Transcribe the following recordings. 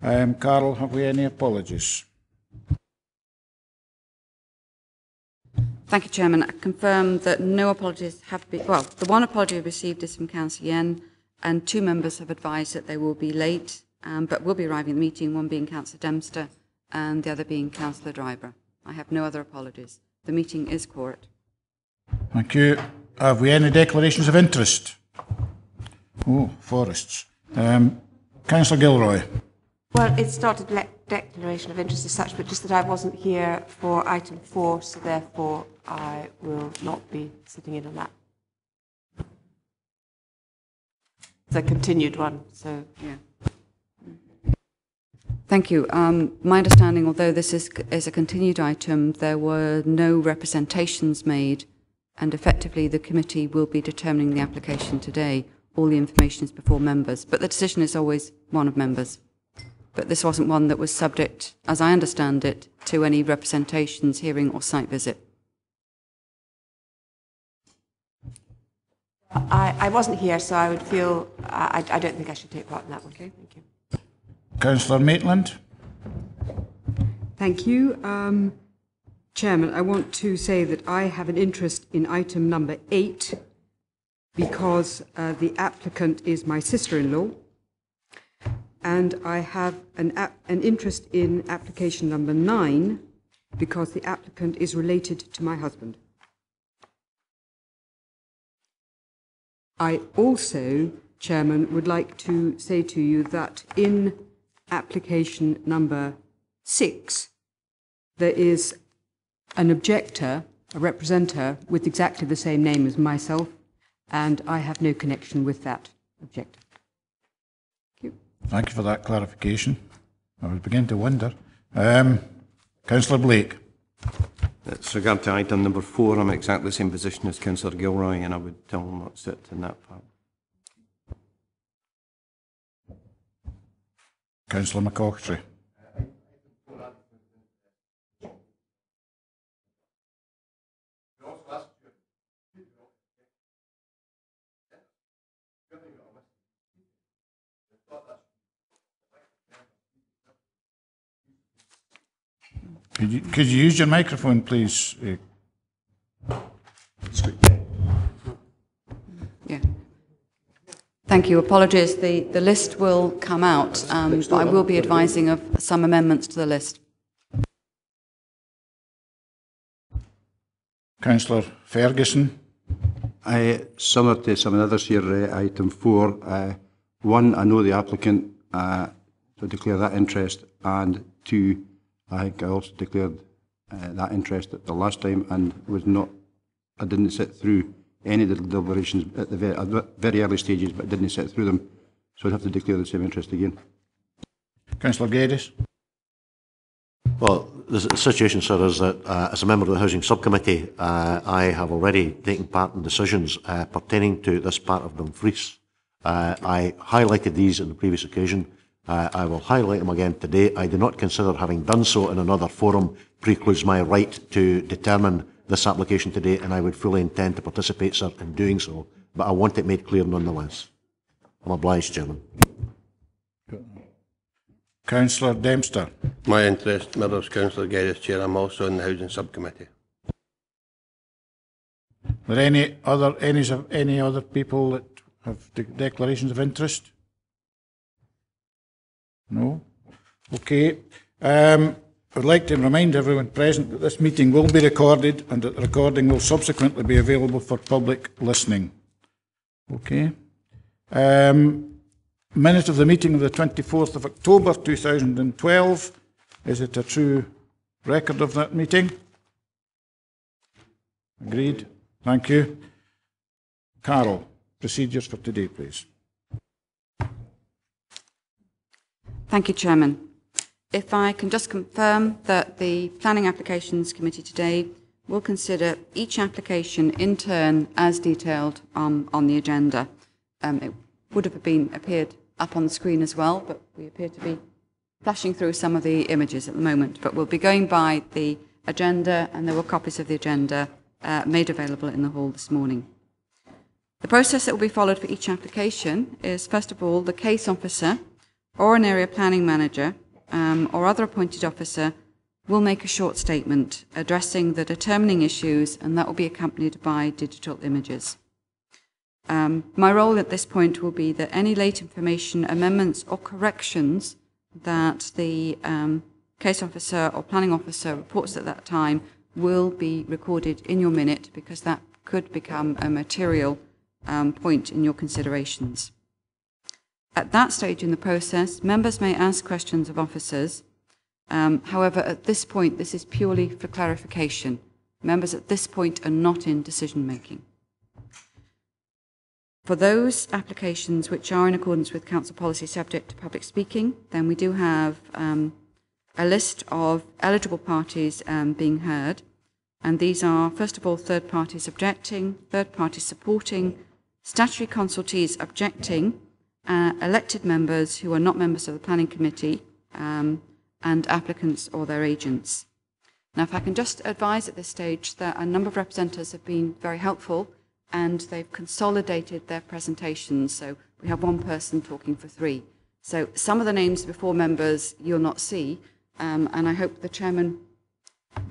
Carol, have we any apologies? Thank you, Chairman. I confirm that no apologies have been... Well, the one apology I received is from Councillor Yen, and 2 members have advised that they will be late, but will be arriving at the meeting, one being Councillor Dempster and the other being Councillor Driver. I have no other apologies. The meeting is quorate. Thank you. Have we any declarations of interest? Oh, forests. Councillor Gilroy. Well, it's not a declaration of interest as such, but just that I wasn't here for item 4, so therefore I will not be sitting in on that. It's a continued one, so yeah. Thank you. My understanding, although this is a continued item, there were no representations made, and effectively the committee will be determining the application today. All the information is before members, but the decision is always one of members. But this wasn't one that was subject, as I understand it, to any representations, hearing or site visit. I wasn't here, so I would feel I don't think I should take part in that one. Okay, thank you. Councillor Maitland. Thank you. Chairman, I want to say that I have an interest in item number 8 because the applicant is my sister-in-law, and I have an interest in application number 9 because the applicant is related to my husband. I also, Chairman, would like to say to you that in application number 6, there is an objector, a representative, with exactly the same name as myself, and I have no connection with that objector. Thank you. Thank you for that clarification. I was beginning to wonder. Councillor Blake. With regard to item number 4, I'm exactly the same position as Councillor Gilroy, and I would tell him not to sit in that part. Councillor Ochiltree. Could you use your microphone, please? Yeah. Thank you. Apologies. The list will come out, but I will be advising of some amendments to the list. Councillor Ferguson. Similar to some others here, item 4. 1, I know the applicant to declare that interest, and 2, I think I also declared that interest at the last time and I didn't sit through any of the deliberations at the very early stages, but didn't sit through them, so I'd have to declare the same interest again. Councillor Gatehouse. Well, the situation, sir, is that as a member of the Housing Subcommittee, I have already taken part in decisions pertaining to this part of Dumfries. I highlighted these on the previous occasion. I will highlight them again today. I do not consider having done so in another forum precludes my right to determine this application today, and I would fully intend to participate, sir, in doing so. But I want it made clear nonetheless. I'm obliged, Chairman. Councillor Dempster. My interest mirrors Councillor Geddes, Chair. I'm also in the Housing Subcommittee. Are there any other people that have declarations of interest? No? Okay. I would like to remind everyone present that this meeting will be recorded and that the recording will subsequently be available for public listening. Okay. Minute of the meeting of the 24th of October 2012. Is it a true record of that meeting? Agreed. Thank you. Carol, procedures for today, please. Thank you, Chairman. If I can just confirm that the Planning Applications Committee today will consider each application in turn as detailed on the agenda. It would have appeared up on the screen as well, but we appear to be flashing through some of the images at the moment. But we'll be going by the agenda, and there were copies of the agenda made available in the hall this morning. The process that will be followed for each application is, first of all, the case officer or an area planning manager or other appointed officer will make a short statement addressing the determining issues, and that will be accompanied by digital images. My role at this point will be that any late information, amendments or corrections that the case officer or planning officer reports at that time will be recorded in your minute, because that could become a material point in your considerations. At that stage in the process, members may ask questions of officers. However, at this point, this is purely for clarification. Members at this point are not in decision making. For those applications which are in accordance with council policy subject to public speaking, then we do have a list of eligible parties being heard. And these are, first of all, third parties objecting, third parties supporting, statutory consultees objecting, elected members who are not members of the planning committee, and applicants or their agents. Now, if I can just advise at this stage that a number of representatives have been very helpful, and they've consolidated their presentations. So we have one person talking for three. So some of the names before members you'll not see, and I hope the chairman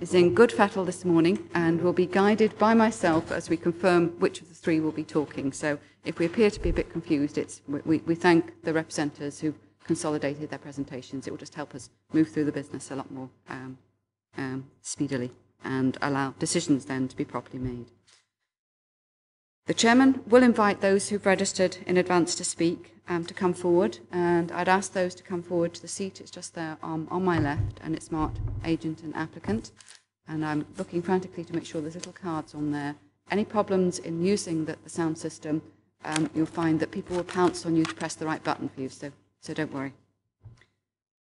is in good fettle this morning and will be guided by myself as we confirm which of the three will be talking. So if we appear to be a bit confused, we thank the representatives who've consolidated their presentations. It will just help us move through the business a lot more speedily and allow decisions then to be properly made. The chairman will invite those who've registered in advance to speak to come forward, and I'd ask those to come forward to the seat. It's just there on my left, and it's marked agent and applicant, and I'm looking frantically to make sure there's little cards on there. Any problems in using the sound system, you'll find that people will pounce on you to press the right button for you, so don't worry.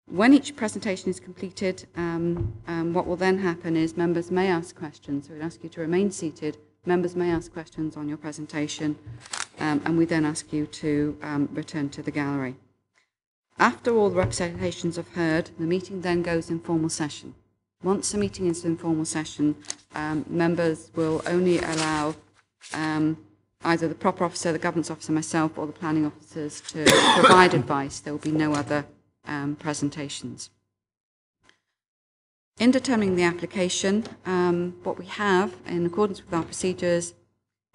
When each presentation is completed, what will then happen is members may ask questions, so we'd ask you to remain seated. Members may ask questions on your presentation, and we then ask you to return to the gallery. After all the representations are heard, the meeting then goes in formal session. Once the meeting is in formal session, members will only allow either the proper officer, the governance officer, myself, or the planning officers to provide advice. There will be no other presentations. In determining the application, what we have, in accordance with our procedures,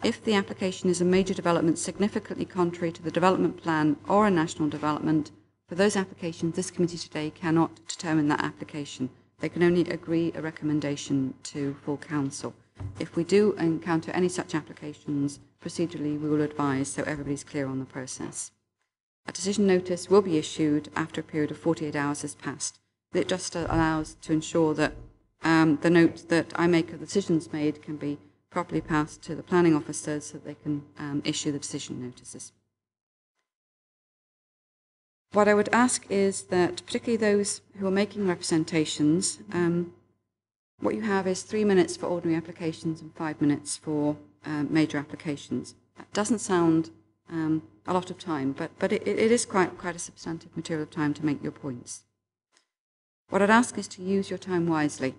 if the application is a major development significantly contrary to the development plan or a national development, for those applications, this committee today cannot determine that application. They can only agree a recommendation to full council. If we do encounter any such applications, procedurally we will advise so everybody's clear on the process. A decision notice will be issued after a period of 48 hours has passed. It just allows to ensure that the notes that I make of the decisions made can be properly passed to the planning officers so that they can issue the decision notices. What I would ask is that, particularly those who are making representations, what you have is 3 minutes for ordinary applications and 5 minutes for major applications. That doesn't sound a lot of time, but it is quite a substantive material of time to make your points. What I'd ask is to use your time wisely.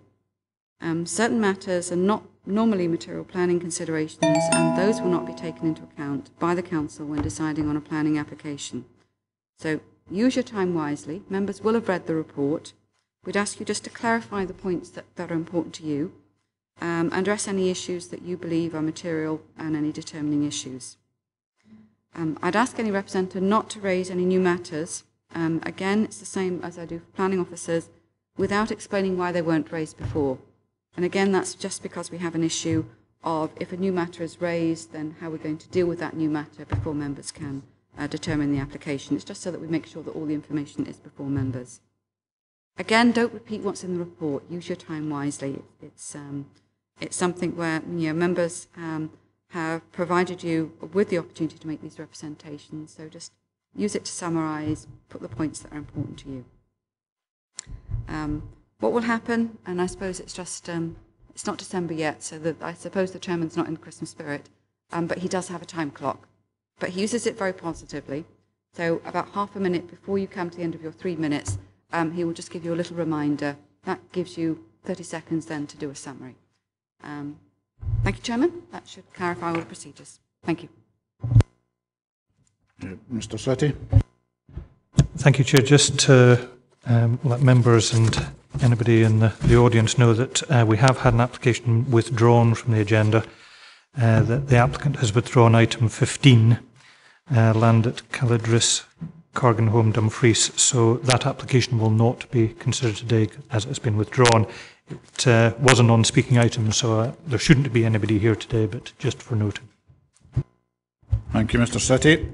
Certain matters are not normally material planning considerations, and those will not be taken into account by the council when deciding on a planning application. So use your time wisely. Members will have read the report. We'd ask you just to clarify the points that are important to you, and address any issues that you believe are material and any determining issues. I'd ask any representative not to raise any new matters. Again, it's the same as I do for planning officers, without explaining why they weren't raised before. And again, that's just because we have an issue of if a new matter is raised, then how we're going to deal with that new matter before members can determine the application. It's just so that we make sure that all the information is before members. Again, don't repeat what's in the report. Use your time wisely. It's something where members have provided you with the opportunity to make these representations. So just use it to summarise, put the points that are important to you. What will happen, and I suppose it's just, it's not December yet, so that I suppose the chairman's not in the Christmas spirit, but he does have a time clock. But he uses it very positively. So about half a minute before you come to the end of your 3 minutes, he will just give you a little reminder. That gives you 30 seconds then to do a summary. Thank you, Chairman. That should clarify all the procedures. Thank you. Mr. Sweaty. Thank you, Chair. Just to let members and anybody in the audience know that we have had an application withdrawn from the agenda. That the applicant has withdrawn item 15, land at Culraven, Cargan Dumfries. So that application will not be considered today as it has been withdrawn. It was a non-speaking item, so there shouldn't be anybody here today, but just for noting. Thank you, Mr. City.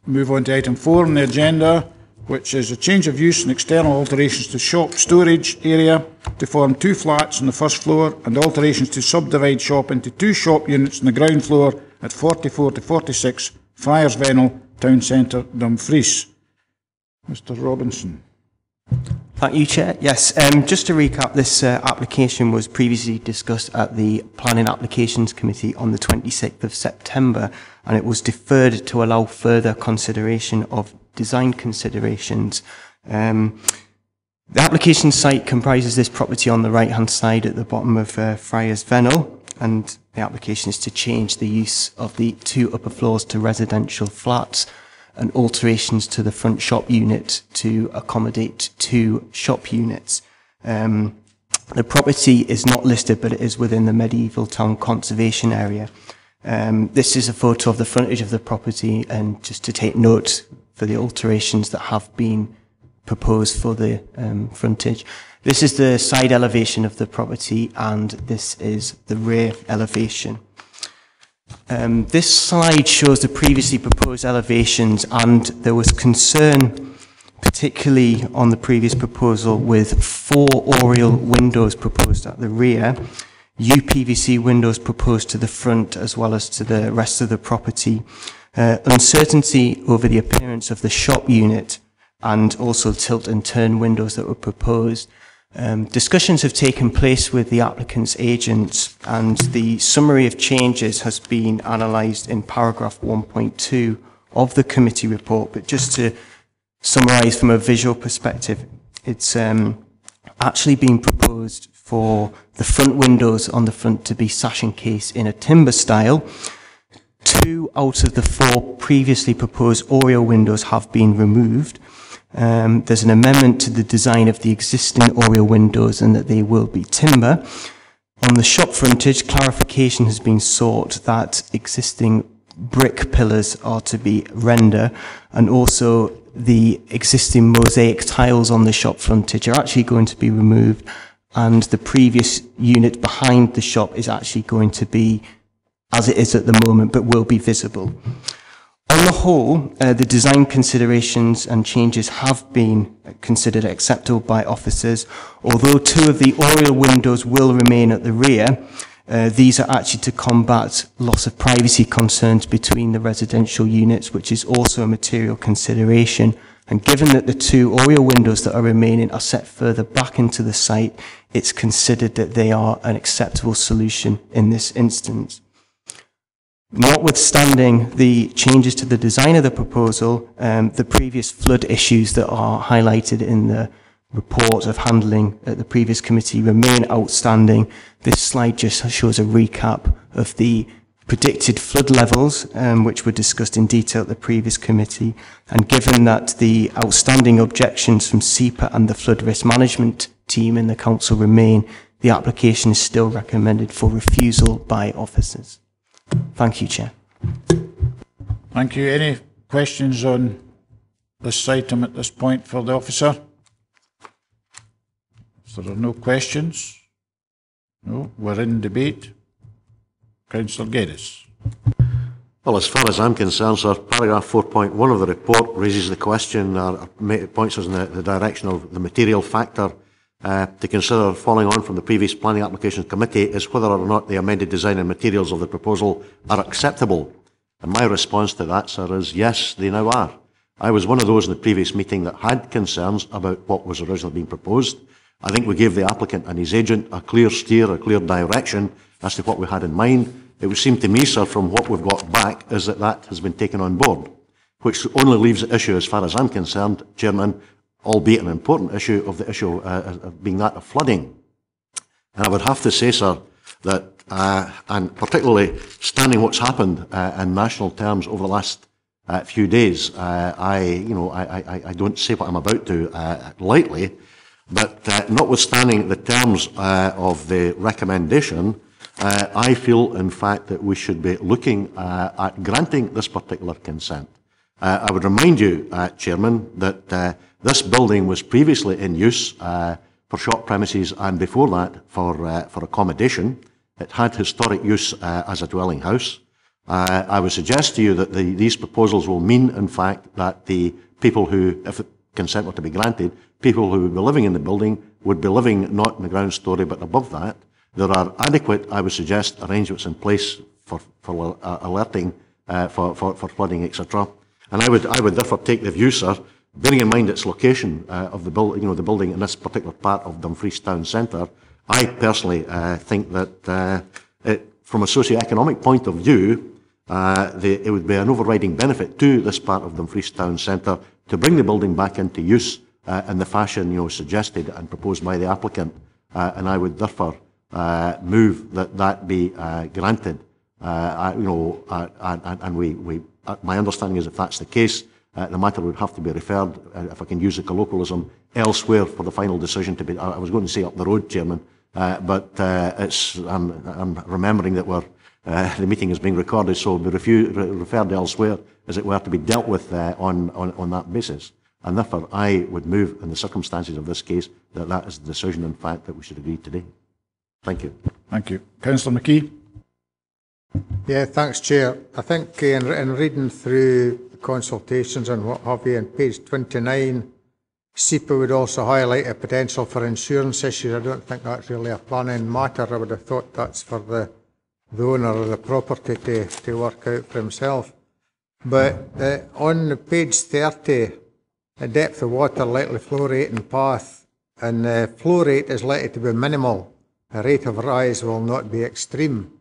Move on to item 4 on the agenda, which is a change of use and external alterations to shop storage area to form 2 flats on the first floor and alterations to subdivide shop into 2 shop units on the ground floor at 44 to 46 Friars, Vennel, Town Centre, Dumfries. Mr. Robinson. Thank you, Chair. Yes, just to recap, this application was previously discussed at the Planning Applications Committee on the 26th of September, and it was deferred to allow further consideration of design considerations. The application site comprises this property on the right-hand side at the bottom of Friars, Vennel, and the application is to change the use of the 2 upper floors to residential flats and alterations to the front shop unit to accommodate 2 shop units. The property is not listed, but it is within the medieval town conservation area. This is a photo of the frontage of the property, and just to take note for the alterations that have been proposed for the frontage. This is the side elevation of the property, and this is the rear elevation. This slide shows the previously proposed elevations, and there was concern, particularly on the previous proposal, with 4 oriel windows proposed at the rear, UPVC windows proposed to the front as well as to the rest of the property, uncertainty over the appearance of the shop unit, and also tilt and turn windows that were proposed. Discussions have taken place with the applicant's agents, and the summary of changes has been analysed in paragraph 1.2 of the committee report. But just to summarise from a visual perspective, it's actually been proposed for the front windows on the front to be sash and case in a timber style. 2 out of the 4 previously proposed oriel windows have been removed. There's an amendment to the design of the existing oriel windows and that they will be timber. On the shop frontage, clarification has been sought that existing brick pillars are to be render, and also the existing mosaic tiles on the shop frontage are actually going to be removed, and the previous unit behind the shop is actually going to be as it is at the moment, but will be visible. On the whole, the design considerations and changes have been considered acceptable by officers. Although 2 of the oriel windows will remain at the rear, these are actually to combat loss of privacy concerns between the residential units, which is also a material consideration. And given that the 2 oriel windows that are remaining are set further back into the site, it's considered that they are an acceptable solution in this instance. Notwithstanding the changes to the design of the proposal, the previous flood issues that are highlighted in the report of handling at the previous committee remain outstanding. This slide just shows a recap of the predicted flood levels, which were discussed in detail at the previous committee. And given that the outstanding objections from SEPA and the flood risk management team in the council remain, the application is still recommended for refusal by officers. Thank you, Chair. Thank you. Any questions on this item at this point for the officer? If there are no questions, no, we're in debate. Councillor Geddes. Well, as far as I'm concerned, sir, paragraph 4.1 of the report raises the question, or points us in the direction of the material factor to consider following on from the previous Planning Applications Committee is whether or not the amended design and materials of the proposal are acceptable. And my response to that, sir, is yes, they now are. I was one of those in the previous meeting that had concerns about what was originally being proposed. I think we gave the applicant and his agent a clear steer, a clear direction as to what we had in mind. It would seem to me, sir, from what we've got back, is that that has been taken on board, which only leaves the issue, as far as I'm concerned, Chairman, albeit an important issue, of the issue of being that of flooding. And I would have to say, sir, that, and particularly standing what's happened in national terms over the last few days. I don't say what I'm about to lightly, but notwithstanding the terms of the recommendation, I feel, in fact, that we should be looking at granting this particular consent. I would remind you, Chairman, that this building was previously in use for shop premises and before that for accommodation. It had historic use as a dwelling house. I would suggest to you that these proposals will mean, in fact, that the people who, if consent were to be granted, people who would be living in the building would be living not in the ground story but above that. There are adequate, I would suggest, arrangements in place for alerting for flooding, etc. And I would therefore take the view, sir, bearing in mind its location of the building, the building in this particular part of Dumfries town centre. I personally think that from a socio-economic point of view, it would be an overriding benefit to this part of Dumfries town centre to bring the building back into use in the fashion suggested and proposed by the applicant, and I would therefore move that be granted. And my understanding is if that's the case, the matter would have to be referred, if I can use a colloquialism, elsewhere for the final decision to be. I was going to say up the road, Chairman, but I'm remembering that the meeting is being recorded, so it'll be referred elsewhere, as it were, to be dealt with on that basis. And therefore, I would move, in the circumstances of this case, that is the decision, in fact, that we should agree today. Thank you. Thank you. Councillor McKee. Yeah, thanks, Chair. I think in reading through the consultations and what have you, on page 29, SEPA would also highlight a potential for insurance issues. I don't think that's really a planning matter. I would have thought that's for the owner of the property to work out for himself. But on page 30, the depth of water, likely flow rate and path, and the flow rate is likely to be minimal. The rate of rise will not be extreme.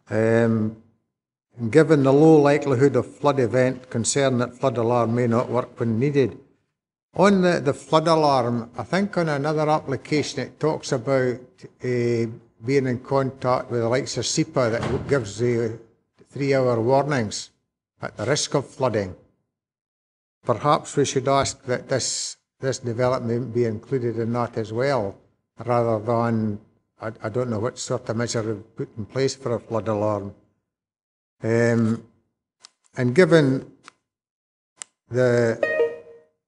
Given the low likelihood of flood event, concern that flood alarm may not work when needed. On the flood alarm, I think on another application it talks about being in contact with the likes of SEPA that gives the 3-hour warnings at the risk of flooding. Perhaps we should ask that this development be included in that as well, rather than, I don't know what sort of measure we've put in place for a flood alarm. And given the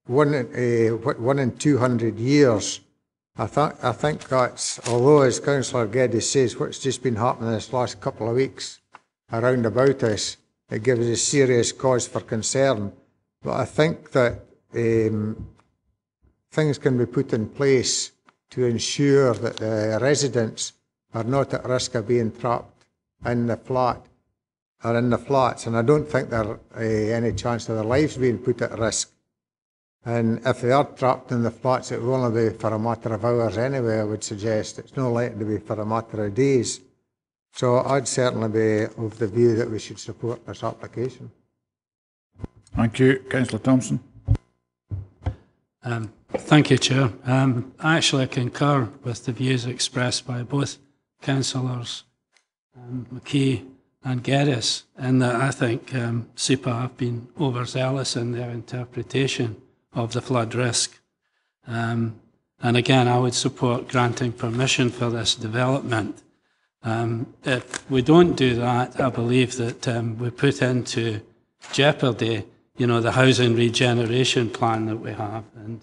1 in 200 years, I think that's, although as Councillor Geddes says, what's just been happening this last couple of weeks around about us, it gives us serious cause for concern. But I think that things can be put in place to ensure that the residents are not at risk of being trapped in the flat or in the flats, and I don't think there any chance of their lives being put at risk. And if they are trapped in the flats, it will only be for a matter of hours anyway, I would suggest. It's not likely to be for a matter of days. So I'd certainly be of the view that we should support this application. Thank you. Councillor Thompson. Thank you, Chair. I actually concur with the views expressed by both Councillors McKee and Geddes, in that I think SEPA have been overzealous in their interpretation of the flood risk. And again, I would support granting permission for this development. If we don't do that, I believe that we put into jeopardy the housing regeneration plan that we have. And,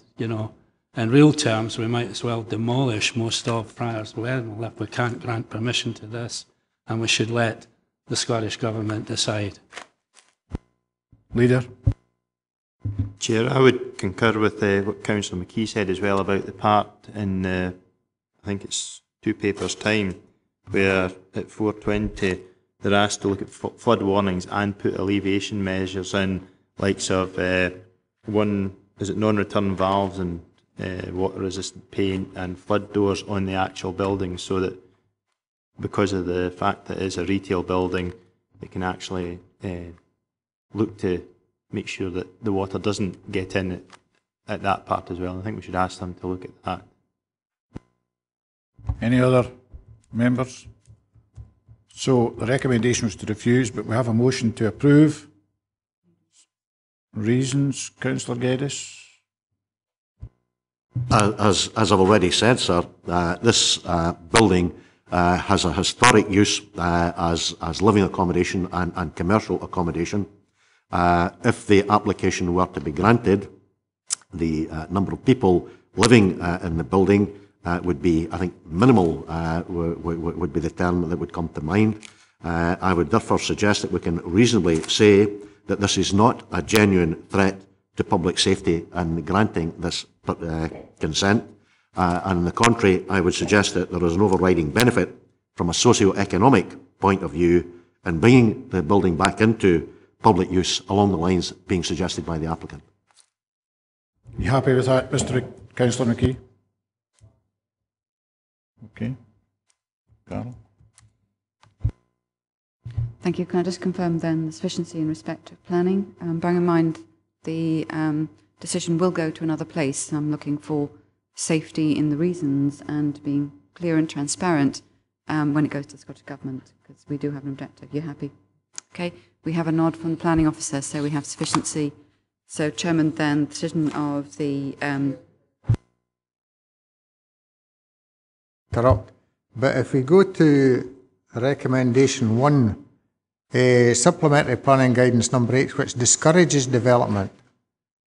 in real terms, we might as well demolish most of Friars Vennel if we can't grant permission to this, and we should let the Scottish Government decide. Leader. Chair, I would concur with what Councillor McKee said as well about the part in, I think it's 2 papers' time, where at 420 they're asked to look at flood warnings and put alleviation measures in, likes of non-return valves and water-resistant paint and flood doors on the actual building, so that because of the fact that it is a retail building, it can actually look to make sure that the water doesn't get in at that part as well. I think we should ask them to look at that. Any other members? So the recommendation was to refuse, but we have a motion to approve. Reasons, Councillor Geddes? As I've already said, sir, this building has a historic use as living accommodation and commercial accommodation. If the application were to be granted, the number of people living in the building would be, I think, minimal would be the term that would come to mind. I would therefore suggest that we can reasonably say that this is not a genuine threat to public safety and granting this consent. And on the contrary, I would suggest that there is an overriding benefit from a socio-economic point of view in bringing the building back into public use along the lines being suggested by the applicant. You happy with that, Councillor McKee? Okay. Carol? Thank you. Can I just confirm then the sufficiency in respect of planning? Bearing in mind the decision will go to another place. I'm looking for safety in the reasons and being clear and transparent when it goes to the Scottish Government, because we do have an objective. You happy? Okay. We have a nod from the planning officer, so we have sufficiency. So, Chairman, then the decision of the... Corrupt. But if we go to recommendation 1, supplementary planning guidance number 8, which discourages development,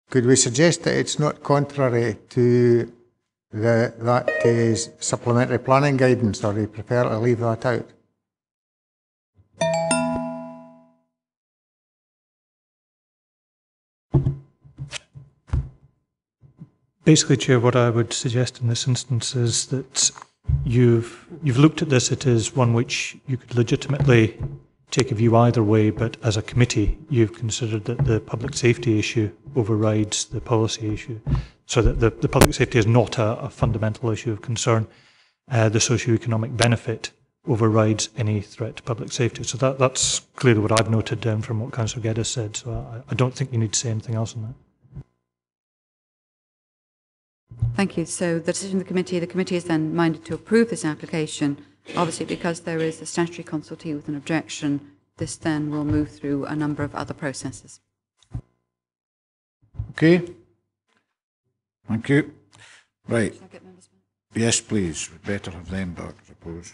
could we suggest that it's not contrary to that supplementary planning guidance, or do you prefer to leave that out? Basically, Chair, what I would suggest in this instance is that you've looked at this. It is one which you could legitimately take a view either way, but as a committee, you've considered that the public safety issue overrides the policy issue, so that the public safety is not a fundamental issue of concern. The socio-economic benefit overrides any threat to public safety. So that's clearly what I've noted down from what Councillor Geddes said. So I don't think you need to say anything else on that. Thank you. So the decision of the committee is then minded to approve this application. Obviously, because there is a statutory consultee with an objection, this then will move through a number of other processes. Okay. Thank you. Right. Yes, please. We'd better have them back, I suppose.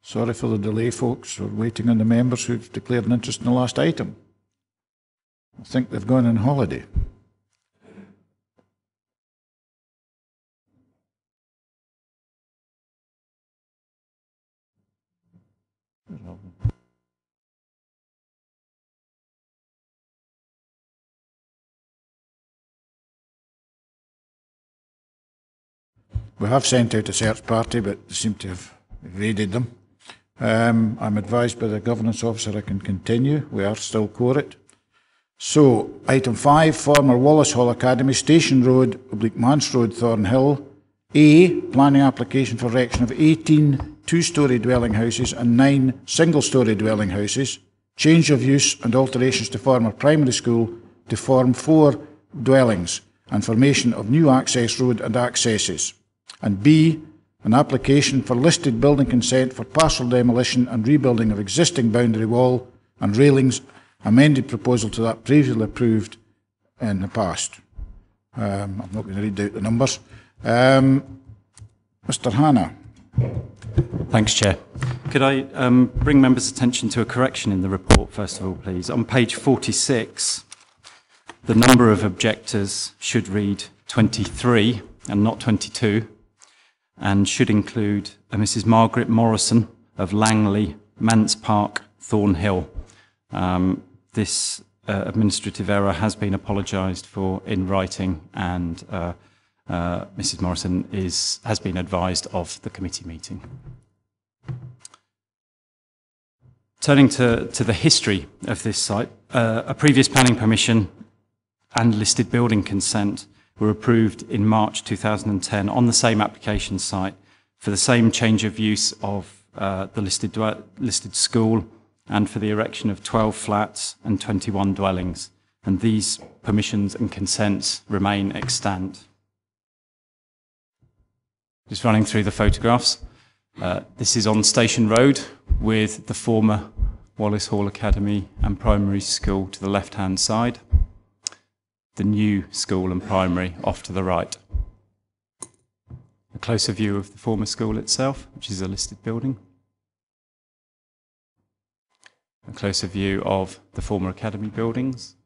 Sorry for the delay, folks. We're waiting on the members who've declared an interest in the last item. I think they've gone on holiday. We have sent out a search party, but they seem to have evaded them. I'm advised by the governance officer I can continue. We are still quorate. So, item 5, former Wallace Hall Academy, Station Road, oblique Manse Road, Thornhill, A, planning application for erection of 18 two-storey dwelling houses and 9 single-storey dwelling houses, change of use and alterations to former primary school to form 4 dwellings, and formation of new access road and accesses. And B, an application for listed building consent for partial demolition and rebuilding of existing boundary wall and railings, amended proposal to that previously approved in the past. I'm not going to read out the numbers. Mr. Hanna. Thanks, Chair. Could I bring members' attention to a correction in the report, first of all, please? On page 46, the number of objectors should read 23 and not 22, and should include Mrs. Margaret Morrison of Langley, Manse Park, Thornhill. This administrative error has been apologised for in writing, and Mrs. Morrison has been advised of the committee meeting. Turning to the history of this site, a previous planning permission and listed building consent were approved in March 2010 on the same application site for the same change of use of the listed school and for the erection of 12 flats and 21 dwellings. And these permissions and consents remain extant. Just running through the photographs. This is on Station Road with the former Wallace Hall Academy and Primary School to the left-hand side. The new school and primary off to the right. A closer view of the former school itself, which is a listed building. A closer view of the former academy buildings.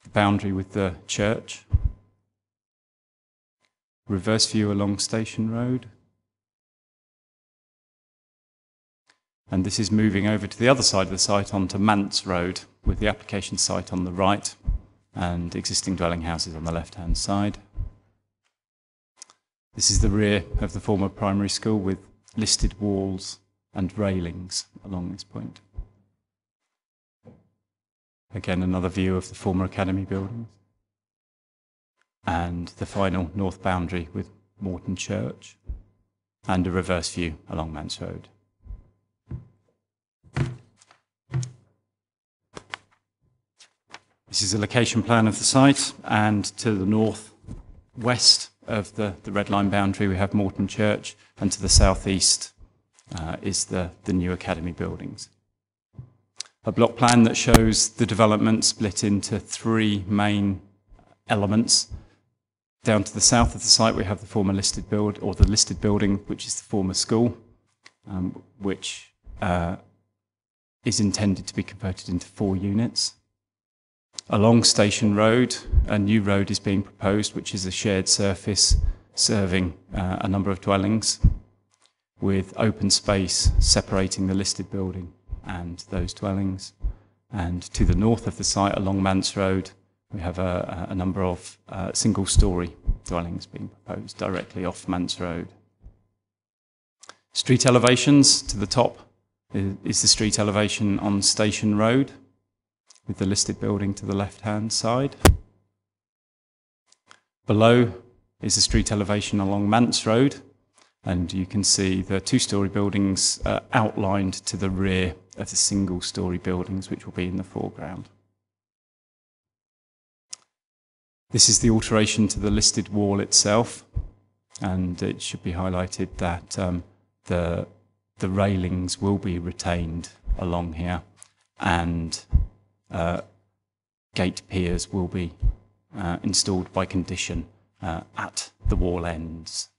The boundary with the church. Reverse view along Station Road. And this is moving over to the other side of the site onto Manse Road with the application site on the right and existing dwelling houses on the left-hand side. This is the rear of the former primary school with listed walls and railings along this point. Again, another view of the former academy buildings. And the final north boundary with Morton Church and a reverse view along Manse Road. This is a location plan of the site, and to the north west of the red line boundary we have Morton Church, and to the southeast is the new academy buildings. A block plan that shows the development split into 3 main elements. Down to the south of the site we have the former listed building, which is the former school, which is intended to be converted into 4 units. Along Station Road, a new road is being proposed, which is a shared surface serving a number of dwellings with open space separating the listed building and those dwellings. And to the north of the site along Manse Road, we have a number of single-storey dwellings being proposed directly off Manse Road. Street elevations, to the top is the street elevation on Station Road, with the listed building to the left-hand side. Below is the street elevation along Manse Road, and you can see the 2-storey buildings outlined to the rear of the single-storey buildings, which will be in the foreground. This is the alteration to the listed wall itself, and it should be highlighted that the railings will be retained along here, and gate piers will be installed by condition at the wall ends.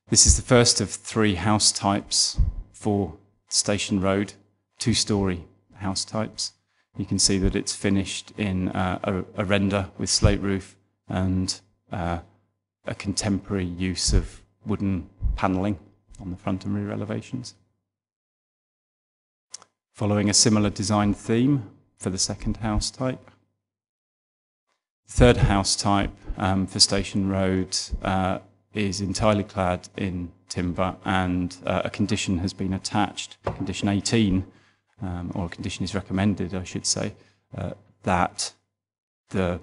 This is the first of 3 house types for Station Road, 2-storey house types. You can see that it's finished in a render with slate roof and a contemporary use of wooden panelling on the front and rear elevations. Following a similar design theme for the second house type. The third house type for Station Road is entirely clad in timber, and a condition has been attached, condition 18, or a condition is recommended, I should say, that the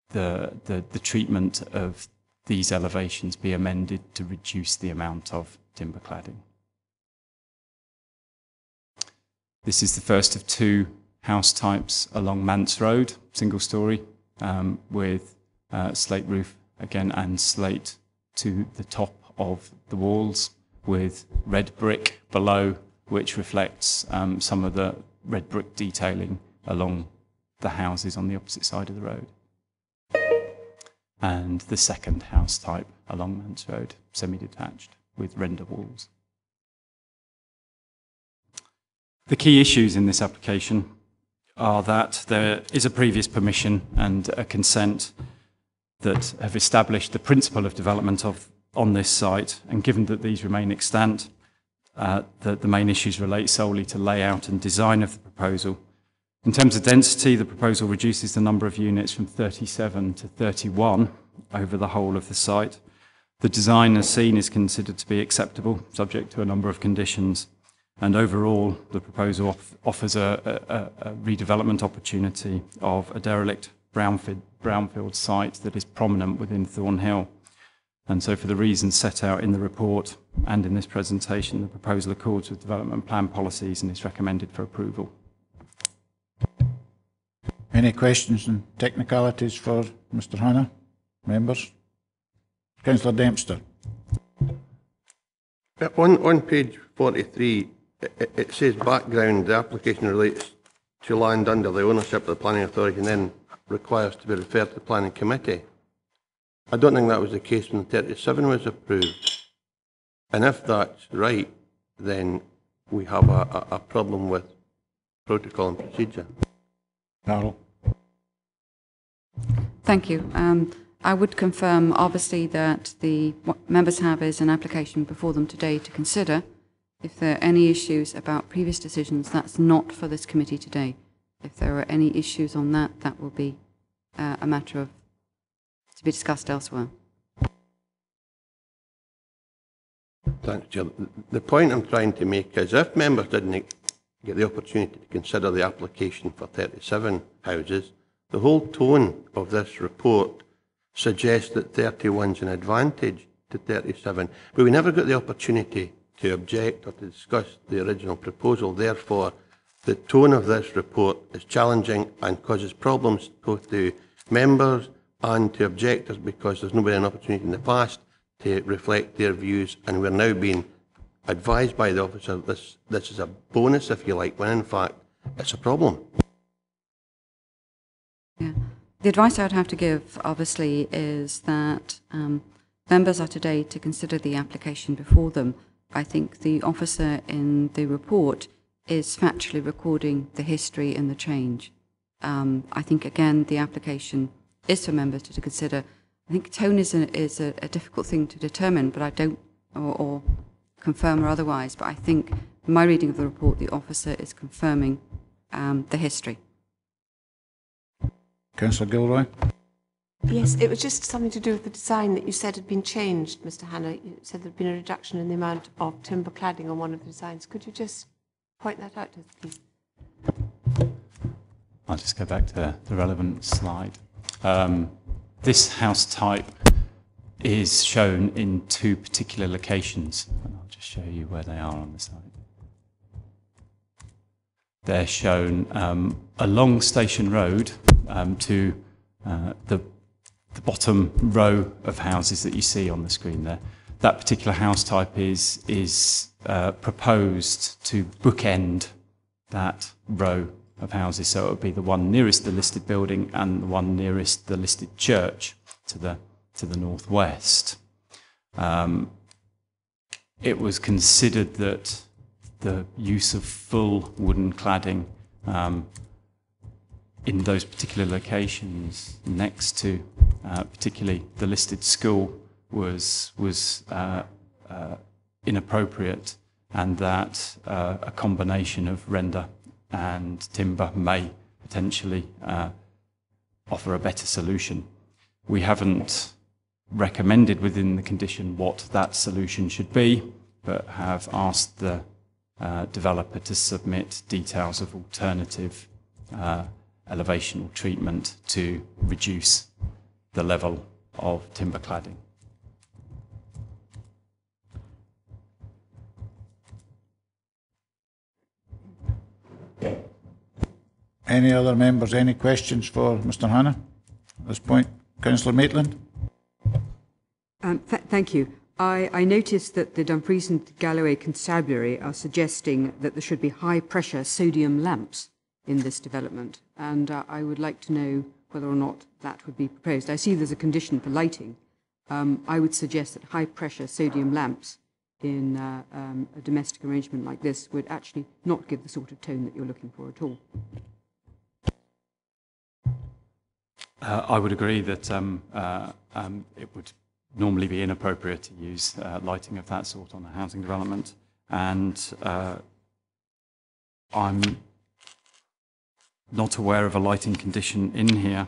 the treatment of these elevations be amended to reduce the amount of timber cladding. This is the first of two house types along Manse Road, single storey, with slate roof again and slate to the top of the walls, with red brick below, which reflects some of the red brick detailing along the houses on the opposite side of the road. And the second house type along Manse Road, semi-detached, with render walls. The key issues in this application are that there is a previous permission and a consent that have established the principle of development on this site, and given that these remain extant, the main issues relate solely to layout and design of the proposal. In terms of density, the proposal reduces the number of units from 37 to 31 over the whole of the site. The design as seen is considered to be acceptable, subject to a number of conditions. And overall, the proposal offers a redevelopment opportunity of a derelict brownfield site that is prominent within Thornhill. And so for the reasons set out in the report and in this presentation, the proposal accords with development plan policies and is recommended for approval. Any questions and technicalities for Mr Hannah? Members? Councillor Dempster. On page 43, it says background, the application relates to land under the ownership of the planning authority and then requires to be referred to the planning committee. I don't think that was the case when the 37 was approved. And if that's right, then we have a problem with protocol and procedure. Carol. Thank you. I would confirm, obviously, that what members have is an application before them today to consider. If there are any issues about previous decisions, that's not for this committee today. If there are any issues on that, that will be a matter to be discussed elsewhere. Thanks, Chair. The point I'm trying to make is if members didn't get the opportunity to consider the application for 37 houses, the whole tone of this report suggests that 31's an advantage to 37, but we never got the opportunity to object or to discuss the original proposal. Therefore, the tone of this report is challenging and causes problems both to members and to objectors, because there's not been an opportunity in the past to reflect their views, and we're now being advised by the officer this is a bonus, if you like, when in fact it's a problem. Yeah. The advice I would have to give, obviously, is that members are today to consider the application before them. I think the officer in the report is factually recording the history and the change. I think, again, the application is for members to consider. I think tone is a difficult thing to determine, but I don't, or confirm or otherwise, but I think in my reading of the report, the officer is confirming the history. Councillor Gilroy. Yes, it was just something to do with the design that you said had been changed, Mr Hannah. You said there had been a reduction in the amount of timber cladding on one of the designs. Could you just point that out to us, please? I'll just go back to the relevant slide. This house type is shown in two particular locations, and I'll just show you where they are on the side. They're shown along Station Road to the bottom row of houses that you see on the screen there. That particular house type is proposed to bookend that row of houses, so it would be the one nearest the listed building and the one nearest the listed church to the northwest. It was considered that the use of full wooden cladding in those particular locations next to particularly the listed school was inappropriate, and that a combination of render and timber may potentially offer a better solution. We haven't recommended within the condition what that solution should be, but have asked the developer to submit details of alternative elevational treatment to reduce the level of timber cladding. Any other members, any questions for Mr Hannah at this point? Councillor Maitland? Thank you. I noticed that the Dumfries and Galloway Constabulary are suggesting that there should be high-pressure sodium lamps in this development, and I would like to know whether or not that would be proposed. I see there's a condition for lighting. I would suggest that high-pressure sodium lamps in a domestic arrangement like this would actually not give the sort of tone that you're looking for at all. I would agree that it would normally be inappropriate to use lighting of that sort on a housing development, and I'm not aware of a lighting condition in here,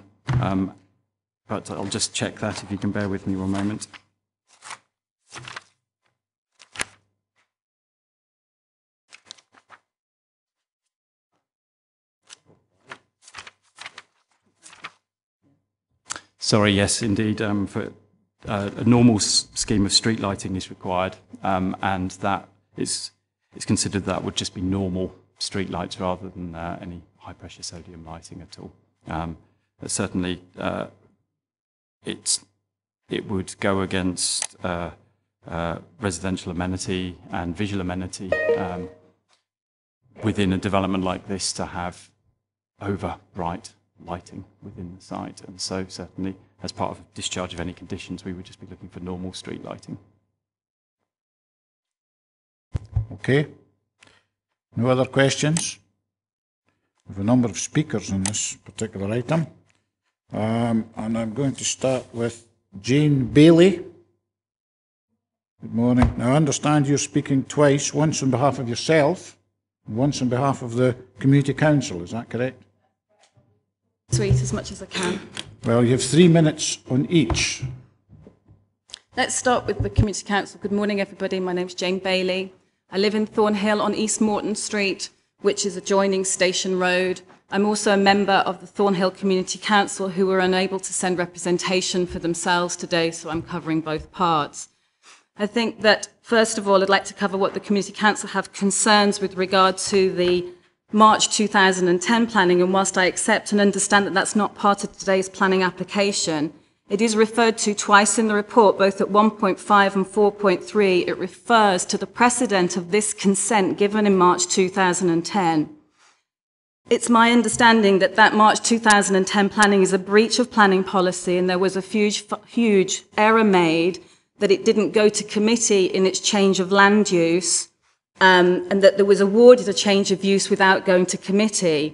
but I'll just check that if you can bear with me one moment. Sorry, yes, indeed. For a normal scheme of street lighting is required, and that it's considered that would just be normal street lights rather than any high-pressure sodium lighting at all. But certainly, it would go against residential amenity and visual amenity within a development like this to have over-bright lighting within the site, and so certainly as part of discharge of any conditions we would just be looking for normal street lighting. Okay. No other questions? We have a number of speakers on this particular item, and I'm going to start with Jane Bailey. Good morning. Now I understand you're speaking twice, once on behalf of yourself and once on behalf of the Community Council, is that correct? Sweet as much as I can. Well, you have 3 minutes on each. Let's start with the Community Council. Good morning, everybody. My name's Jane Bailey. I live in Thornhill on East Morton Street, which is adjoining Station Road. I'm also a member of the Thornhill Community Council who were unable to send representation for themselves today, so I'm covering both parts. I think that, first of all, I'd like to cover what the Community Council have concerns with regard to the March 2010 planning, and whilst I accept and understand that that's not part of today's planning application, it is referred to twice in the report, both at 1.5 and 4.3. It refers to the precedent of this consent given in March 2010. It's my understanding that that March 2010 planning is a breach of planning policy, and there was a huge error made that it didn't go to committee in its change of land use, and that there was awarded a change of use without going to committee.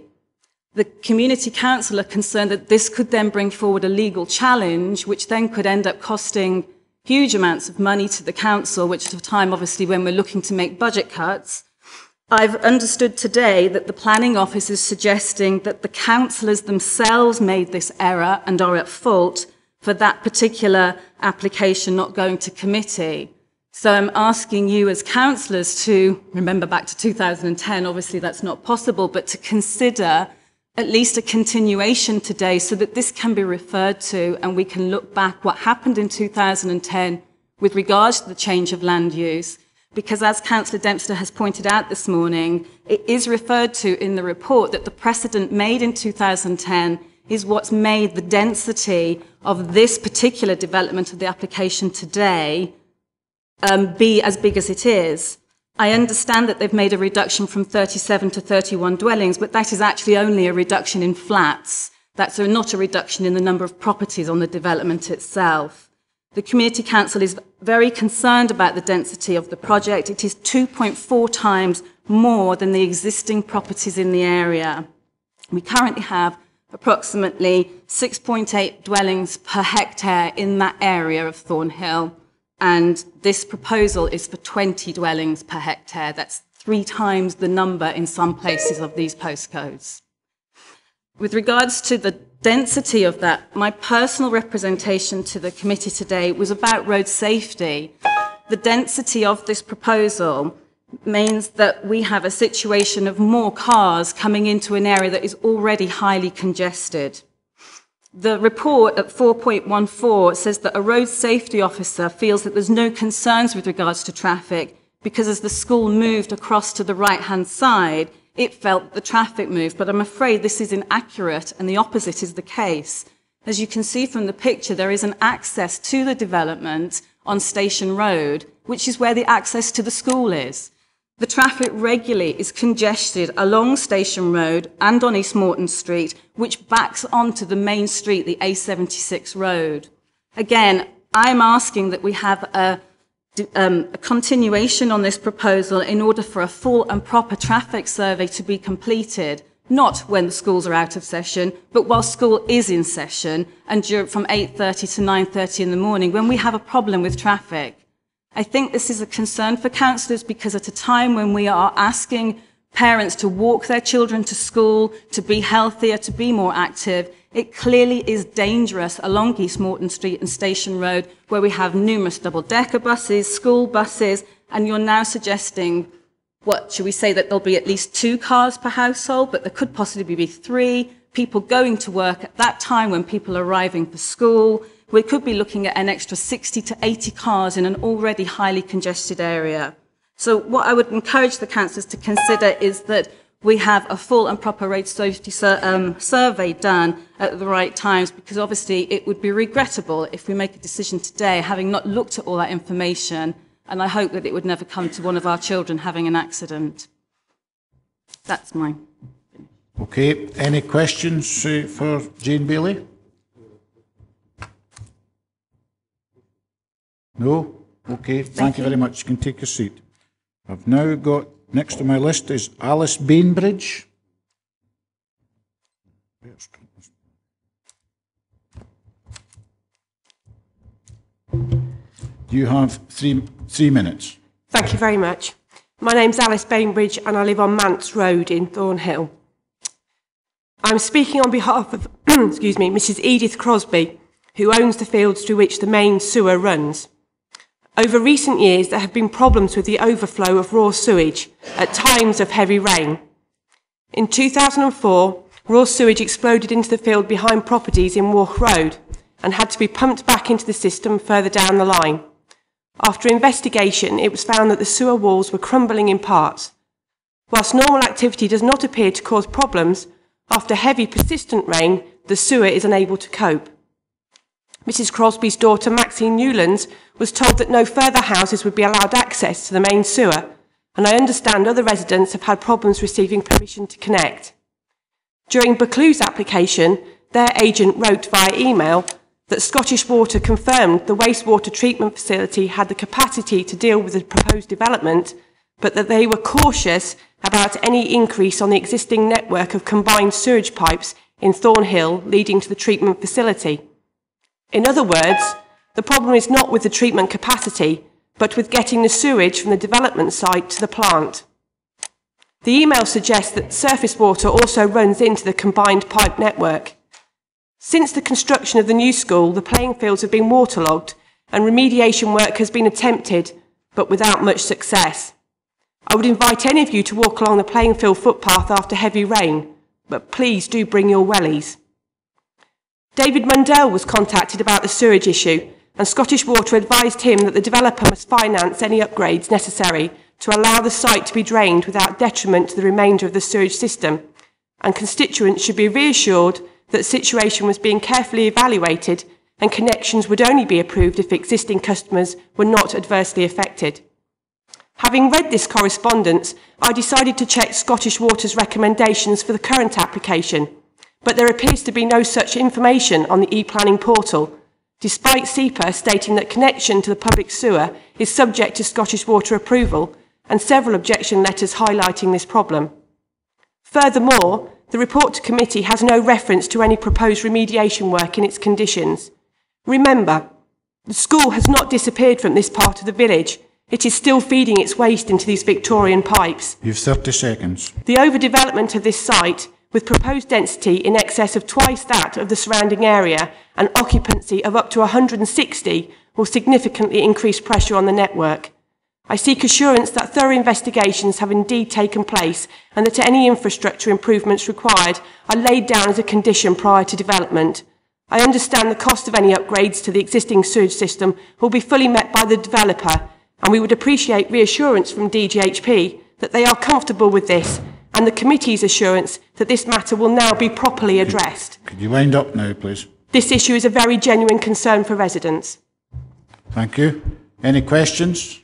The Community Council are concerned that this could then bring forward a legal challenge, which then could end up costing huge amounts of money to the council, which at a time, obviously, when we're looking to make budget cuts. I've understood today that the Planning Office is suggesting that the councillors themselves made this error and are at fault for that particular application not going to committee. So I'm asking you as councillors to remember back to 2010, obviously that's not possible, but to consider at least a continuation today so that this can be referred to and we can look back what happened in 2010 with regards to the change of land use. Because as Councillor Dempster has pointed out this morning, it is referred to in the report that the precedent made in 2010 is what's made the density of this particular development of the application today be as big as it is. I understand that they've made a reduction from 37 to 31 dwellings, but that is actually only a reduction in flats. That's not a reduction in the number of properties on the development itself. The Community Council is very concerned about the density of the project. It is 2.4 times more than the existing properties in the area. We currently have approximately 6.8 dwellings per hectare in that area of Thornhill, and this proposal is for 20 dwellings per hectare. That's 3 times the number in some places of these postcodes. With regards to the density of that, my personal representation to the committee today was about road safety. The density of this proposal means that we have a situation of more cars coming into an area that is already highly congested. The report at 4.14 says that a road safety officer feels that there's no concerns with regards to traffic because as the school moved across to the right-hand side, it felt the traffic moved. But I'm afraid this is inaccurate and the opposite is the case. As you can see from the picture, there is an access to the development on Station Road, which is where the access to the school is. The traffic regularly is congested along Station Road and on East Morton Street, which backs onto the main street, the A76 road. Again, I'm asking that we have a continuation on this proposal in order for a full and proper traffic survey to be completed, not when the schools are out of session, but while school is in session and from 8:30 to 9:30 in the morning when we have a problem with traffic. I think this is a concern for councillors because at a time when we are asking parents to walk their children to school, to be healthier, to be more active, it clearly is dangerous along East Morton Street and Station Road where we have numerous double-decker buses, school buses, and you're now suggesting, what, should we say that there'll be at least 2 cars per household, but there could possibly be 3, people going to work at that time when people are arriving for school. We could be looking at an extra 60 to 80 cars in an already highly congested area. So what I would encourage the councillors to consider is that we have a full and proper road safety survey done at the right times, because obviously it would be regrettable if we make a decision today having not looked at all that information, and I hope that it would never come to one of our children having an accident. That's mine. Okay, any questions for Jane Bailey? No? Okay, thank you very much. You can take a seat. I've now got, next on my list is Alice Bainbridge. You have three minutes. Thank you very much. My name's Alice Bainbridge and I live on Manse Road in Thornhill. I'm speaking on behalf of excuse me, Mrs. Edith Crosby, who owns the fields through which the main sewer runs. Over recent years, there have been problems with the overflow of raw sewage at times of heavy rain. In 2004, raw sewage exploded into the field behind properties in Walk Road and had to be pumped back into the system further down the line. After investigation, it was found that the sewer walls were crumbling in parts. Whilst normal activity does not appear to cause problems, after heavy persistent rain, the sewer is unable to cope. Mrs. Crosby's daughter, Maxine Newlands, was told that no further houses would be allowed access to the main sewer, and I understand other residents have had problems receiving permission to connect. During Buccleuch's application, their agent wrote via email that Scottish Water confirmed the wastewater treatment facility had the capacity to deal with the proposed development, but that they were cautious about any increase on the existing network of combined sewage pipes in Thornhill leading to the treatment facility. In other words, the problem is not with the treatment capacity, but with getting the sewage from the development site to the plant. The email suggests that surface water also runs into the combined pipe network. Since the construction of the new school, the playing fields have been waterlogged and remediation work has been attempted, but without much success. I would invite any of you to walk along the playing field footpath after heavy rain, but please do bring your wellies. David Mundell was contacted about the sewage issue, and Scottish Water advised him that the developer must finance any upgrades necessary to allow the site to be drained without detriment to the remainder of the sewage system, and constituents should be reassured that the situation was being carefully evaluated and connections would only be approved if existing customers were not adversely affected. Having read this correspondence, I decided to check Scottish Water's recommendations for the current application, but there appears to be no such information on the e-planning portal, despite SEPA stating that connection to the public sewer is subject to Scottish Water approval and several objection letters highlighting this problem. Furthermore, the report to committee has no reference to any proposed remediation work in its conditions. Remember, the school has not disappeared from this part of the village. It is still feeding its waste into these Victorian pipes. You've 30 seconds. The overdevelopment of this site, with proposed density in excess of twice that of the surrounding area and occupancy of up to 160, will significantly increase pressure on the network. I seek assurance that thorough investigations have indeed taken place and that any infrastructure improvements required are laid down as a condition prior to development. I understand the cost of any upgrades to the existing sewage system will be fully met by the developer, and we would appreciate reassurance from DGHP that they are comfortable with this, and the committee's assurance that this matter will now be properly addressed. Could you wind up now, please? This issue is a very genuine concern for residents. Thank you. Any questions?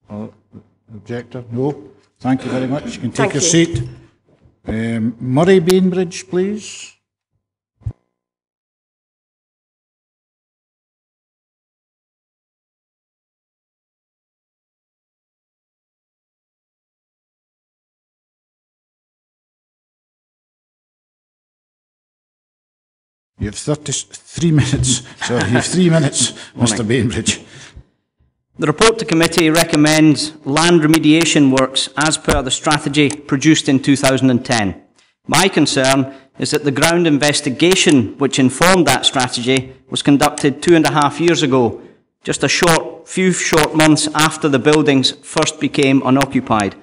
Objector? No. Thank you very much. You can take your seat. Murray Bainbridge, please. You have 33 minutes. Sorry, you have 3 minutes, Mr. Bainbridge. The report to committee recommends land remediation works as per the strategy produced in 2010. My concern is that the ground investigation which informed that strategy was conducted 2.5 years ago, just a few short months after the buildings first became unoccupied.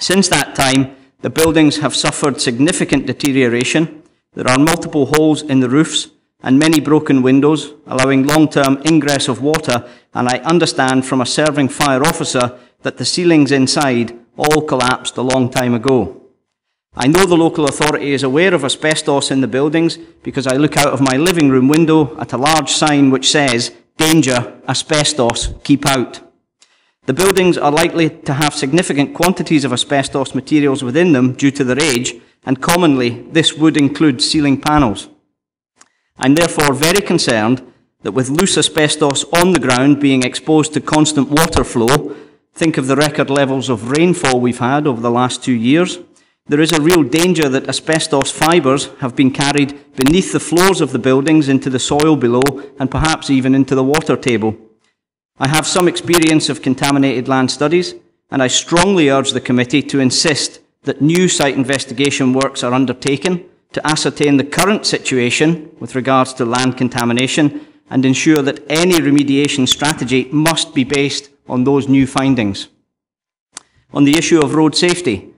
Since that time, the buildings have suffered significant deterioration. There are multiple holes in the roofs and many broken windows, allowing long-term ingress of water, and I understand from a serving fire officer that the ceilings inside all collapsed a long time ago. I know the local authority is aware of asbestos in the buildings because I look out of my living room window at a large sign which says, "Danger, asbestos, keep out." The buildings are likely to have significant quantities of asbestos materials within them due to their age, and commonly this would include ceiling panels. I'm therefore very concerned that with loose asbestos on the ground being exposed to constant water flow, think of the record levels of rainfall we've had over the last 2 years, there is a real danger that asbestos fibres have been carried beneath the floors of the buildings into the soil below and perhaps even into the water table. I have some experience of contaminated land studies, and I strongly urge the committee to insist that new site investigation works are undertaken to ascertain the current situation with regards to land contamination and ensure that any remediation strategy must be based on those new findings. On the issue of road safety,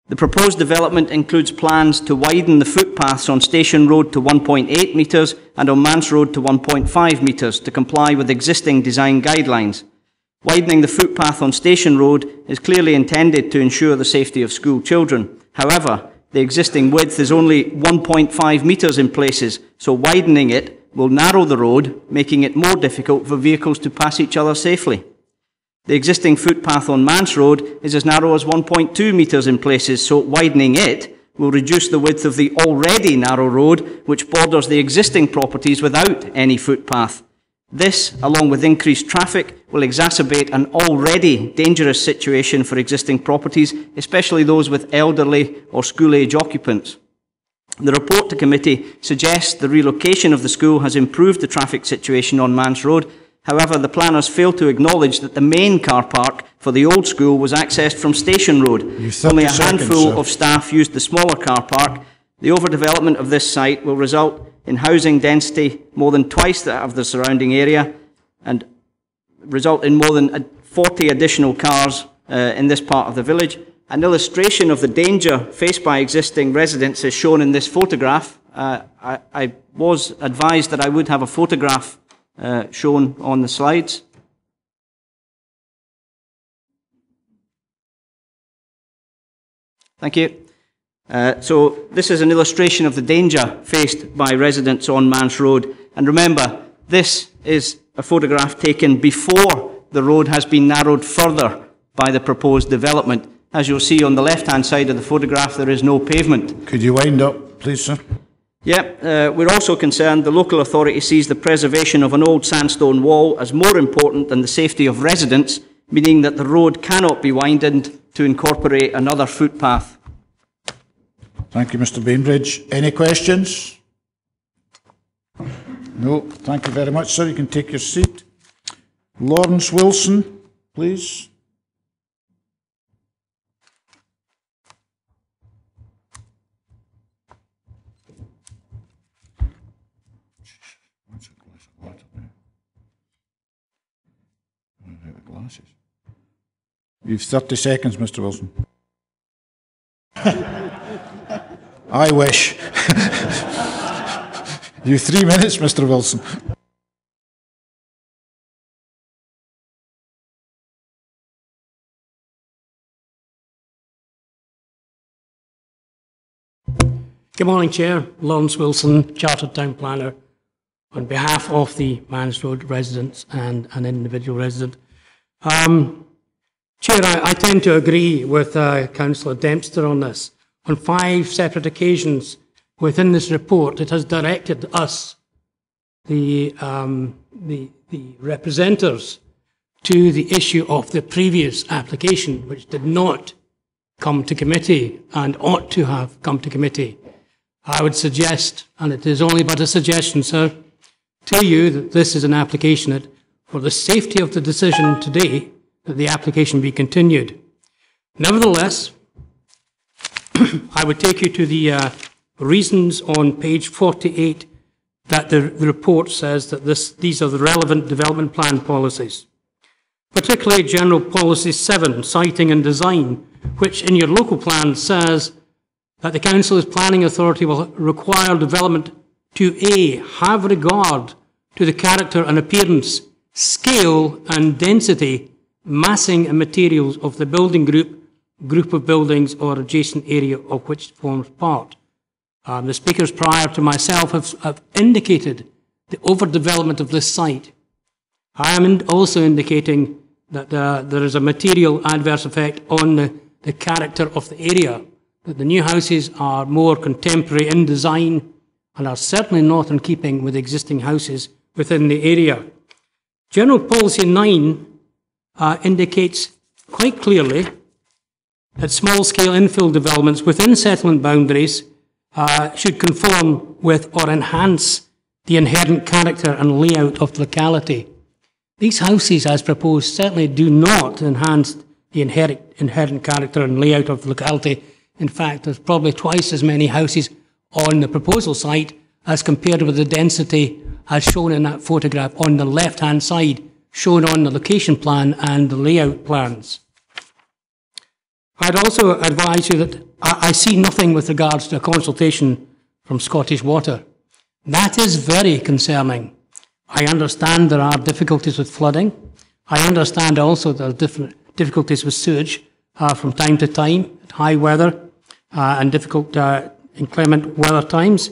the proposed development includes plans to widen the footpaths on Station Road to 1.8 metres and on Manse Road to 1.5 metres to comply with existing design guidelines. Widening the footpath on Station Road is clearly intended to ensure the safety of school children. However, the existing width is only 1.5 metres in places, so widening it will narrow the road, making it more difficult for vehicles to pass each other safely. The existing footpath on Manse Road is as narrow as 1.2 metres in places, so widening it will reduce the width of the already narrow road, which borders the existing properties without any footpath. This, along with increased traffic, will exacerbate an already dangerous situation for existing properties, especially those with elderly or school-age occupants. The report to committee suggests the relocation of the school has improved the traffic situation on Manse Road. However, the planners fail to acknowledge that the main car park for the old school was accessed from Station Road. Only a handful of staff used the smaller car park. The overdevelopment of this site will result in housing density more than twice that of the surrounding area and result in more than 40 additional cars in this part of the village. An illustration of the danger faced by existing residents is shown in this photograph. I was advised that I would have a photograph shown on the slides. Thank you. So this is an illustration of the danger faced by residents on Manse Road. And remember, this is a photograph taken before the road has been narrowed further by the proposed development. As you'll see on the left-hand side of the photograph, there is no pavement. Could you wind up, please, sir? Yeah, we're also concerned the local authority sees the preservation of an old sandstone wall as more important than the safety of residents, meaning that the road cannot be widened to incorporate another footpath. Thank you, Mr. Bainbridge. Any questions? No. Thank you very much, sir. You can take your seat. Lawrence Wilson, please. You've 30 seconds, Mr. Wilson. I wish. You 3 minutes, Mr. Wilson. Good morning, Chair. Lawrence Wilson, Chartered Town Planner, on behalf of the Manse Road residents and an individual resident. Chair, I tend to agree with Councillor Dempster on this. On 5 separate occasions within this report, it has directed us, the representatives, to the issue of the previous application, which did not come to committee and ought to have come to committee. I would suggest, and it is only but a suggestion, sir, to you that this is an application that, for the safety of the decision today, that the application be continued. Nevertheless, I would take you to the reasons on page 48 that the report says that these are the relevant development plan policies. Particularly General Policy 7, Siting and Design, which in your local plan says that the Council as Planning Authority will require development to A, have regard to the character and appearance, scale and density, massing and materials of the building group of buildings or adjacent area of which it forms part. The speakers prior to myself have indicated the overdevelopment of this site. I am also indicating that there is a material adverse effect on the character of the area, that the new houses are more contemporary in design and are certainly not in keeping with existing houses within the area. General Policy 9 indicates quite clearly that small-scale infill developments within settlement boundaries should conform with or enhance the inherent character and layout of the locality. These houses, as proposed, certainly do not enhance the inherent character and layout of the locality. In fact, there's probably twice as many houses on the proposal site as compared with the density as shown in that photograph on the left-hand side, shown on the location plan and the layout plans. I'd also advise you that I see nothing with regards to a consultation from Scottish Water. That is very concerning. I understand there are difficulties with flooding. I understand also there are different difficulties with sewage from time to time, at high weather and difficult inclement weather times.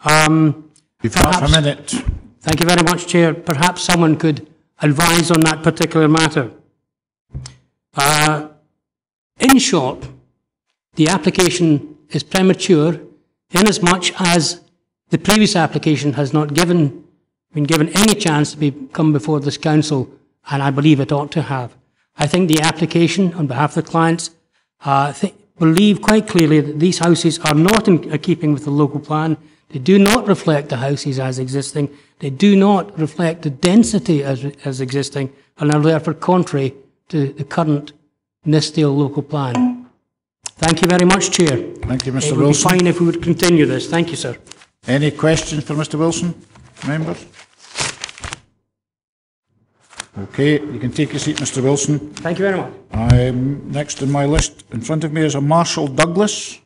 You've got a minute. Thank you very much, Chair. Perhaps someone could advise on that particular matter. In short, the application is premature inasmuch as the previous application has not been given any chance to come before this council, and I believe it ought to have. I think the application, on behalf of the clients, believe quite clearly that these houses are not in keeping with the local plan. They do not reflect the houses as existing. They do not reflect the density as existing, and are therefore contrary to the current Nithsdale local plan. Thank you very much, Chair. Thank you, Mr. Wilson. It would be fine if we would continue this. Thank you, sir. Any questions for Mr. Wilson, members? Okay, you can take your seat, Mr. Wilson. Thank you very much. Next on my list in front of me is a Marshall Douglas.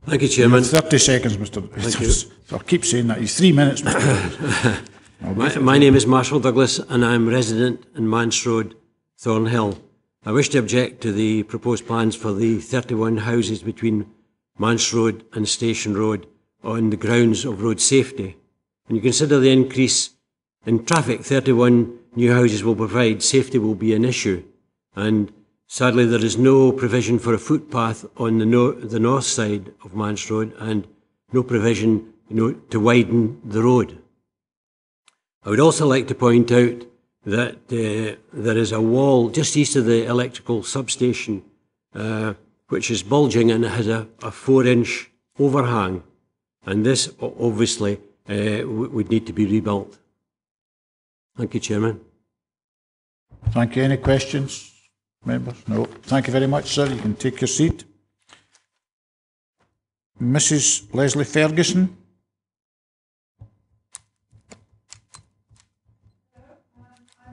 Thank you, Chairman. 30 seconds, Mr. Thank you. I'll keep saying that. He's 3 minutes, Mr. My name is Marshall Douglas and I'm resident in Manse Road, Thornhill. I wish to object to the proposed plans for the 31 houses between Manse Road and Station Road on the grounds of road safety. When you consider the increase in traffic 31 new houses will provide, safety will be an issue. And sadly, there is no provision for a footpath on the north side of Manse Road and no provision, to widen the road. I would also like to point out that there is a wall just east of the electrical substation which is bulging and it has a 4-inch overhang, and this obviously would need to be rebuilt. Thank you, Chairman. Thank you. Any questions, members? No. Thank you very much, sir. You can take your seat. Mrs. Leslie Ferguson.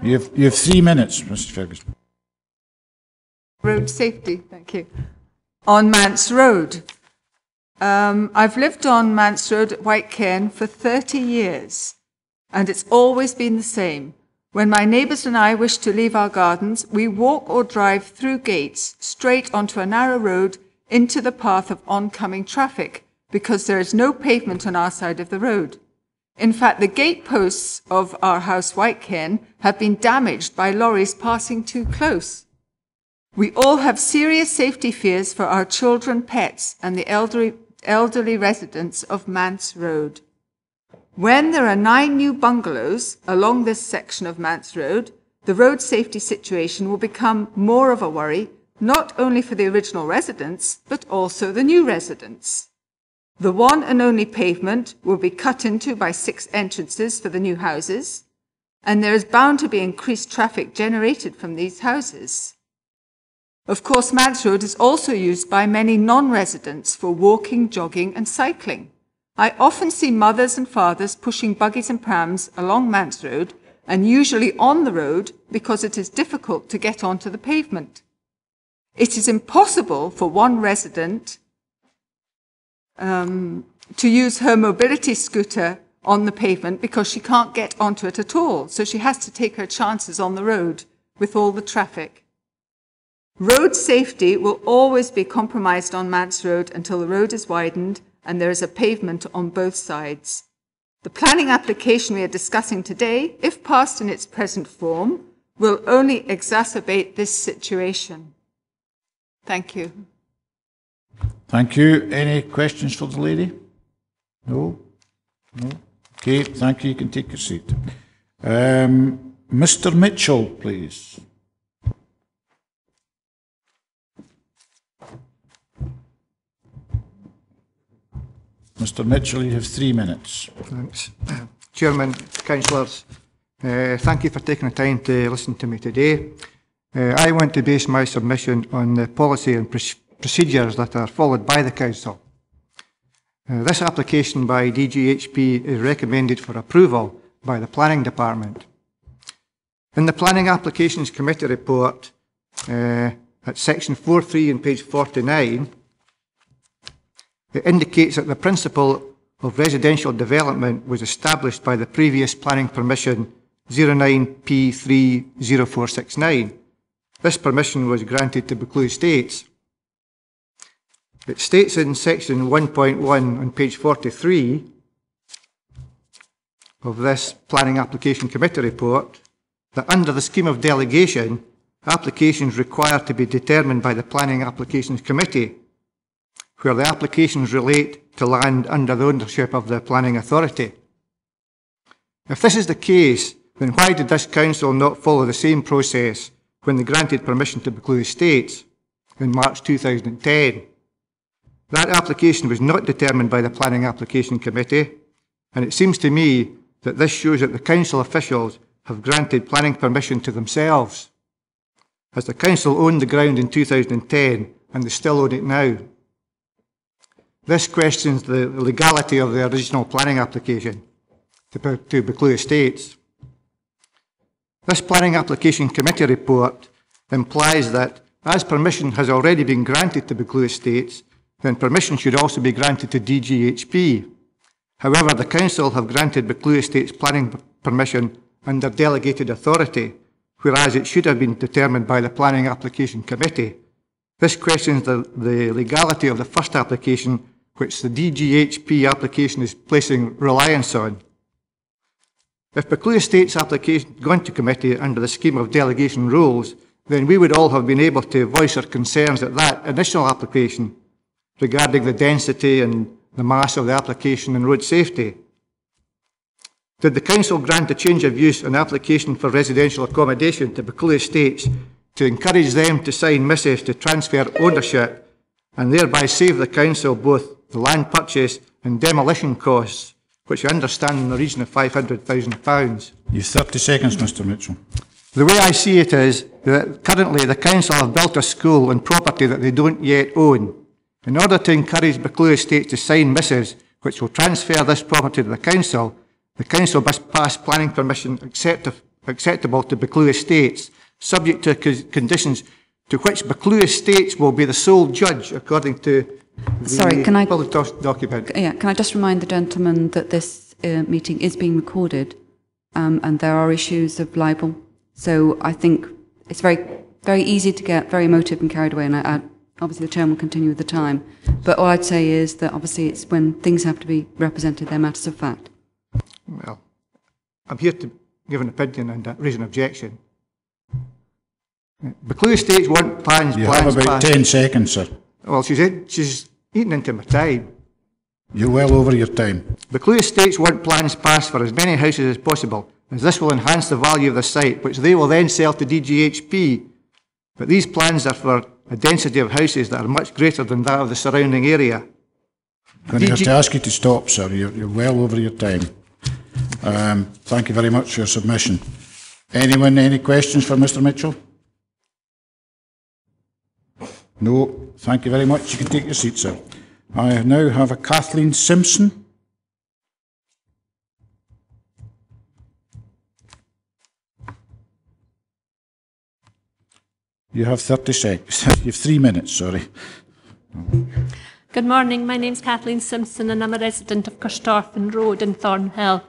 You have 3 minutes, Mrs. Ferguson. Road safety, thank you. On Manse Road. I've lived on Manse Road at White Cairn for 30 years, and it's always been the same. When my neighbours and I wish to leave our gardens, we walk or drive through gates straight onto a narrow road into the path of oncoming traffic, because there is no pavement on our side of the road. In fact, the gate posts of our house, White Cairn, have been damaged by lorries passing too close. We all have serious safety fears for our children, pets, and the elderly residents of Manse Road. When there are 9 new bungalows along this section of Manse Road, the road safety situation will become more of a worry, not only for the original residents, but also the new residents. The one and only pavement will be cut into by 6 entrances for the new houses, and there is bound to be increased traffic generated from these houses. Of course, Manse Road is also used by many non-residents for walking, jogging and cycling. I often see mothers and fathers pushing buggies and prams along Manse Road, and usually on the road because it is difficult to get onto the pavement. It is impossible for one resident to use her mobility scooter on the pavement because she can't get onto it at all, so she has to take her chances on the road with all the traffic. Road safety will always be compromised on Manse Road until the road is widened and there is a pavement on both sides. The planning application we are discussing today, if passed in its present form, will only exacerbate this situation. Thank you. Thank you. Any questions for the lady? No? No? Okay, thank you. You can take your seat. Mr. Mitchell, please. Mr. Mitchell, you have 3 minutes. Thanks. Chairman, councillors, thank you for taking the time to listen to me today. I want to base my submission on the policy and procedures that are followed by the council. This application by DGHP is recommended for approval by the Planning Department. In the Planning Applications Committee report, at section 4.3 on page 49, it indicates that the principle of residential development was established by the previous planning permission 09P30469. This permission was granted to Buccleuch Estates. It states in section 1.1 on page 43 of this Planning Application Committee report that under the scheme of delegation, applications required to be determined by the Planning Applications Committee, where the applications relate to land under the ownership of the planning authority. If this is the case, then why did this council not follow the same process when they granted permission to Buccleuch Estates in March 2010? That application was not determined by the Planning Application Committee, and it seems to me that this shows that the council officials have granted planning permission to themselves, as the council owned the ground in 2010 and they still own it now. This questions the legality of the original planning application to Buccleuch Estates. This Planning Application Committee report implies that, as permission has already been granted to Buccleuch Estates, then permission should also be granted to DGHP. However, the Council have granted Buccleuch Estates planning permission under delegated authority, whereas it should have been determined by the Planning Application Committee. This questions the legality of the first application, which the DGHP application is placing reliance on. If Buccleuch Estates application had gone to committee under the scheme of delegation rules, then we would all have been able to voice our concerns at that initial application regarding the density and the mass of the application and road safety. Did the Council grant a change of use an application for residential accommodation to Buccleuch Estates to encourage them to sign missives to transfer ownership and thereby save the Council both the land purchase and demolition costs, which I understand in the region of £500,000? You have 30 seconds, Mr. Mitchell. The way I see it is that currently the Council have built a school on property that they don't yet own. In order to encourage Buccleuch Estates to sign missives which will transfer this property to the Council must pass planning permission acceptable to Buccleuch Estates, subject to conditions to which Buccleuch Estates will be the sole judge, according to the Sorry, can I, public document. Yeah, can I just remind the gentleman that this meeting is being recorded, and there are issues of libel. So I think it's very easy to get very emotive and carried away, and obviously the chairman will continue with the time. But all I'd say is that obviously it's when things have to be represented, they're matters of fact. Well, I'm here to give an opinion and raise an objection. Buccleuch Estates want plans. You have about 10 seconds, sir. Well, she's eating into my time. You're well over your time. Buccleuch Estates want plans passed for as many houses as possible, as this will enhance the value of the site, which they will then sell to DGHP. But these plans are for a density of houses that are much greater than that of the surrounding area. I'm going to have to ask you to stop, sir. You're well over your time. Thank you very much for your submission. Anyone, any questions for Mr. Mitchell? No. Thank you very much. You can take your seat, sir. I now have a Kathleen Simpson. You have 30 seconds. You have 3 minutes, sorry. Good morning. My name's Kathleen Simpson and I'm a resident of Kirkcudbright Road in Thornhill.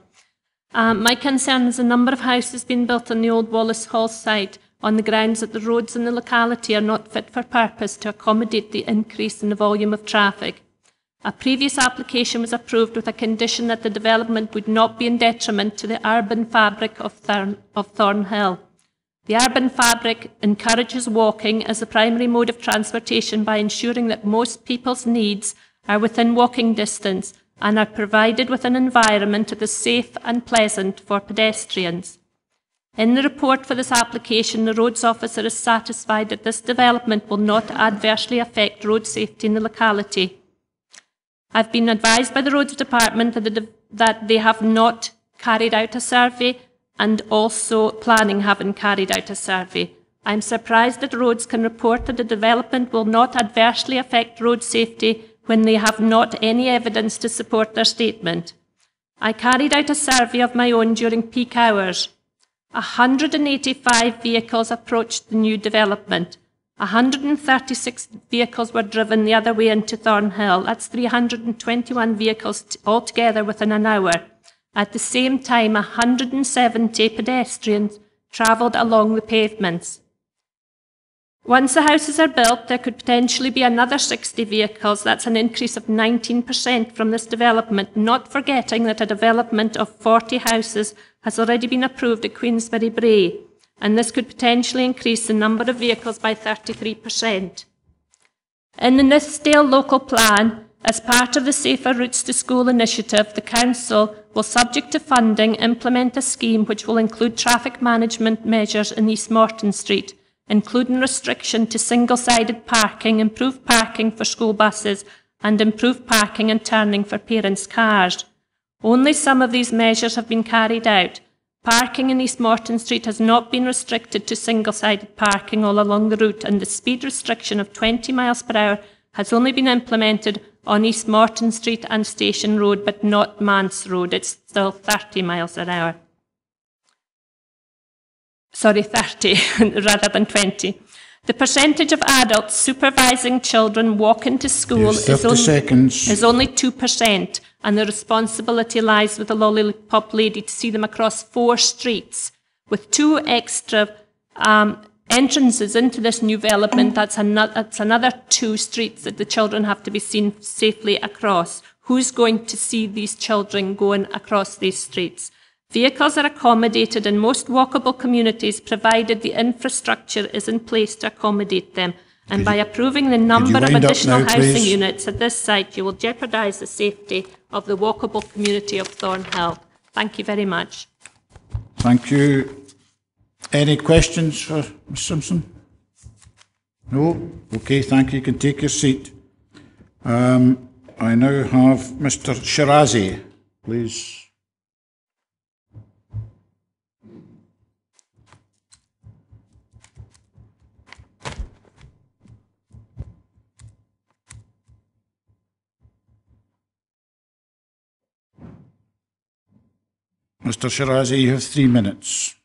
My concern is a number of houses being built on the old Wallace Hall site on the grounds that the roads in the locality are not fit for purpose to accommodate the increase in the volume of traffic. A previous application was approved with a condition that the development would not be in detriment to the urban fabric of Thornhill. The urban fabric encourages walking as a primary mode of transportation by ensuring that most people's needs are within walking distance and are provided with an environment that is safe and pleasant for pedestrians. In the report for this application, the roads officer is satisfied that this development will not adversely affect road safety in the locality. I've been advised by the Roads Department that they have not carried out a survey, and also planning haven't carried out a survey. I'm surprised that roads can report that the development will not adversely affect road safety when they have not any evidence to support their statement. I carried out a survey of my own during peak hours. 185 vehicles approached the new development. 136 vehicles were driven the other way into Thornhill. That's 321 vehicles altogether within an hour. At the same time, 170 pedestrians travelled along the pavements. Once the houses are built, there could potentially be another 60 vehicles. That's an increase of 19% from this development, not forgetting that a development of 40 houses has already been approved at Queensberry Bray, and this could potentially increase the number of vehicles by 33%. In the Nithsdale local plan, as part of the Safer Routes to School initiative, the Council will, subject to funding, implement a scheme which will include traffic management measures in East Morton Street, including restriction to single-sided parking, improved parking for school buses, and improved parking and turning for parents' cars. Only some of these measures have been carried out. Parking in East Morton Street has not been restricted to single-sided parking all along the route, and the speed restriction of 20 miles per hour has only been implemented on East Morton Street and Station Road, but not Manse Road. It's still 30 miles an hour. Sorry, 30 rather than 20. The percentage of adults supervising children walking to school is only 2%, and the responsibility lies with the lollipop lady to see them across 4 streets. With 2 extra entrances into this new development, that's another 2 streets that the children have to be seen safely across. Who's going to see these children going across these streets? Vehicles are accommodated in most walkable communities, provided the infrastructure is in place to accommodate them. And by approving the number of additional housing units at this site, you will jeopardise the safety of the walkable community of Thornhill. Thank you very much. Thank you. Any questions for Ms Simpson? No? Okay, thank you. You can take your seat. I now have Mr Shirazi, please. Mr Shirazi, you have 3 minutes.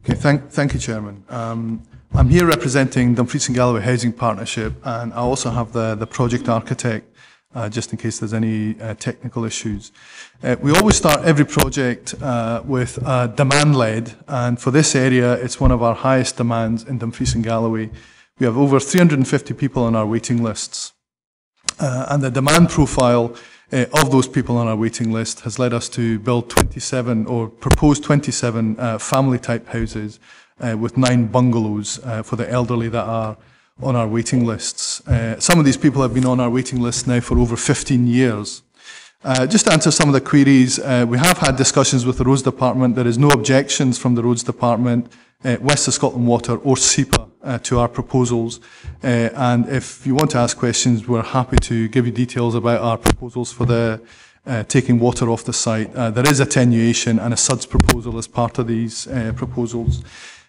Okay, thank you, Chairman. I'm here representing Dumfries and Galloway Housing Partnership, and I also have the project architect, just in case there's any technical issues. We always start every project with demand-led, and for this area, it's one of our highest demands in Dumfries and Galloway. We have over 350 people on our waiting lists, and the demand profile of those people on our waiting list has led us to build 27 or propose 27 family-type houses with 9 bungalows for the elderly that are on our waiting lists. Some of these people have been on our waiting list now for over 15 years. Just to answer some of the queries, we have had discussions with the Roads Department. There is no objections from the Roads Department, West of Scotland Water or SEPA to our proposals. And if you want to ask questions, we're happy to give you details about our proposals for the taking water off the site. There is attenuation and a SUDS proposal as part of these proposals.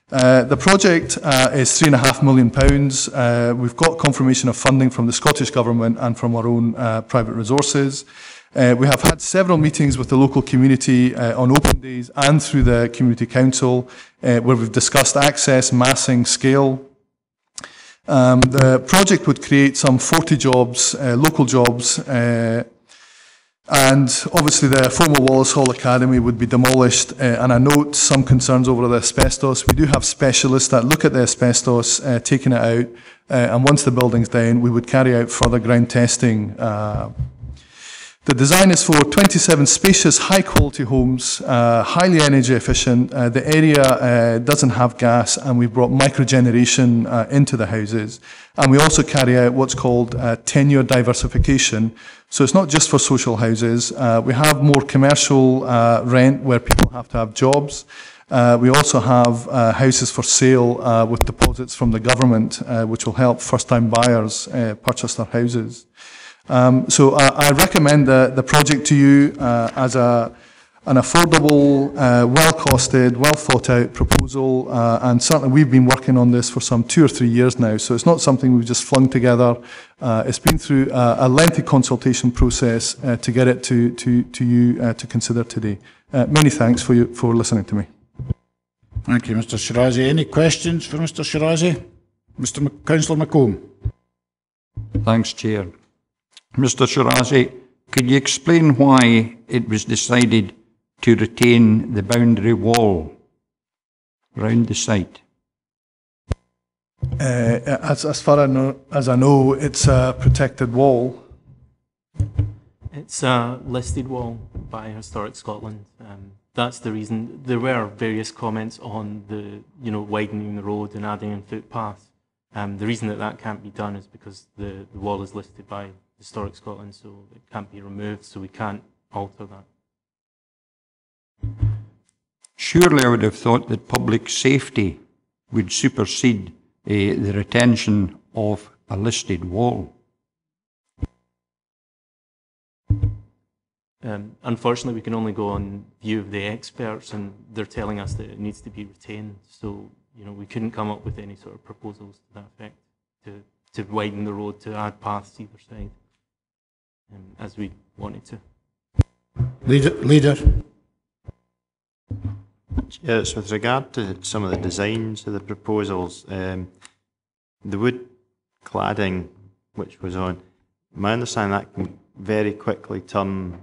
The project is £3.5 million. We've got confirmation of funding from the Scottish Government and from our own private resources. We have had several meetings with the local community on open days and through the Community Council where we've discussed access, massing, scale. The project would create some 40 jobs, local jobs, and obviously the former Wallace Hall Academy would be demolished, and I note some concerns over the asbestos. We do have specialists that look at the asbestos, taking it out, and once the building's down, we would carry out further ground testing. The design is for 27 spacious, high-quality homes, highly energy efficient. The area doesn't have gas, and we've brought microgeneration into the houses. And we also carry out what's called tenure diversification. So it's not just for social houses. We have more commercial rent where people have to have jobs. We also have houses for sale with deposits from the government, which will help first-time buyers purchase their houses. So I recommend the project to you as an affordable, well-costed, well-thought-out proposal, and certainly we've been working on this for some 2 or 3 years now, so it's not something we've just flung together. It's been through a lengthy consultation process to get it to you to consider today. Many thanks for listening to me. Thank you, Mr Shirazi. Any questions for Mr Shirazi? Councillor McComb. Thanks, Chair. Mr Shirazi, could you explain why it was decided to retain the boundary wall round the site? As far as I know, it's a protected wall. It's a listed wall by Historic Scotland. That's the reason. There were various comments on the, widening the road and adding in footpaths. The reason that can't be done is because the wall is listed by Historic Scotland, so it can't be removed, so we can't alter that. Surely I would have thought that public safety would supersede the retention of a listed wall. Unfortunately, we can only go on view of the experts, and they're telling us that it needs to be retained, so we couldn't come up with any sort of proposals to that effect, to widen the road, to add paths either side. As we wanted to. Leader. Yes, with regard to some of the designs of the proposals, the wood cladding which was on, my understanding that can very quickly turn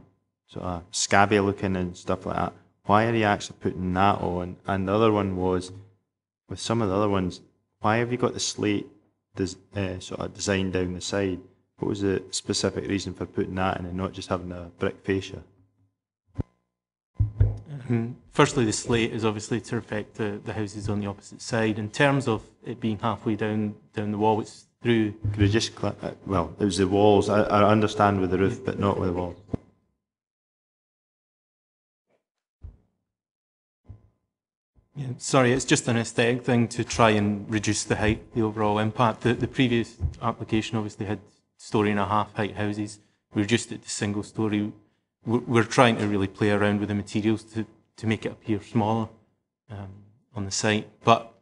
sort of scabby looking and stuff like that. Why are you actually putting that on? And the other one was, with some of the other ones, why have you got the slate sort of design down the side? What was the specific reason for putting that in and not just having a brick fascia? Firstly, the slate is obviously to affect the houses on the opposite side. In terms of it being halfway down the wall, it's through. Could we just well, it was the walls. I understand with the roof, but not with the walls. Yeah, sorry, it's just an aesthetic thing to try and reduce the height, the overall impact. The previous application obviously had 1.5-story height houses. We reduced it to single story. We're trying to really play around with the materials to make it appear smaller on the site. But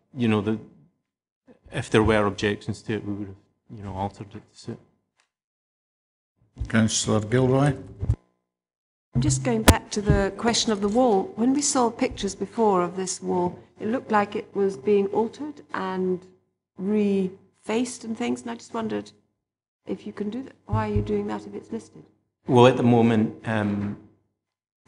if there were objections to it, we would have altered it to suit. Councillor Gilroy. I'm just going back to the question of the wall. When we saw pictures before of this wall, it looked like it was being altered and refaced and things, and I just wondered if you can do that. Why are you doing that if it's listed? Well, at the moment,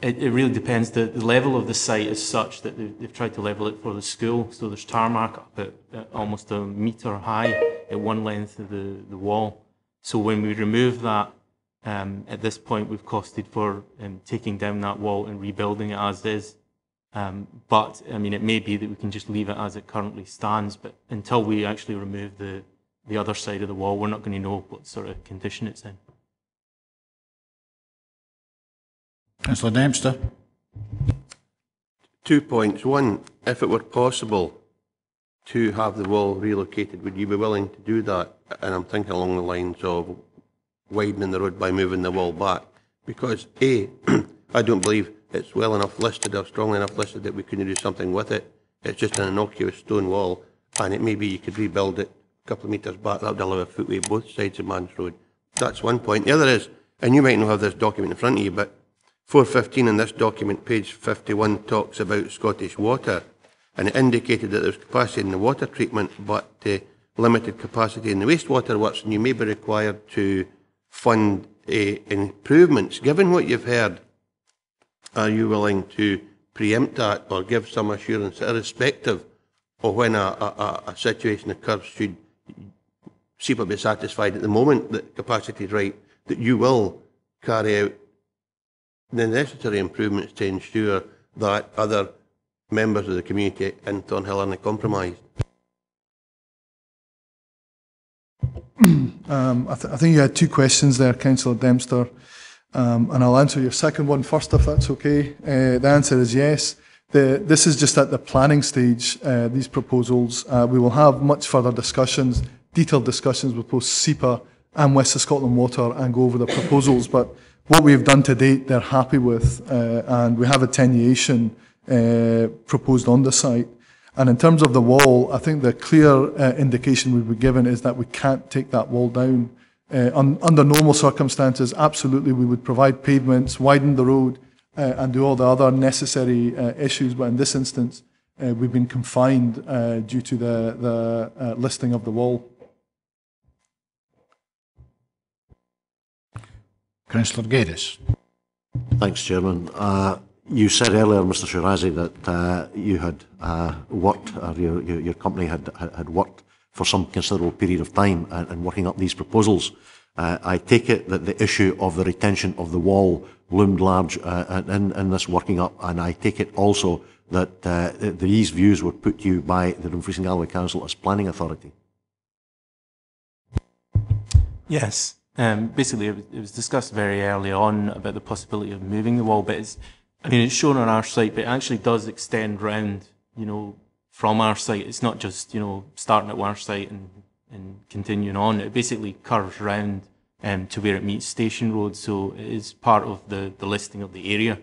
it really depends. The level of the site is such that they've tried to level it for the school, so there's tarmac up at almost a metre high at one length of the wall. So when we remove that, at this point we've costed for taking down that wall and rebuilding it as is. But, I mean, it may be that we can just leave it as it currently stands, but until we actually remove the other side of the wall, we're not going to know what sort of condition it's in. Councillor Dempster. 2 points. One, if it were possible to have the wall relocated, would you be willing to do that? And I'm thinking along the lines of widening the road by moving the wall back. Because A, I don't believe it's well enough listed or strongly enough listed that we couldn't do something with it. It's just an innocuous stone wall, and it maybe you could rebuild it a couple of metres back. That would allow a footway both sides of Manse Road. That's one point. The other is, and you might not have this document in front of you, but 415 in this document, page 51, talks about Scottish Water, and it indicated that there's capacity in the water treatment, but limited capacity in the wastewater works, and you may be required to fund improvements. Given what you've heard, are you willing to preempt that or give some assurance, irrespective of when a situation occurs, should SEPA be satisfied at the moment that capacity is right, that you will carry out the necessary improvements to ensure that other members of the community in Thornhill aren't compromised? I think you had two questions there, Councillor Dempster, and I'll answer your second one first, if that's okay. The answer is yes. This is just at the planning stage, these proposals. We will have much further discussions, detailed discussions with both SEPA and West of Scotland Water and go over the proposals, but what we've done to date, they're happy with, and we have attenuation proposed on the site. And in terms of the wall, I think the clear indication we've been given is that we can't take that wall down. Under normal circumstances, absolutely, we would provide pavements, widen the road, and do all the other necessary issues. But in this instance, we've been confined due to the listing of the wall. Councillor Gatehouse. Thanks, Chairman. You said earlier, Mr Shirazi, that you had worked, or your company had worked for some considerable period of time in working up these proposals. I take it that the issue of the retention of the wall loomed large in this working up, and I take it also that these views were put to you by the Dumfries and Galloway Council as planning authority. Yes. Basically, it was discussed very early on about the possibility of moving the wall, but it's shown on our site, but it actually does extend round, from our site. It's not just, starting at our site and continuing on. It basically curves round to where it meets Station Road, so it is part of the listing of the area,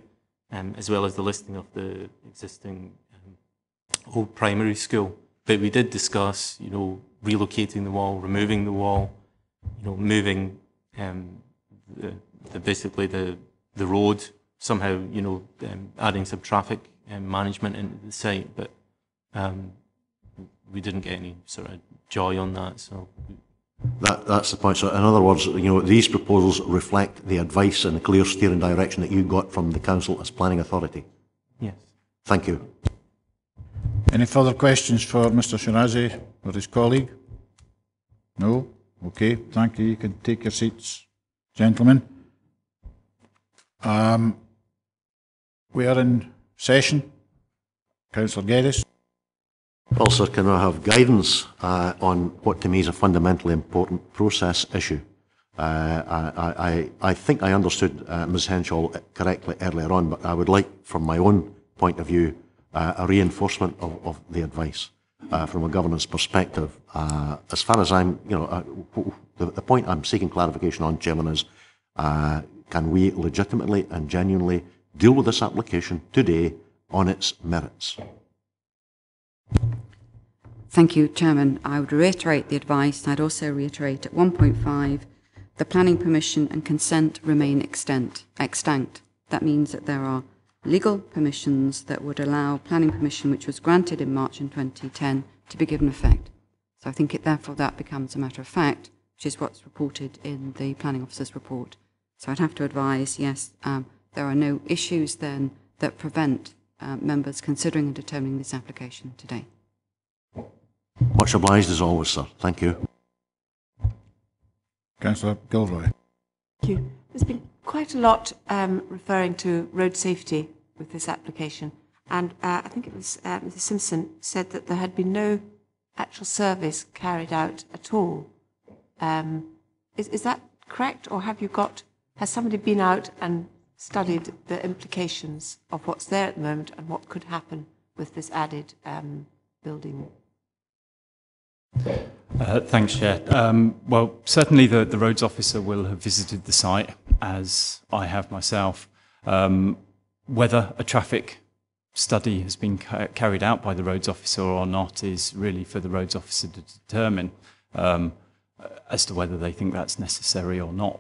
as well as the listing of the existing old primary school. But we did discuss, relocating the wall, removing the wall, moving basically the road, somehow, adding some traffic management into the site, but we didn't get any sort of joy on that. So that's the point. So in other words, these proposals reflect the advice and the clear steering direction that you got from the council as planning authority. Yes. Thank you. Any further questions for Mr Shirazi or his colleague? No? Okay, thank you. You can take your seats, gentlemen. We are in session. Councillor Geddes. Well, sir, can I have guidance on what to me is a fundamentally important process issue? I think I understood Ms Henshaw correctly earlier on, but I would like, from my own point of view, a reinforcement of the advice. From a governance perspective, as far as I'm, the point I'm seeking clarification on, Chairman, is can we legitimately and genuinely deal with this application today on its merits? Thank you, Chairman. I would reiterate the advice. I'd also reiterate at 1.5, the planning permission and consent remain extant. that means that there are legal permissions that would allow planning permission, which was granted in March in 2010, to be given effect. So I think therefore that becomes a matter of fact, which is what's reported in the planning officer's report. So I'd have to advise, yes, there are no issues then that prevent members considering and determining this application today. Much obliged as always, sir. Thank you. Councillor Gilroy. Thank you. There's been quite a lot referring to road safety with this application, and I think it was Mrs Simpson said that there had been no actual service carried out at all. Is that correct, or has somebody been out and studied the implications of what's there at the moment and what could happen with this added building? Thanks, Chair. Well, certainly the roads officer will have visited the site, as I have myself. Whether a traffic study has been carried out by the roads officer or not is really for the roads officer to determine as to whether they think that's necessary or not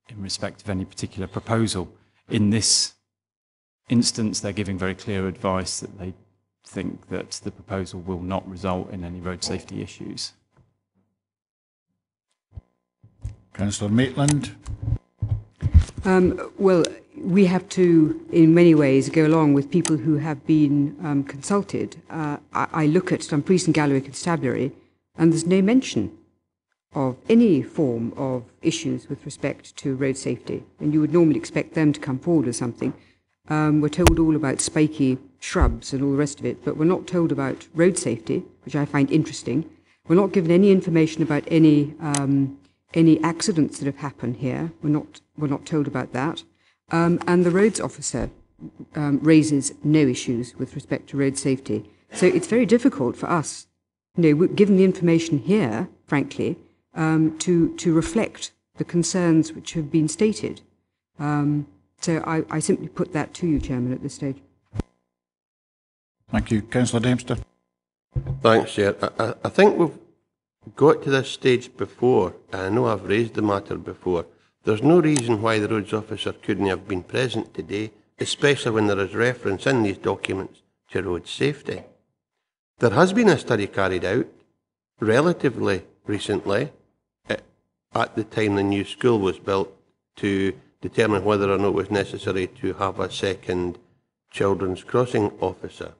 in respect of any particular proposal. In this instance, they're giving very clear advice that they think that the proposal will not result in any road safety issues. Councillor Maitland. Well, we have to, in many ways, go along with people who have been consulted. I look at Dumfries and Galloway Constabulary, and there's no mention of any form of issues with respect to road safety. And you would normally expect them to come forward with something. We're told all about spiky shrubs and all the rest of it, but we're not told about road safety, which I find interesting. We're not given any information about any accidents that have happened here. We're not told about that. And the roads officer raises no issues with respect to road safety. So it's very difficult for us, given the information here, frankly, to reflect the concerns which have been stated. So I simply put that to you, Chairman, at this stage. Thank you. Councillor Dempster. Thanks, Chair. I think we've got to this stage before, and I know I've raised the matter before. There's no reason why the roads officer couldn't have been present today, especially when there is reference in these documents to road safety. There has been a study carried out relatively recently, at the time the new school was built, to determine whether or not it was necessary to have a second children's crossing officer.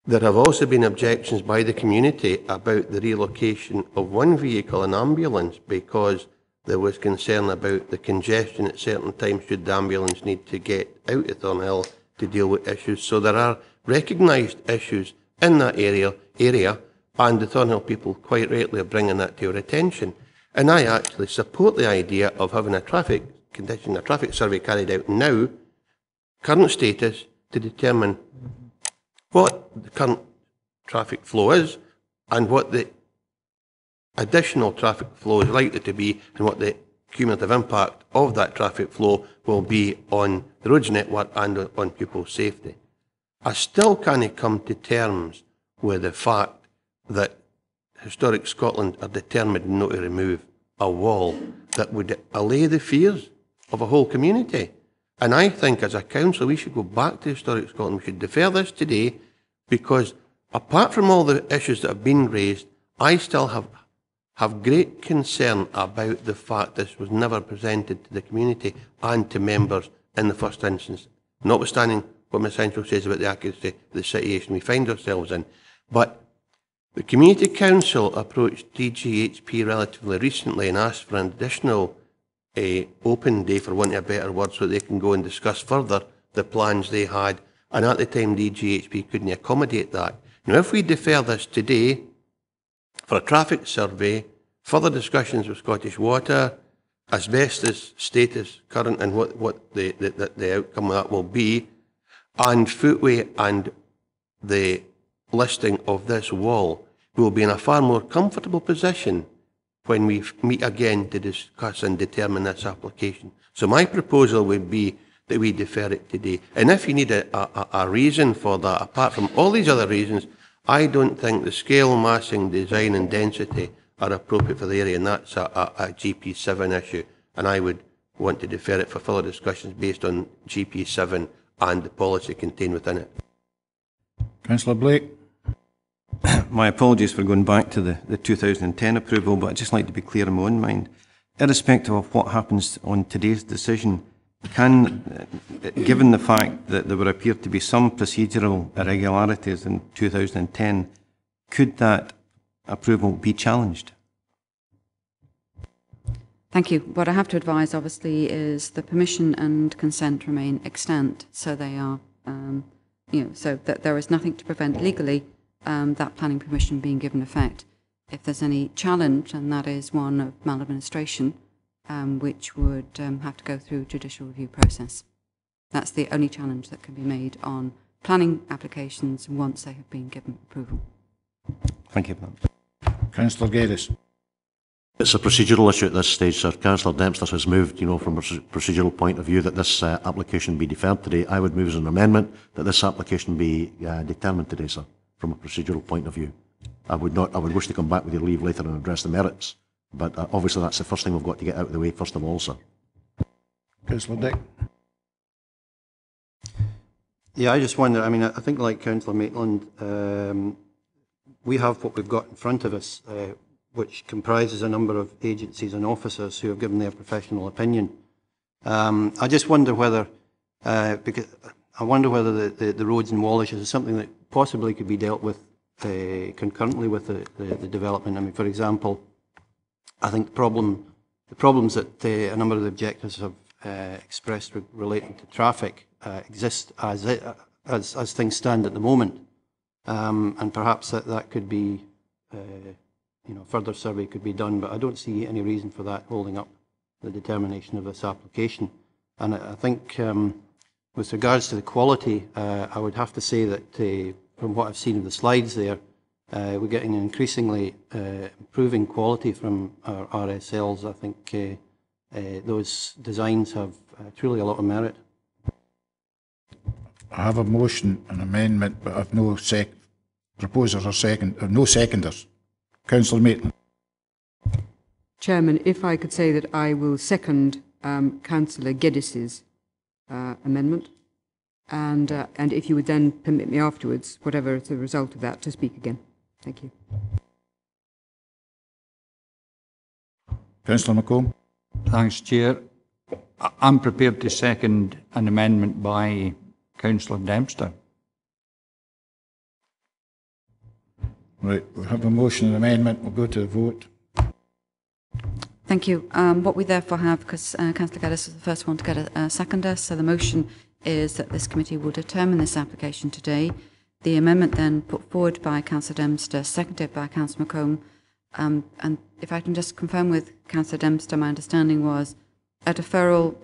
There have also been objections by the community about the relocation of one vehicle, an ambulance, because there was concern about the congestion at certain times should the ambulance need to get out of Thornhill to deal with issues. So there are recognised issues in that area, and the Thornhill people quite rightly are bringing that to your attention. And I actually support the idea of having a traffic survey carried out now, current status, to determine what the current traffic flow is and what the additional traffic flow is likely to be and what the cumulative impact of that traffic flow will be on the roads network and on people's safety. I still can't come to terms with the fact that Historic Scotland are determined not to remove a wall that would allay the fears of a whole community. And I think as a council we should go back to Historic Scotland. We should defer this today, because apart from all the issues that have been raised, I still have great concern about the fact this was never presented to the community and to members in the first instance, notwithstanding what Ms Henshaw says about the accuracy of the situation we find ourselves in. But the Community Council approached DGHP relatively recently and asked for an additional open day, for want of a better word, so they can go and discuss further the plans they had. And at the time, DGHP couldn't accommodate that. Now, if we defer this today for a traffic survey, further discussions with Scottish Water, asbestos status current and what the outcome of that will be, and footway and the listing of this wall, we will be in a far more comfortable position when we meet again to discuss and determine this application. So my proposal would be that we defer it today. And if you need a reason for that, apart from all these other reasons, I don't think the scale, massing, design and density are appropriate for the area, and that's a GP7 issue. And I would want to defer it for further discussions based on GP7 and the policy contained within it. Councillor Blake. My apologies for going back to the 2010 approval, but I'd just like to be clear in my own mind. Irrespective of what happens on today's decision, given the fact that there would appear to be some procedural irregularities in 2010, could that approval be challenged? Thank you. What I have to advise, obviously, is the permission and consent remain extant, so they are, so that there is nothing to prevent legally that planning permission being given effect. If there's any challenge, and that is one of maladministration, which would have to go through judicial review process. That's the only challenge that can be made on planning applications once they have been given approval. Thank you for that. Councillor Geddes. It's a procedural issue at this stage, sir. Councillor Dempster has moved, from a procedural point of view, that this application be deferred today. I would move as an amendment that this application be determined today, sir, from a procedural point of view. I would wish to come back with your leave later and address the merits, but obviously that's the first thing we've got to get out of the way first of all, sir. Councillor Dick. Yeah, I just wonder, I think like Councillor Maitland, we have what we've got in front of us, which comprises a number of agencies and officers who have given their professional opinion. I just wonder whether, the roads in Wallace is something that possibly could be dealt with concurrently with the development. For example, I think the problems that a number of the objectives have expressed relating to traffic exist as things stand at the moment, and perhaps that could be, further survey could be done, but I don't see any reason for that holding up the determination of this application. And I think with regards to the quality, I would have to say that from what I've seen of the slides there, we're getting an increasingly improving quality from our RSLs. I think those designs have truly a lot of merit. I have a motion, an amendment, but I have no proposers or no seconders. Councillor Maitland. Chairman, if I could say that I will second Councillor Geddis's amendment, and if you would then permit me afterwards, whatever is the result of that, to speak again. Thank you. Councillor McComb. Thanks, Chair. I'm prepared to second an amendment by Councillor Dempster. Right, we have a motion and amendment. We'll go to the vote. Thank you. What we therefore have, because Councillor Geddes was the first one to get a seconder, so the motion is that this committee will determine this application today. The amendment then put forward by Councillor Dempster, seconded by Councillor McComb. And if I can just confirm with Councillor Dempster, my understanding was a deferral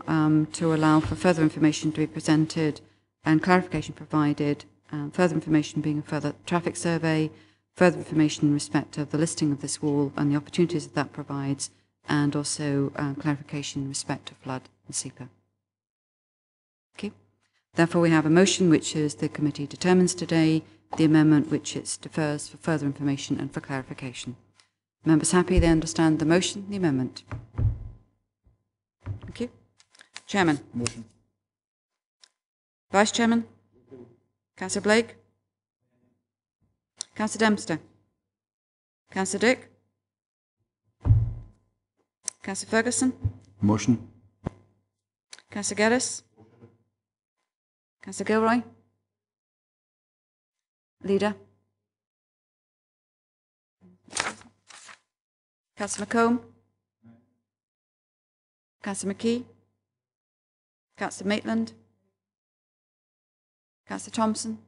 to allow for further information to be presented and clarification provided, further information being a further traffic survey, further information in respect of the listing of this wall and the opportunities that provides, and also clarification in respect of flood and SEPA. Okay. Therefore, we have a motion which is the committee determines today, the amendment which it defers for further information and for clarification. Members happy? They understand the motion, the amendment. Thank you. Chairman. Motion. Vice Chairman. Councillor Blake. Councillor Dempster. Councillor Dick. Councillor Ferguson. Motion. Councillor Geddes. Councillor Gilroy. Leader. Councillor McComb. Councillor McKee. Councillor Maitland. Councillor Thompson.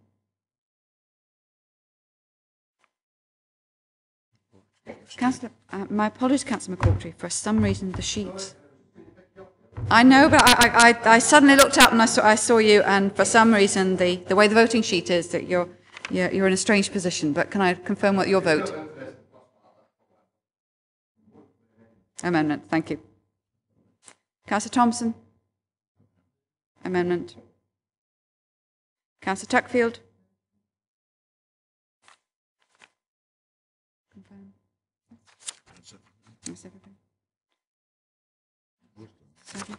Councillor, my apologies, Councillor Ochiltree. For some reason, the sheet. I know, but I suddenly looked up and I saw you, and for some reason, the way the voting sheet is, that you're in a strange position. But can I confirm what your vote? Amendment. Thank you. Councillor Thompson. Amendment. Councillor Tuckfield. Confirm. That's everything. 7.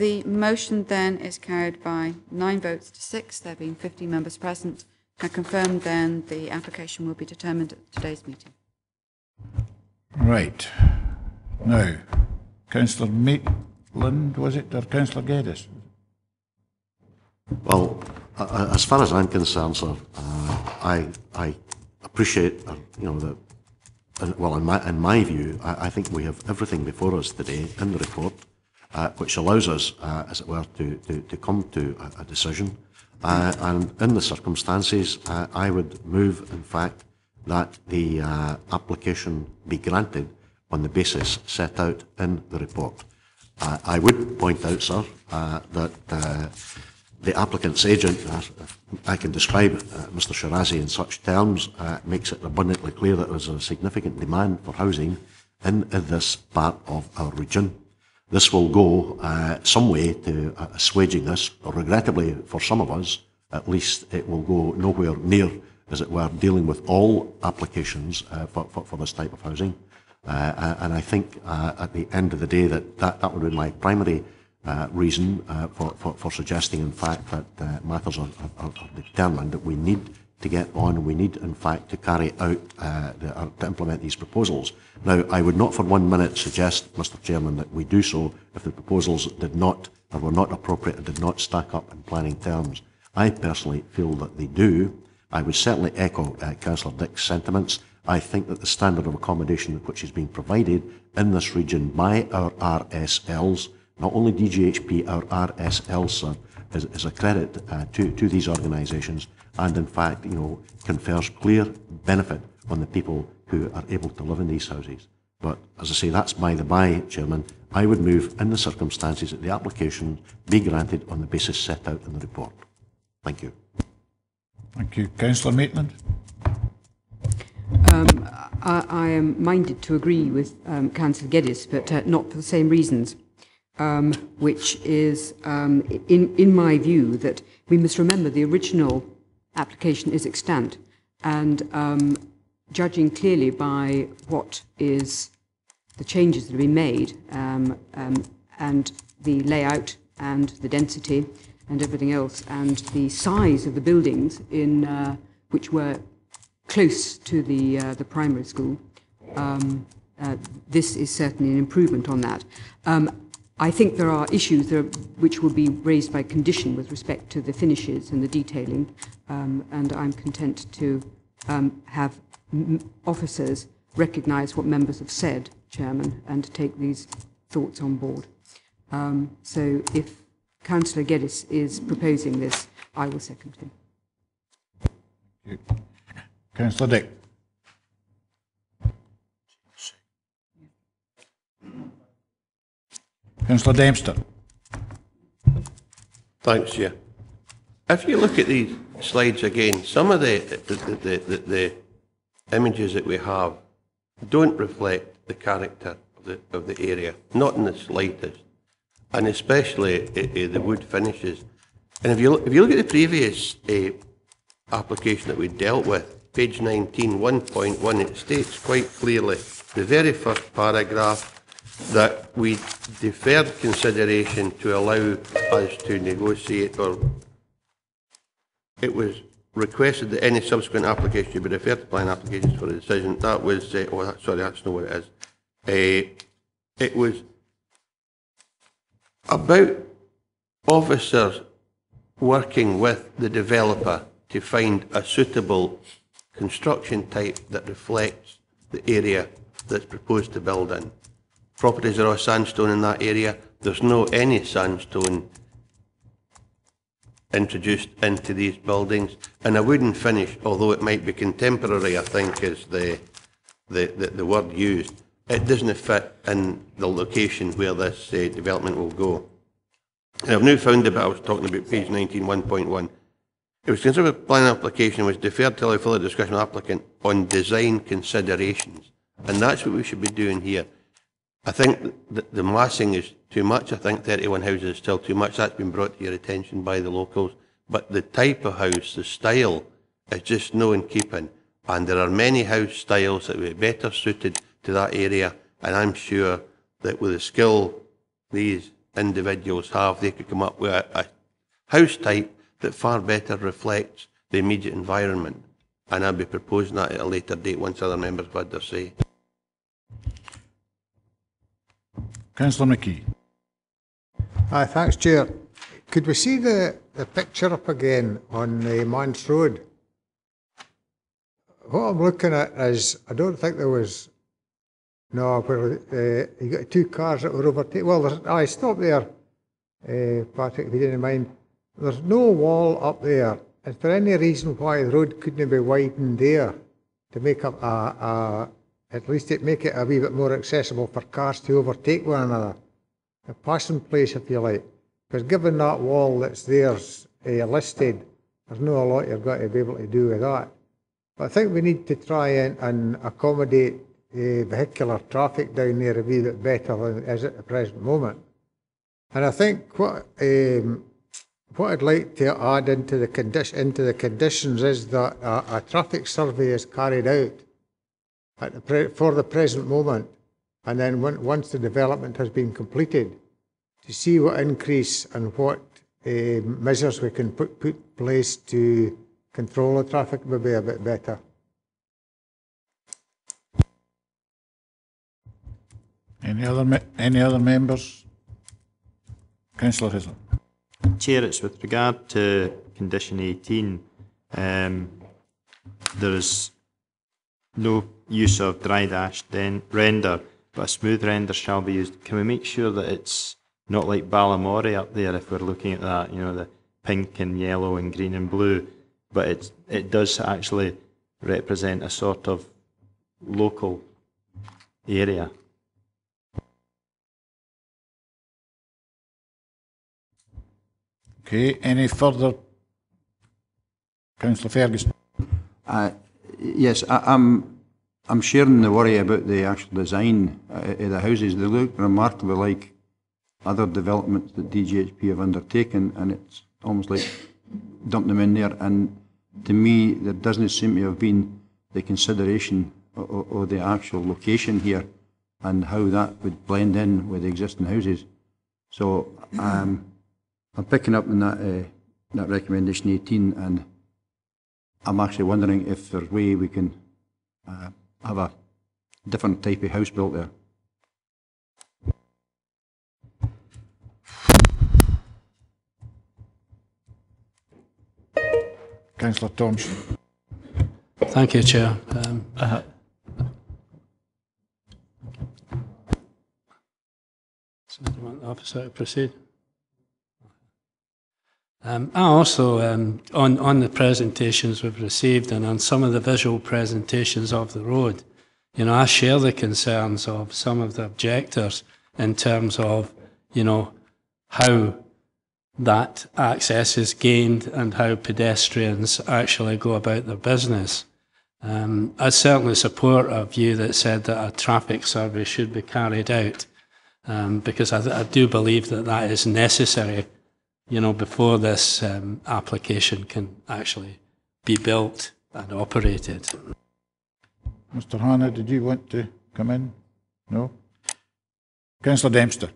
The motion then is carried by 9 votes to 6, there being 50 members present. I confirm then the application will be determined at today's meeting. Right. Now, Councillor Maitland, was it, or Councillor Geddes? Well, as far as I'm concerned, sir, I appreciate, well, in my view, I think we have everything before us today in the report, which allows us, as it were, to come to a decision. And in the circumstances, I would move, in fact, that the application be granted on the basis set out in the report. I would point out, sir, that the applicant's agent, if I can describe Mr Shirazi in such terms, makes it abundantly clear that there is a significant demand for housing in this part of our region. This will go some way to assuaging this, or regrettably for some of us, at least it will go nowhere near, as it were, dealing with all applications for this type of housing. And I think at the end of the day that would be my primary reason for suggesting, in fact, that matters are determined, that we need to get on, we need, in fact, to carry out, to implement these proposals. Now, I would not for 1 minute suggest, Mr Chairman, that we do so if the proposals did not, or were not appropriate and did not stack up in planning terms. I personally feel that they do. I would certainly echo Councillor Dick's sentiments. I think that the standard of accommodation which is being provided in this region by our RSLs, not only DGHP, our RSLs, sir, is a credit to these organisations, and in fact, confers clear benefit on the people who are able to live in these houses. But as I say, that's by the by, Chairman. I would move in the circumstances that the application be granted on the basis set out in the report. Thank you. Thank you. Councillor Maitland. I am minded to agree with Councillor Geddes, but not for the same reasons, which is, in my view, that we must remember the original application is extant, and judging clearly by what is the changes that have been made, and the layout and the density and everything else, and the size of the buildings in which were close to the primary school, this is certainly an improvement on that. I think there are issues which will be raised by condition with respect to the finishes and the detailing, and I'm content to have officers recognise what members have said, Chairman, and to take these thoughts on board. So if Councillor Geddes is proposing this, I will second him. Thank you. Councillor Dick. Councillor Dempster. Thanks, Chair. If you look at these slides again, some of the images that we have don't reflect the character of the area, not in the slightest, and especially the wood finishes. And if you look at the previous application that we dealt with, page 19, 1.1, it states quite clearly, the very first paragraph, that we deferred consideration to allow us to negotiate, or it was requested that any subsequent application should be referred to planning applications for a decision. That was, sorry, that's not what it is. It was about officers working with the developer to find a suitable construction type that reflects the area that's proposed to build in. Properties are all sandstone in that area. There's no any sandstone introduced into these buildings, and a wooden finish, although it might be contemporary, I think is the word used, it doesn't fit in the location where this development will go. And I've now found the bit I was talking about, page 19, 1.1. It was considered a planning application was deferred till a further discussion with the applicant on design considerations, and that's what we should be doing here. I think that the massing is too much. I think 31 houses is still too much. That's been brought to your attention by the locals. But the type of house, the style, is just no in keeping. And there are many house styles that would be better suited to that area. And I'm sure that with the skill these individuals have, they could come up with a house type that far better reflects the immediate environment. And I'll be proposing that at a later date once other members have had their say. Councillor McKee. Aye, thanks, Chair. Could we see the picture up again on the Manse Road? What I'm looking at is, I don't think there was, no, where you got two cars that were overtaken. Well, I stop there, Patrick, if you didn't mind. There's no wall up there. Is there any reason why the road couldn't be widened there to make up at least make it a wee bit more accessible for cars to overtake one another? A passing place, if you like. Because given that wall that's there listed, there's not a lot you're going to be able to do with that. But I think we need to try and accommodate vehicular traffic down there a wee bit better than it is at the present moment. And I think what I'd like to add into the conditions is that a traffic survey is carried out for the present moment, and then once the development has been completed, to see what increase and what measures we can put in place to control the traffic will be a bit better. Any other members? Councillor Hislop. Chair, it's with regard to condition 18. There is no use of dry dash render, but a smooth render shall be used. Can we make sure that it's not like Balamori up there if we're looking at that, you know, the pink and yellow and green and blue, but it does actually represent a sort of local area. Okay, any further? Councillor Ferguson. Yes, I'm sharing the worry about the actual design of the houses. They look remarkably like other developments that DGHP have undertaken, and it's almost like dump them in there. And to me, there doesn't seem to have been the consideration of the actual location here and how that would blend in with the existing houses. So I'm picking up on that recommendation 18, and I'm actually wondering if there's a way we can have a different type of house built there. Councillor Thompson. Thank you, Chair. So do you want the officer to proceed? I also, on the presentations we've received and on some of the visual presentations of the road, you know, I share the concerns of some of the objectors in terms of, you know, how that access is gained and how pedestrians actually go about their business. I certainly support a view that said that a traffic survey should be carried out, because I do believe that that is necessary, you know, before this application can actually be built and operated. Mr. Hanna, did you want to come in? No? Councillor Dempster.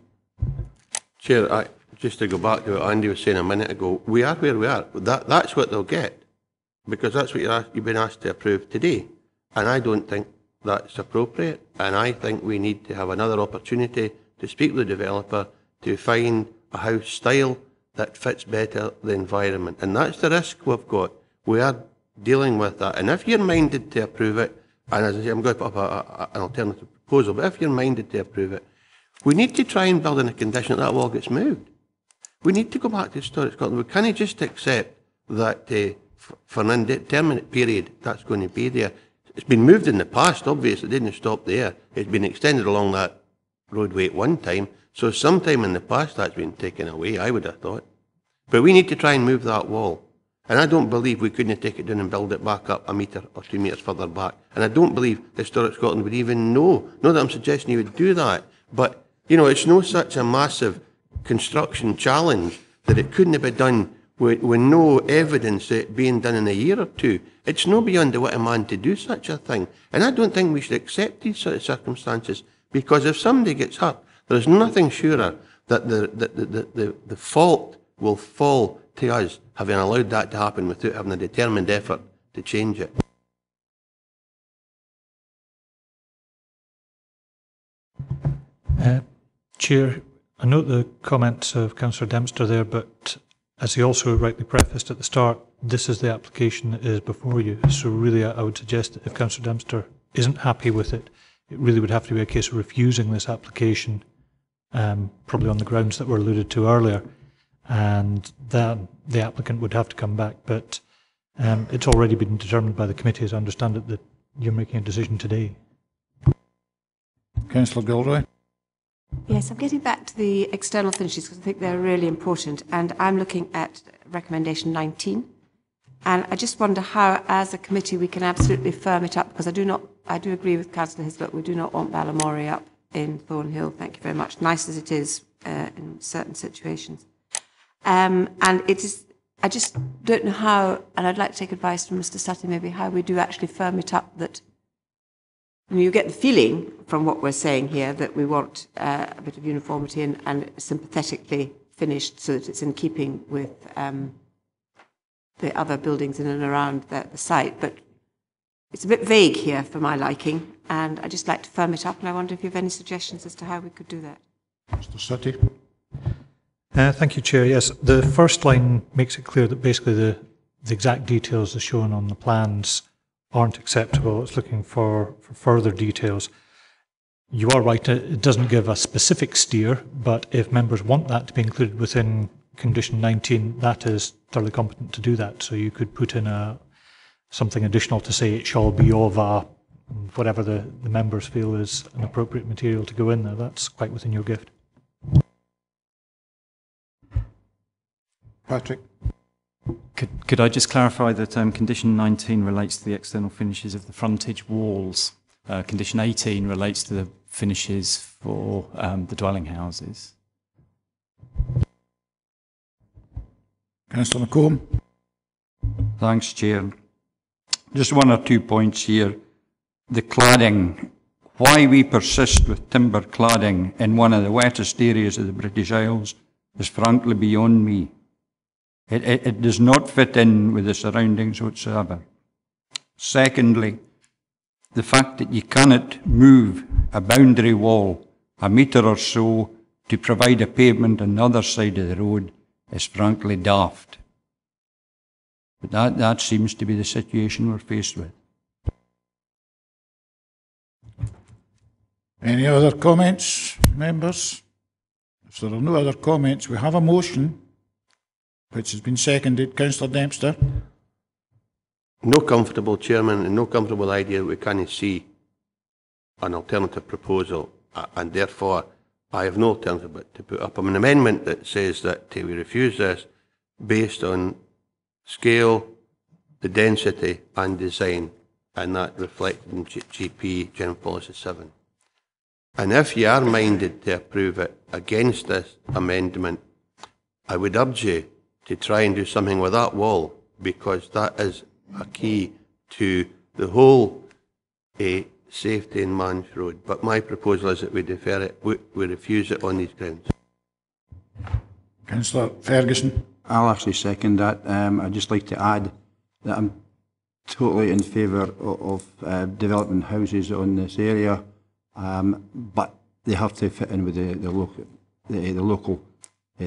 Chair, just to go back to what Andy was saying a minute ago, we are where we are. That's what they'll get, because that's what you've been asked to approve today. And I don't think that's appropriate. And I think we need to have another opportunity to speak with the developer to find a house style that fits better the environment. And that's the risk we've got. We are dealing with that. And if you're minded to approve it, and as I say, I'm going to put up an alternative proposal, but if you're minded to approve it, we need to try and build in a condition that wall gets moved. We need to go back to Historic Scotland. We can't just accept that for an indeterminate period that's going to be there. It's been moved in the past, obviously, it didn't stop there. It's been extended along that roadway at one time. So sometime in the past that's been taken away, I would have thought. But we need to try and move that wall. And I don't believe we couldn't take it down and build it back up a metre or 2 metres further back. And I don't believe Historic Scotland would even know. Not that I'm suggesting you would do that, but, you know, it's no such a massive construction challenge that it couldn't have been done with no evidence of it being done in a year or two. It's no beyond the wit of man to do such a thing. And I don't think we should accept these sort of circumstances, because if somebody gets hurt, there's nothing surer that the fault will fall to us having allowed that to happen without having a determined effort to change it. Chair, I note the comments of Councillor Dempster there, but as he also rightly prefaced at the start, this is the application that is before you. So really, I would suggest that if Councillor Dempster isn't happy with it, it really would have to be a case of refusing this application, probably on the grounds that were alluded to earlier, and then the applicant would have to come back. But it's already been determined by the committee, as I understand it, that you're making a decision today. Councillor Gilroy. Yes, I'm getting back to the external finishes because I think they're really important, and I'm looking at recommendation 19. And I just wonder how, as a committee, we can absolutely firm it up, because I do agree with Councillor Hislop, we do not want Ballymorey up in Thornhill. Thank you very much. Nice as it is in certain situations. And it is, I just don't know how, and I'd like to take advice from Mr. Sutton, maybe how we do actually firm it up that, I mean, you get the feeling from what we're saying here that we want a bit of uniformity and sympathetically finished so that it's in keeping with the other buildings in and around the site. But it's a bit vague here for my liking, and I'd just like to firm it up, and I wonder if you have any suggestions as to how we could do that. Mr. Sutty. Thank you, Chair. Yes, the first line makes it clear that basically the exact details as shown on the plans aren't acceptable. It's looking for further details. You are right, it doesn't give a specific steer, but if members want that to be included within condition 19, that is thoroughly competent to do that. So you could put in something additional to say it shall be of whatever the members feel is an appropriate material to go in there. That's quite within your gift. Patrick. Could I just clarify that condition 19 relates to the external finishes of the frontage walls. Condition 18 relates to the finishes for the dwelling houses. Councillor McComb. Thanks, Chair. Just one or 2 points here. The cladding. Why we persist with timber cladding in one of the wettest areas of the British Isles is frankly beyond me. It does not fit in with the surroundings whatsoever. Secondly, the fact that you cannot move a boundary wall a metre or so to provide a pavement on the other side of the road is frankly daft. But that seems to be the situation we're faced with. Any other comments, members? If there are no other comments, we have a motion which has been seconded. Councillor Dempster. No comfortable chairman and no comfortable idea that we can't see an alternative proposal, and therefore I have no alternative but to put up an amendment that says that we refuse this based on scale, the density and design, and that reflected in GP General Policy 7. And if you are minded to approve it against this amendment, I would urge you to try and do something with that wall, because that is a key to the whole safety in Manse Road. But my proposal is that we defer it, we refuse it on these grounds. Councillor Ferguson. I'll actually second that. I'd just like to add that I'm totally in favour of developing houses on this area, but they have to fit in with the local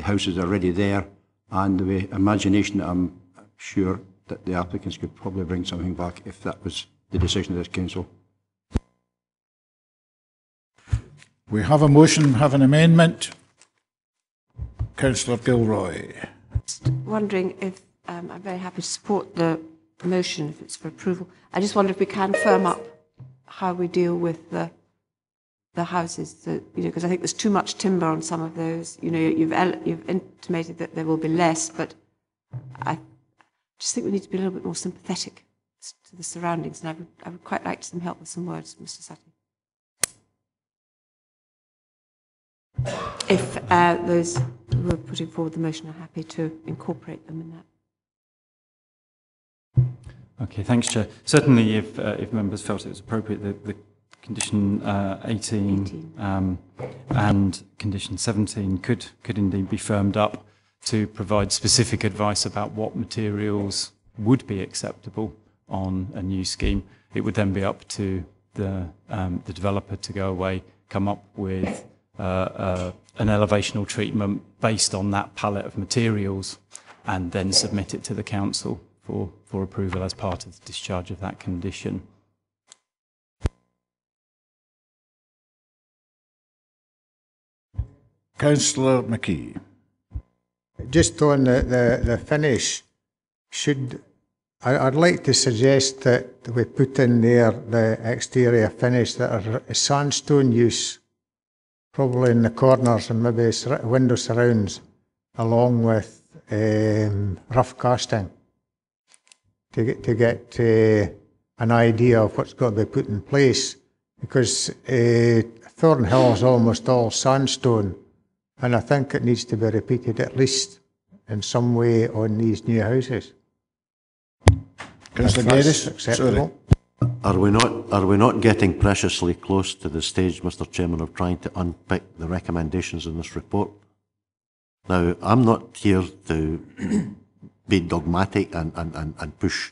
houses already there, and the imagination that I'm sure that the applicants could probably bring something back if that was the decision of this council. We have a motion, have an amendment. Councillor Gilroy. Just wondering if I'm very happy to support the motion if it's for approval. I just wonder if we can firm up how we deal with the houses, because I think there's too much timber on some of those. You've intimated that there will be less, but I just think we need to be a little bit more sympathetic to the surroundings, and I would quite like some help with some words, Mr. Sutton. If those who are putting forward the motion are happy to incorporate them in that. Okay, thanks, Chair. Certainly, if members felt it was appropriate, the condition 18 and condition 17 could indeed be firmed up to provide specific advice about what materials would be acceptable on a new scheme. It would then be up to the developer to go away, come up with an elevational treatment based on that palette of materials, and then submit it to the council for approval as part of the discharge of that condition. Councillor McKee. Just on the finish, I'd like to suggest that we put in there the exterior finish that are sandstone use, probably in the corners and maybe window surrounds, along with rough casting, to get an idea of what's got to be put in place, because Thornhill is almost all sandstone, and I think it needs to be repeated at least in some way on these new houses. Councillor Geddes, acceptable. Are we not getting preciously close to the stage, Mr. Chairman, of trying to unpick the recommendations in this report? Now, I'm not here to be dogmatic and push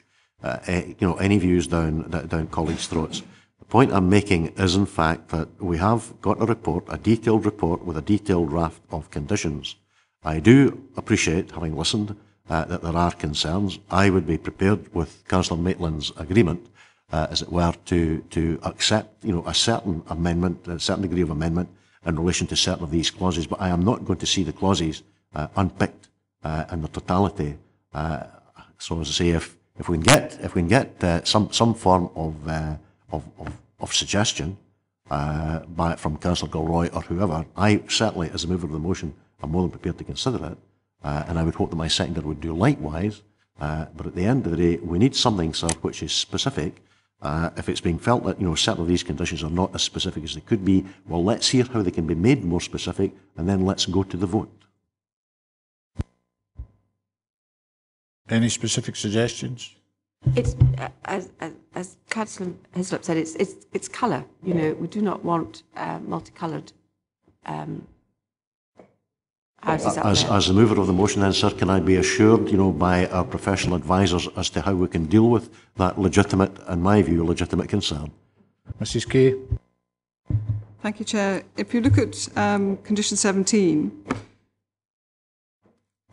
any views down colleagues' throats. The point I'm making is, in fact, that we have got a detailed report with a detailed draft of conditions. I do appreciate, having listened, that there are concerns. I would be prepared, with Councillor Maitland's agreement, as it were, to accept, a certain amendment, a certain degree of amendment in relation to certain of these clauses. But I am not going to see the clauses unpicked in the totality. So, as I say, if we can get some form of suggestion from Councillor Gilroy or whoever, I certainly, as a mover of the motion, am more than prepared to consider it. And I would hope that my seconder would do likewise. But at the end of the day, we need something, sir, which is specific. If it's being felt that certain of these conditions are not as specific as they could be, well, let's hear how they can be made more specific, and then let's go to the vote. Any specific suggestions? It's as Councillor Hislop said, it's colour. We do not want multicoloured houses up there. As the mover of the motion, then, sir, can I be assured, by our professional advisors as to how we can deal with that legitimate, in my view, legitimate concern? Mrs. Kay. Thank you, Chair. If you look at condition 17,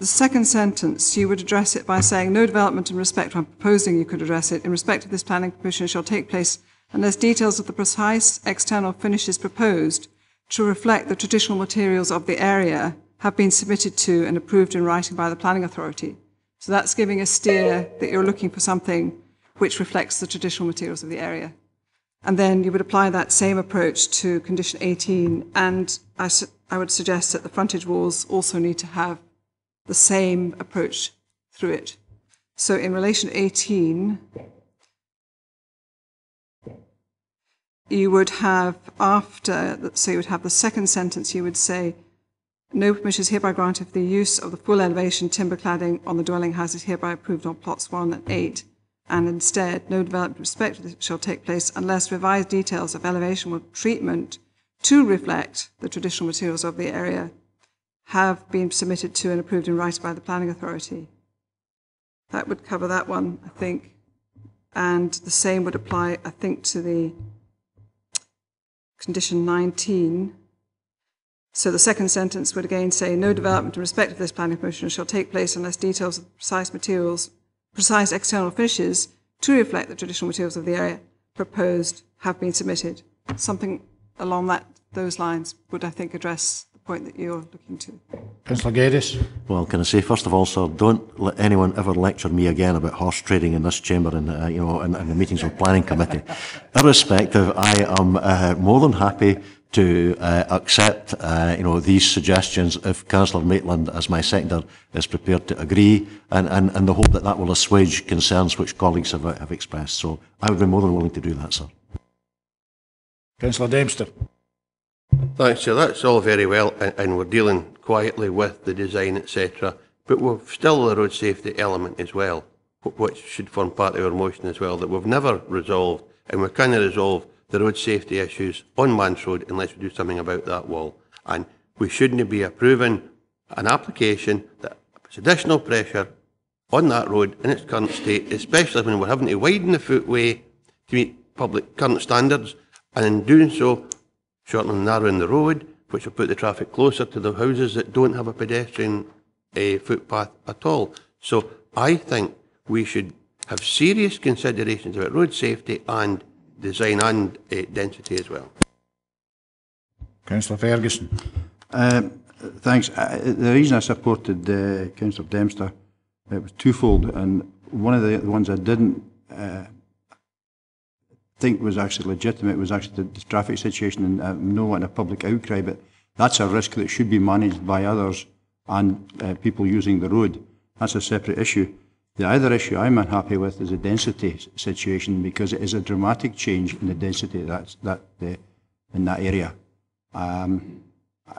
the second sentence, you would address it by saying, no development in respect, I'm proposing you could address it, in respect of this planning permission shall take place unless details of the precise external finishes proposed to reflect the traditional materials of the area have been submitted to and approved in writing by the planning authority. So that's giving a steer that you're looking for something which reflects the traditional materials of the area. And then you would apply that same approach to condition 18, and I would suggest that the frontage walls also need to have the same approach through it. So in relation to 18, you would have you would have the second sentence, you would say, no permission is hereby granted for the use of the full elevation timber cladding on the dwelling houses hereby approved on plots 1 and 8, and instead no development respect shall take place unless revised details of elevation or treatment to reflect the traditional materials of the area have been submitted to and approved in writing by the planning authority. That would cover that one, I think. And the same would apply, I think, to the condition 19. So the second sentence would again say, no development in respect of this planning permission shall take place unless details of precise materials, precise external finishes to reflect the traditional materials of the area proposed have been submitted. Something along those lines would, I think, address point that you're looking to. Councillor Geddes. Well, can I say, first of all, sir, don't let anyone ever lecture me again about horse trading in this chamber and, in the meetings of planning committee. Irrespective, I am more than happy to accept, these suggestions if Councillor Maitland, as my seconder, is prepared to agree, and the hope that that will assuage concerns which colleagues have expressed. So I would be more than willing to do that, sir. Councillor Dempster. Thanks, sir. That's all very well, and we're dealing quietly with the design, etc. But we've still the road safety element as well, which should form part of our motion as well, that we've never resolved, and we can't resolve the road safety issues on Manse Road unless we do something about that wall. And we shouldn't be approving an application that puts additional pressure on that road in its current state, especially when we're having to widen the footway to meet public current standards, and in doing so, shortening and narrowing the road, which will put the traffic closer to the houses that don't have a pedestrian footpath at all. So I think we should have serious considerations about road safety and design and density as well. Councillor Ferguson. Thanks. The reason I supported Councillor Dempster, it was twofold, and one of the ones I didn't think was actually legitimate was actually the traffic situation, and I'm not wanting a public outcry, but that's a risk that should be managed by others and people using the road. That's a separate issue. The other issue I'm unhappy with is the density situation, because it is a dramatic change in the density in that area.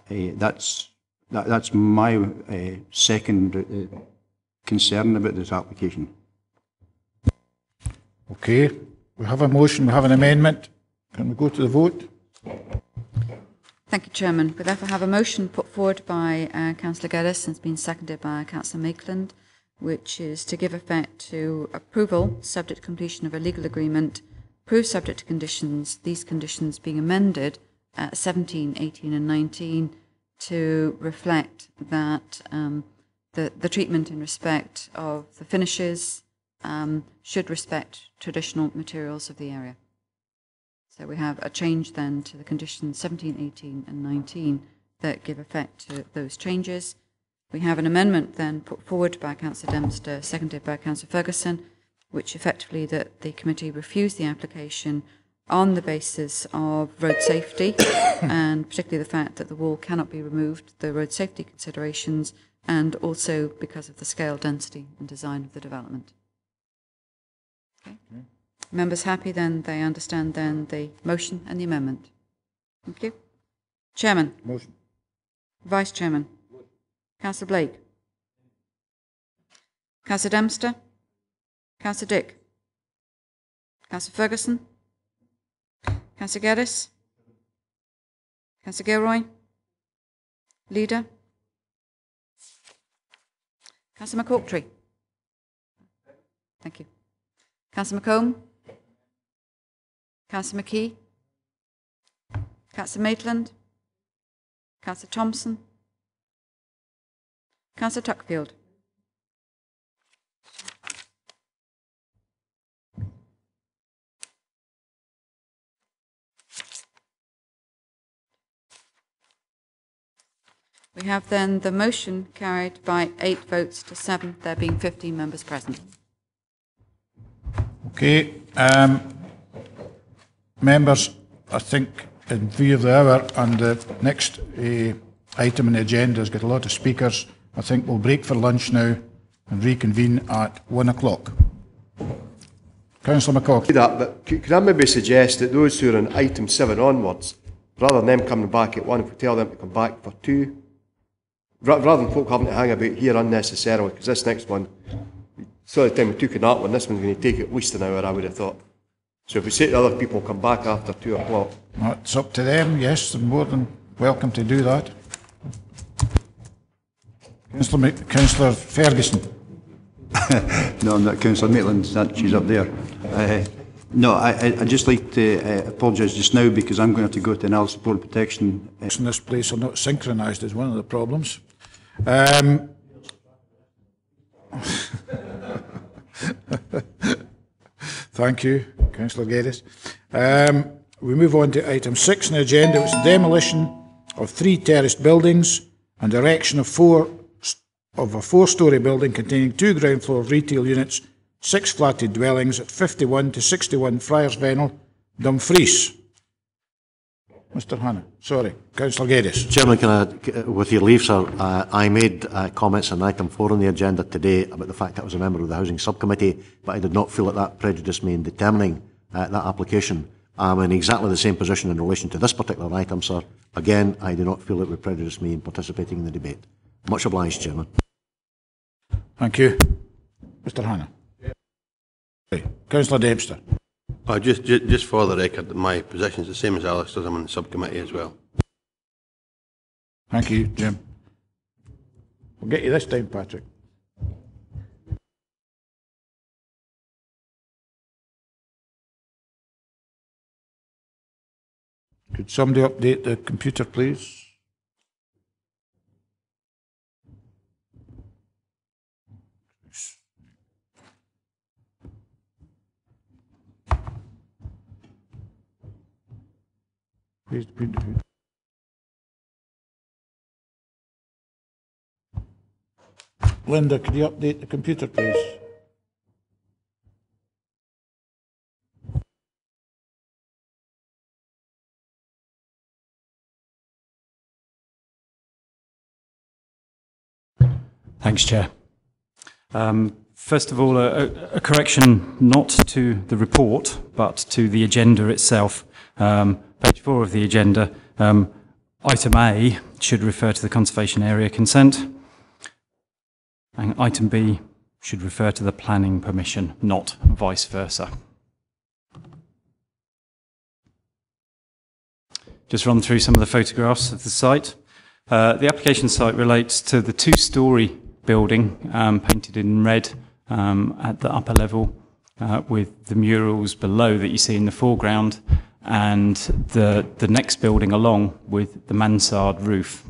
That's my second concern about this application. Okay, we have a motion, we have an amendment. Can we go to the vote? Thank you, Chairman. We therefore have a motion put forward by Councillor Geddes and it's been seconded by Councillor Maitland, which is to give effect to approval, subject to completion of a legal agreement, approved subject to conditions, these conditions being amended at 17, 18 and 19 to reflect that the treatment in respect of the finishes should respect traditional materials of the area. So we have a change then to the conditions 17, 18 and 19 that give effect to those changes. We have an amendment then put forward by Councillor Dempster, seconded by Councillor Ferguson, which effectively that the committee refused the application on the basis of road safety and particularly the fact that the wall cannot be removed, the road safety considerations, and also because of the scale, density and design of the development. Okay. Members happy then, they understand then the motion and the amendment. Thank you. Chairman. Motion. Vice Chairman. Councillor Blake. Councillor Dempster. Councillor Dick. Councillor Ferguson. Councillor Geddes. Councillor Gilroy. Leader. Councillor Ochiltree. Thank you. Councillor McComb. Councillor McKee. Councillor Maitland. Councillor Thompson. Councillor Tuckfield. We have then the motion carried by 8 votes to 7, there being 15 members present. Okay, members, I think in view of the hour and the next item on the agenda has got a lot of speakers, I think we'll break for lunch now and reconvene at 1 o'clock. Councillor McCauley. But could I maybe suggest that those who are on item 7 onwards, rather than them coming back at 1, if we tell them to come back for 2, rather than folk having to hang about here unnecessarily, because this next one, so the time we took in that one, this one's going to take at least an hour, I would have thought. So if we say to other people, come back after 2 o'clock. It's up to them, yes, they're more than welcome to do that. Councillor Ferguson. No, I'm not Councillor Maitland, she's up there. No, I'd just like to apologise just now because I'm going to have to go to another support and protection. In this place are not synchronised is one of the problems. Thank you, Councillor Geddes. We move on to item 6 on the agenda, which is demolition of 3 terraced buildings and erection of a 4-storey building containing 2 ground floor retail units, 6 flatted dwellings at 51 to 61 Friars, Vennel, Dumfries. Mr. Hannah, sorry, Councillor Geddes. Chairman, can I, with your leave, sir, I made comments on item 4 on the agenda today about the fact that I was a member of the Housing Subcommittee, but I did not feel that that prejudiced me in determining that application. I'm in exactly the same position in relation to this particular item, sir. Again, I do not feel it would prejudice me in participating in the debate. Much obliged, Chairman. Thank you. Mr. Hannah. Councillor Dempster. Just for the record, my position is the same as Alistair's. I'm on the subcommittee as well. Thank you, Jim. We'll get you this time, Patrick. Could somebody update the computer, please? Please, Linda, could you update the computer, please? Thanks, Chair. First of all, a correction not to the report, but to the agenda itself. Page 4 of the agenda, item A should refer to the conservation area consent, and item B should refer to the planning permission, not vice versa. Just run through some of the photographs of the site. The application site relates to the two-storey building painted in red at the upper level with the murals below that you see in the foreground, and the next building along with the mansard roof.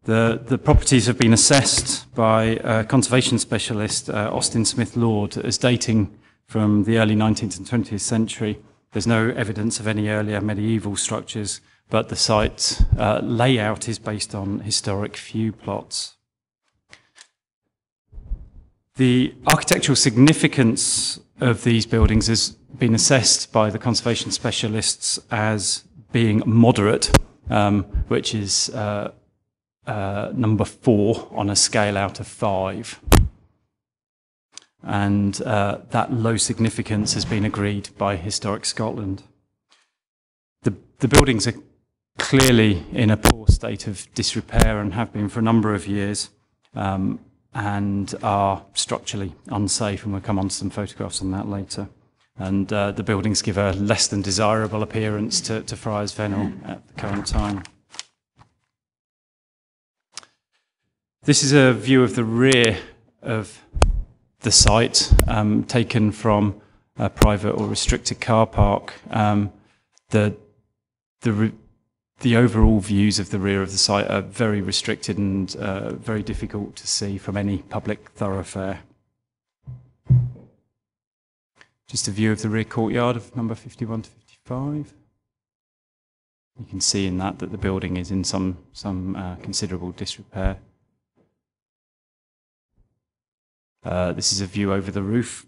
The properties have been assessed by conservation specialist Austin Smith Lord as dating from the early 19th and 20th century. There's no evidence of any earlier medieval structures, but the site layout is based on historic few plots. The architectural significance of these buildings has been assessed by the conservation specialists as being moderate, which is number 4 on a scale out of 5. And that low significance has been agreed by Historic Scotland. The buildings are clearly in a poor state of disrepair and have been for a number of years, and are structurally unsafe, and we'll come on to some photographs on that later. And the buildings give a less than desirable appearance to Friars Vennel at the current time. This is a view of the rear of the site, taken from a private or restricted car park. The overall views of the rear of the site are very restricted and very difficult to see from any public thoroughfare. Just a view of the rear courtyard of number 51 to 55. You can see in that the building is in some considerable disrepair. This is a view over the roof.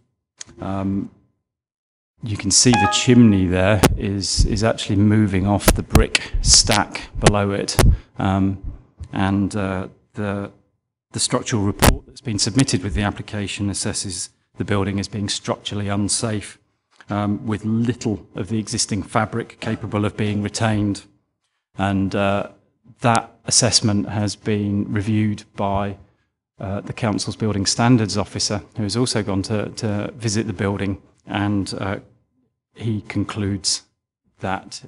You can see the chimney there is actually moving off the brick stack below it, and the structural report that's been submitted with the application assesses the building as being structurally unsafe, with little of the existing fabric capable of being retained, and that assessment has been reviewed by the Council's Building Standards Officer, who has also gone to visit the building, and he concludes that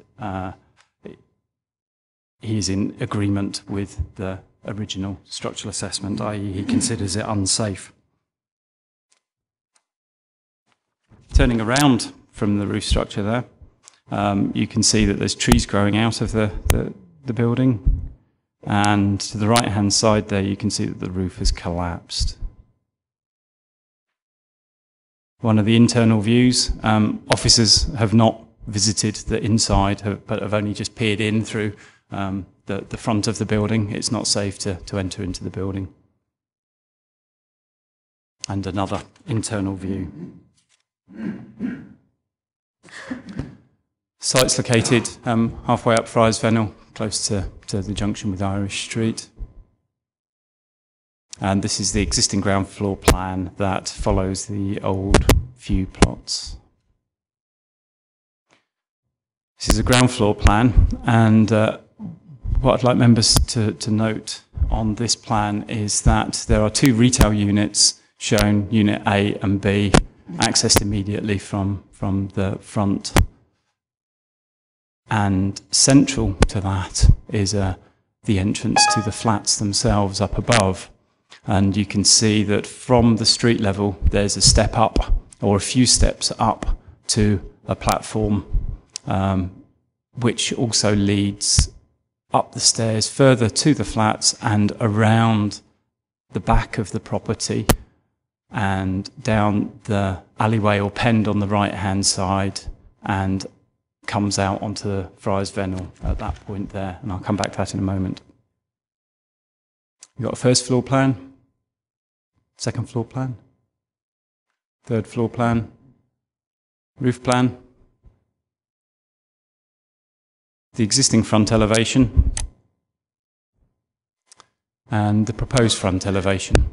he is in agreement with the original structural assessment, i.e. he considers it unsafe. Turning around from the roof structure there, you can see that there's trees growing out of the building, and to the right-hand side there you can see that the roof has collapsed. One of the internal views, officers have not visited the inside, but have only just peered in through the front of the building. It's not safe to enter into the building. And another internal view. Site's located halfway up Friars Vennel, close to the junction with Irish Street. And this is the existing ground floor plan that follows the old view plots. This is a ground floor plan, and what I'd like members to note on this plan is that there are 2 retail units shown, Unit A and B, accessed immediately from the front. And central to that is the entrance to the flats themselves up above. And you can see that from the street level, there's a step up, or a few steps up, to a platform, which also leads up the stairs further to the flats and around the back of the property and down the alleyway or pend on the right-hand side, and comes out onto the Friars Vennel at that point there. And I'll come back to that in a moment. You've got a first floor plan, second floor plan, third floor plan, roof plan, the existing front elevation, and the proposed front elevation.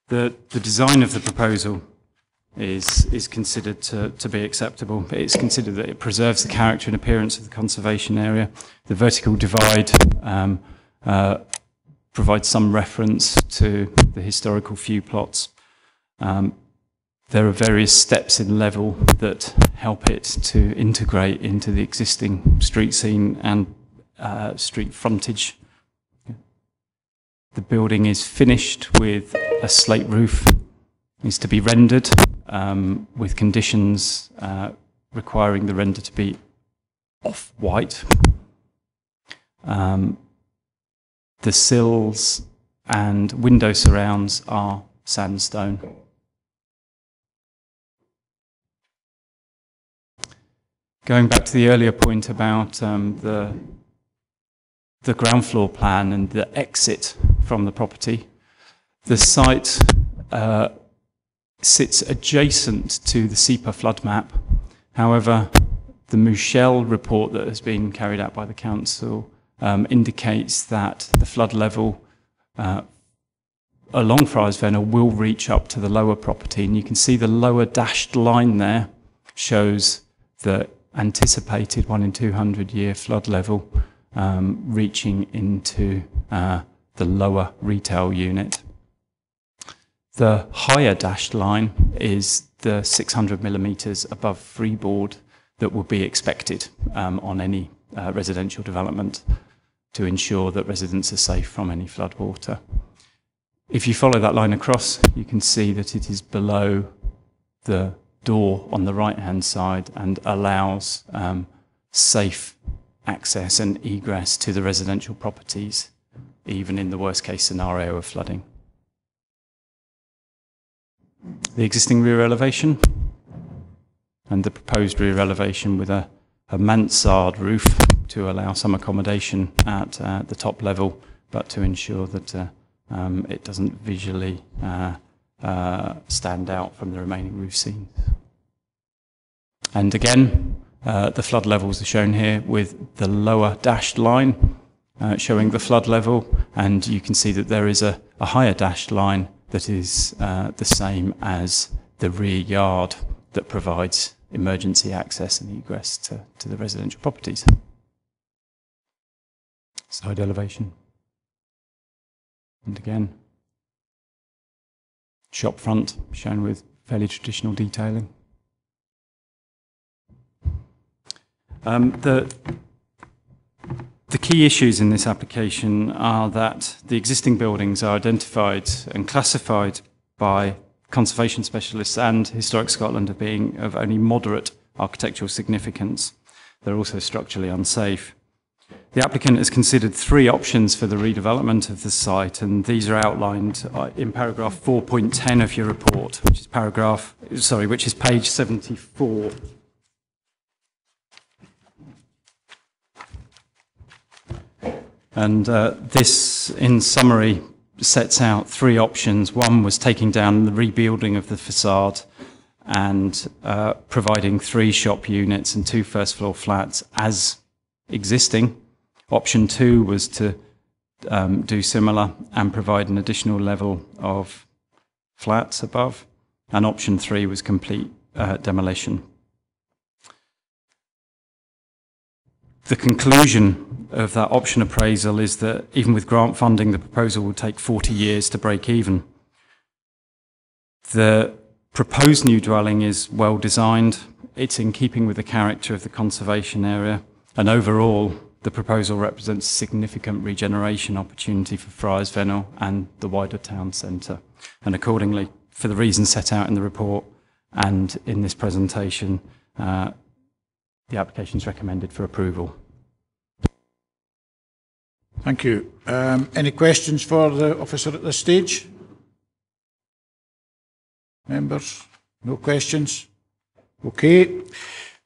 The design of the proposal is considered to be acceptable. It's considered that it preserves the character and appearance of the conservation area. The vertical divide provides some reference to the historical few plots. There are various steps in level that help it to integrate into the existing street scene and street frontage. The building is finished with a slate roof. It needs to be rendered with conditions requiring the render to be off-white. The sills and window surrounds are sandstone. Going back to the earlier point about the ground floor plan and the exit from the property, the site sits adjacent to the SEPA flood map. However, the Michel report that has been carried out by the council indicates that the flood level along Friars Vennel will reach up to the lower property, and you can see the lower dashed line there shows the anticipated 1 in 200 year flood level reaching into the lower retail unit. The higher dashed line is the 600 millimetres above freeboard that will be expected on any residential development to ensure that residents are safe from any floodwater. If you follow that line across, you can see that it is below the door on the right-hand side and allows safe access and egress to the residential properties, even in the worst-case scenario of flooding. The existing rear elevation and the proposed rear elevation with a mansard roof to allow some accommodation at the top level, but to ensure that it doesn't visually stand out from the remaining roof scenes. And again, the flood levels are shown here with the lower dashed line showing the flood level, and you can see that there is a higher dashed line that is the same as the rear yard that provides emergency access and egress to the residential properties. Side elevation. And again, shop front shown with fairly traditional detailing. The key issues in this application are that the existing buildings are identified and classified by conservation specialists and Historic Scotland as being of only moderate architectural significance. They're also structurally unsafe. The applicant has considered 3 options for the redevelopment of the site, and these are outlined in paragraph 4.10 of your report, which is page 74. And this, in summary, sets out 3 options. One was taking down the rebuilding of the facade and providing 3 shop units and 2 first-floor flats as existing. Option 2 was to do similar and provide an additional level of flats above. And option 3 was complete demolition. The conclusion of that option appraisal is that even with grant funding, the proposal will take 40 years to break even. The proposed new dwelling is well designed. It's in keeping with the character of the conservation area, and overall the proposal represents significant regeneration opportunity for Friars, Vennel and the wider town centre. And accordingly, for the reasons set out in the report and in this presentation, the application is recommended for approval. Thank you. Any questions for the officer at this stage? Members? No questions? Okay.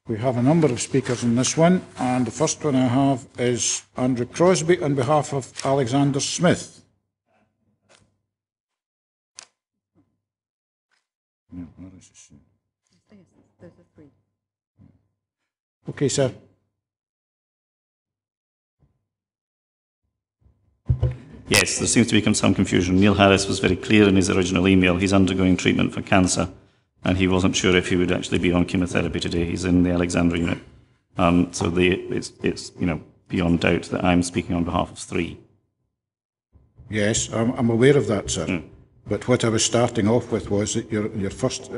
We have a number of speakers on this one, and the first one I have is Andrew Crosby on behalf of Alexander Smith. Okay, sir. Yes, there seems to be some confusion. Neil Harris was very clear in his original email. He's undergoing treatment for cancer, and he wasn't sure if he would actually be on chemotherapy today. He's in the Alexandra unit. So it's beyond doubt that I'm speaking on behalf of 3. Yes, I'm aware of that, sir. But what I was starting off with was that your first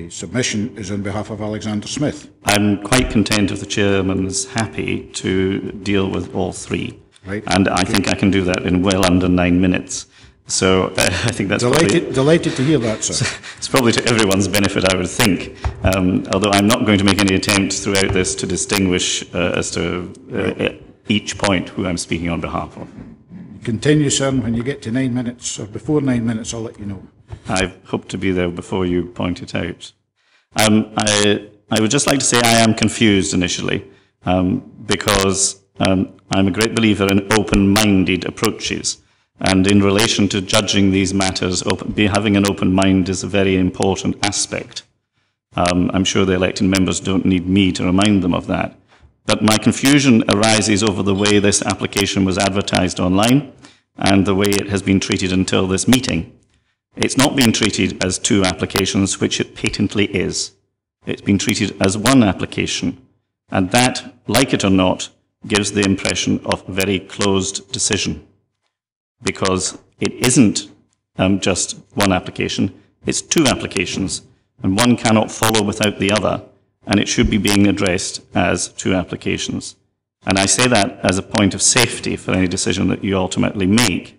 submission is on behalf of Alexander Smith. I'm quite content if the chairman is happy to deal with all 3. Right. And I think I can do that in well under 9 minutes. So I think that's delighted to hear that, sir. It's probably to everyone's benefit, I would think. Although I'm not going to make any attempt throughout this to distinguish as to each point who I'm speaking on behalf of. Continue, sir, and when you get to 9 minutes, or before 9 minutes, I'll let you know. I hope to be there before you point it out. I would just like to say I am confused initially, because I'm a great believer in open-minded approaches. And in relation to judging these matters, having an open mind is a very important aspect. I'm sure the elected members don't need me to remind them of that. But my confusion arises over the way this application was advertised online and the way it has been treated until this meeting. It's not been treated as 2 applications, which it patently is. It's been treated as 1 application. And that, like it or not, gives the impression of a very closed decision. Because it isn't just 1 application, it's 2 applications, and one cannot follow without the other, and it should be being addressed as 2 applications. And I say that as a point of safety for any decision that you ultimately make.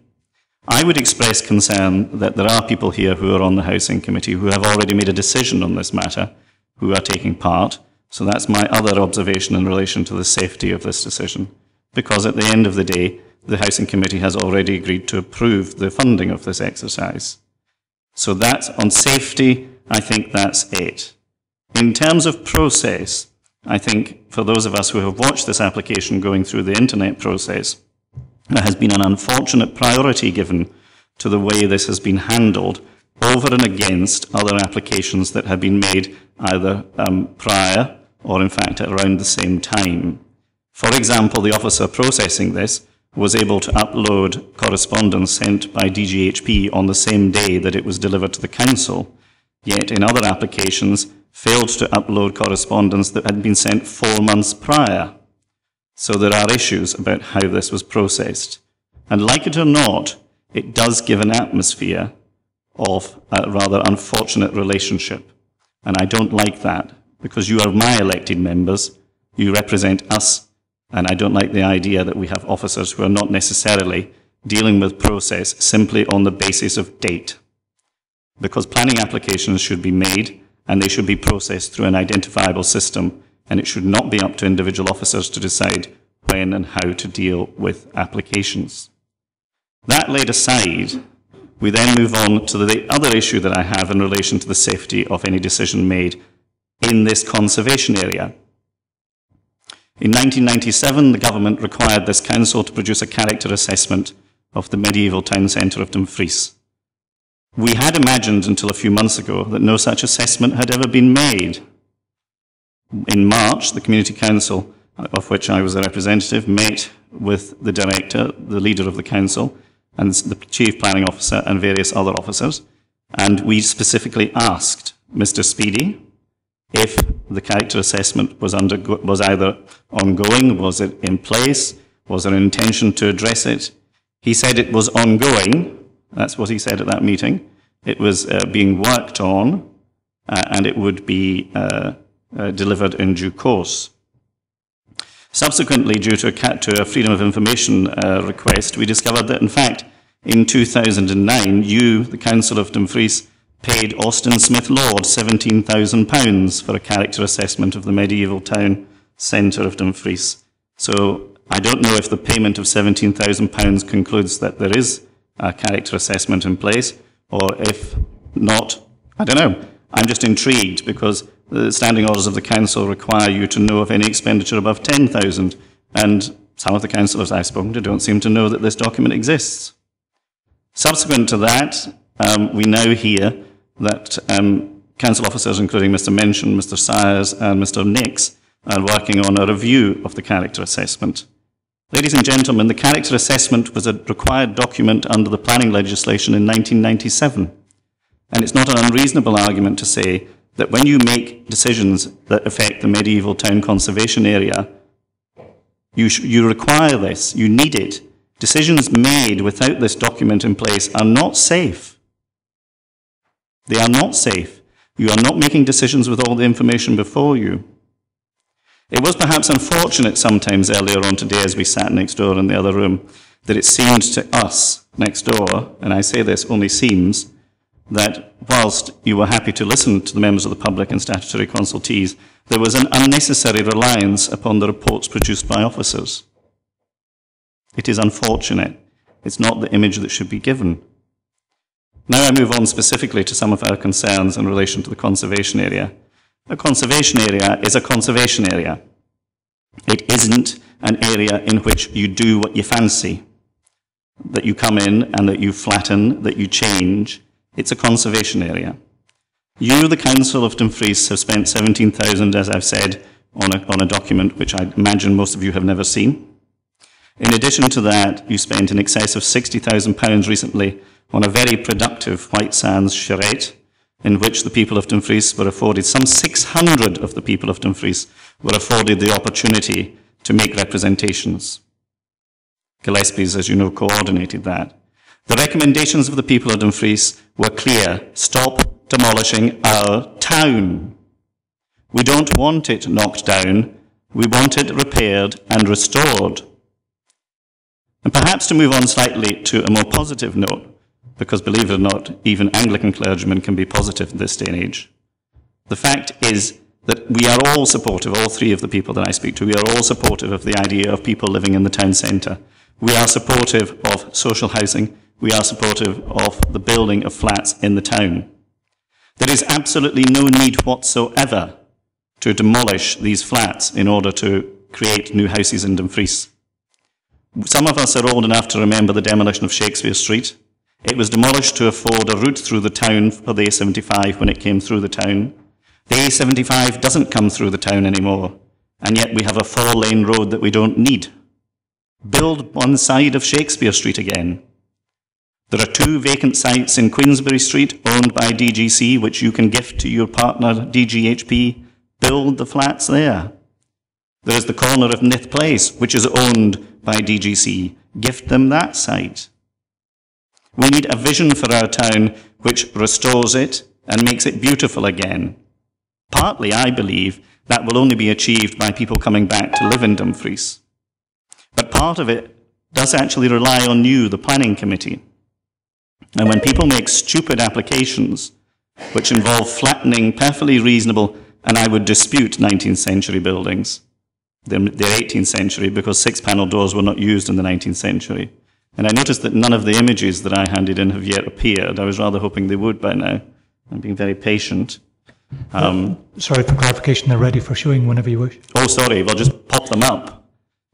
I would express concern that there are people here who are on the Housing Committee who have already made a decision on this matter, who are taking part. So that's my other observation in relation to the safety of this decision. Because at the end of the day, the Housing Committee has already agreed to approve the funding of this exercise. So that's on safety, I think that's it. In terms of process, I think for those of us who have watched this application going through the internet process, there has been an unfortunate priority given to the way this has been handled over and against other applications that have been made either prior or in fact at around the same time. For example, the officer processing this was able to upload correspondence sent by DGHP on the same day that it was delivered to the council, yet in other applications failed to upload correspondence that had been sent 4 months prior. So there are issues about how this was processed. And like it or not, it does give an atmosphere of a rather unfortunate relationship. And I don't like that, because you are my elected members, you represent us, and I don't like the idea that we have officers who are not necessarily dealing with process simply on the basis of date. Because planning applications should be made, and they should be processed through an identifiable system, and it should not be up to individual officers to decide when and how to deal with applications. That laid aside, we then move on to the other issue that I have in relation to the safety of any decision made in this conservation area. In 1997, the government required this council to produce a character assessment of the medieval town centre of Dumfries. We had imagined until a few months ago that no such assessment had ever been made. In March, the Community Council, of which I was a representative, met with the director, the leader of the council, and the chief planning officer and various other officers, and we specifically asked Mr. Speedy if the character assessment was either ongoing, was it in place, was there an intention to address it. He said it was ongoing, that's what he said at that meeting, It was being worked on, and it would be delivered in due course. Subsequently, due to a Freedom of Information request, we discovered that, in fact, in 2009, you, the Council of Dumfries, paid Austin Smith Lord £17,000 for a character assessment of the medieval town centre of Dumfries. So I don't know if the payment of £17,000 concludes that there is a character assessment in place, or if not, I don't know. I'm just intrigued because the standing orders of the council require you to know of any expenditure above £10,000, and some of the councillors I've spoken to don't seem to know that this document exists. Subsequent to that, we now hear that council officers, including Mr. Mention, Mr. Sires and Mr. Nix, are working on a review of the character assessment. Ladies and gentlemen, the character assessment was a required document under the planning legislation in 1997. And it's not an unreasonable argument to say that when you make decisions that affect the medieval town conservation area, you require this, you need it. Decisions made without this document in place are not safe. They are not safe. You are not making decisions with all the information before you. It was perhaps unfortunate sometimes earlier on today as we sat next door in the other room that it seemed to us next door, and I say this only seems, that whilst you were happy to listen to the members of the public and statutory consultees, there was an unnecessary reliance upon the reports produced by officers. It is unfortunate. It's not the image that should be given. Now I move on specifically to some of our concerns in relation to the conservation area. A conservation area is a conservation area. It isn't an area in which you do what you fancy, that you come in and that you flatten, that you change. It's a conservation area. You, the Council of Dumfries, have spent £17,000, as I've said, on a document which I imagine most of you have never seen. In addition to that, you spent in excess of £60,000 recently on a very productive White Sands charrette, in which the people of Dumfries were afforded, some 600 of the people of Dumfries were afforded the opportunity to make representations. Gillespie's, as you know, coordinated that. The recommendations of the people of Dumfries were clear. Stop demolishing our town. We don't want it knocked down. We want it repaired and restored. And perhaps to move on slightly to a more positive note, because believe it or not, even Anglican clergymen can be positive in this day and age. The fact is that we are all supportive, all three of the people that I speak to, we are all supportive of the idea of people living in the town centre. We are supportive of social housing. We are supportive of the building of flats in the town. There is absolutely no need whatsoever to demolish these flats in order to create new houses in Dumfries. Some of us are old enough to remember the demolition of Shakespeare Street. It was demolished to afford a route through the town for the A75 when it came through the town. The A75 doesn't come through the town anymore, and yet we have a 4-lane road that we don't need. Build one side of Shakespeare Street again. There are 2 vacant sites in Queensberry Street owned by DGC, which you can gift to your partner DGHP. Build the flats there. There is the corner of Nith Place, which is owned by DGC. Gift them that site. We need a vision for our town which restores it and makes it beautiful again. Partly, I believe, that will only be achieved by people coming back to live in Dumfries. But part of it does actually rely on you, the planning committee. And when people make stupid applications which involve flattening perfectly reasonable, and I would dispute 19th century buildings, they're 18th century because 6-panel doors were not used in the 19th century. And I noticed that none of the images that I handed in have yet appeared. I was rather hoping they would by now. I'm being very patient. Sorry, for clarification, they're ready for showing whenever you wish. Oh, sorry, we'll just pop them up.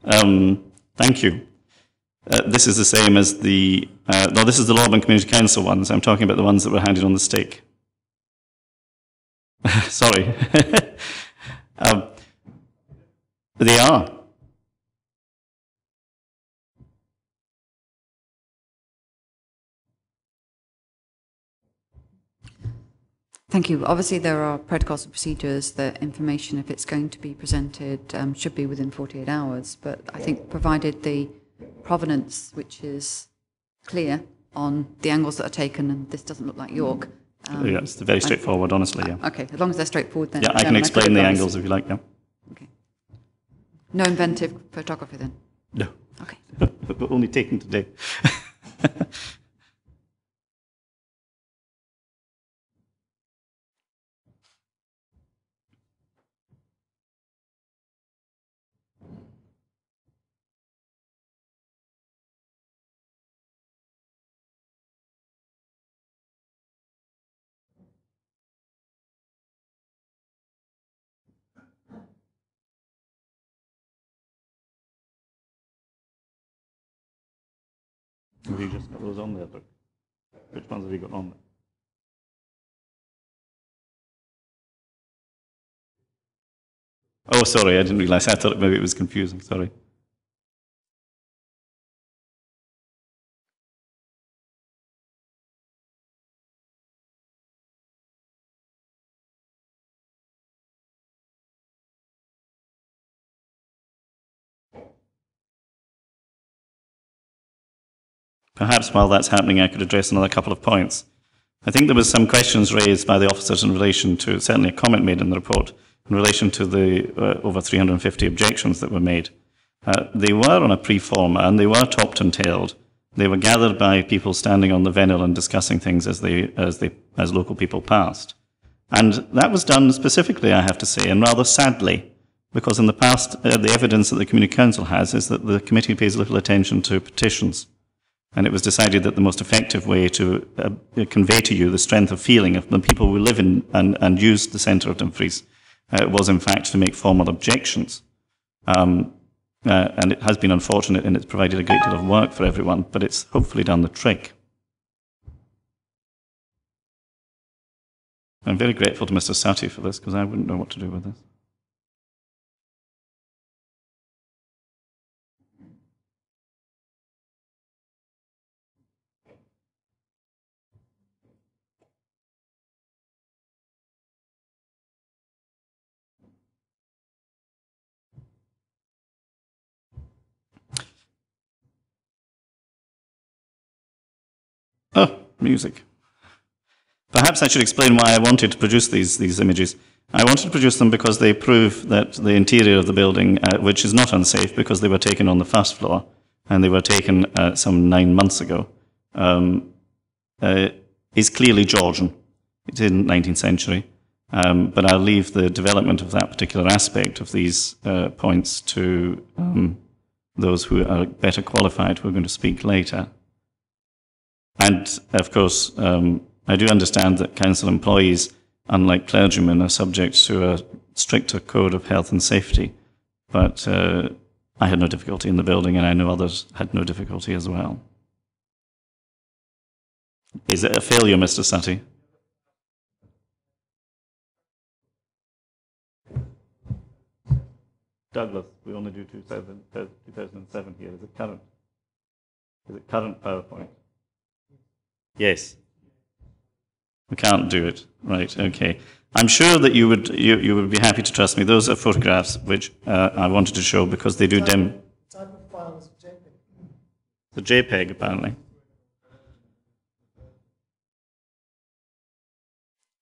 Thank you. This is the same as the... no, this is the Lord and Community Council ones. I'm talking about the ones that were handed on the stick. Sorry. They are. Thank you. Obviously, there are protocols and procedures that information, if it's going to be presented, should be within 48 hours. But I think provided the provenance, which is clear, on the angles that are taken, and this doesn't look like York. Yeah, it's very straightforward, honestly, yeah. Okay, as long as they're straightforward then. Yeah, I can explain the angles if you like, yeah. Okay. No inventive photography then? No. Okay. But only taken today. Have you just got those on there, Brooke? Which ones have you got on there? Oh, sorry, I didn't realise. I thought maybe it was confusing, sorry. Perhaps while that's happening, I could address another couple of points. I think there was some questions raised by the officers in relation to, certainly a comment made in the report, in relation to the over 350 objections that were made. They were on a pre-forma and they were topped and tailed. They were gathered by people standing on the Vennel and discussing things as local people passed. And that was done specifically, I have to say, and rather sadly, because in the past, the evidence that the Community Council has is that the committee pays little attention to petitions. And it was decided that the most effective way to convey to you the strength of feeling of the people who live in and use the centre of Dumfries was in fact to make formal objections. And it has been unfortunate and it's provided a great deal of work for everyone, but it's hopefully done the trick. I'm very grateful to Mr. Sati for this because I wouldn't know what to do with this. Oh, music. Perhaps I should explain why I wanted to produce these images. I wanted to produce them because they prove that the interior of the building, which is not unsafe because they were taken on the first floor, and they were taken some 9 months ago, is clearly Georgian. It's in the 19th century. But I'll leave the development of that particular aspect of these points to those who are better qualified, who are going to speak later. And, of course, I do understand that council employees, unlike clergymen, are subject to a stricter code of health and safety. But I had no difficulty in the building, and I know others had no difficulty as well. Is it a failure, Mr. Sati? Douglas, we only do 2007 here. Is it current? Is it current PowerPoint? Yes. We can't do it. Right, okay. I'm sure that you would be happy to trust me. Those are photographs which I wanted to show because they do The JPEG, apparently.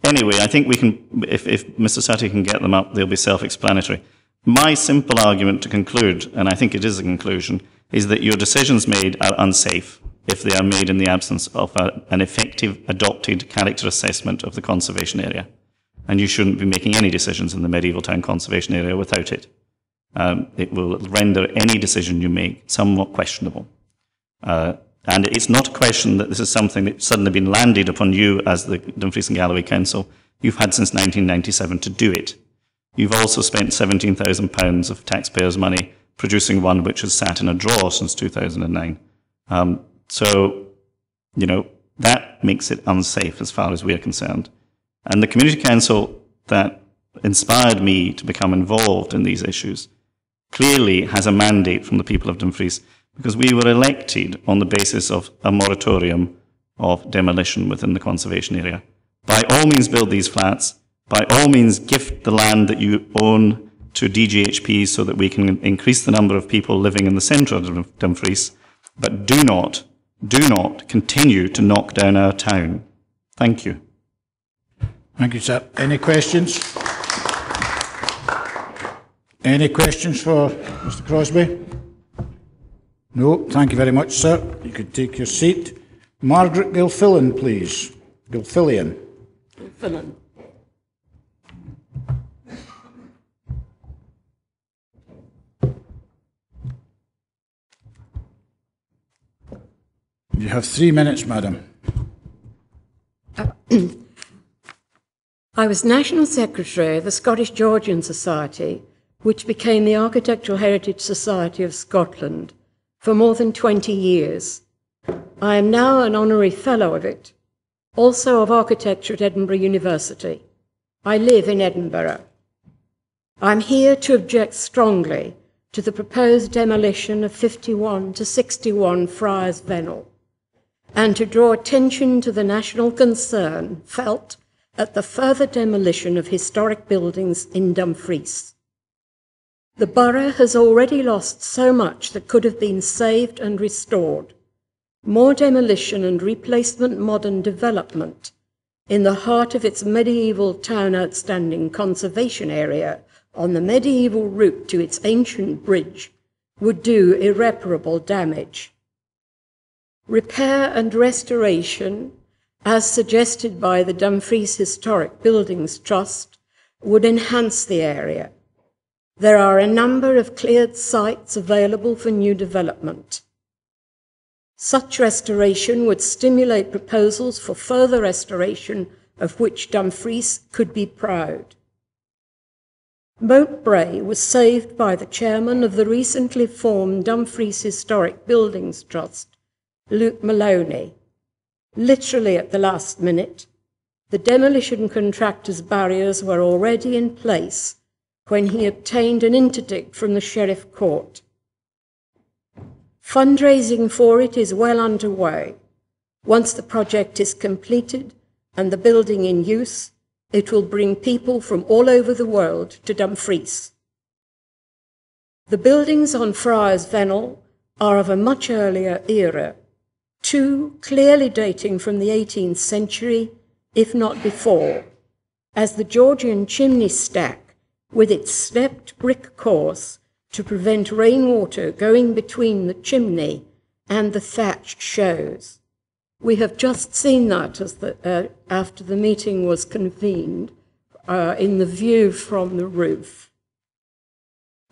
Anyway, I think we can, if Mr. Sati can get them up, they'll be self-explanatory. My simple argument to conclude, and I think it is a conclusion, is that your decisions made are unsafe if they are made in the absence of an effective adopted character assessment of the conservation area. And you shouldn't be making any decisions in the medieval town conservation area without it. It will render any decision you make somewhat questionable. And it's not a question that this is something that's suddenly been landed upon you as the Dumfries and Galloway Council. You've had since 1997 to do it. You've also spent £17,000 of taxpayers' money producing one which has sat in a drawer since 2009. So, you know, that makes it unsafe as far as we are concerned. And the Community Council that inspired me to become involved in these issues clearly has a mandate from the people of Dumfries because we were elected on the basis of a moratorium of demolition within the conservation area. By all means build these flats, by all means gift the land that you own to DGHP so that we can increase the number of people living in the centre of Dumfries, but do not do not continue to knock down our town. Thank you. Thank you, sir. Any questions? Any questions for Mr. Crosbie? No, thank you very much, sir. You could take your seat. Margaret Gilfillan, please. Gilfillian. Gilfillan. You have 3 minutes, madam. I was National Secretary of the Scottish Georgian Society, which became the Architectural Heritage Society of Scotland, for more than 20 years. I am now an honorary fellow of it, also of architecture at Edinburgh University. I live in Edinburgh. I'm here to object strongly to the proposed demolition of 51 to 61 Friars Vennel, and to draw attention to the national concern felt at the further demolition of historic buildings in Dumfries. The borough has already lost so much that could have been saved and restored. More demolition and replacement modern development in the heart of its medieval town outstanding conservation area on the medieval route to its ancient bridge would do irreparable damage. Repair and restoration, as suggested by the Dumfries Historic Buildings Trust, would enhance the area. There are a number of cleared sites available for new development. Such restoration would stimulate proposals for further restoration of which Dumfries could be proud. Mowbray was saved by the chairman of the recently formed Dumfries Historic Buildings Trust, Luke Maloney. Literally at the last minute, the demolition contractor's barriers were already in place when he obtained an interdict from the Sheriff Court. Fundraising for it is well underway. Once the project is completed and the building in use, it will bring people from all over the world to Dumfries. The buildings on Friars Vennel are of a much earlier era, two clearly dating from the 18th century, if not before, as the Georgian chimney stack, with its stepped brick course to prevent rainwater going between the chimney and the thatch, shows. We have just seen that as after the meeting was convened, in the view from the roof.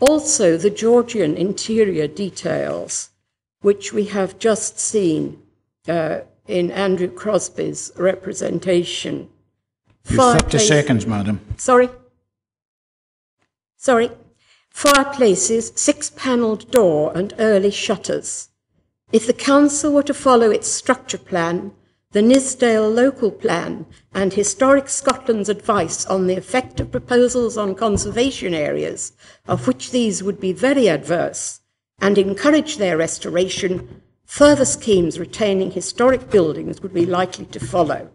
Also, the Georgian interior details, which we have just seen in Andrew Crosbie's representation. You've 30 seconds, madam. Sorry. Fireplaces, 6-panelled door and early shutters. If the council were to follow its structure plan, the Nisdale local plan, and Historic Scotland's advice on the effect of proposals on conservation areas, of which these would be very adverse, and encourage their restoration, further schemes retaining historic buildings would be likely to follow.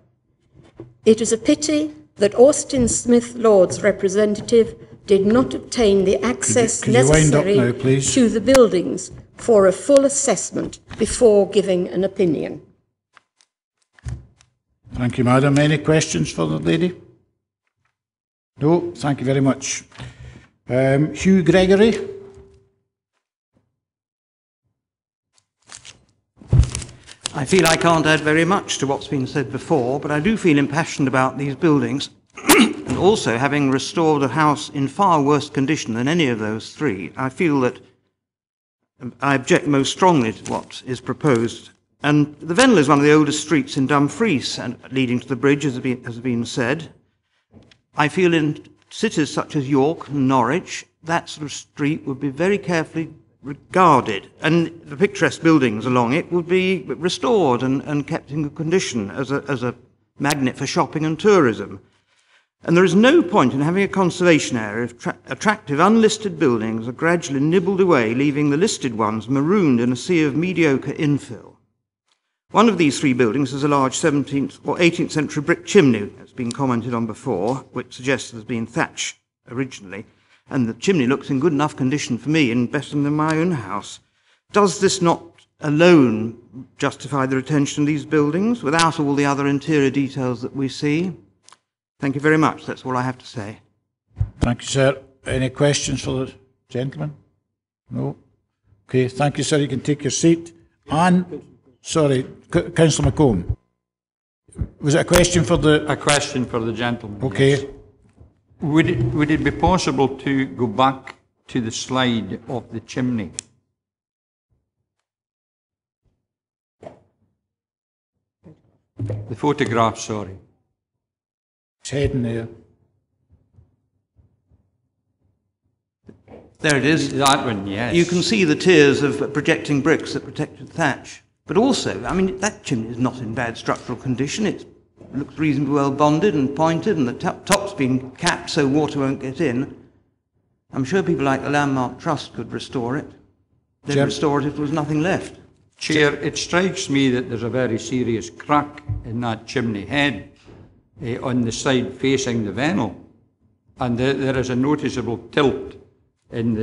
It is a pity that Austin Smith Lord's representative did not obtain the access necessary now, to the buildings for a full assessment before giving an opinion. Thank you, madam. Any questions for the lady? No, thank you very much. Hugh Gregory. I feel I can't add very much to what's been said before, but I do feel impassioned about these buildings. And also, having restored a house in far worse condition than any of those three, I feel that I object most strongly to what is proposed. And the Vennel is one of the oldest streets in Dumfries, and leading to the bridge, as has been said. I feel in cities such as York and Norwich, that sort of street would be very carefully regarded, and the picturesque buildings along it would be restored and kept in good condition as a magnet for shopping and tourism. And there is no point in having a conservation area if attractive unlisted buildings are gradually nibbled away, leaving the listed ones marooned in a sea of mediocre infill. One of these three buildings has a large 17th or 18th century brick chimney, as has been commented on before, which suggests there's been thatch originally, and the chimney looks in good enough condition for me, and better than my own house. Does this not alone justify the retention of these buildings without all the other interior details that we see. Thank you very much. That's all I have to say. Thank you, sir. Any questions for the gentleman? No? Okay, thank you, sir. You can take your seat. Sorry, Councillor McComb. Was it a question for the... A question for the gentleman. Okay. Yes. Would it be possible to go back to the slide of the chimney? The photograph, sorry. It's heading there. There it is. That one, yes. You can see the tiers of projecting bricks that protected thatch. But also, I mean, that chimney is not in bad structural condition. It looks reasonably well bonded and pointed, and the top's been capped so water won't get in. I'm sure people like the Landmark Trust could restore it. They'd restore it if there was nothing left. Chair, it strikes me that there's a very serious crack in that chimney head on the side facing the Vennel. And there is a noticeable tilt in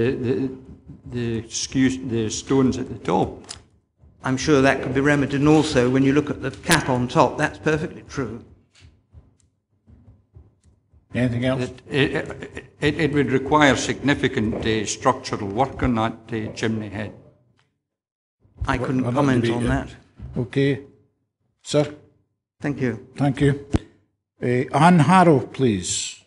the stones at the top. I'm sure that could be remedied, and also when you look at the cap on top, that's perfectly true. Anything else? It would require significant structural work on that chimney head. I couldn't comment on that. Okay. Sir? Thank you. Thank you. Anne Harrow, please.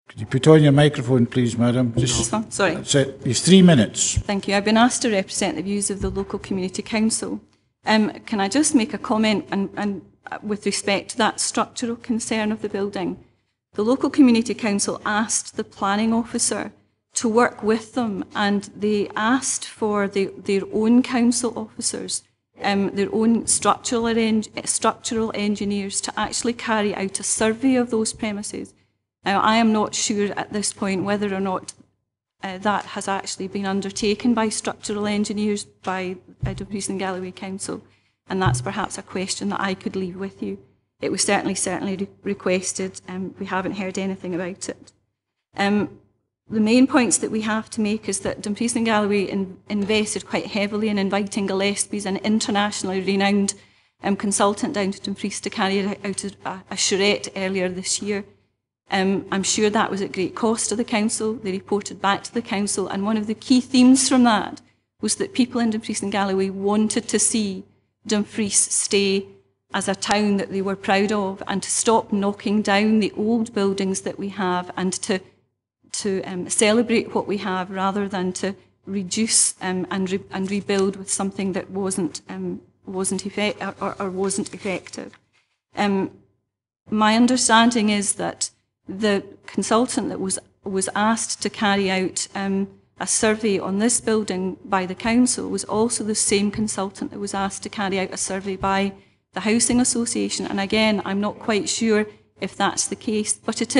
Could you put on your microphone, please, madam? Sorry. That's it. You've 3 minutes. Thank you. I've been asked to represent the views of the local community council. Can I just make a comment and with respect to that structural concern of the building? The local community council asked the planning officer to work with them, and they asked for their own council officers, their own structural engineers to actually carry out a survey of those premises. Now, I am not sure at this point whether or not that has actually been undertaken by structural engineers by Dumfries and Galloway Council, and that's perhaps a question that I could leave with you. It was certainly requested, and we haven't heard anything about it. The main points that we have to make is that Dumfries and Galloway invested quite heavily in inviting Gillespie's, an internationally renowned consultant, down to Dumfries to carry out a charrette earlier this year. I'm sure that was at great cost to the council. They reported back to the council, and one of the key themes from that was that people in Dumfries and Galloway wanted to see Dumfries stay as a town that they were proud of, and to stop knocking down the old buildings that we have, and to celebrate what we have rather than to reduce and rebuild with something that wasn't effective. My understanding is that the consultant that was asked to carry out a survey on this building by the council was also the same consultant that was asked to carry out a survey by the Housing Association. And again, I'm not quite sure if that's the case, but if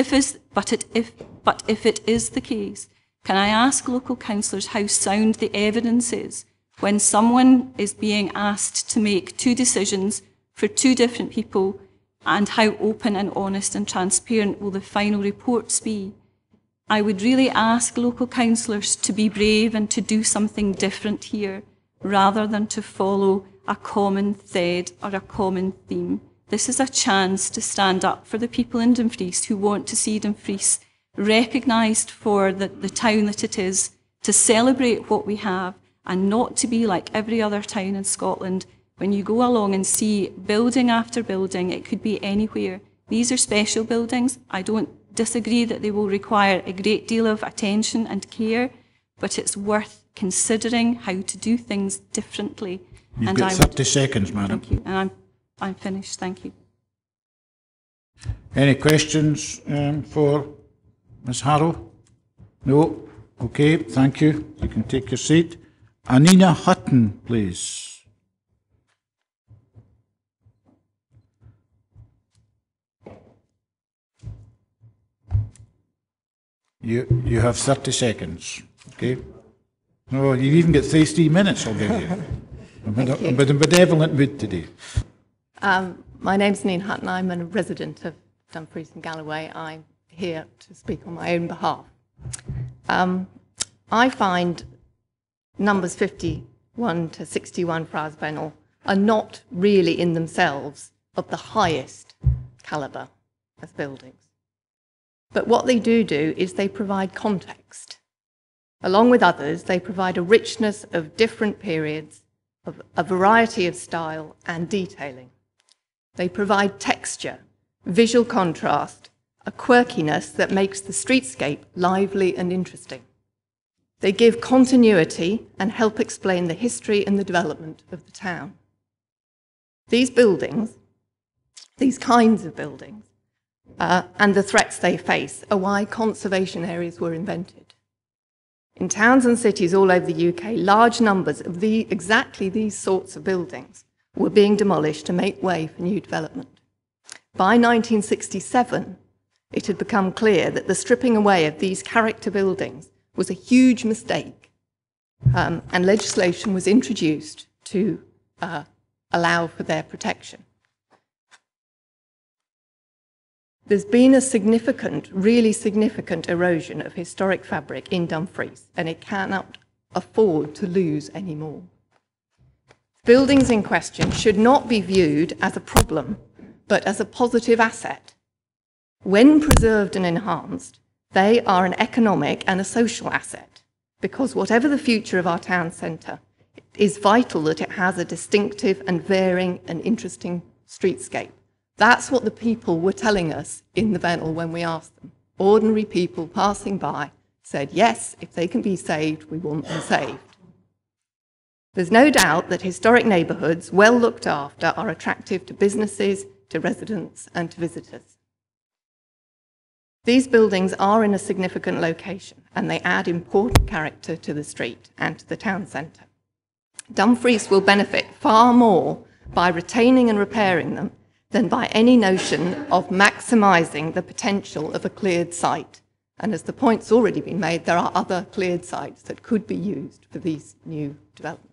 it is the case, can I ask local councillors how sound the evidence is when someone is being asked to make two decisions for two different people, and how open and honest and transparent will the final reports be? I would really ask local councillors to be brave and to do something different here, rather than to follow a common thread or a common theme. This is a chance to stand up for the people in Dumfries who want to see Dumfries recognised for the town that it is, to celebrate what we have, and not to be like every other town in Scotland. When you go along and see building after building, it could be anywhere. These are special buildings. I don't disagree that they will require a great deal of attention and care, but it's worth considering how to do things differently. You've got 30 seconds, madam. Thank you. And I'm finished. Thank you. Any questions for Ms. Harrow? No? Okay, thank you. You can take your seat. Anina Hutton, please. You have 30 seconds, okay? No, you've even got 3 minutes, I'll give you. I'm in a benevolent mood today. My name's Neen Hutton. I'm a resident of Dumfries and Galloway. I'm here to speak on my own behalf. I find numbers 51 to 61 Friars Vennel are not really in themselves of the highest calibre as buildings. But what they do is they provide context. Along with others, they provide a richness of different periods, of a variety of style and detailing. They provide texture, visual contrast, a quirkiness that makes the streetscape lively and interesting. They give continuity and help explain the history and the development of the town. These buildings, these kinds of buildings, and the threats they face are why conservation areas were invented. In towns and cities all over the UK, large numbers of exactly these sorts of buildings were being demolished to make way for new development. By 1967, it had become clear that the stripping away of these character buildings was a huge mistake, and legislation was introduced to allow for their protection. There's been a significant, really significant erosion of historic fabric in Dumfries, and it cannot afford to lose any more. Buildings in question should not be viewed as a problem, but as a positive asset. When preserved and enhanced, they are an economic and a social asset, because whatever the future of our town centre, it is vital that it has a distinctive and varying and interesting streetscape. That's what the people were telling us in the Vennel when we asked them. Ordinary people passing by said, yes, if they can be saved, we want them saved. There's no doubt that historic neighbourhoods, well looked after, are attractive to businesses, to residents and to visitors. These buildings are in a significant location and they add important character to the street and to the town centre. Dumfries will benefit far more by retaining and repairing them than by any notion of maximising the potential of a cleared site. And as the point's already been made, there are other cleared sites that could be used for these new developments.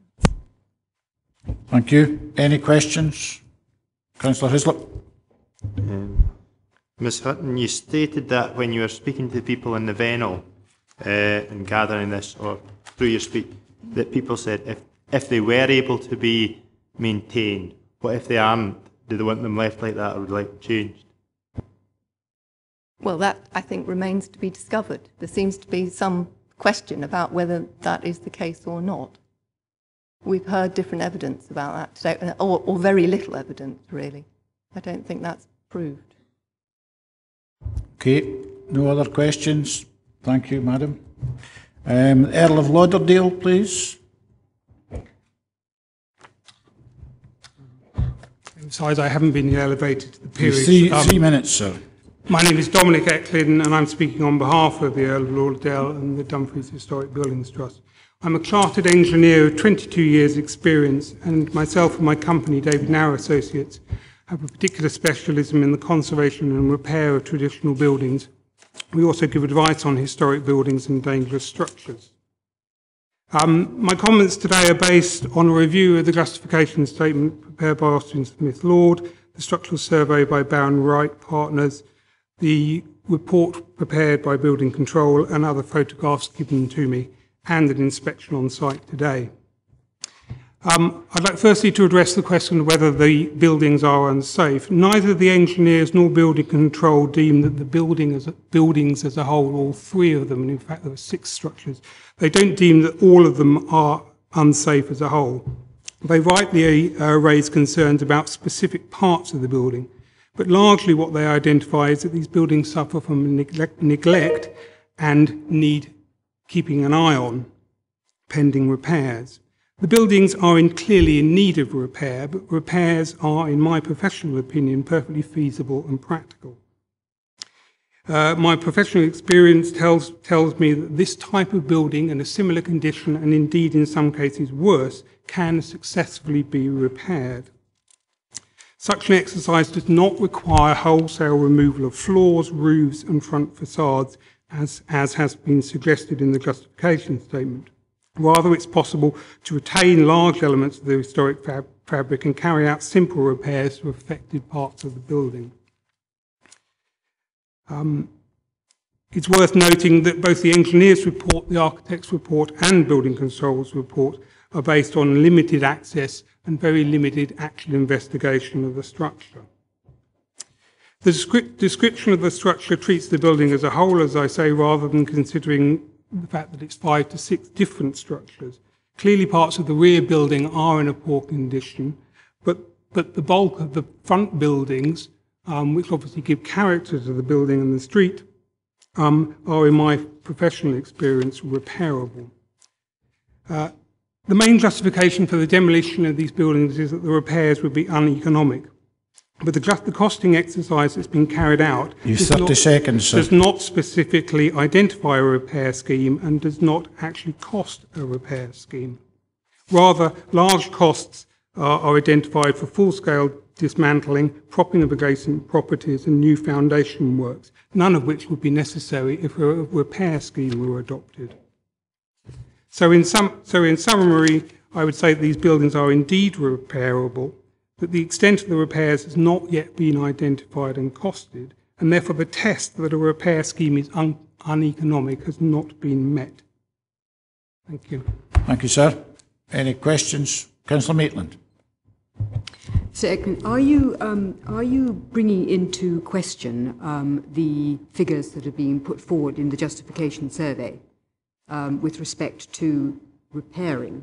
Thank you. Any questions? Councillor Hislop. Ms Hutton, you stated that when you were speaking to people in the Vennel and gathering this, or through your speech, that people said if they were able to be maintained, what if they aren't? Do they want them left like that or would they like them changed? Well, that, I think, remains to be discovered. There seems to be some question about whether that is the case or not. We've heard different evidence about that today, or very little evidence, really. I don't think that's proved. Okay, no other questions? Thank you, Madam. Earl of Lauderdale, please. Besides, I haven't been elevated to the peerage. 3 minutes, sir. My name is Dominic Ecklin, and I'm speaking on behalf of the Earl of Lauderdale and the Dumfries Historic Buildings Trust. I'm a chartered engineer with 22 years' experience, and myself and my company, David Naur Associates, have a particular specialism in the conservation and repair of traditional buildings. We also give advice on historic buildings and dangerous structures. My comments today are based on a review of the justification statement prepared by Austin Smith Lord, the structural survey by Baron Wright Partners, the report prepared by Building Control and other photographs given to me, and an inspection on site today. I'd like firstly to address the question of whether the buildings are unsafe. Neither the engineers nor Building Control deem that the buildings as a whole, all three of them, and in fact there are 6 structures, they don't deem that all of them are unsafe as a whole. They rightly raise concerns about specific parts of the building, but largely what they identify is that these buildings suffer from neglect and need keeping an eye on pending repairs. The buildings are clearly in need of repair, but repairs are, in my professional opinion, perfectly feasible and practical. My professional experience tells me that this type of building in a similar condition, and indeed in some cases worse, can successfully be repaired. Such an exercise does not require wholesale removal of floors, roofs and front facades, as has been suggested in the justification statement. Rather, it's possible to retain large elements of the historic fabric and carry out simple repairs to affected parts of the building. It's worth noting that both the engineer's report, the architect's report and building control's report are based on limited access and very limited actual investigation of the structure. The description of the structure treats the building as a whole, as I say, rather than considering the fact that it's 5 to 6 different structures. Clearly parts of the rear building are in a poor condition, but the bulk of the front buildings, which obviously give character to the building and the street, are, in my professional experience, repairable. The main justification for the demolition of these buildings is that the repairs would be uneconomic. But the costing exercise that's been carried out does not specifically identify a repair scheme and does not actually cost a repair scheme. Rather, large costs are identified for full-scale dismantling, propping of adjacent properties and new foundation works, none of which would be necessary if a repair scheme were adopted. So in summary, I would say that these buildings are indeed repairable, but the extent of the repairs has not yet been identified and costed, and therefore the test that a repair scheme is uneconomic has not been met. Thank you. Thank you, sir. Any questions? Councillor Maitland. So, are you bringing into question the figures that are being put forward in the justification survey with respect to repairing?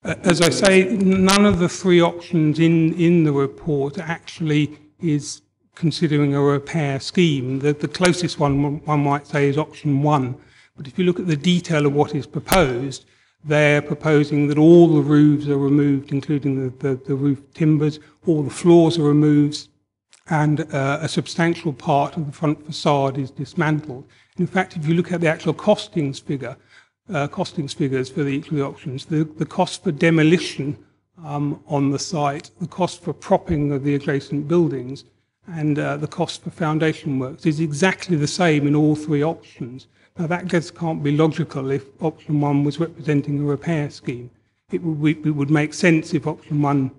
As I say, none of the 3 options in the report actually is considering a repair scheme. The closest one might say is option 1. But if you look at the detail of what is proposed, they're proposing that all the roofs are removed, including the roof timbers, all the floors are removed, and a substantial part of the front facade is dismantled. In fact, if you look at the actual costings figures for each of the options, the cost for demolition on the site, the cost for propping of the adjacent buildings, and the cost for foundation works is exactly the same in all 3 options. Now that just can't be logical if option 1 was representing a repair scheme. It would make sense if option 1,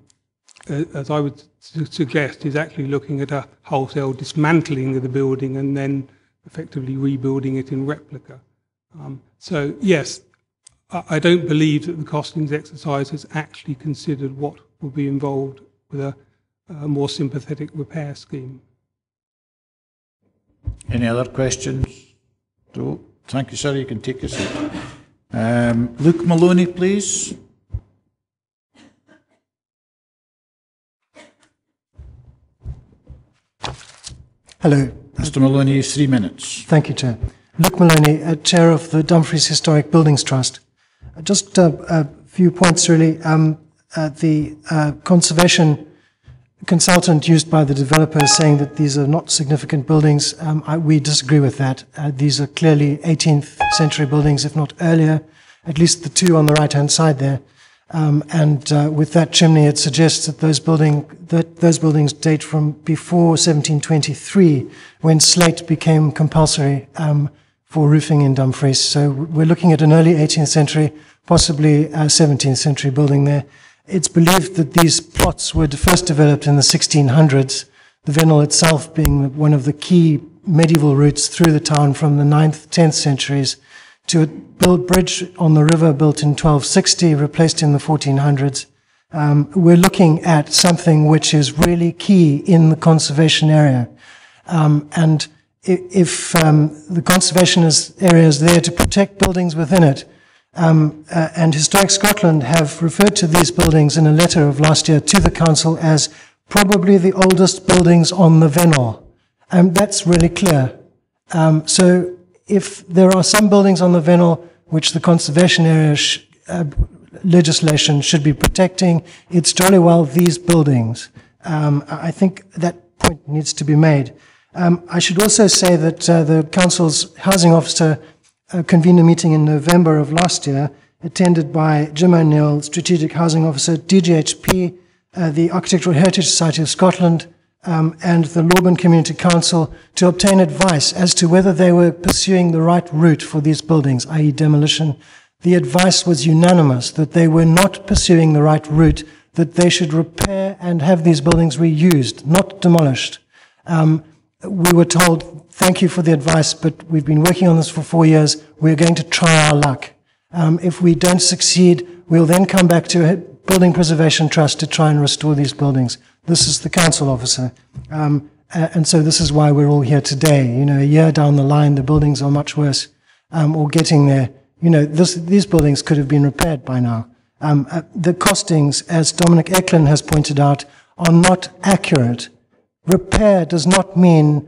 as I would suggest, is actually looking at a wholesale dismantling of the building and then effectively rebuilding it in replica. So yes, I don't believe that the costings exercise has actually considered what will be involved with a more sympathetic repair scheme. Any other questions? No. Thank you, sir. You can take your seat. Luke Maloney, please. Hello. Mr. Maloney, 3 minutes. Thank you, Chair. Luke Maloney, Chair of the Dumfries Historic Buildings Trust. Just a few points, really. The conservation consultant used by the developer is saying that these are not significant buildings. We disagree with that. These are clearly 18th century buildings, if not earlier, at least the 2 on the right-hand side there. With that chimney, it suggests that those buildings date from before 1723, when slate became compulsory for roofing in Dumfries. So we're looking at an early 18th century, possibly a 17th century building there. It's believed that these plots were first developed in the 1600s, the Vennel itself being one of the key medieval routes through the town from the 9th, 10th centuries, to a bridge on the river built in 1260, replaced in the 1400s. We're looking at something which is really key in the conservation area. And if the conservation area is there to protect buildings within it, and Historic Scotland have referred to these buildings in a letter of last year to the council as probably the oldest buildings on the Vennel. That's really clear. So if there are some buildings on the Vennel which the conservation area legislation should be protecting, it's jolly well these buildings. I think that point needs to be made. I should also say that the council's housing officer convened a meeting in November of last year, attended by Jim O'Neill, Strategic Housing Officer, DGHP, the Architectural Heritage Society of Scotland, and the Lorban Community Council, to obtain advice as to whether they were pursuing the right route for these buildings, i.e. demolition. The advice was unanimous that they were not pursuing the right route, that they should repair and have these buildings reused, not demolished. We were told, thank you for the advice, but we've been working on this for 4 years. We're going to try our luck. If we don't succeed, we'll then come back to a Building Preservation Trust to try and restore these buildings. This is the council officer. And so this is why we're all here today. You know, a year down the line, the buildings are much worse, or getting there. You know, these buildings could have been repaired by now. The costings, as Dominic Eklund has pointed out, are not accurate. Repair does not mean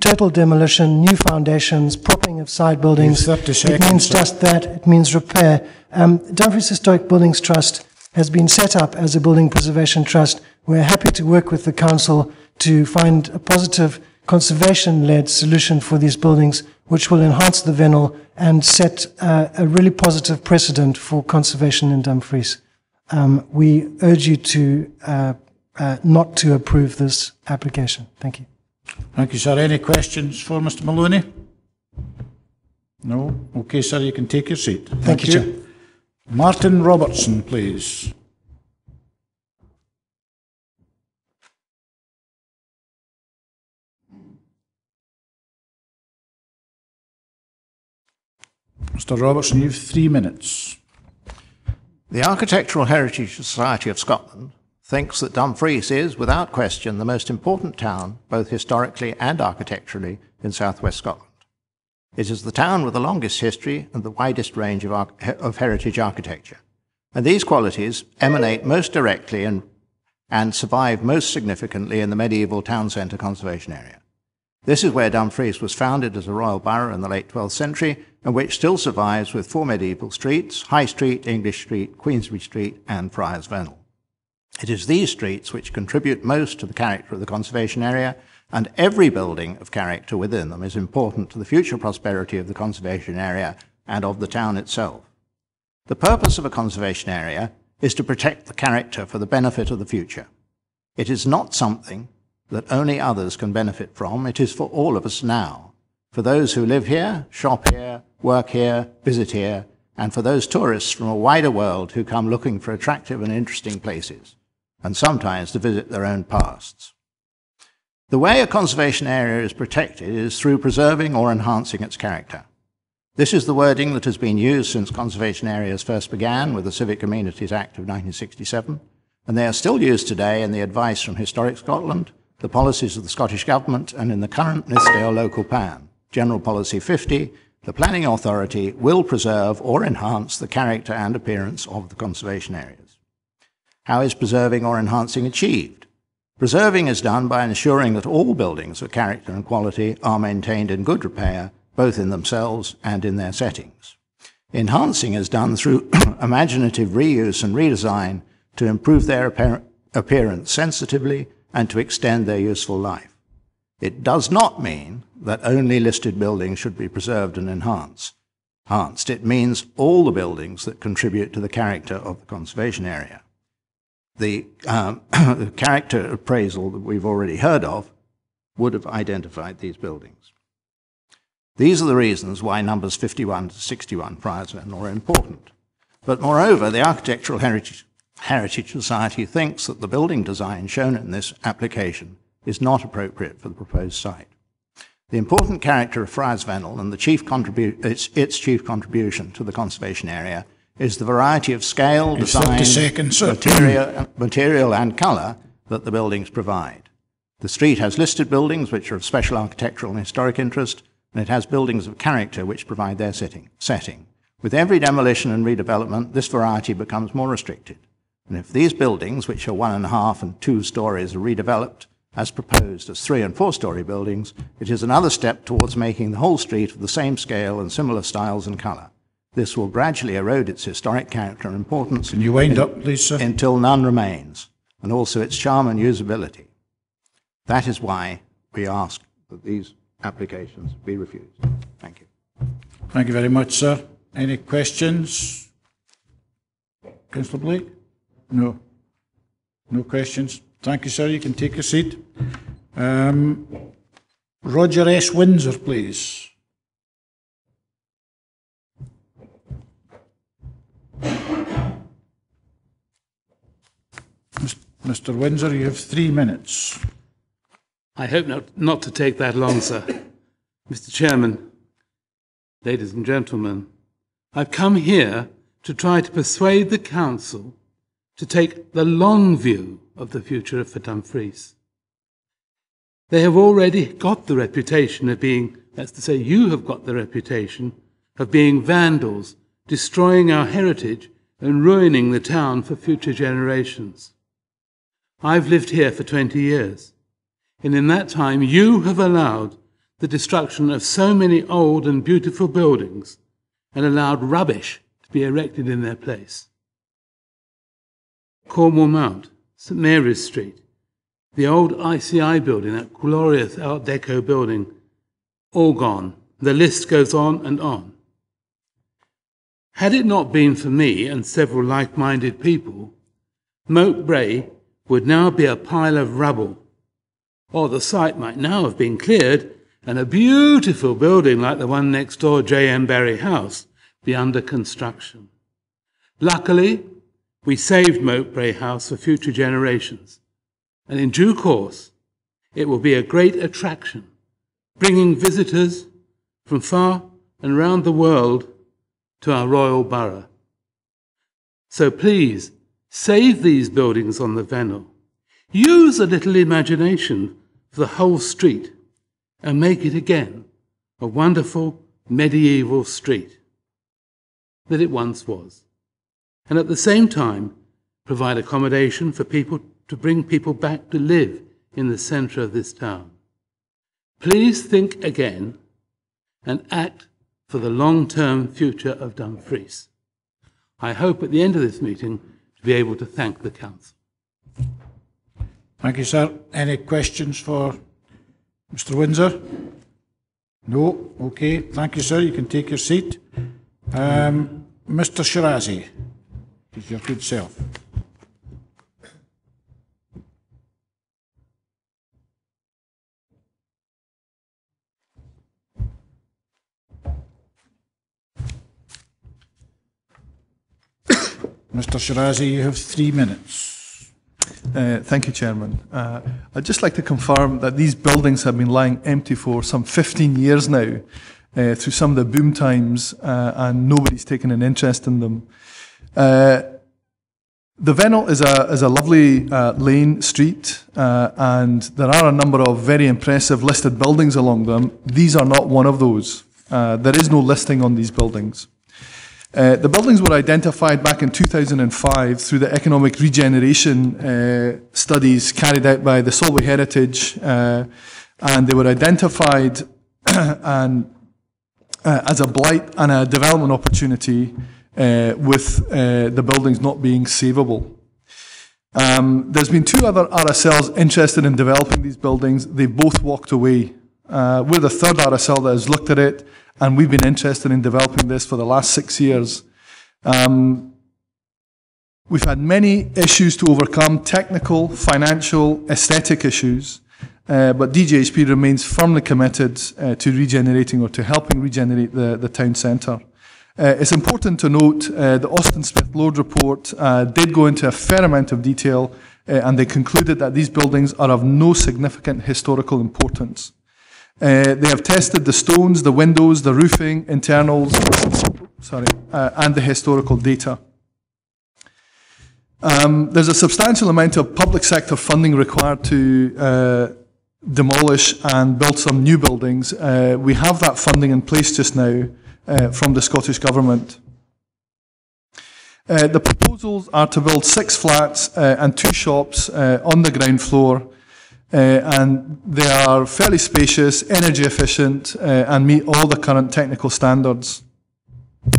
total demolition, new foundations, propping of side buildings. It means just that. It means repair. Dumfries Historic Buildings Trust has been set up as a building preservation trust. We're happy to work with the council to find a positive conservation-led solution for these buildings, which will enhance the Vennel and set a really positive precedent for conservation in Dumfries. We urge you to not to approve this application. Thank you. Thank you, sir. Any questions for Mr. Maloney? No? Okay, sir, you can take your seat. Thank you, Chair. Martin Robertson, please. Mr. Robertson, you have 3 minutes. The Architectural Heritage Society of Scotland thinks that Dumfries is, without question, the most important town, both historically and architecturally, in southwest Scotland. It is the town with the longest history and the widest range of heritage architecture. And these qualities emanate most directly and survive most significantly in the medieval town centre conservation area. This is where Dumfries was founded as a royal borough in the late 12th century, and which still survives with 4 medieval streets: High Street, English Street, Queensbury Street, and Friars Vennel. It is these streets which contribute most to the character of the conservation area, and every building of character within them is important to the future prosperity of the conservation area and of the town itself. The purpose of a conservation area is to protect the character for the benefit of the future. It is not something that only others can benefit from. It is for all of us now, for those who live here, shop here, work here, visit here, and for those tourists from a wider world who come looking for attractive and interesting places, and sometimes to visit their own pasts. The way a conservation area is protected is through preserving or enhancing its character. This is the wording that has been used since conservation areas first began with the Civic Amenities Act of 1967, and they are still used today in the advice from Historic Scotland, the policies of the Scottish Government, and in the current Nithsdale Local Plan, General Policy 50. The planning authority will preserve or enhance the character and appearance of the conservation areas. How is preserving or enhancing achieved? Preserving is done by ensuring that all buildings of character and quality are maintained in good repair, both in themselves and in their settings. Enhancing is done through imaginative reuse and redesign to improve their appearance sensitively and to extend their useful life. It does not mean that only listed buildings should be preserved and enhanced. It means all the buildings that contribute to the character of the conservation area. The character appraisal that we've already heard of would have identified these buildings. These are the reasons why numbers 51 to 61 Friars Vennel are important. But moreover, the Architectural Heritage Society thinks that the building design shown in this application is not appropriate for the proposed site. The important character of Friars Vennel and its chief contribution to the conservation area is the variety of scale, design, material and colour that the buildings provide. The street has listed buildings which are of special architectural and historic interest, and it has buildings of character which provide their setting. With every demolition and redevelopment, this variety becomes more restricted. And if these buildings, which are 1.5 and 2 stories, are redeveloped as proposed as 3 and 4 story buildings, it is another step towards making the whole street of the same scale and similar styles and colour. This will gradually erode its historic character and importance. Can you wind up, please, sir? Until none remains, and also its charm and usability. That is why we ask that these applications be refused. Thank you. Thank you very much, sir. Any questions? Councillor Blake? No. No questions. Thank you, sir. You can take a seat. Roger S. Windsor, please. Mr. Windsor, you have 3 minutes. I hope not to take that long, sir. Mr. Chairman, ladies and gentlemen, I've come here to try to persuade the Council to take the long view of the future for Dumfries. They have already got the reputation of being, that's to say, you have got the reputation of being vandals, destroying our heritage and ruining the town for future generations. I've lived here for 20 years, and in that time you have allowed the destruction of so many old and beautiful buildings and allowed rubbish to be erected in their place. Cornwall Mount, St Mary's Street, the old ICI building, that glorious Art Deco building, all gone. The list goes on and on. Had it not been for me and several like-minded people, Moat Bray would now be a pile of rubble, or the site might now have been cleared and a beautiful building like the one next door, J.M. Barry House, be under construction. Luckily, we saved Moat Bray House for future generations, and in due course, it will be a great attraction, bringing visitors from far and round the world to our royal borough. So please, save these buildings on the Vennel. Use a little imagination for the whole street and make it again a wonderful medieval street that it once was. And at the same time, provide accommodation for people to bring people back to live in the centre of this town. Please think again and act for the long-term future of Dumfries. I hope at the end of this meeting to be able to thank the Council. Thank you, sir. Any questions for Mr. Windsor? No? Okay. Thank you, sir. You can take your seat. Mr. Shirazi, is your good self. Mr. Shirazi, you have 3 minutes. Thank you, Chairman. I'd just like to confirm that these buildings have been lying empty for some 15 years now, through some of the boom times, and nobody's taken an interest in them. The Vennel is a lovely lane street, and there are a number of very impressive listed buildings along them. These are not one of those. There is no listing on these buildings. The buildings were identified back in 2005 through the economic regeneration studies carried out by the Solway Heritage, and they were identified as a blight and a development opportunity, with the buildings not being savable. There's been 2 other RSLs interested in developing these buildings. They both walked away. We're the 3rd RSL that has looked at it, and we've been interested in developing this for the last 6 years. We've had many issues to overcome, technical, financial, aesthetic issues, but DGHP remains firmly committed to regenerating or to helping regenerate the town centre. It's important to note the Austin Smith Lord report did go into a fair amount of detail, and they concluded that these buildings are of no significant historical importance. They have tested the stones, the windows, the roofing, internals, and the historical data. There's a substantial amount of public sector funding required to demolish and build some new buildings. We have that funding in place just now from the Scottish Government. The proposals are to build 6 flats and 2 shops on the ground floor, and they are fairly spacious, energy efficient, and meet all the current technical standards.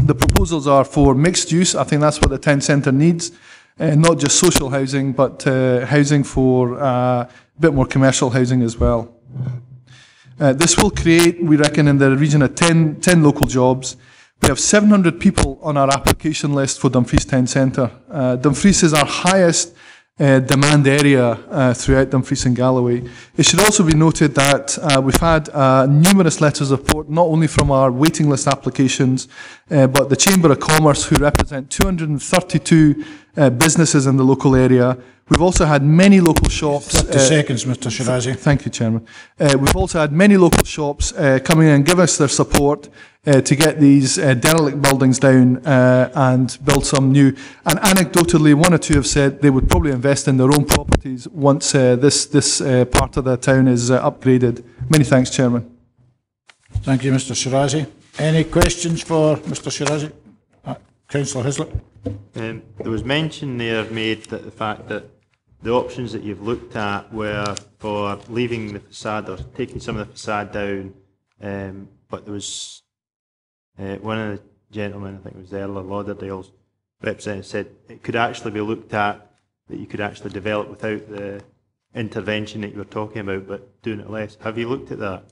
The proposals are for mixed use. I think that's what the town centre needs, not just social housing, but housing for a bit more commercial housing as well. This will create, we reckon, in the region of 10 local jobs. We have 700 people on our application list for Dumfries Town Centre. Dumfries is our highest demand area throughout Dumfries and Galloway. It should also be noted that we've had numerous letters of support, not only from our waiting list applications, but the Chamber of Commerce, who represent 232 businesses in the local area. We've also had many local shops. 30 seconds, Mr. Shirazi. Thank you, Chairman. We've also had many local shops coming in and give us their support to get these derelict buildings down and build some new. And anecdotally, one or two have said they would probably invest in their own properties once this part of the town is upgraded. Many thanks, Chairman. Thank you, Mr. Shirazi. Any questions for Mr. Shirazi? Councillor Hislop. There was mention there made that the fact that the options that you've looked at were for leaving the facade or taking some of the facade down, but there was one of the gentlemen, I think it was the Earl of Lauderdale's representative, said it could actually be looked at that you could actually develop without the intervention that you were talking about, but doing it less. Have you looked at that?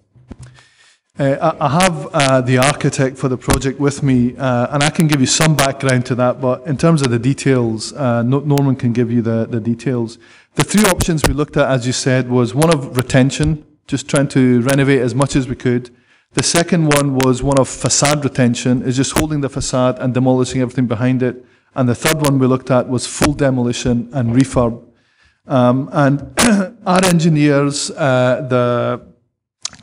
I have the architect for the project with me, and I can give you some background to that, but in terms of the details, Norman can give you the details. The three options we looked at, as you said, was one of retention, just trying to renovate as much as we could. The second one was one of facade retention, is just holding the facade and demolishing everything behind it. And the third one we looked at was full demolition and refurb. And our engineers, the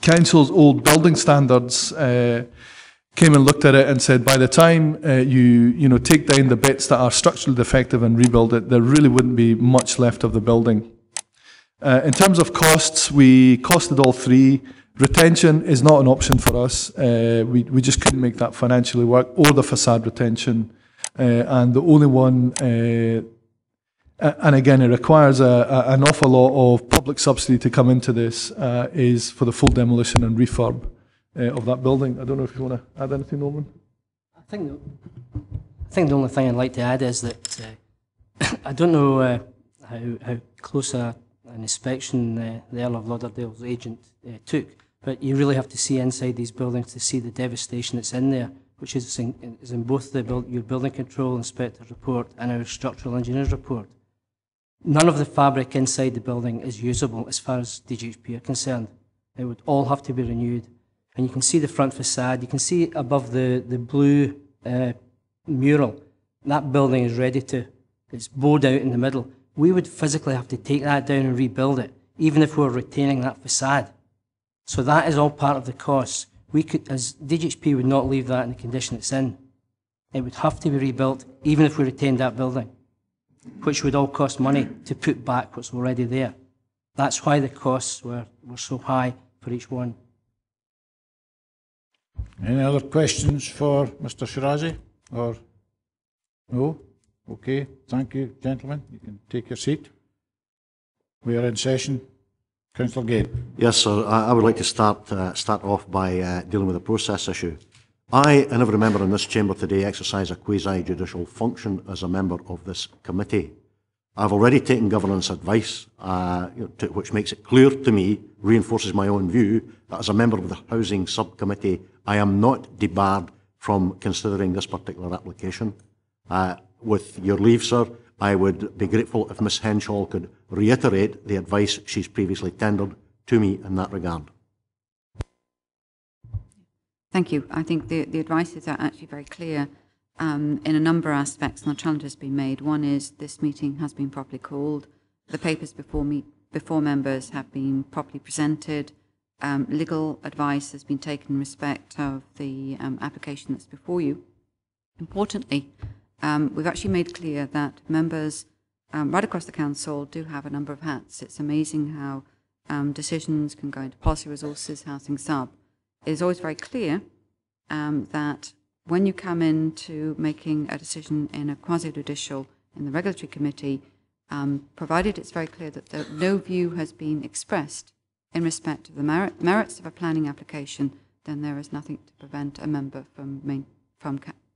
Council's old building standards came and looked at it and said, by the time you take down the bits that are structurally defective and rebuild it, there really wouldn't be much left of the building. In terms of costs, we costed all three. Retention is not an option for us. We just couldn't make that financially work, or the facade retention. And the only one, and again, it requires an awful lot of public subsidy to come into this, is for the full demolition and refurb of that building. I don't know if you want to add anything, Norman? I think the only thing I'd like to add is that I don't know how close an inspection the Earl of Lauderdale's agent took, but you really have to see inside these buildings to see the devastation that's in there, which is in both your building control inspector's report and our structural engineer's report. None of the fabric inside the building is usable as far as DGHP are concerned. It would all have to be renewed. And you can see the front facade, you can see above the blue mural, that building is ready to, it's bowed out in the middle. We would physically have to take that down and rebuild it, even if we were retaining that facade. So that is all part of the cost. We could, as DGHP would not leave that in the condition it's in. It would have to be rebuilt, even if we retained that building, which would all cost money to put back what's already there. That's why the costs were so high for each one. Any other questions for Mr. Shirazi? Or no? Okay, thank you, gentlemen. You can take your seat. We are in session. Councillor Gate. Yes, sir. I would like to start off by dealing with a process issue. I and every member in this chamber today exercise a quasi-judicial function as a member of this committee. I've already taken governance advice, which makes it clear to me, reinforces my own view, that as a member of the Housing Subcommittee, I am not debarred from considering this particular application. With your leave, sir, I would be grateful if Ms Henshaw could reiterate the advice she's previously tendered to me in that regard. Thank you. I think the advices are actually very clear in a number of aspects, and the challenge has been made. One is this meeting has been properly called. The papers before members have been properly presented. Legal advice has been taken in respect of the application that's before you. Importantly, we've actually made clear that members right across the council do have a number of hats. It's amazing how decisions can go into policy resources, housing sub. It is always very clear that when you come into making a decision in a quasi-judicial in the regulatory committee, provided it's very clear that no view has been expressed in respect of the merits of a planning application, then there is nothing to prevent a member from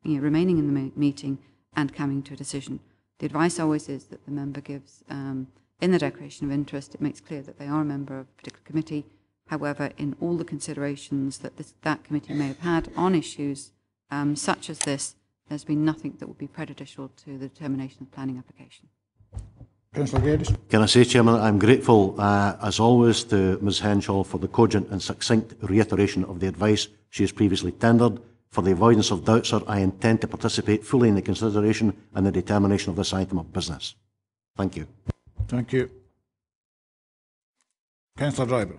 remaining in the meeting and coming to a decision. The advice always is that the member gives, in the declaration of interest, it makes clear that they are a member of a particular committee. However, in all the considerations that that committee may have had on issues such as this, there's been nothing that would be prejudicial to the determination of planning application. Councillor Geddes. Can I say, Chairman, that I'm grateful, as always, to Ms Henshaw for the cogent and succinct reiteration of the advice she has previously tendered. For the avoidance of doubt, sir, I intend to participate fully in the consideration and the determination of this item of business. Thank you. Thank you. Councillor Driver.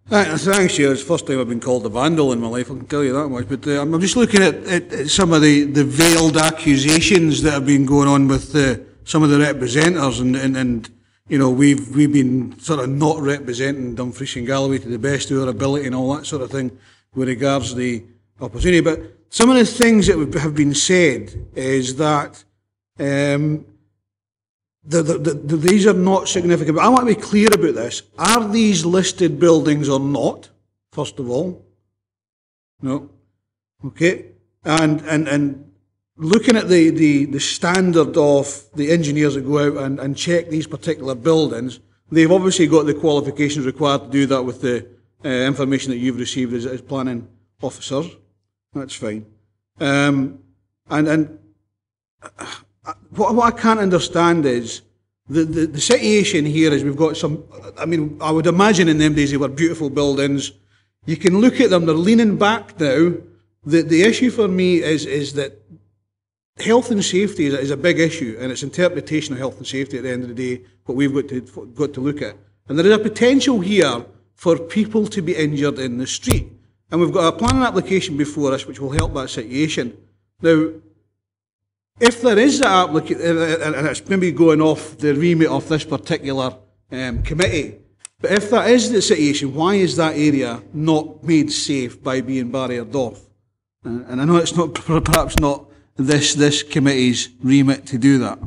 Thanks, Chair. It's the first time I've been called a vandal in my life, I can tell you that much. But I'm just looking at some of the veiled accusations that have been going on with some of the representatives, and you know, we've been sort of not representing Dumfries and Galloway to the best of our ability and all that sort of thing with regards to the opportunity. But some of the things that have been said is that these are not significant. But I want to be clear about this. Are these listed buildings or not, first of all? No. Okay. And looking at the standard of the engineers that go out and check these particular buildings, they've obviously got the qualifications required to do that with the information that you've received as planning officers. That's fine. What I can't understand is the situation here is we've got some, I mean, I would imagine in them days they were beautiful buildings. You can look at them, they're leaning back now. The issue for me is that health and safety is a big issue, and it's interpretation of health and safety at the end of the day, what we've got to look at. And there is a potential here for people to be injured in the street. And we've got a planning application before us which will help that situation. Now, if there is that application, and it's maybe going off the remit of this particular committee, but if that is the situation, why is that area not made safe by being barriered off? And I know it's not perhaps not this committee's remit to do that.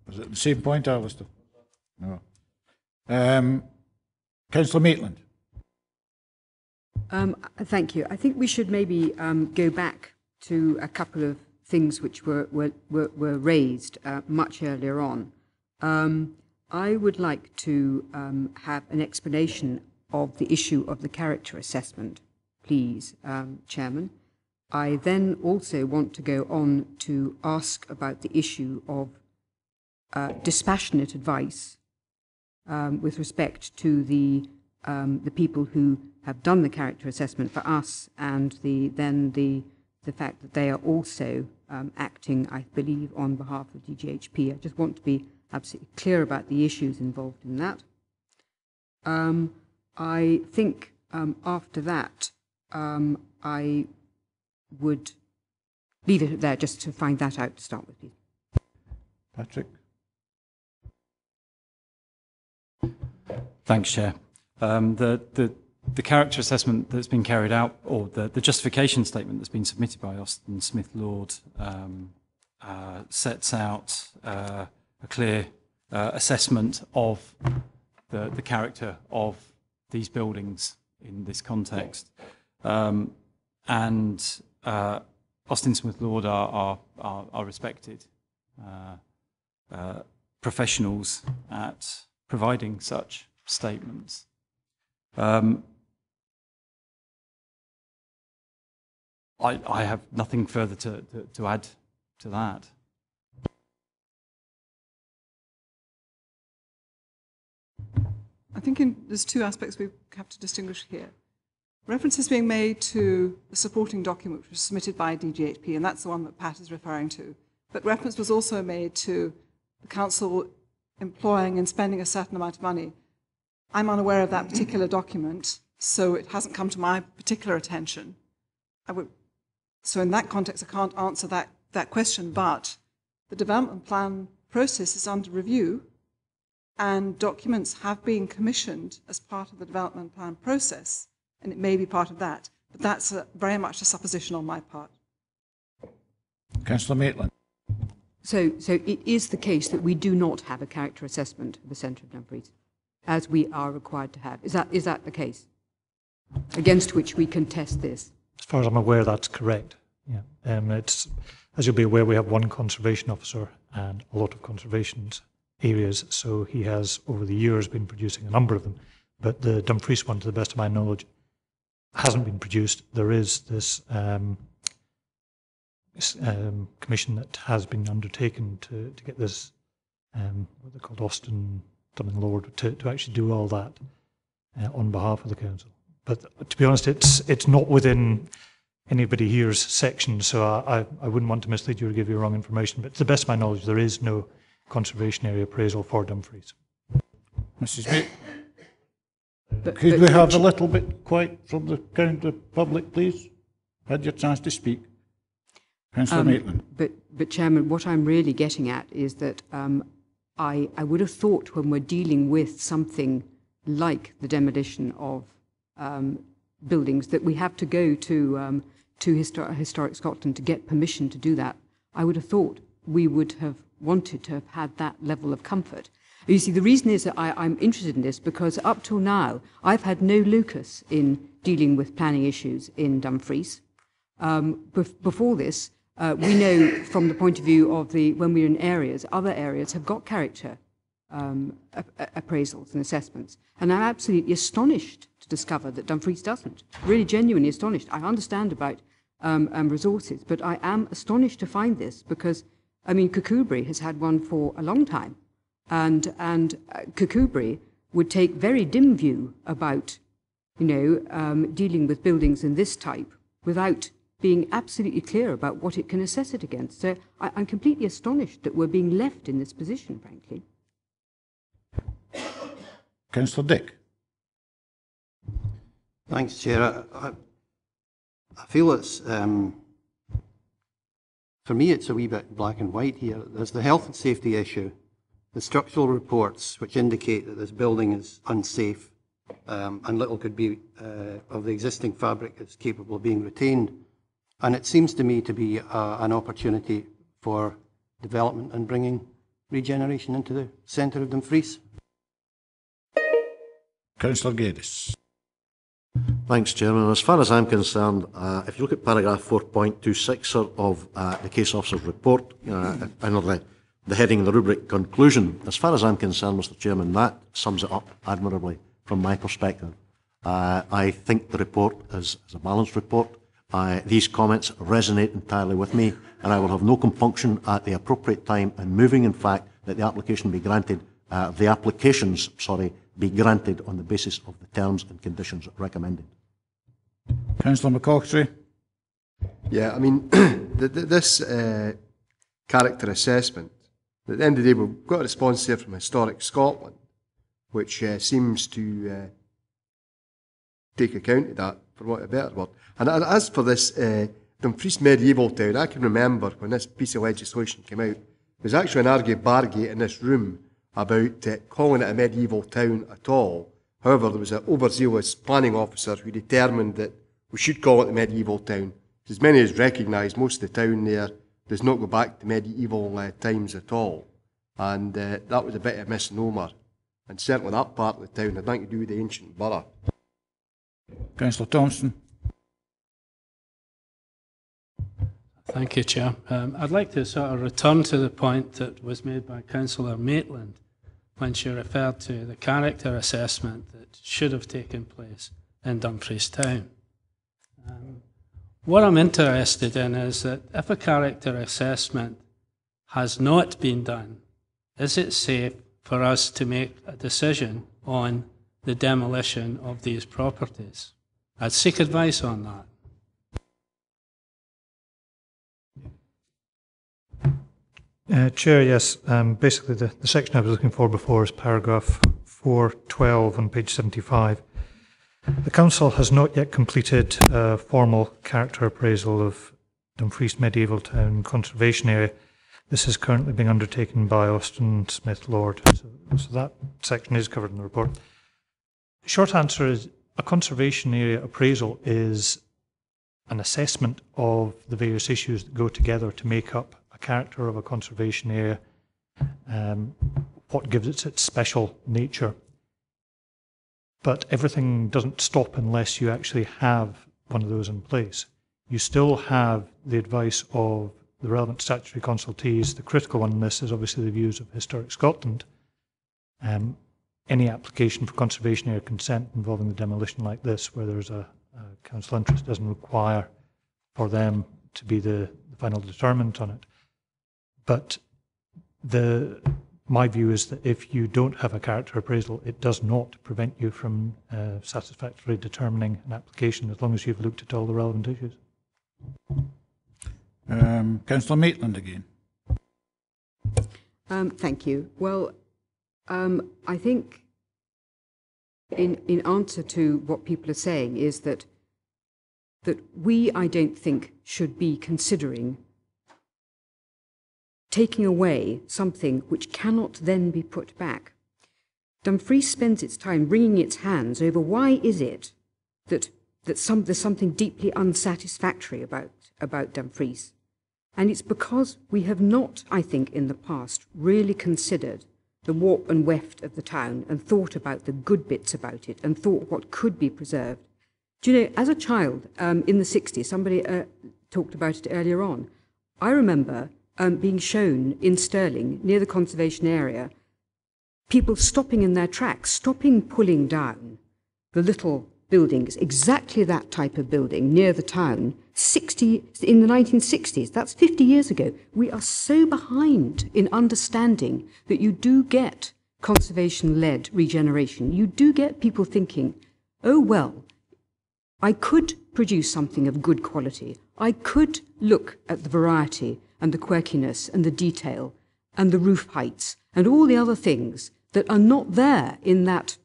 Was it the same point, Alistair? No. Councillor Maitland. Thank you. I think we should maybe go back to a couple of things which were raised much earlier on. I would like to have an explanation of the issue of the character assessment, please, Chairman. I then also want to go on to ask about the issue of dispassionate advice with respect to the people who have done the character assessment for us, and the fact that they are also acting, I believe, on behalf of DGHP. I just want to be absolutely clear about the issues involved in that. I think after that, I would leave it there just to find that out to start with, please. Patrick. Thanks, Chair. The character assessment that's been carried out, or the justification statement that's been submitted by Austin Smith Lord, sets out a clear assessment of the character of these buildings in this context. And Austin Smith Lord are respected professionals at providing such statements. I have nothing further to add to that. I think there's two aspects we have to distinguish here. Reference is being made to the supporting document which was submitted by DGHP, and that's the one that Pat is referring to. But reference was also made to the council employing and spending a certain amount of money. I'm unaware of that particular document, so it hasn't come to my particular attention. So in that context, I can't answer that question, but the development plan process is under review, and documents have been commissioned as part of the development plan process, and it may be part of that, but that's very much a supposition on my part. Councillor Maitland. So it is the case that we do not have a character assessment of the centre of Dumfries, as we are required to have. Is that the case? Against which we contest this? As far as I'm aware, that's correct. Yeah. It's, as you'll be aware, we have one conservation officer and a lot of conservation areas, so he has, over the years, been producing a number of them. But the Dumfries one, to the best of my knowledge, hasn't been produced. There is this commission that has been undertaken to get this, what they're called, Austin something Lord, to actually do all that on behalf of the council. But to be honest, it's not within anybody here's section, so I wouldn't want to mislead you or give you wrong information. But to the best of my knowledge, there is no conservation area appraisal for Dumfries. Mrs. Mate. Could we have a little bit quiet from the public, please? Had your chance to speak. Councillor Maitland. But Chairman, what I'm really getting at is that I would have thought when we're dealing with something like the demolition of buildings that we have to go to Historic Scotland to get permission to do that. I would have thought we would have wanted to have had that level of comfort. You see, the reason is that I'm interested in this because up till now, I've had no locus in dealing with planning issues in Dumfries. Before this, we know from the point of view of when we're in areas, other areas have got character appraisals and assessments. And I'm absolutely astonished to discover that Dumfries doesn't. Really genuinely astonished. I understand about resources, but I am astonished to find this because, I mean, Kirkcudbright has had one for a long time. And Kirkcudbright would take very dim view about, dealing with buildings in this type without being absolutely clear about what it can assess it against. So I'm completely astonished that we're being left in this position, frankly. Councillor Dick. Thanks, Chair. I feel it's, for me, it's a wee bit black and white here. There's the health and safety issue, the structural reports which indicate that this building is unsafe and little could be of the existing fabric is capable of being retained. And it seems to me to be an opportunity for development and bringing regeneration into the centre of Dumfries. Councillor Geddes. Thanks, Chairman. As far as I'm concerned, if you look at paragraph 4.26 of the case officer's report, under the heading of the rubric conclusion, as far as I'm concerned, Mr. Chairman, that sums it up admirably from my perspective. I think the report is a balanced report. These comments resonate entirely with me, and I will have no compunction at the appropriate time in moving, in fact, that the application be granted, be granted on the basis of the terms and conditions recommended. Councillor Ochiltree. Yeah, I mean, this character assessment, at the end of the day, we've got a response there from Historic Scotland, which seems to take account of that, for want of a better word. And as for this Dumfries medieval town, I can remember when this piece of legislation came out, there's actually an argued bargate in this room about calling it a medieval town at all. However, there was an overzealous planning officer who determined that we should call it a medieval town. As many as recognise, most of the town there does not go back to medieval times at all. And that was a bit of a misnomer. And certainly that part of the town had nothing to do with the ancient borough. Councillor Thompson. Thank you, Chair. I'd like to sort of return to the point that was made by Councillor Maitland when she referred to the character assessment that should have taken place in Dumfries Town. What I'm interested in is that if a character assessment has not been done, is it safe for us to make a decision on the demolition of these properties? I'd seek advice on that. Chair, yes. Basically, the section I was looking for before is paragraph 412 on page 75. The Council has not yet completed a formal character appraisal of Dumfries Medieval Town Conservation Area. This is currently being undertaken by Austin Smith Lord. So that section is covered in the report. The short answer is a conservation area appraisal is an assessment of the various issues that go together to make up a character of a conservation area, what gives it its special nature. But everything doesn't stop unless you actually have one of those in place. You still have the advice of the relevant statutory consultees. The critical one in this is obviously the views of Historic Scotland. Any application for conservation area consent involving the demolition like this, where there's a council interest, doesn't require for them to be the final determinant on it. But my view is that if you don't have a character appraisal, it does not prevent you from satisfactorily determining an application as long as you've looked at all the relevant issues. Councillor Maitland again. Thank you. Well, I think in answer to what people are saying is that I don't think, should be considering taking away something which cannot then be put back. Dumfries spends its time wringing its hands over why is it that there's something deeply unsatisfactory about Dumfries. And it's because we have not, I think, in the past, really considered the warp and weft of the town and thought about the good bits about it and thought what could be preserved. Do you know, as a child in the 60s, somebody talked about it earlier on, I remember being shown in Stirling, near the conservation area, people stopping in their tracks, pulling down the little buildings, exactly that type of building near the town, in the 1960s. That's 50 years ago. We are so behind in understanding that you do get conservation-led regeneration. You do get people thinking, oh, well, I could produce something of good quality. I could look at the variety and the quirkiness and the detail and the roof heights and all the other things that are not there in that,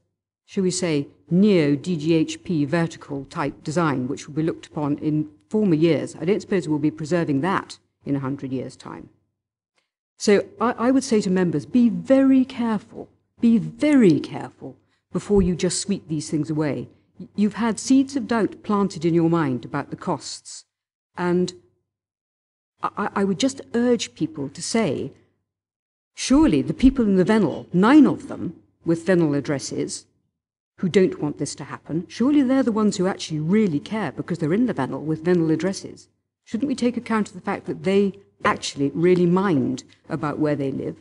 shall we say, neo-DGHP vertical type design, which will be looked upon in former years. I don't suppose we'll be preserving that in 100 years' time. So I would say to members, be very careful before you just sweep these things away. You've had seeds of doubt planted in your mind about the costs, and I would just urge people to say, surely the people in the Vennel, 9 of them with Vennel addresses, who don't want this to happen, surely they're the ones who actually really care because they're in the Vennel with Vennel addresses. Shouldn't we take account of the fact that they actually really mind about where they live?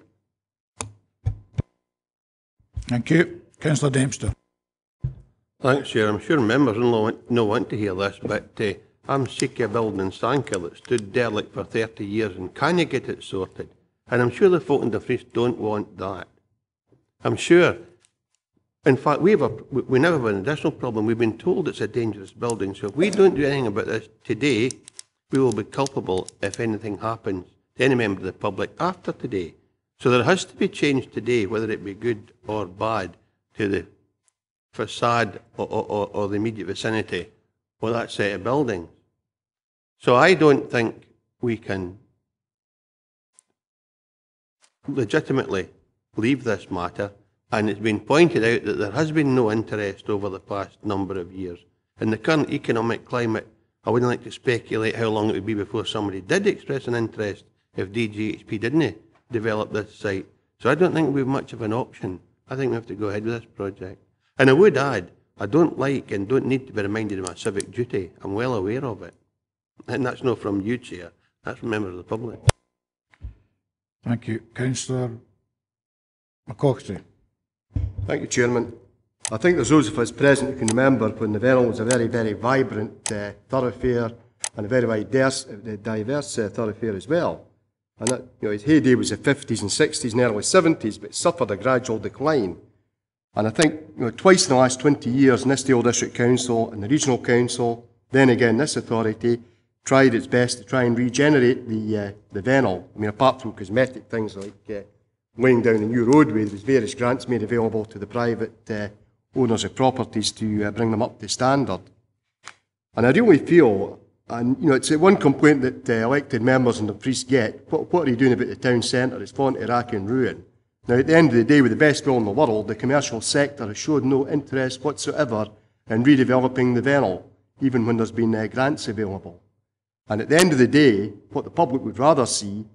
Thank you. Councillor Dempster. Thanks, Chair. I'm sure members will not want to hear this, but I'm sick of a building in Sanker that stood derelict for 30 years and can you get it sorted? And I'm sure the folk in Dumfries don't want that. I'm sure. In fact, we now have an additional problem. We've been told it's a dangerous building, so if we don't do anything about this today, we will be culpable if anything happens to any member of the public after today. So there has to be change today, whether it be good or bad, to the facade or the immediate vicinity or that set of buildings. So I don't think we can legitimately leave this matter. And it's been pointed out that there has been no interest over the past number of years. In the current economic climate, I wouldn't like to speculate how long it would be before somebody did express an interest if DGHP didn't develop this site. So I don't think we have much of an option. I think we have to go ahead with this project. And I would add, I don't like and don't need to be reminded of my civic duty. I'm well aware of it. And that's not from you, Chair. That's from members of the public. Thank you. Councillor Ochiltree. Thank you, Chairman. I think there's those of us present who can remember when the Vennel was a very, very vibrant thoroughfare and a very, very diverse thoroughfare as well. And that, its heyday was the 50s and 60s and early 70s, but it suffered a gradual decline. And I think twice in the last 20 years, Nistdale District Council and the Regional Council, then again this authority, tried its best to try and regenerate the Vennel. I mean, apart from cosmetic things like laying down a new roadway, there was various grants made available to the private owners of properties to bring them up to standard. And I really feel, and it's one complaint that elected members and the priests get, what are you doing about the town centre? It's fallen to rack and ruin. Now, at the end of the day, with the best will in the world, the commercial sector has showed no interest whatsoever in redeveloping the Vennel, even when there's been grants available. And at the end of the day, what the public would rather see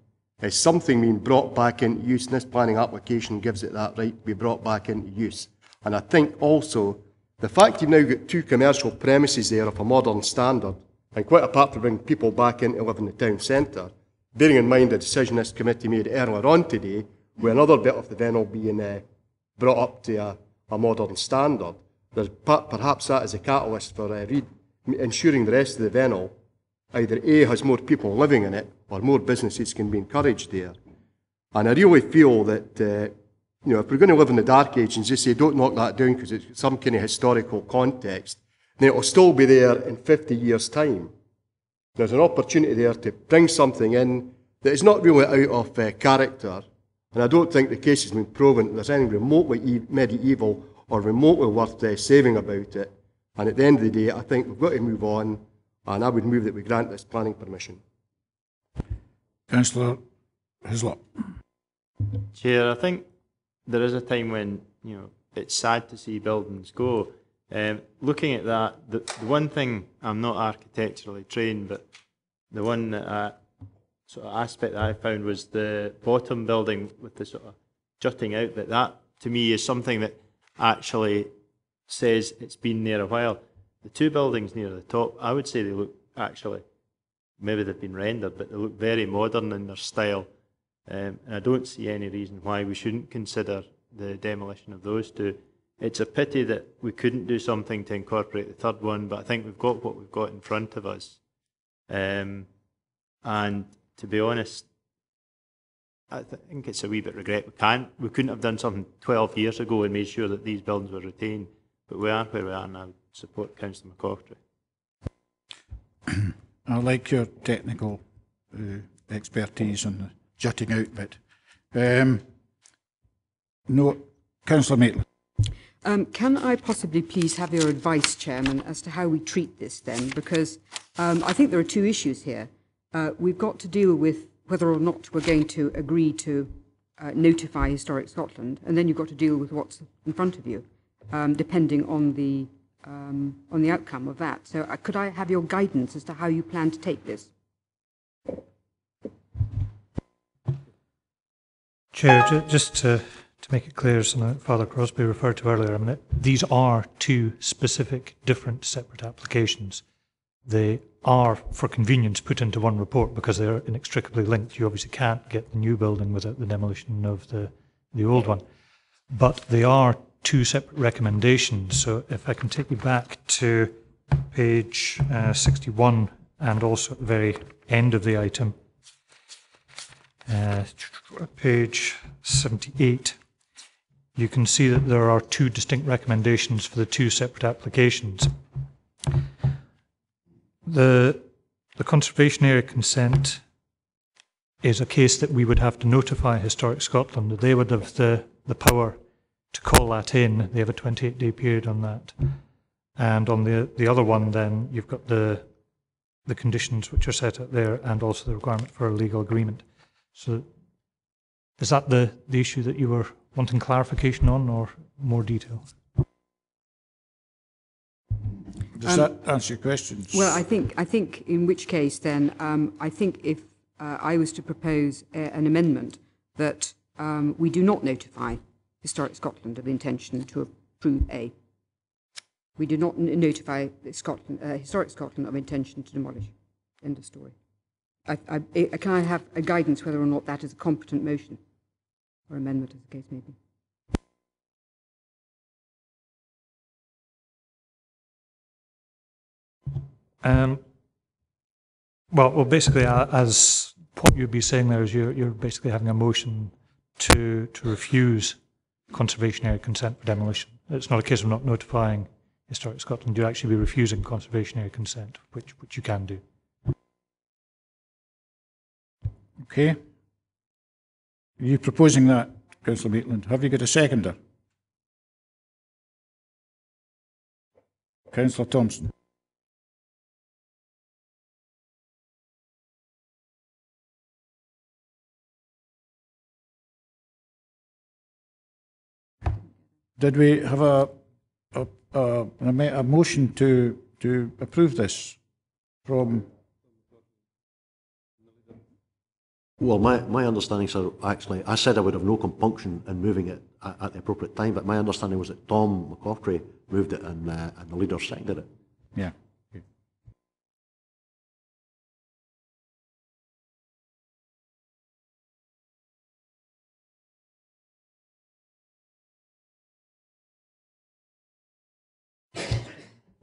is something being brought back into use, and this planning application gives it that right to be brought back into use. And I think also, the fact you've now got 2 commercial premises there of a modern standard, and quite apart from bringing people back in to live in the town centre, bearing in mind the decision this committee made earlier on today, with another bit of the Vennel being brought up to a modern standard, perhaps that is a catalyst for ensuring the rest of the Vennel either A, has more people living in it, or more businesses can be encouraged there. And I really feel that, you know, if we're going to live in the dark age and just say, don't knock that down because it's some kind of historical context, then it will still be there in 50 years' time. There's an opportunity there to bring something in that is not really out of character, and I don't think the case has been proven that there's anything remotely medieval or remotely worth saving about it. And at the end of the day, I think we've got to move on, and I would move that we grant this planning permission. Councillor Hislop. Chair, I think there is a time when, you know, it's sad to see buildings go. Looking at that, the one thing, I'm not architecturally trained, but the one sort of aspect that I found was the bottom building with the sort of jutting out bit. That, to me, is something that actually says it's been there a while. The two buildings near the top, I would say they look actually, maybe they've been rendered, but they look very modern in their style. And I don't see any reason why we shouldn't consider the demolition of those two. It's a pity that we couldn't do something to incorporate the third one, but I think we've got what we've got in front of us. And to be honest, I think it's a wee bit regret. We couldn't have done something 12 years ago and made sure that these buildings were retained, but we are where we are, and I would support Councillor Ochiltree. I like your technical expertise on the jutting out bit. No, Councillor Maitland. Can I possibly please have your advice, Chairman, as to how we treat this then? Because I think there are two issues here. We've got to deal with whether or not we're going to agree to notify Historic Scotland, and then you've got to deal with what's in front of you, depending on the outcome of that. So could I have your guidance as to how you plan to take this? Chair, just to make it clear, something that Father Crosby referred to earlier, I mean, these are two specific, different, separate applications. They are, for convenience, put into one report because they're inextricably linked. You obviously can't get the new building without the demolition of the old one. But they are two separate recommendations. So if I can take you back to page 61 and also at the very end of the item, page 78, you can see that there are two distinct recommendations for the two separate applications. The conservation area consent is a case that we would have to notify Historic Scotland. They would have the power to call that in. They have a 28-day period on that. And on the other one, then, you've got the conditions which are set out there and also the requirement for a legal agreement. So is that the issue that you were wanting clarification on, or more detail? Does that answer your questions? Well, I think in which case then, I think if I was to propose an amendment that we do not notify Historic Scotland of the intention to approve A. We do not notify Historic Scotland of intention to demolish. End of story. Can I have a guidance whether or not that is a competent motion or amendment, as the case may be? Well, basically, as what you'd be saying there is you're basically having a motion to refuse conservation area consent for demolition. It's not a case of not notifying Historic Scotland. You'd actually be refusing conservation area consent, which you can do. Okay. Are you proposing that, Councillor Maitland? Have you got a seconder? Councillor Thompson. Did we have a motion to approve this from? Well, my understanding, sir, actually, I said I would have no compunction in moving it at the appropriate time, but my understanding was that Tom Ochiltree moved it and the leader seconded it. Yeah.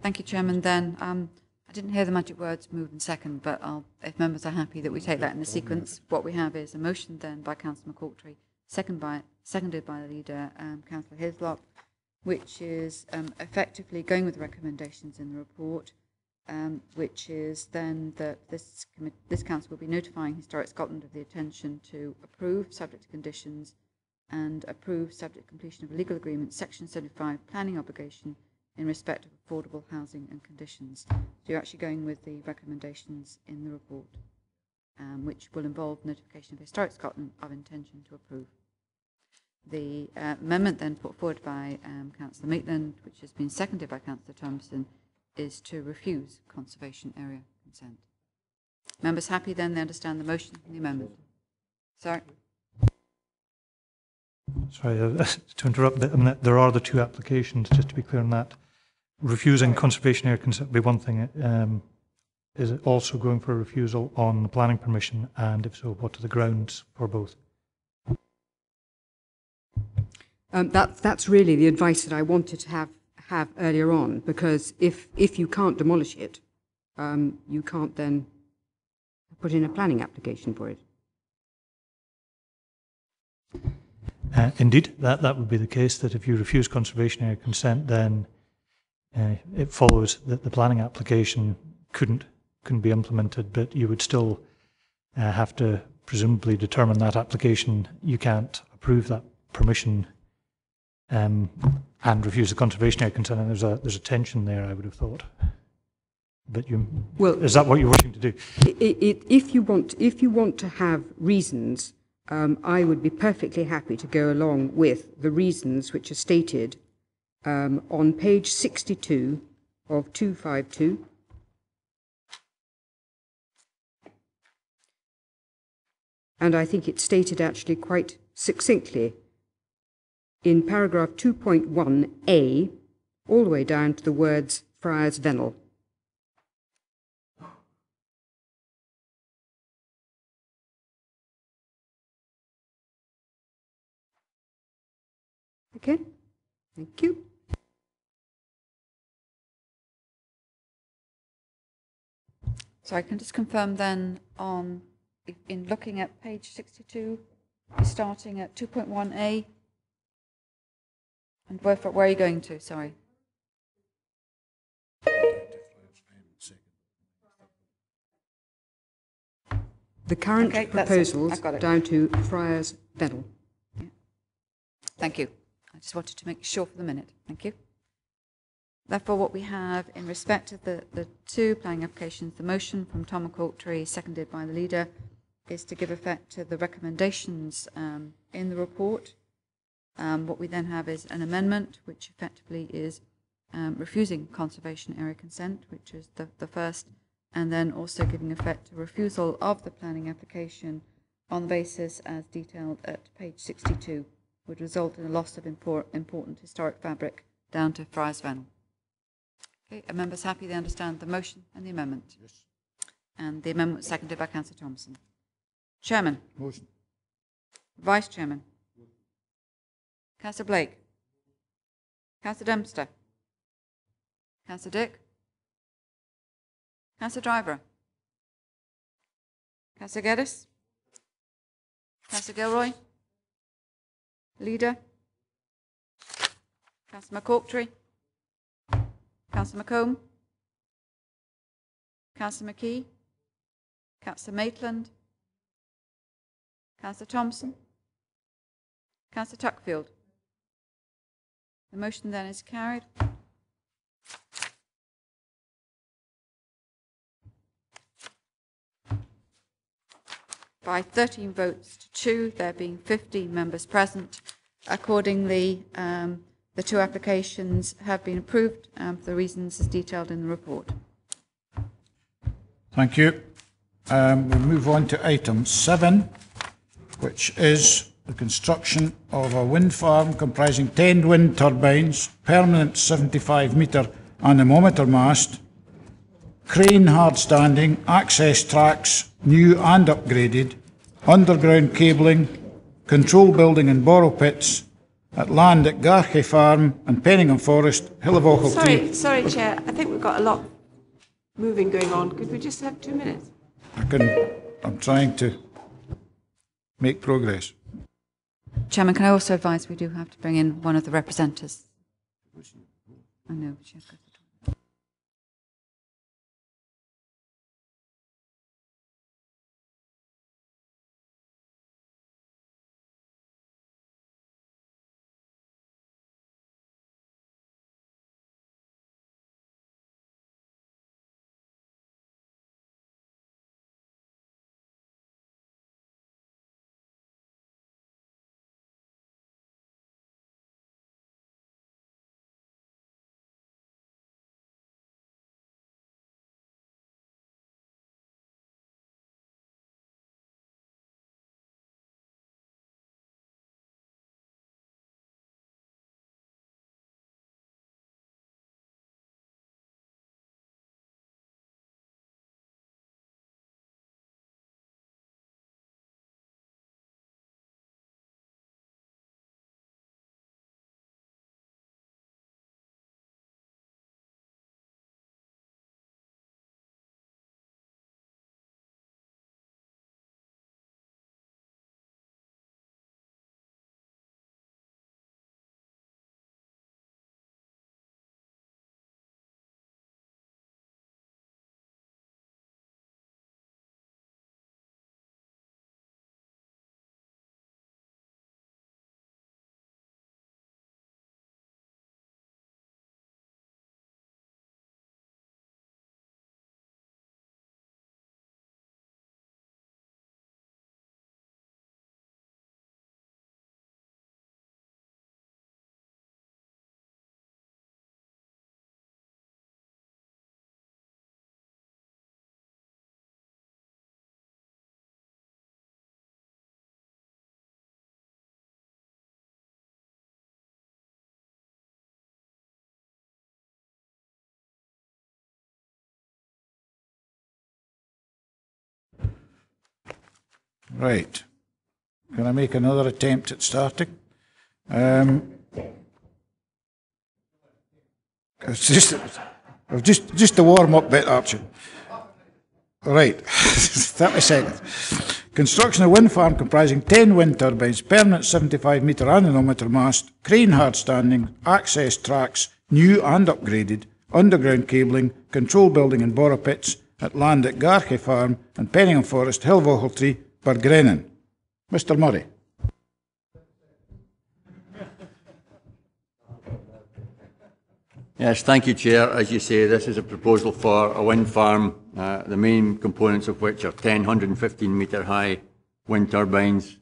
Thank you, Chairman. Then, I didn't hear the magic words move and second, but if members are happy that we take that in the sequence, what we have is a motion then by Councillor Ochiltree, seconded by the leader, Councillor Hislop, which is effectively going with the recommendations in the report, which is then that this council will be notifying Historic Scotland of the intention to approve, subject to conditions, and approve, subject to completion of a legal agreement, Section 75 planning obligation in respect of affordable housing and conditions. So you're actually going with the recommendations in the report, which will involve notification of Historic Scotland of intention to approve. The amendment then put forward by Councillor Maitland, which has been seconded by Councillor Thompson, is to refuse conservation area consent. Members happy then? They understand the motion and the amendment. Sorry. Sorry, to interrupt, there are the two applications, just to be clear on that. Refusing conservation area consent would be one thing. Is it also going for a refusal on the planning permission? And if so, what are the grounds for both? That's really the advice that I wanted to have earlier on, because if you can't demolish it, you can't then put in a planning application for it. Indeed, that would be the case, that if you refuse conservation area consent, then it follows that the planning application couldn't be implemented, but you would still have to presumably determine that application. You can't approve that permission and refuse the conservation area consent, and there's a tension there, I would have thought. But is that what you're wishing to do? If you want to have reasons, I would be perfectly happy to go along with the reasons which are stated on page 62 of 252. And I think it's stated actually quite succinctly in paragraph 2.1a, all the way down to the words Friars, Vennel. Okay, thank you. So I can just confirm then in looking at page 62, starting at 2.1a, and where are you going to? Sorry. The current proposals down to Friars, Vennel. Yeah. Thank you. I just wanted to make sure for the minute. Thank you. Therefore, what we have in respect of the two planning applications, the motion from Tom Ochiltree, seconded by the leader, is to give effect to the recommendations in the report. What we then have is an amendment, which effectively is refusing conservation area consent, which is the first, and then also giving effect to refusal of the planning application on the basis as detailed at page 62, would result in a loss of important historic fabric down to Friars, Vennel. Okay, are members happy? They understand the motion and the amendment? Yes. And the amendment was seconded by Councillor Thompson. Chairman? Motion. Vice Chairman? Councillor Blake? Councillor Dempster? Councillor Dick? Councillor Driver? Councillor Geddes? Councillor Gilroy? Leader? Councillor Ochiltree? Councillor McComb? Councillor McKee? Councillor Maitland? Councillor Thompson? Councillor Tuckfield? The motion then is carried. By 13 votes to 2, there being 50 members present. Accordingly, the two applications have been approved for the reasons as detailed in the report. Thank you. We'll move on to item 7, which is the construction of a wind farm comprising 10 wind turbines, permanent 75-metre anemometer mast, crane hard standing, access tracks, new and upgraded, underground cabling, control building and borrow pits at land at Garchew Farm and Penninghame Forest, Hill of Ochiltree. Sorry, Chair. I think we've got a lot moving going on. Could we just have 2 minutes? I'm trying to make progress. Chairman, can I also advise we do have to bring in one of the representatives? I know. She has to go to the toilet. Right. Can I make another attempt at starting? It's just a warm-up bit, Archie. Right, 30 seconds. Construction of wind farm comprising 10 wind turbines, permanent 75-metre anemometer mast, crane hard standing, access tracks, new and upgraded, underground cabling, control building and borrow pits at land at Garchew Farm and Penninghame Forest, Hill of Ochiltree, Bargrennan. Mr Murray. Yes, thank you, Chair. As you say, this is a proposal for a wind farm, the main components of which are 10 115-metre high wind turbines,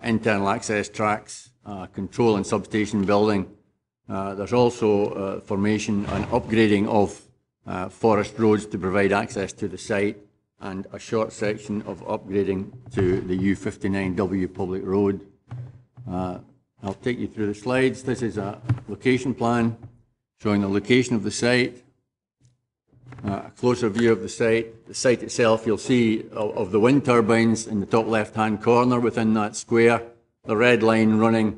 internal access tracks, control and substation building. There's also formation and upgrading of forest roads to provide access to the site, and a short section of upgrading to the U59W public road. I'll take you through the slides. This is a location plan showing the location of the site, a closer view of the site. The site itself, you'll see of the wind turbines in the top left-hand corner within that square. The red line running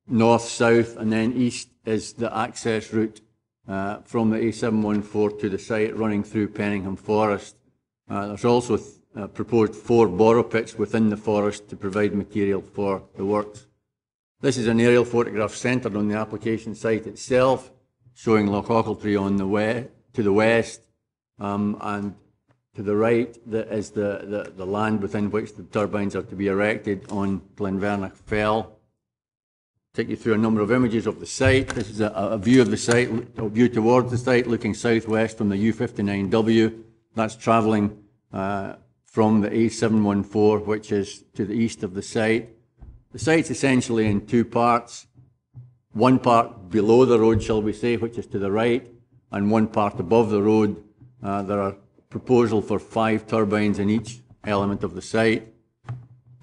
north-south and then east is the access route from the A714 to the site running through Penninghame Forest. There's also proposed 4 borrow pits within the forest to provide material for the works. This is an aerial photograph centred on the application site itself, showing Loch Ochiltree on to the west, and to the right is the land within which the turbines are to be erected on Glenvernach Fell. Take you through a number of images of the site. This is a view of the site, a view towards the site, looking southwest from the U59W. That's travelling from the A714, which is to the east of the site. The site's essentially in 2 parts. One part below the road, shall we say, which is to the right, and one part above the road. There are proposal for 5 turbines in each element of the site.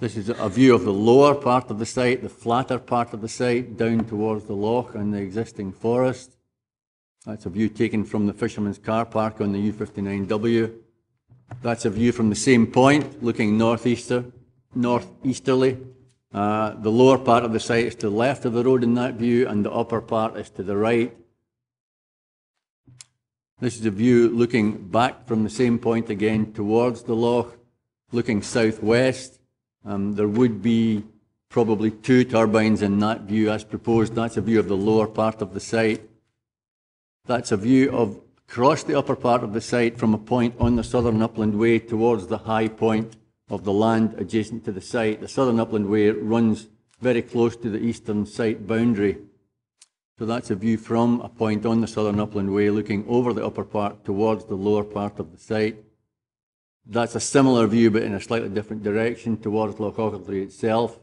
This is a view of the lower part of the site, the flatter part of the site, down towards the loch and the existing forest. That's a view taken from the Fisherman's Car Park on the U59W. That's a view from the same point, looking northeasterly. The lower part of the site is to the left of the road in that view, and the upper part is to the right. This is a view looking back from the same point again towards the loch, looking southwest. There would be probably 2 turbines in that view as proposed. That's a view of the lower part of the site. That's a view of across the upper part of the site from a point on the Southern Upland Way towards the high point of the land adjacent to the site. The Southern Upland Way runs very close to the eastern site boundary. So that's a view from a point on the Southern Upland Way looking over the upper part towards the lower part of the site. That's a similar view but in a slightly different direction towards Loch Ochiltree itself.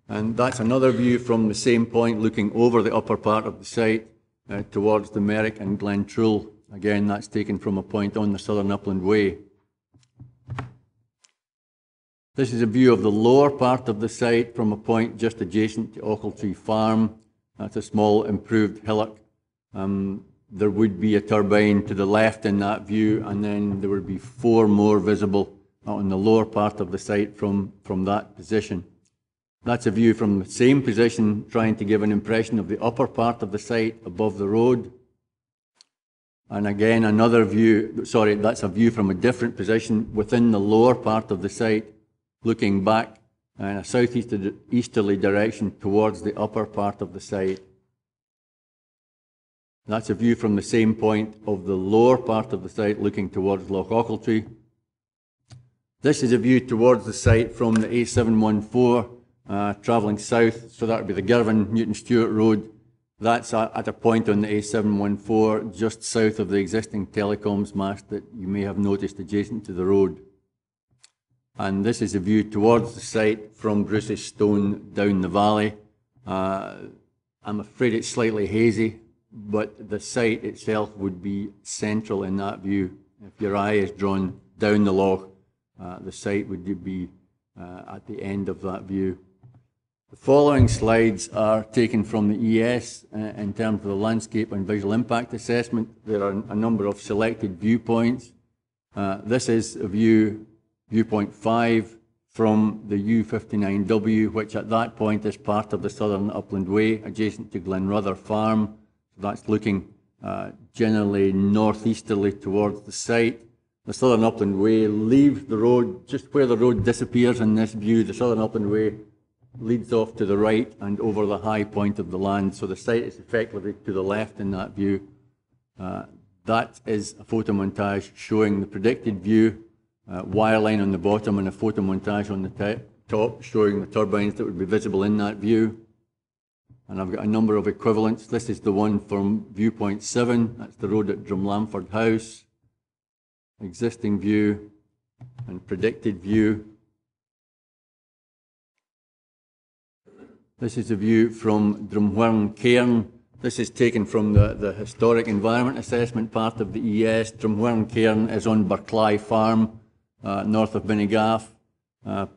And that's another view from the same point looking over the upper part of the site towards the Merrick and Glentrool. Again, that's taken from a point on the Southern Upland Way. This is a view of the lower part of the site from a point just adjacent to Ochiltree Farm. That's a small improved hillock. There would be a turbine to the left in that view, and then there would be 4 more visible on the lower part of the site from that position. That's a view from the same position, trying to give an impression of the upper part of the site above the road. And again, another view, sorry, that's a view from a different position within the lower part of the site, looking back in a southeasterly direction towards the upper part of the site. That's a view from the same point of the lower part of the site, looking towards Loch Ochiltree. This is a view towards the site from the A714, travelling south, so that would be the Girvan-Newton-Stewart Road. That's at a point on the A714, just south of the existing telecoms mast that you may have noticed adjacent to the road. And this is a view towards the site from Bruce's Stone down the valley. I'm afraid it's slightly hazy, but the site itself would be central in that view. If your eye is drawn down the loch, the site would be at the end of that view. The following slides are taken from the ES in terms of the landscape and visual impact assessment. There are a number of selected viewpoints. This is a viewpoint 5 from the U59W, which at that point is part of the Southern Upland Way, adjacent to Glenrother Farm. That's looking generally northeasterly towards the site. The Southern Upland Way leaves the road, just where the road disappears in this view, the Southern Upland Way leads off to the right and over the high point of the land. So the site is effectively to the left in that view. That is a photomontage showing the predicted view, wireline on the bottom and a photomontage on the top showing the turbines that would be visible in that view. And I've got a number of equivalents. This is the one from viewpoint 7. That's the road at Drumlamford House. Existing view and predicted view. This is a view from Drumhuern Cairn. This is taken from the historic environment assessment part of the ES. Drumhuern Cairn is on Barclay Farm, north of Binnigaff,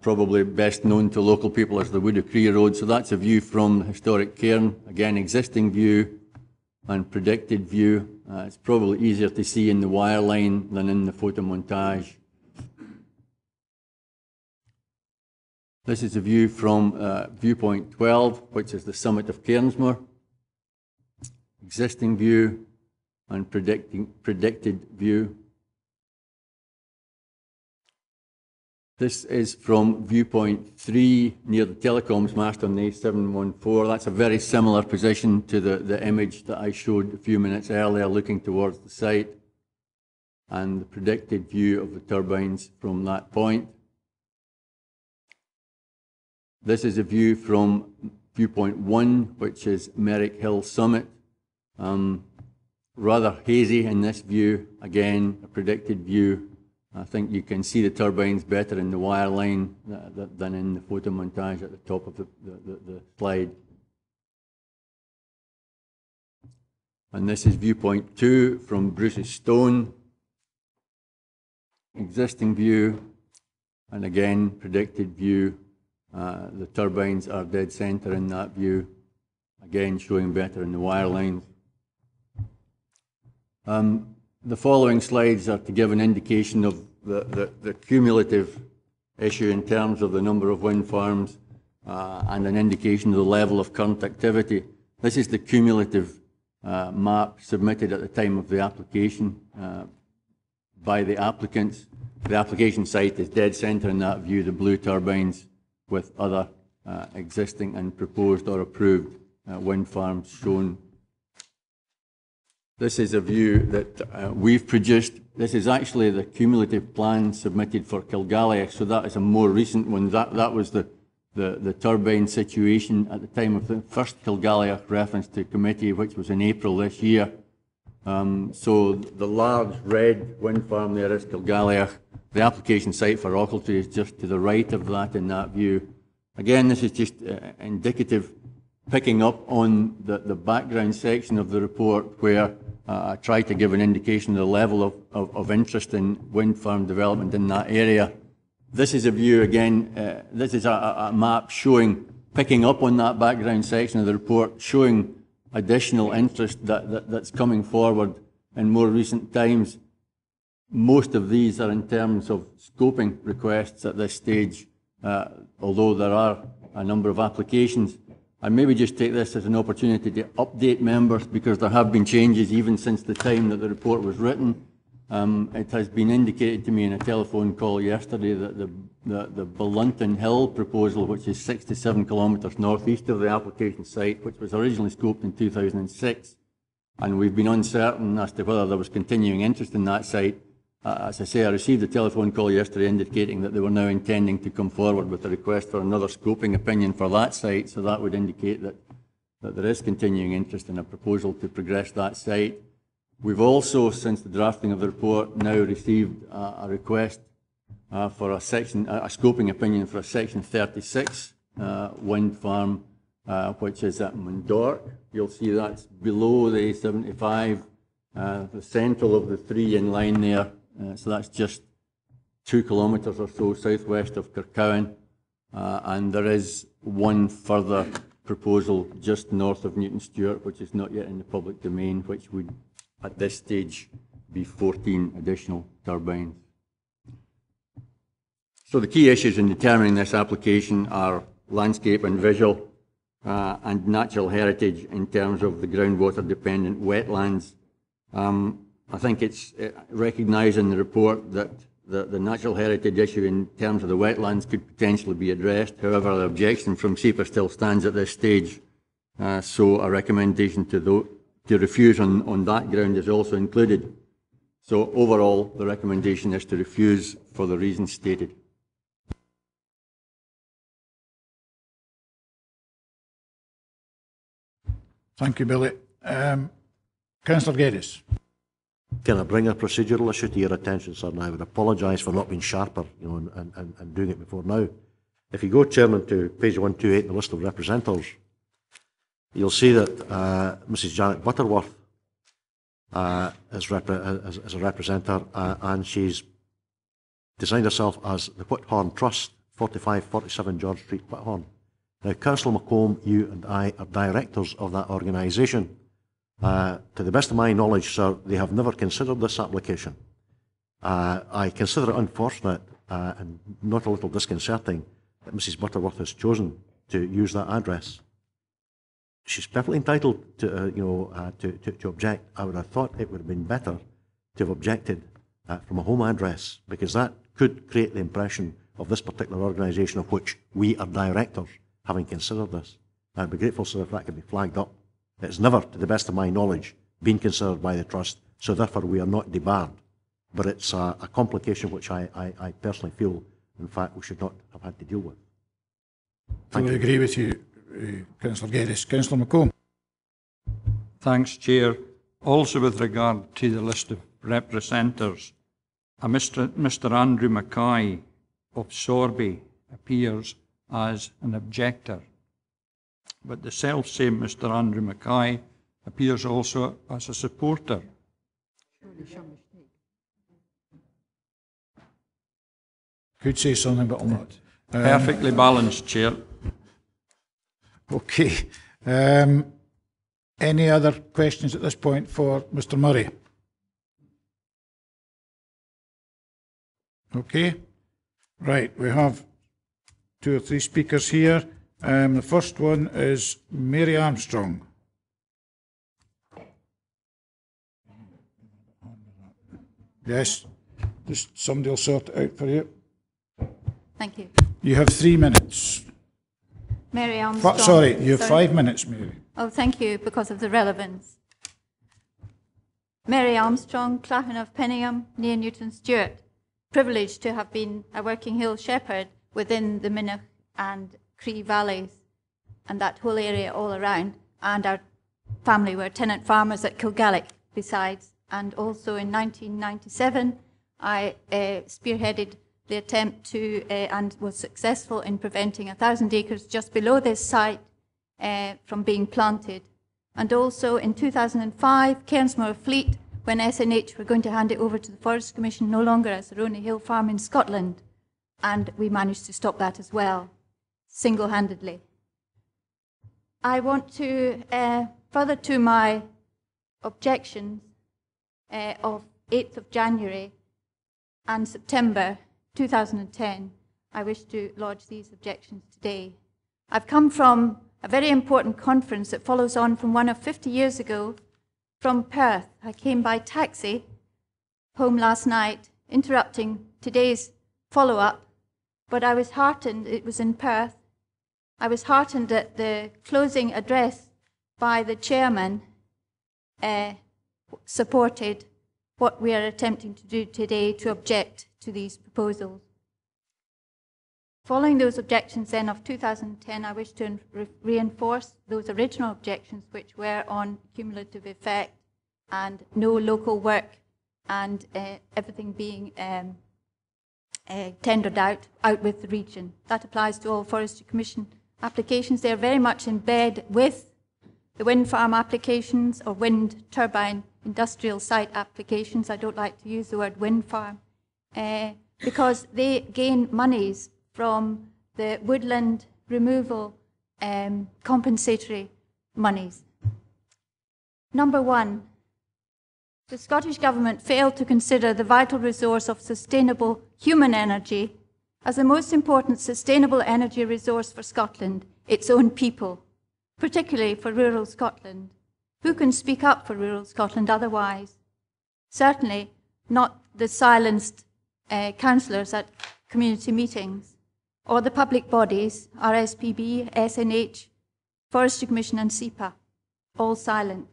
probably best known to local people as the Wood of Cree Road. So that's a view from the historic cairn. Again, existing view and predicted view. It's probably easier to see in the wireline than in the photomontage. This is a view from viewpoint 12, which is the summit of Cairnsmore. Existing view and predicted view. This is from viewpoint 3 near the telecoms mast on the A714. That's a very similar position to the image that I showed a few minutes earlier, looking towards the site, and the predicted view of the turbines from that point. This is a view from viewpoint 1, which is Merrick Hill Summit. Rather hazy in this view. Again, a predicted view. I think you can see the turbines better in the wireline than in the photomontage at the top of the slide. And this is viewpoint 2 from Bruce's Stone. Existing view, and again, predicted view. The turbines are dead centre in that view, again showing better in the wirelines. The following slides are to give an indication of the cumulative issue in terms of the number of wind farms and an indication of the level of current activity. This is the cumulative map submitted at the time of the application by the applicants. The application site is dead centre in that view, the blue turbines with other existing and proposed or approved wind farms shown. This is a view that we've produced. This is actually the cumulative plan submitted for Kilgallia, so that is a more recent one. That was the turbine situation at the time of the first Kilgallia reference to committee, which was in April this year. So the large red wind farm there is Kilgallia. The application site for Ochiltree is just to the right of that in that view. Again, this is just indicative, picking up on the background section of the report where I tried to give an indication of the level of interest in wind farm development in that area. This is a view, again, this is a map showing, picking up on that background section of the report, showing additional interest that's coming forward in more recent times. Most of these are in terms of scoping requests at this stage, although there are a number of applications. And maybe just take this as an opportunity to update members, because there have been changes even since the time that the report was written. It has been indicated to me in a telephone call yesterday that the Ballunton Hill proposal, which is 67 kilometres northeast of the application site, which was originally scoped in 2006, and we've been uncertain as to whether there was continuing interest in that site. As I say, I received a telephone call yesterday indicating that they were now intending to come forward with a request for another scoping opinion for that site, so that would indicate that there is continuing interest in a proposal to progress that site. We've also, since the drafting of the report, now received a request for a scoping opinion for a Section 36 wind farm, which is at Mundork. You'll see that's below the 75, the central of the three in line there. So that's just 2 kilometres or so southwest of Kirkcudbright, and there is one further proposal just north of Newton Stewart, which is not yet in the public domain, which would at this stage be 14 additional turbines. So the key issues in determining this application are landscape and visual and natural heritage in terms of the groundwater dependent wetlands. I think it's recognised in the report that the natural heritage issue in terms of the wetlands could potentially be addressed. However, the objection from SEPA still stands at this stage, so a recommendation to refuse on that ground is also included. So overall, the recommendation is to refuse for the reasons stated. Thank you, Billy. Councillor Geddes. Can I bring a procedural issue to your attention, sir? And I would apologise for not being sharper, and doing it before now. If you go, Chairman, to page 128 in the list of representatives, you'll see that Mrs. Janet Butterworth is a representative, and she's designed herself as the Whithorn Trust, 4547 George Street, Whithorn. Now, Councillor McComb, you and I are directors of that organisation. To the best of my knowledge, sir, they have never considered this application. I consider it unfortunate and not a little disconcerting that Mrs. Butterworth has chosen to use that address. She's perfectly entitled to object. I would have thought it would have been better to have objected from a home address, because that could create the impression of this particular organisation of which we are directors, having considered this. I'd be grateful, sir, if that could be flagged up. It's never, to the best of my knowledge, been considered by the Trust, so therefore we are not debarred. But it's a complication which I personally feel, in fact, we should not have had to deal with. I agree with you, Councillor Geddes. Councillor McComb. Thanks, Chair. Also with regard to the list of representatives, Mr Andrew Mackay of Sorby appears as an objector, but the self-same Mr Andrew Mackay appears also as a supporter. Could say something, but I'll not. Perfectly balanced, Chair. Okay. Any other questions at this point for Mr Murray? Okay. Right, we have 2 or 3 speakers here. The first one is Mary Armstrong. Yes. Just somebody will sort it out for you. Thank you. You have 3 minutes. Mary Armstrong. Sorry, you have 5 minutes, Mary. Oh, thank you, because of the relevance. Mary Armstrong, Clachan of Penninghame, near Newton Stewart. Privileged to have been a working hill shepherd within the Minnoch and Cree valleys and that whole area all around. And our family were tenant farmers at Kilgallick besides. And also in 1997, I spearheaded the attempt to, and was successful in preventing 1,000 acres just below this site from being planted. And also in 2005, Cairnsmore Fleet, when SNH were going to hand it over to the Forest Commission, no longer as the Roney Hill Farm in Scotland. And we managed to stop that as well, single-handedly. I want to, further to my objections of 8th of January and September 2010, I wish to lodge these objections today. I've come from a very important conference that follows on from one of 50 years ago from Perth. I came by taxi home last night, interrupting today's follow-up, but I was heartened, it was in Perth, I was heartened at the closing address by the chairman supported what we are attempting to do today to object to these proposals. Following those objections then of 2010, I wish to reinforce those original objections which were on cumulative effect and no local work and everything being tendered out with the region. That applies to all Forestry Commission applications. They are very much in bed with the wind farm applications or wind turbine industrial site applications. I don't like to use the word wind farm because they gain monies from the woodland removal compensatory monies. Number one, the Scottish Government failed to consider the vital resource of sustainable human energy as the most important sustainable energy resource for Scotland, its own people, particularly for rural Scotland. Who can speak up for rural Scotland otherwise? Certainly not the silenced councillors at community meetings, or the public bodies, RSPB, SNH, Forestry Commission and SEPA, all silent.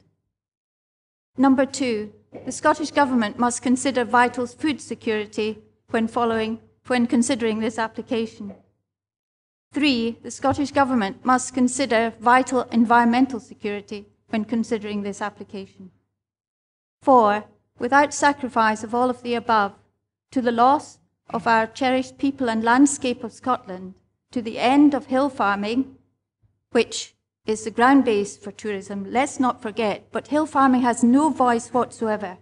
Number two, the Scottish Government must consider vital food security when considering this application. 3, the Scottish Government must consider vital environmental security when considering this application. 4, without sacrifice of all of the above, to the loss of our cherished people and landscape of Scotland, to the end of hill farming, which is the ground base for tourism, let's not forget, but hill farming has no voice whatsoever.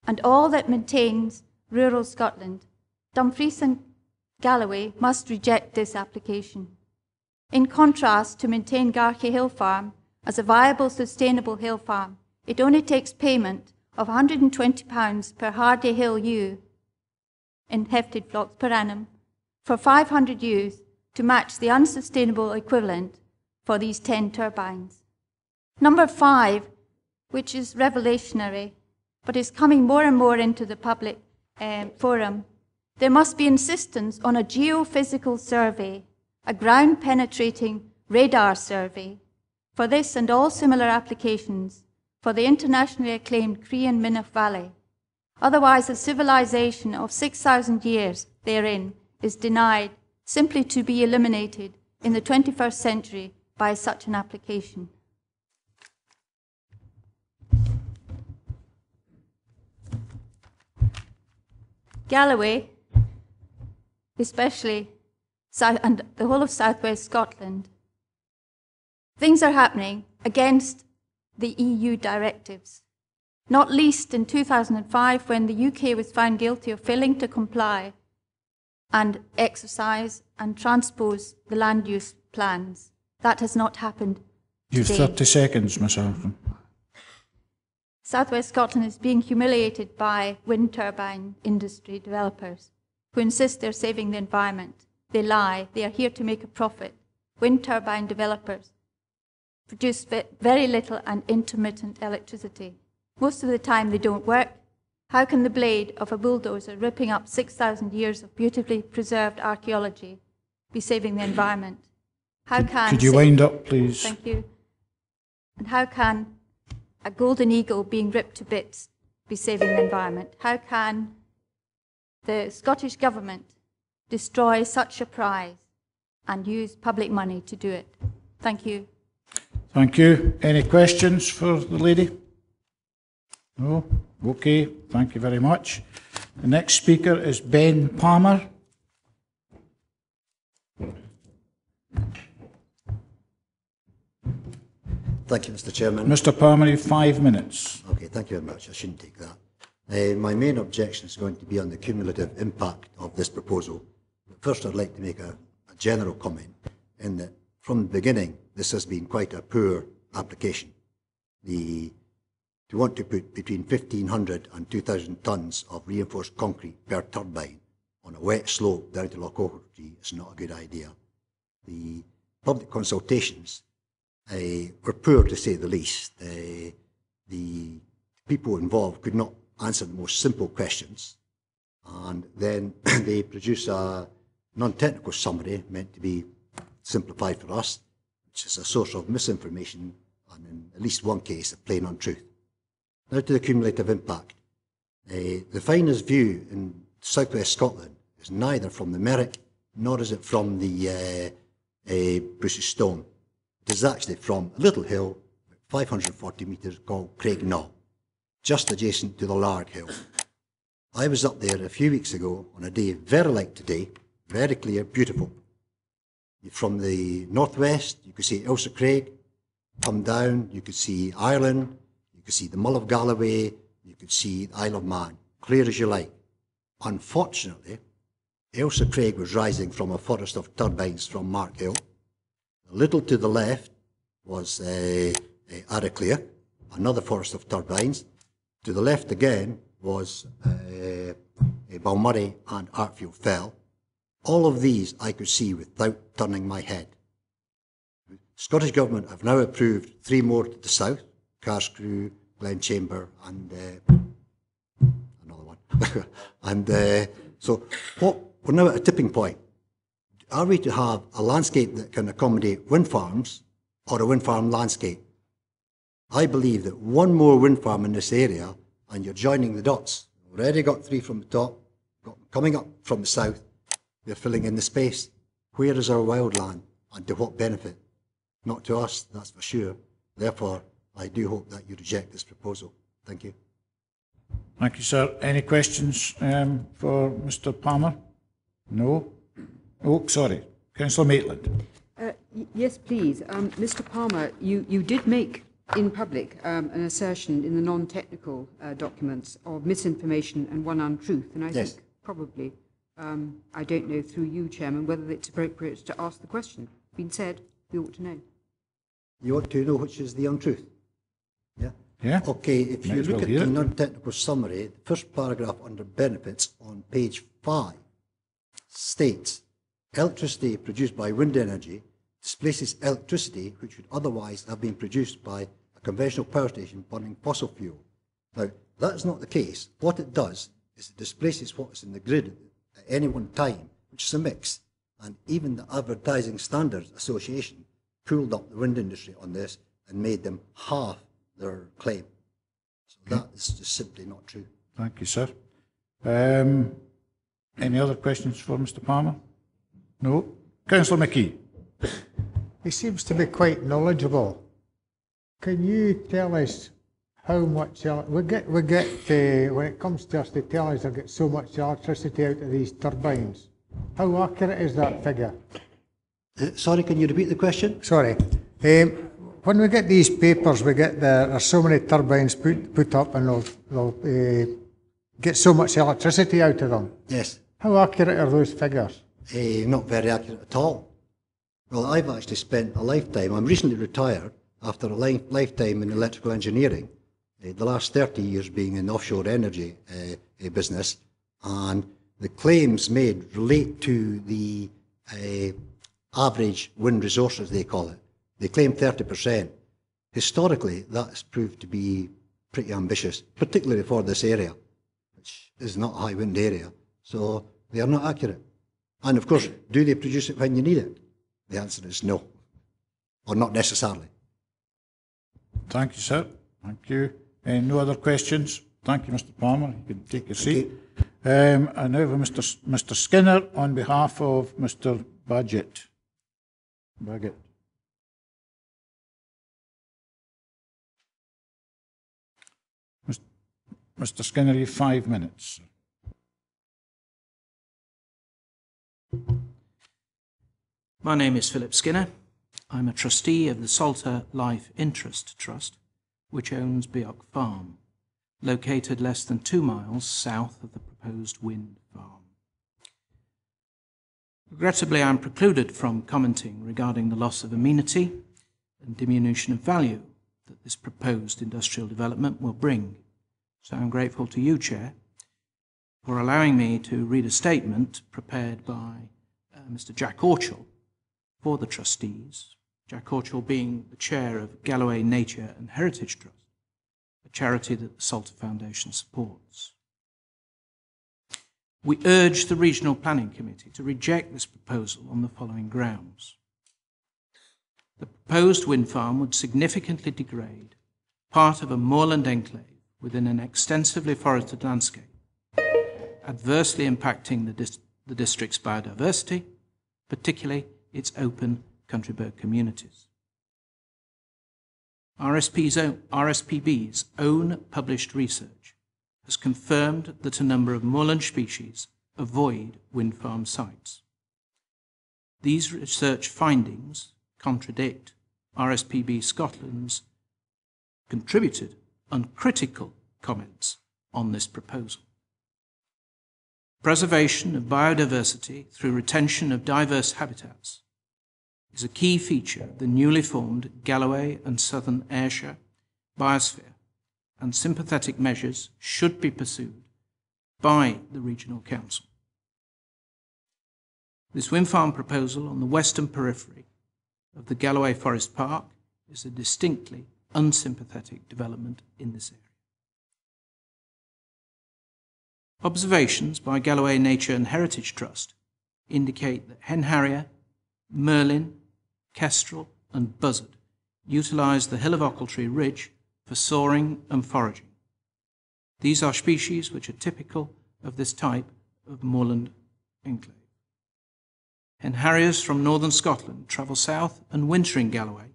And all that maintains rural Scotland, Dumfries and Galloway must reject this application. In contrast, to maintain Garchew Hill Farm as a viable, sustainable hill farm, it only takes payment of £120 per hardy hill ewe in hefted flocks per annum for 500 ewes to match the unsustainable equivalent for these 10 turbines. Number 5, which is revelationary, but is coming more and more into the public forum, there must be insistence on a geophysical survey, a ground-penetrating radar survey, for this and all similar applications for the internationally acclaimed Cree and Minnoch Valley. Otherwise, a civilization of 6,000 years therein is denied simply to be eliminated in the 21st century by such an application. Galloway, especially, and the whole of southwest Scotland, things are happening against the EU directives, not least in 2005 when the UK was found guilty of failing to comply and exercise and transpose the land use plans. That has not happened You've today. 30 seconds, Ms. Alton. Southwest Scotland is being humiliated by wind turbine industry developers who insist they're saving the environment. They lie. They are here to make a profit. Wind turbine developers produce very little and intermittent electricity. Most of the time they don't work. How can the blade of a bulldozer ripping up 6,000 years of beautifully preserved archaeology be saving the environment? How can... Could you wind up, please? Thank you. And how can a golden eagle being ripped to bits be saving the environment? How can the Scottish Government destroy such a prize and use public money to do it? Thank you. Thank you. Any questions for the lady? No? Okay, thank you very much. The next speaker is Ben Palmer. Thank you, Mr. Chairman. Mr. Palmer, you have 5 minutes. Okay, thank you very much. I shouldn't take that. My main objection is going to be on the cumulative impact of this proposal. But first, I'd like to make a general comment in that from the beginning, this has been quite a poor application. To want to put between 1,500 and 2,000 tonnes of reinforced concrete per turbine on a wet slope down to Ochiltree is not a good idea. The public consultations were poor, to say the least. The people involved could not answer the most simple questions, and then they produce a non-technical summary meant to be simplified for us, which is a source of misinformation and in at least one case a plain untruth. Now to the cumulative impact. The finest view in southwest Scotland is neither from the Merrick nor is it from the Bruce's Stone. It is actually from a little hill, 540 metres, called Craignall, just adjacent to the Larg Hill. I was up there a few weeks ago on a day very like today, very clear, beautiful. From the northwest, you could see Ailsa Craig. Come down, you could see Ireland, you could see the Mull of Galloway, you could see the Isle of Man, clear as you like. Unfortunately, Ailsa Craig was rising from a forest of turbines from Mark Hill. A little to the left was Araclea, another forest of turbines. To the left again was Balmurray and Artfield Fell. All of these I could see without turning my head. The Scottish Government have now approved 3 more to the south, Carscrew, Glenchamber and another one. And so we're now at a tipping point. Are we to have a landscape that can accommodate wind farms or a wind farm landscape? I believe that one more wind farm in this area and you're joining the dots. We've already got 3 from the top, coming up from the south. They're filling in the space. Where is our wildland and to what benefit? Not to us, that's for sure. Therefore, I do hope that you reject this proposal. Thank you. Thank you, sir. Any questions for Mr. Palmer? No? Oh, sorry. Councillor Maitland. Yes, please. Mr. Palmer, you did make in public an assertion in the non-technical documents of misinformation and one untruth, and I think probably, I don't know through you, Chairman, whether it's appropriate to ask the question. Been said, we ought to know. You want to know which is the untruth? Yeah? Yeah. Okay, if you look at the non-technical summary, the first paragraph under benefits on page 5 states, electricity produced by wind energy displaces electricity which would otherwise have been produced by a conventional power station burning fossil fuel. Now, that is not the case. What it does is it displaces what is in the grid at any one time, which is a mix. And even the Advertising Standards Association pulled up the wind industry on this and made them half their claim. So that is just simply not true. Thank you, sir. Any other questions for Mr. Palmer? No? Councillor McKee. He seems to be quite knowledgeable. Can you tell us how much we get when it comes to us to tell us they get so much electricity out of these turbines? How accurate is that figure? Sorry, can you repeat the question? Sorry. When we get these papers, we get there's so many turbines put up and they'll get so much electricity out of them. Yes. How accurate are those figures? Not very accurate at all. Well, I've actually spent a lifetime, I'm recently retired after a lifetime in electrical engineering, the last 30 years being in offshore energy business, and the claims made relate to the average wind resources, they call it. They claim 30%. Historically, that's proved to be pretty ambitious, particularly for this area. which is not a high wind area, so they are not accurate. And of course, do they produce it when you need it? The answer is no, or not necessarily. Thank you, sir. Thank you. No other questions? Thank you, Mr. Palmer. You can take your seat. I now have Mr. Skinner on behalf of Mr. Baggett. Mr. Skinner, you have 5 minutes. My name is Philip Skinner. I'm a trustee of the Salter Life Interest Trust, which owns Borgue Farm, located less than 2 miles south of the proposed wind farm. Regrettably, I am precluded from commenting regarding the loss of amenity and diminution of value that this proposed industrial development will bring. So I'm grateful to you, Chair, for allowing me to read a statement prepared by Mr. Jack Ochiltree for the trustees, Jack Ochiltree being the chair of Galloway Nature and Heritage Trust, a charity that the Salter Foundation supports. We urge the Regional Planning Committee to reject this proposal on the following grounds. The proposed wind farm would significantly degrade part of a moorland enclave within an extensively forested landscape, adversely impacting the district's biodiversity, particularly its open country bird communities. RSPB's own published research has confirmed that a number of moorland species avoid wind farm sites. These research findings contradict RSPB Scotland's contributed uncritical comments on this proposal. Preservation of biodiversity through retention of diverse habitats is a key feature of the newly formed Galloway and Southern Ayrshire biosphere, and sympathetic measures should be pursued by the Regional Council. This wind farm proposal on the western periphery of the Galloway Forest Park is a distinctly unsympathetic development in this area. Observations by Galloway Nature and Heritage Trust indicate that hen harrier, merlin, kestrel and buzzard utilise the hill of Ochiltree Ridge for soaring and foraging. These are species which are typical of this type of moorland enclave. Hen harriers from northern Scotland travel south and winter in Galloway,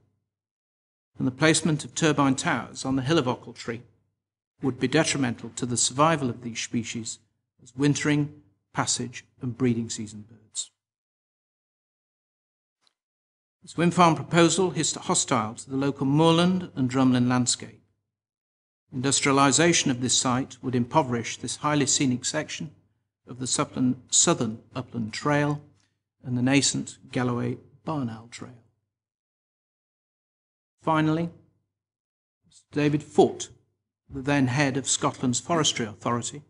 and the placement of turbine towers on the hill of Ochiltree would be detrimental to the survival of these species as wintering, passage and breeding season birds. This wind farm proposal is hostile to the local moorland and drumlin landscape. Industrialisation of this site would impoverish this highly scenic section of the southern upland trail and the nascent Galloway Barn Owl Trail. Finally, Mr. David Foote, the then head of Scotland's Forestry Authority,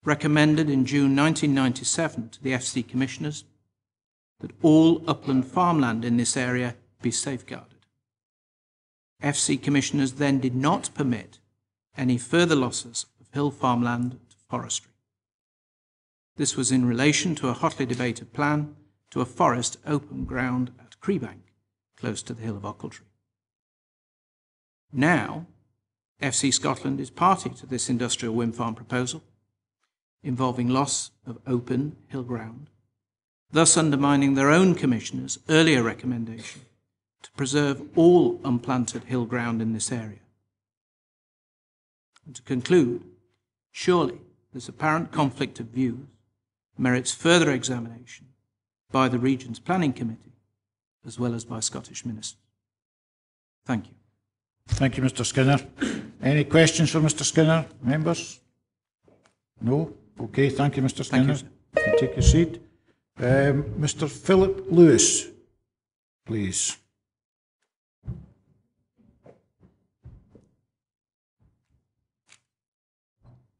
recommended in June 1997 to the FC Commissioners that all upland farmland in this area be safeguarded. FC Commissioners then did not permit any further losses of hill farmland to forestry. This was in relation to a hotly debated plan to a forest open ground at Creebank, close to the hill of Ochiltree. Now, FC Scotland is party to this industrial wind farm proposal, involving loss of open hill ground, thus undermining their own commissioners' earlier recommendation to preserve all unplanted hill ground in this area. And to conclude, surely this apparent conflict of views merits further examination by the Region's Planning Committee as well as by Scottish ministers. Thank you. Thank you, Mr. Skinner. Any questions for Mr. Skinner, members? No? Okay, thank you, Mr. Skinner. Thank you, you can take your seat. Mr. Philip Lewis, please.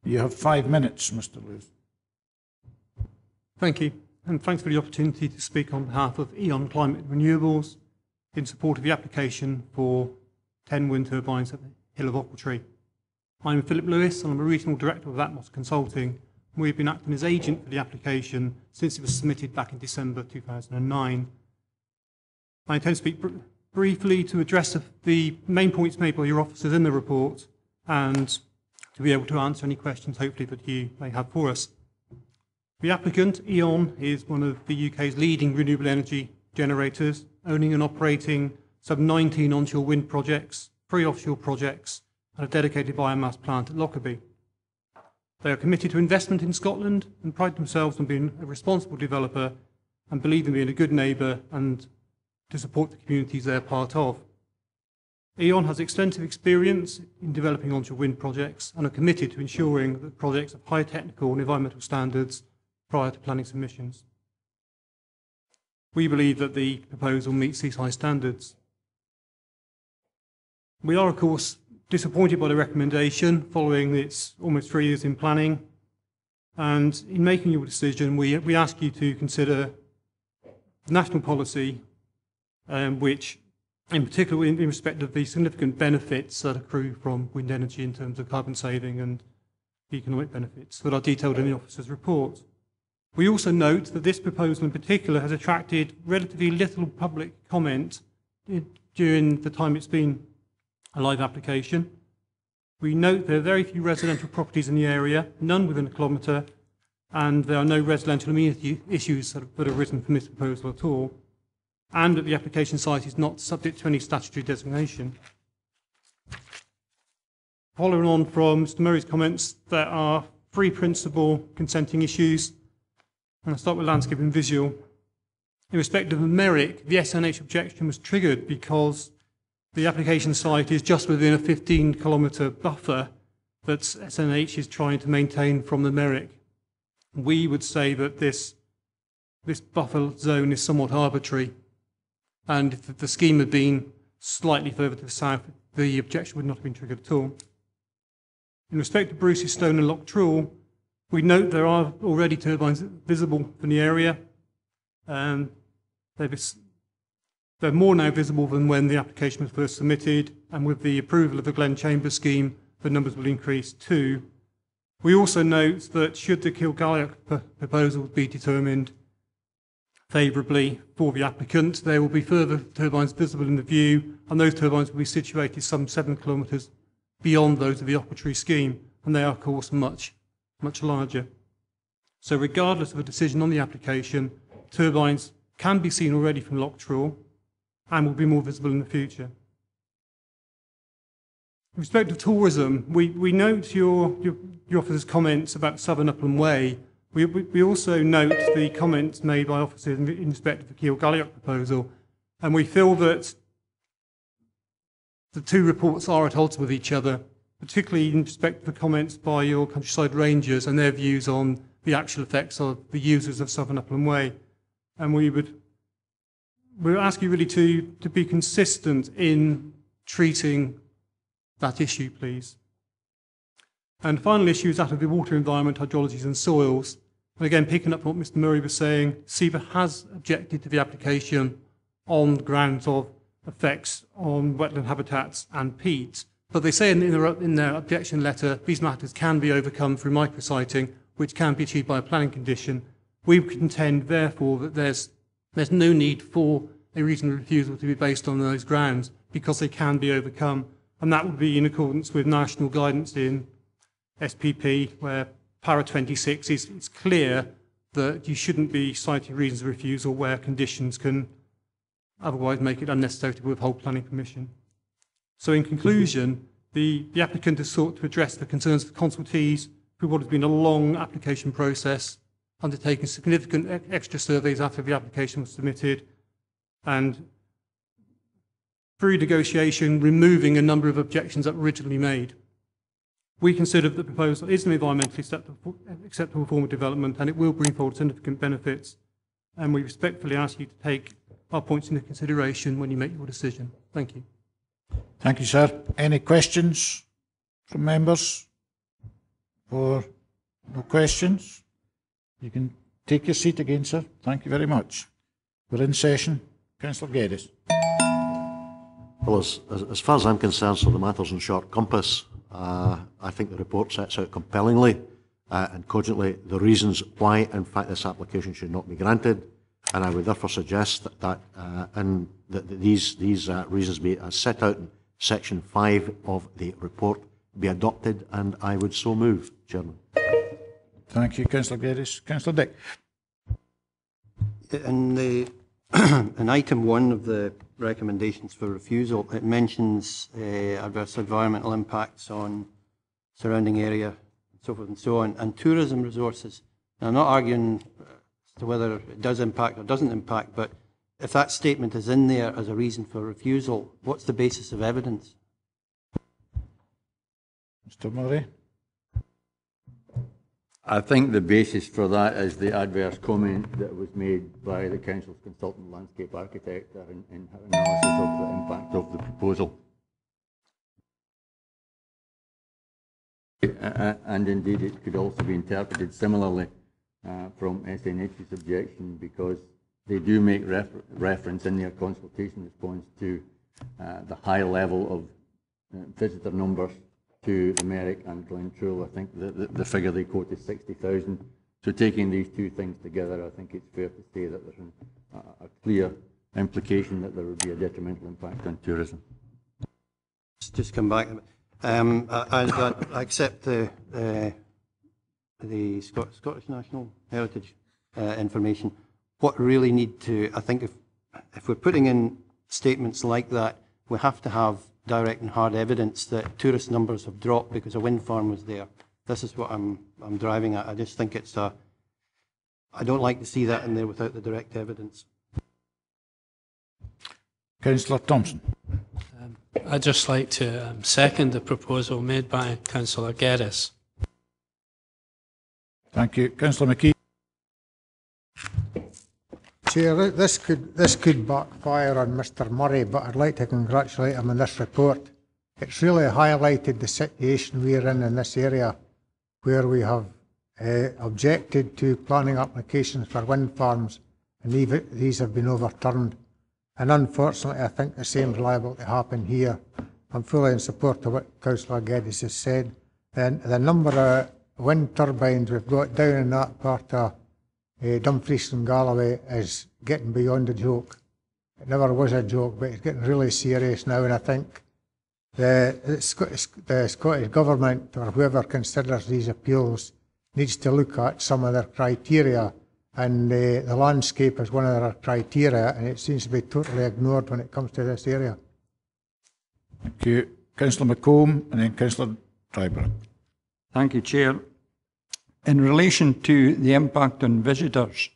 You have 5 minutes, Mr. Lewis. Thank you, and thanks for the opportunity to speak on behalf of Eon Climate Renewables in support of the application for 10 wind turbines at the hill of Ochiltree. I'm Philip Lewis, and I'm a Regional Director of Atmos Consulting. We've been acting as agent for the application since it was submitted back in December 2009. I intend to speak briefly to address the main points made by your officers in the report and to be able to answer any questions, hopefully, that you may have for us. The applicant, E.ON, is one of the UK's leading renewable energy generators, owning and operating some 19 onshore wind projects, 3 offshore projects, and a dedicated biomass plant at Lockerbie. They are committed to investment in Scotland and pride themselves on being a responsible developer and believe in being a good neighbour and to support the communities they are part of. E.ON has extensive experience in developing onshore wind projects and are committed to ensuring that projects have high technical and environmental standards prior to planning submissions. We believe that the proposal meets these high standards. We are, of course, disappointed by the recommendation following its almost 3 years in planning, and in making your decision we ask you to consider national policy which in particular in respect of the significant benefits that accrue from wind energy in terms of carbon saving and economic benefits that are detailed in the officer's report. We also note that this proposal in particular has attracted relatively little public comment during the time it's been a live application. We note there are very few residential properties in the area, none within a kilometre, and there are no residential amenity issues that have arisen from this proposal at all, and that the application site is not subject to any statutory designation. Following on from Mr Murray's comments, there are 3 principal consenting issues, and I'll start with landscape and visual. In respect of the Merrick, the SNH objection was triggered because the application site is just within a 15-kilometre buffer that SNH is trying to maintain from the Merrick. We would say that this buffer zone is somewhat arbitrary, and if the scheme had been slightly further to the south, the objection would not have been triggered at all. In respect to Bruce's Stone and Loch Trull, we note there are already turbines visible from the area. They're more now visible than when the application was first submitted, and with the approval of the Glen Chambers scheme, the numbers will increase too. We also note that should the Kilgallock proposal be determined favourably for the applicant, there will be further turbines visible in the view, and those turbines will be situated some 7 kilometres beyond those of the Ochiltree scheme, and they are, of course, much larger. So regardless of a decision on the application, turbines can be seen already from Loch Trull and will be more visible in the future. In respect of tourism, we note your officer's comments about Southern Upland Way. We also note the comments made by officers in respect of the Kilgallock proposal, and we feel that the 2 reports are at odds with each other, particularly in respect of the comments by your countryside rangers and their views on the actual effects of the users of Southern Upland Way. And we'll ask you really to be consistent in treating that issue, please. And the final issue is that of the water environment, hydrologies and soils. And again, picking up what Mr Murray was saying, SEVA has objected to the application on the grounds of effects on wetland habitats and peat. But they say in their objection letter, these matters can be overcome through micrositing, which can be achieved by a planning condition. We contend, therefore, that there's no need for a reasonable refusal to be based on those grounds because they can be overcome. And that would be in accordance with national guidance in SPP, where para 26 is clear that you shouldn't be citing reasons of refusal where conditions can otherwise make it unnecessary to withhold planning permission. So in conclusion, the applicant has sought to address the concerns of the consultees through what has been a long application process, undertaking significant extra surveys after the application was submitted, and through negotiation, removing a number of objections that were originally made. We consider that the proposal is an environmentally acceptable form of development, and it will bring forward significant benefits, and we respectfully ask you to take our points into consideration when you make your decision. Thank you. Thank you, sir. Any questions from members? Or no questions? You can take your seat again, sir. Thank you very much. We're in session. Councillor Geddes. Well, as far as I'm concerned, so the matter's in short compass. I think the report sets out compellingly and cogently the reasons why, in fact, this application should not be granted, and I would therefore suggest that these reasons be set out in section 5 of the report be adopted, and I would so move, Chairman. Thank you, Councillor Geddes. Councillor Dick. In item 1 of the recommendations for refusal, it mentions adverse environmental impacts on surrounding area, and so forth and so on, and tourism resources. Now, I'm not arguing as to whether it does impact or doesn't impact, but if that statement is in there as a reason for refusal, what's the basis of evidence? Mr. Murray. I think the basis for that is the adverse comment that was made by the Council's consultant landscape architect in her analysis of the impact of the proposal. And indeed it could also be interpreted similarly from SNH's objection, because they do make reference in their consultation response to the high level of visitor numbers to the Merrick and Glentrool. I think the figure they quote is 60,000. So taking these two things together, I think it's fair to say that there's a clear implication that there would be a detrimental impact on tourism. Just come back. I accept the Scottish National Heritage information. What really need to, I think if we're putting in statements like that, we have to have direct and hard evidence that tourist numbers have dropped because a wind farm was there. This is what I'm driving at. I just think it's I don't like to see that in there without the direct evidence. Councillor Thompson. I'd just like to second the proposal made by Councillor Geddes. Thank you. Councillor McKee. Chair, this could backfire on Mr. Murray, but I'd like to congratulate him on this report. It's really highlighted the situation we're in this area, where we have objected to planning applications for wind farms, and these have been overturned. And unfortunately, I think the same is liable to happen here. I'm fully in support of what Councillor Geddes has said. And the number of wind turbines we've got down in that part of Dumfries and Galloway is getting beyond a joke. It never was a joke, but it's getting really serious now, and I think the Scottish Government, or whoever considers these appeals, needs to look at some of their criteria, and the landscape is one of their criteria, and it seems to be totally ignored when it comes to this area. Thank you. Councillor McComb, and then Councillor Dryburgh. Thank you, Chair. In relation to the impact on visitors,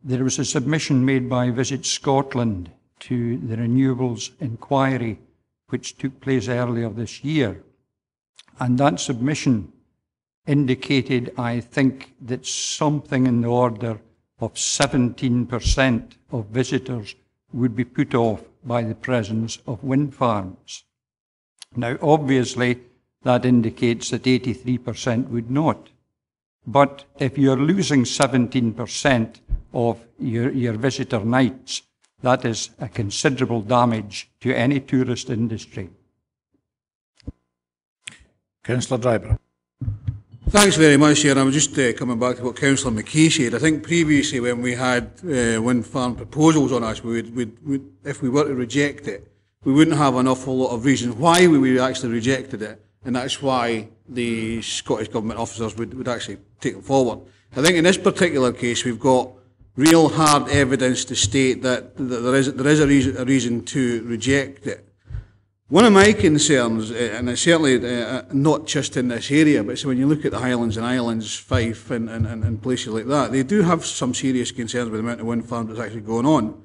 there was a submission made by Visit Scotland to the Renewables Inquiry, which took place earlier this year. And that submission indicated, I think, that something in the order of 17% of visitors would be put off by the presence of wind farms. Now, obviously, that indicates that 83% would not. But if you're losing 17% of your visitor nights, that is a considerable damage to any tourist industry. Councillor Dryburgh. Thanks very much, Chair. I'm just coming back to what Councillor McKee said. I think previously when we had wind farm proposals on us, if we were to reject it, we wouldn't have an awful lot of reasons why we actually rejected it, and that's why the Scottish Government officers would actually take it forward. I think in this particular case we've got real hard evidence to state that there is a reason to reject it. One of my concerns, and it's certainly not just in this area, but when you look at the Highlands and Islands, Fife and places like that, they do have some serious concerns with the amount of wind farms that's actually going on.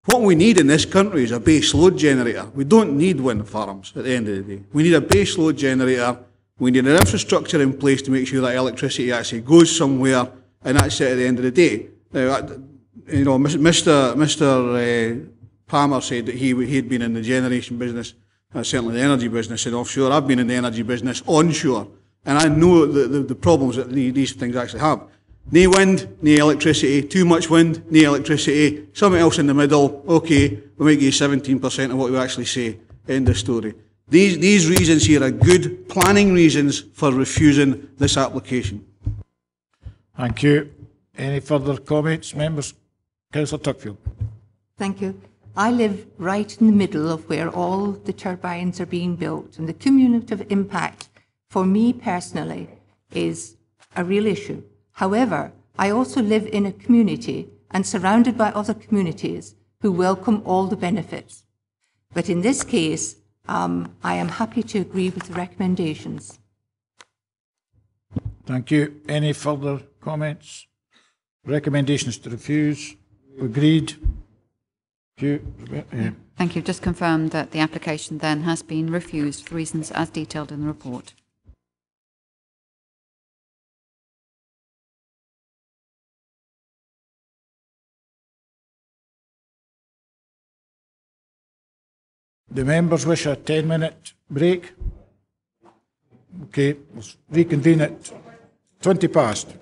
What we need in this country is a base load generator. We don't need wind farms at the end of the day. We need a base load generator. We need an infrastructure in place to make sure that electricity actually goes somewhere, and that's it at the end of the day. Now, you know, Mr. Palmer said that he'd been in the generation business, certainly the energy business and offshore. I've been in the energy business onshore, and I know the problems that these things actually have. No wind, no electricity, too much wind, no electricity, something else in the middle, okay, we'll make you 17% of what we actually say, end of story. These reasons here are good planning reasons for refusing this application. Thank you. Any further comments, members? Councillor Tuckfield. Thank you. I live right in the middle of where all the turbines are being built, and the cumulative impact for me personally is a real issue. However, I also live in a community and surrounded by other communities who welcome all the benefits. But in this case, I am happy to agree with the recommendations. Thank you. Any further comments? Recommendations to refuse? Agreed. Thank you. Just confirmed that the application then has been refused for reasons as detailed in the report. The members wish a 10-minute break. Okay, we'll reconvene at 20 past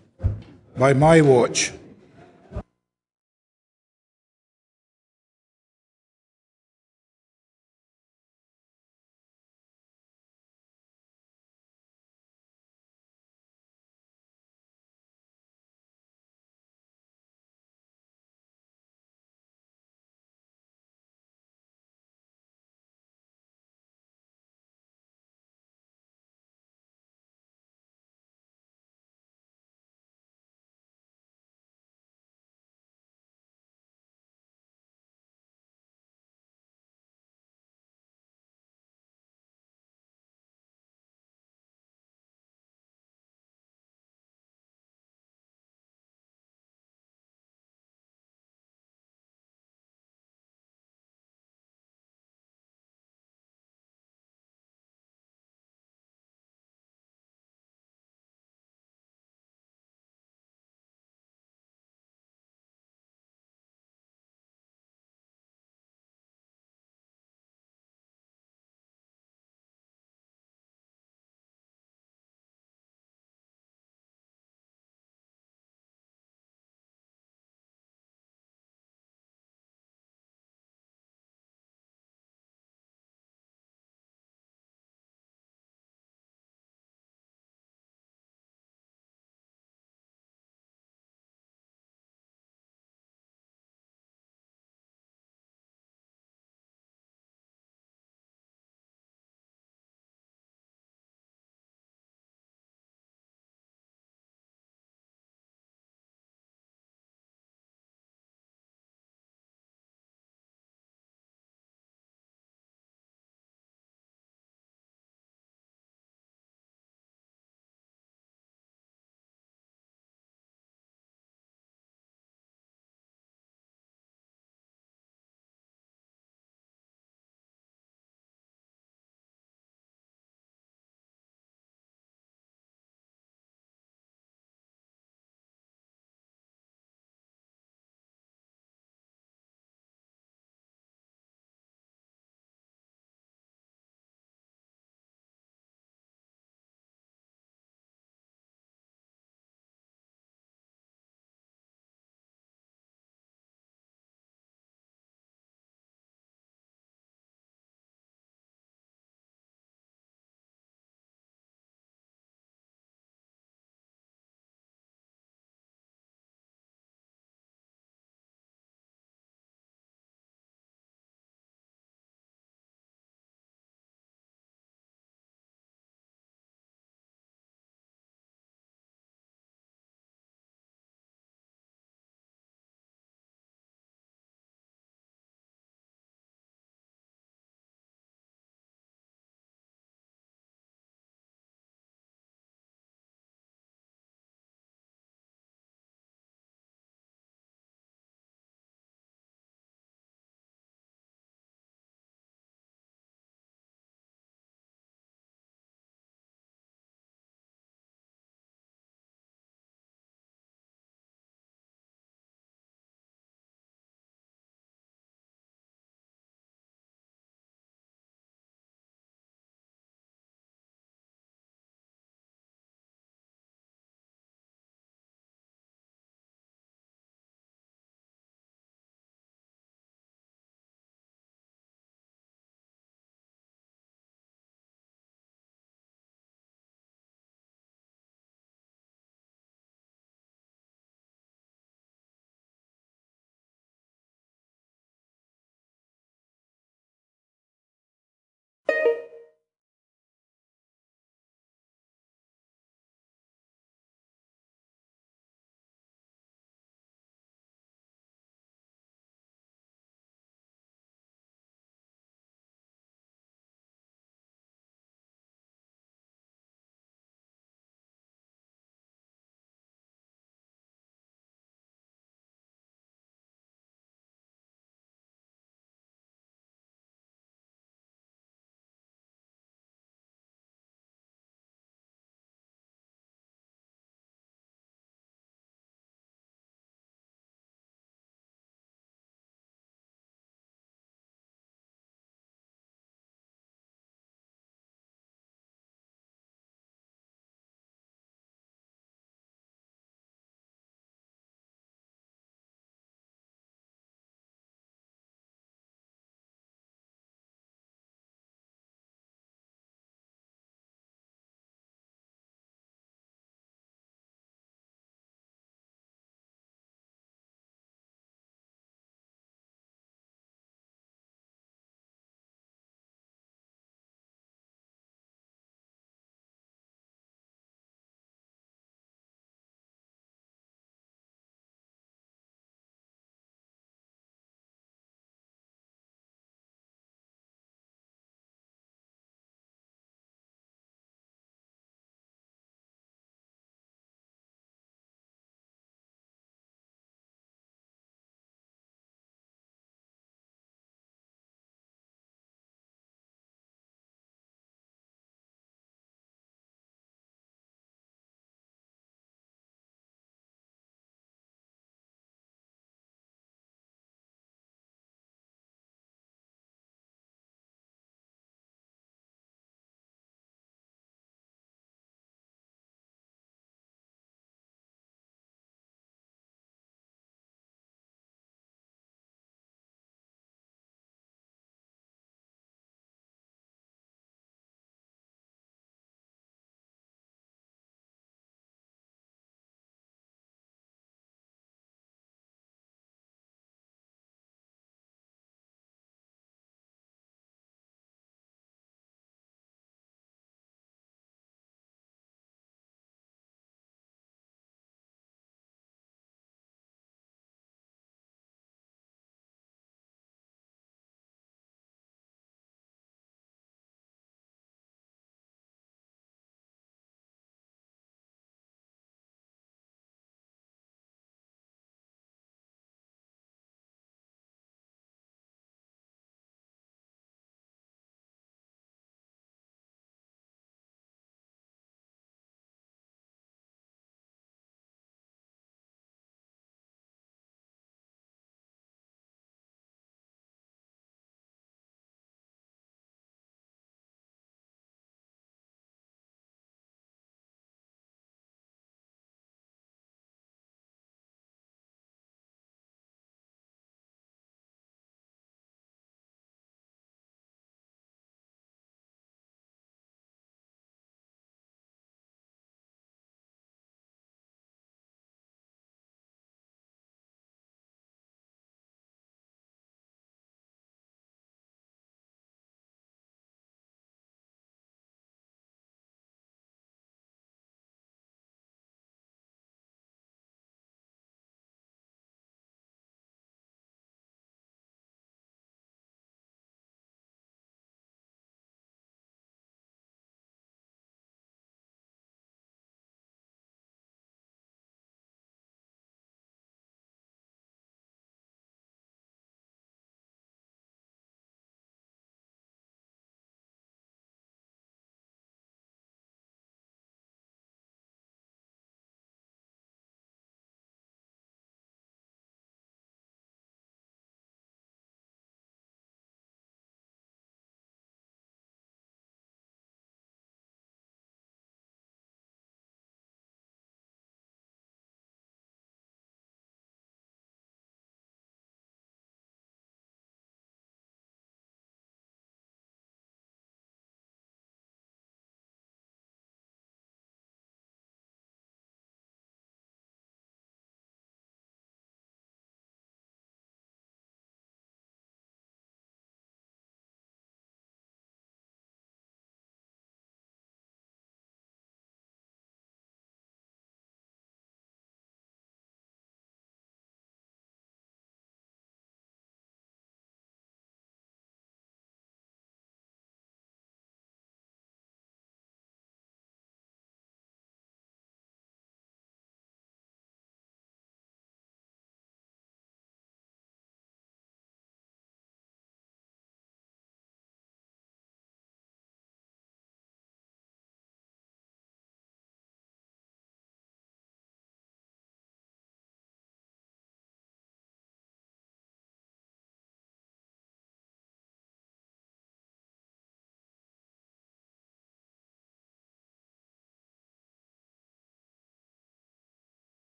by my watch.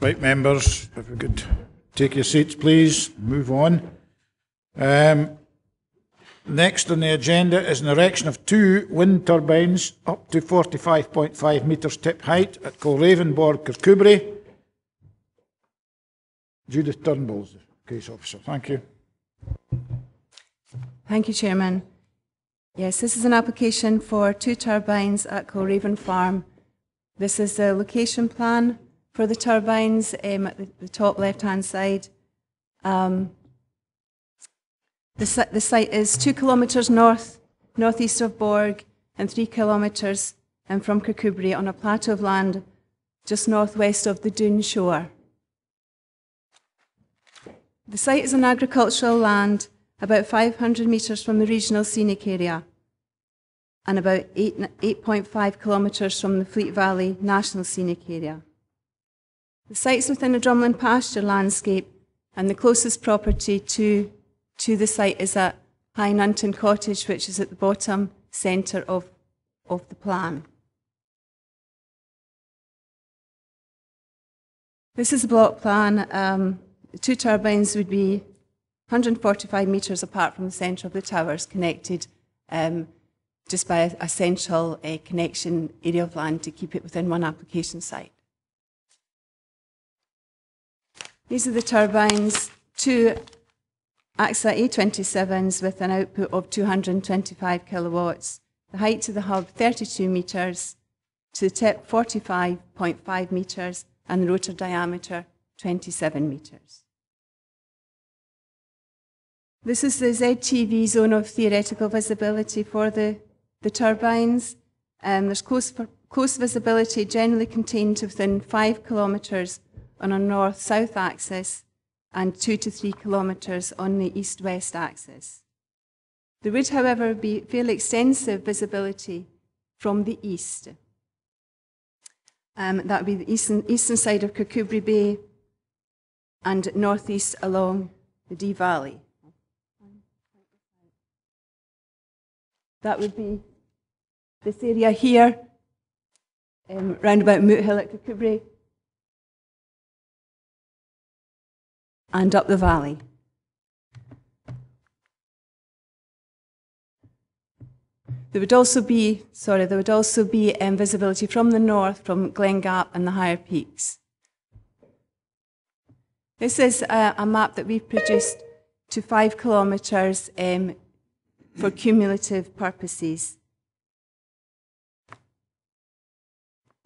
Right, members, if we could take your seats, please. Move on. Next on the agenda is an erection of 2 wind turbines up to 45.5 metres tip height at Culraven, Borgue, Kirkcudbright. Judith Turnbull's the case officer. Thank you. Thank you, Chairman. Yes, this is an application for 2 turbines at Culraven Farm. This is the location plan for the turbines at the top left-hand side. The site is 2 kilometres northeast of Borgue and 3 kilometres from Kirkcudbright on a plateau of land just northwest of the Doon shore. The site is on agricultural land about 500 metres from the regional scenic area and about 8.5 kilometres from the Fleet Valley National Scenic Area. The site's within a drumlin pasture landscape, and the closest property to the site is at High Nunton Cottage, which is at the bottom centre of the plan. This is a block plan. The 2 turbines would be 145 metres apart from the centre of the towers, connected just by a central connection area of land to keep it within one application site. These are the turbines, 2 AXA A27s with an output of 225 kilowatts. The height to the hub, 32 metres, to the tip, 45.5 metres, and the rotor diameter, 27 metres. This is the ZTV zone of theoretical visibility for the turbines. There's close visibility generally contained within 5 kilometres on a north-south axis and 2 to 3 kilometres on the east-west axis. There would, however, be fairly extensive visibility from the east. That would be the eastern side of Kirkcudbright Bay and northeast along the Dee Valley. That would be this area here, round about Moot Hill at Kirkcudbright, and up the valley. There would also be visibility from the north, from Glen Gap and the higher peaks. This is a map that we've produced to 5 kilometres for cumulative purposes.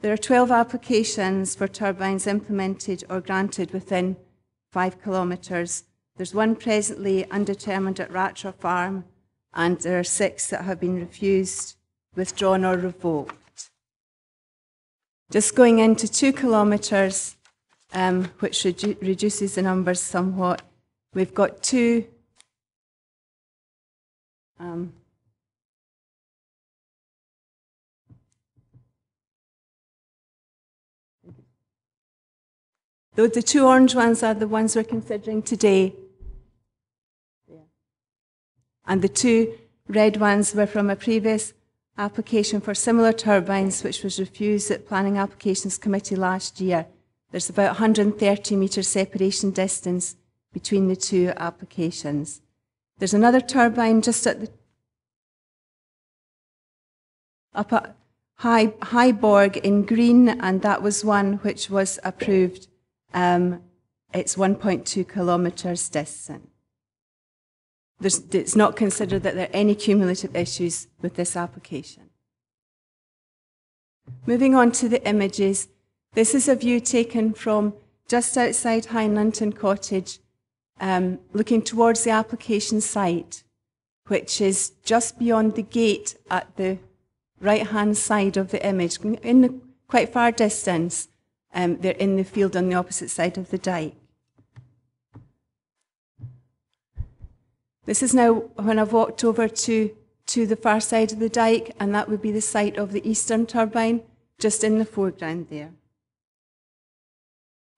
There are 12 applications for turbines implemented or granted within 5 kilometres. There's 1 presently undetermined at Rattra Farm, and there are 6 that have been refused, withdrawn or revoked. Just going into 2 kilometres, which reduces the numbers somewhat, we've got 2 the 2 orange ones are the ones we're considering today. And the 2 red ones were from a previous application for similar turbines, which was refused at Planning Applications Committee last year. There's about 130 metre separation distance between the 2 applications. There's another turbine just at the up at High Borgue in green, and that was one which was approved. It's 1.2 kilometres distant. It's not considered that there are any cumulative issues with this application. Moving on to the images, this is a view taken from just outside High Nunton Cottage, looking towards the application site, which is just beyond the gate at the right-hand side of the image, in the quite far distance. They're in the field on the opposite side of the dike. This is now when I've walked over to the far side of the dike, and that would be the site of the eastern turbine, just in the foreground there.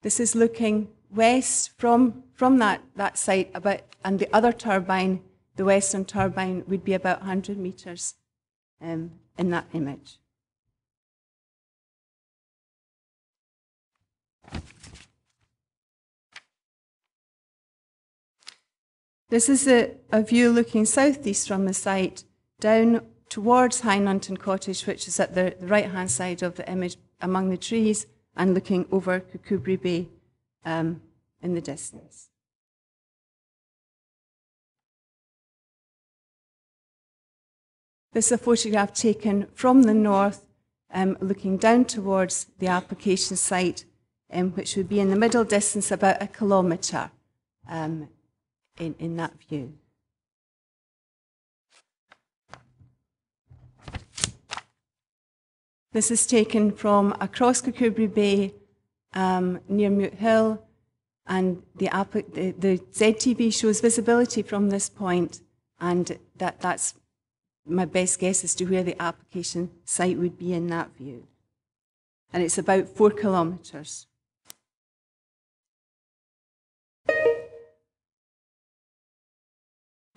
This is looking west from that site, and the other turbine, the western turbine, would be about 100 metres in that image. This is a view looking southeast from the site, down towards Highnunton Cottage, which is at the right-hand side of the image among the trees, and looking over Kirkcudbright Bay in the distance. This is a photograph taken from the north, looking down towards the application site, which would be in the middle distance, about 1 kilometre in that view. This is taken from across Kirkcudbright Bay near Mute Hill, and the ZTV shows visibility from this point, and that's my best guess as to where the application site would be in that view. And it's about 4 kilometres.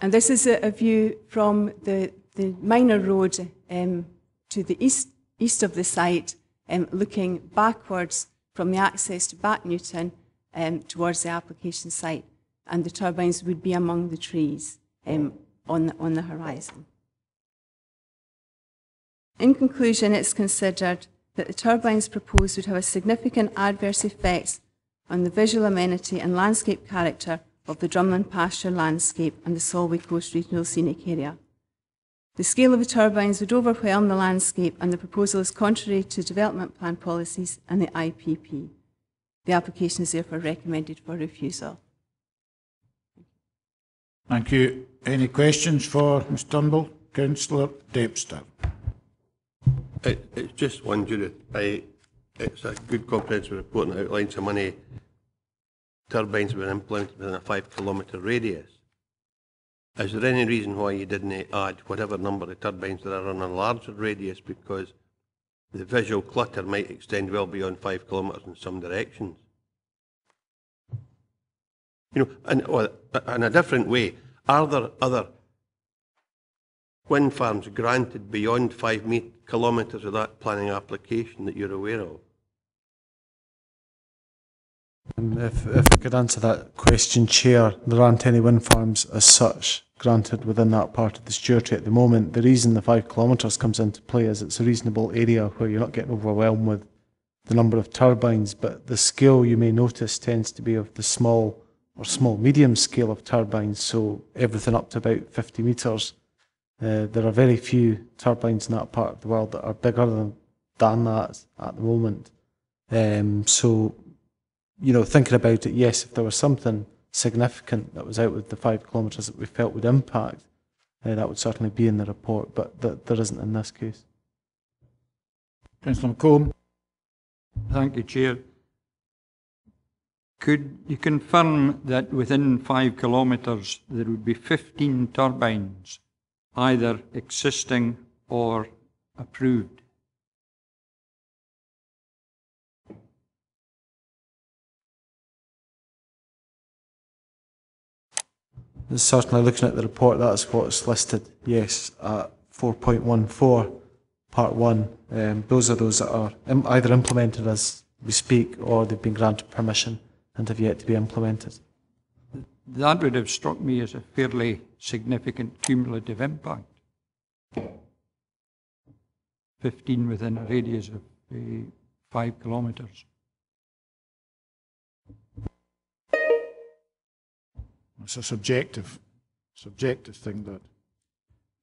And this is a view from the minor road to the east of the site, looking backwards from the access to Back Newton towards the application site. And the turbines would be among the trees on the horizon. In conclusion, it's considered that the turbines proposed would have a significant adverse effects on the visual amenity and landscape character of the Drumland pasture landscape and the Solway Coast Regional Scenic Area. The scale of the turbines would overwhelm the landscape, and the proposal is contrary to development plan policies and the IPP. The application is therefore recommended for refusal. Thank you. Any questions for Ms Turnbull? Councillor Dempster. It's just one, Judith. It's a good comprehensive report and outlines how many turbines were implemented within a 5 kilometre radius. Is there any reason why you didn't add whatever number of turbines there are on a larger radius, because the visual clutter might extend well beyond 5 kilometres in some directions? You know, and in a different way, are there other wind farms granted beyond 5 kilometres of that planning application that you're aware of? If I could answer that question, Chair, there aren't any wind farms as such granted within that part of the Stewartry at the moment. The reason the 5 kilometres comes into play is it's a reasonable area where you're not getting overwhelmed with the number of turbines, but the scale, you may notice, tends to be of the small or small-medium scale of turbines, so everything up to about 50 metres. There are very few turbines in that part of the world that are bigger than that at the moment. So, you know, thinking about it, yes, if there was something significant that was out with the 5 kilometres that we felt would impact, that would certainly be in the report, but there isn't in this case. Councillor McComb. Thank you, Chair. Could you confirm that within 5 kilometres there would be 15 turbines, either existing or approved? Certainly, looking at the report, that's what's listed, yes, at 4.14, Part 1. Those are those that are either implemented as we speak, or they've been granted permission and have yet to be implemented. That would have struck me as a fairly significant cumulative impact. 15 within a radius of 5 kilometres. It's a subjective thing,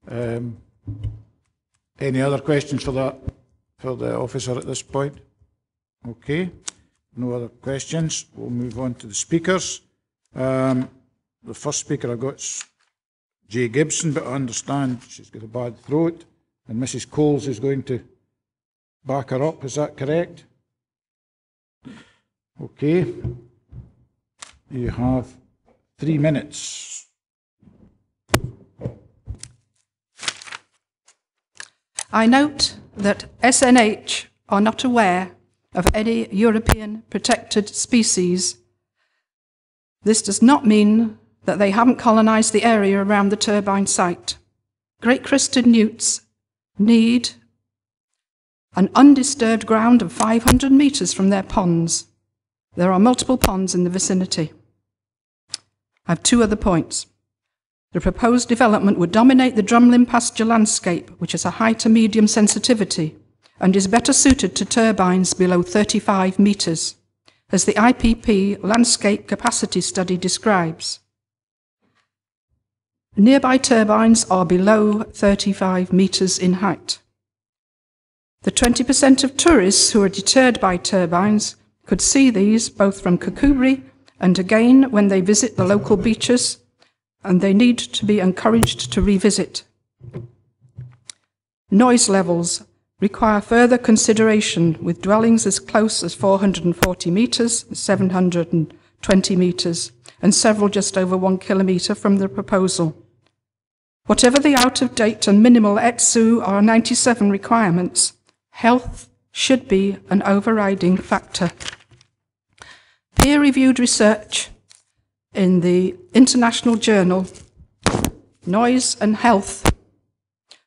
that. Any other questions for the officer at this point? Okay, no other questions. We'll move on to the speakers. The first speaker I've got is Jay Gibson, but I understand she's got a bad throat, and Mrs. Coles is going to back her up. Is that correct? Okay. You have 3 minutes. I note that SNH are not aware of any European protected species. This does not mean that they haven't colonised the area around the turbine site. Great crested newts need an undisturbed ground of 500 metres from their ponds. There are multiple ponds in the vicinity. I have 2 other points. The proposed development would dominate the drumlin pasture landscape, which has a high to medium sensitivity and is better suited to turbines below 35 metres, as the IPP landscape capacity study describes. Nearby turbines are below 35 metres in height. The 20% of tourists who are deterred by turbines could see these both from Kirkcudbright and again when they visit the local beaches, and they need to be encouraged to revisit. Noise levels require further consideration, with dwellings as close as 440 metres, 720 metres, and several just over 1 kilometre from the proposal. Whatever the out-of-date and minimal ETSU R97 requirements, health should be an overriding factor. Peer-reviewed research in the international journal Noise and Health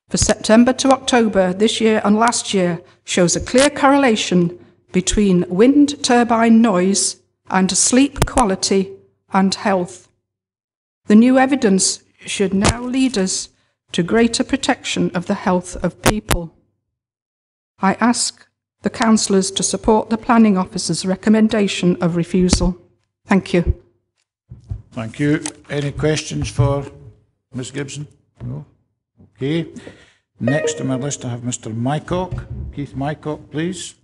for September to October this year and last year shows a clear correlation between wind turbine noise and sleep quality and health. The new evidence should now lead us to greater protection of the health of people. I ask the councillors to support the planning officer's recommendation of refusal. Thank you. Thank you. Any questions for Ms Gibson? No? Okay. Next on my list I have Mr Mycock. Keith Mycock, please.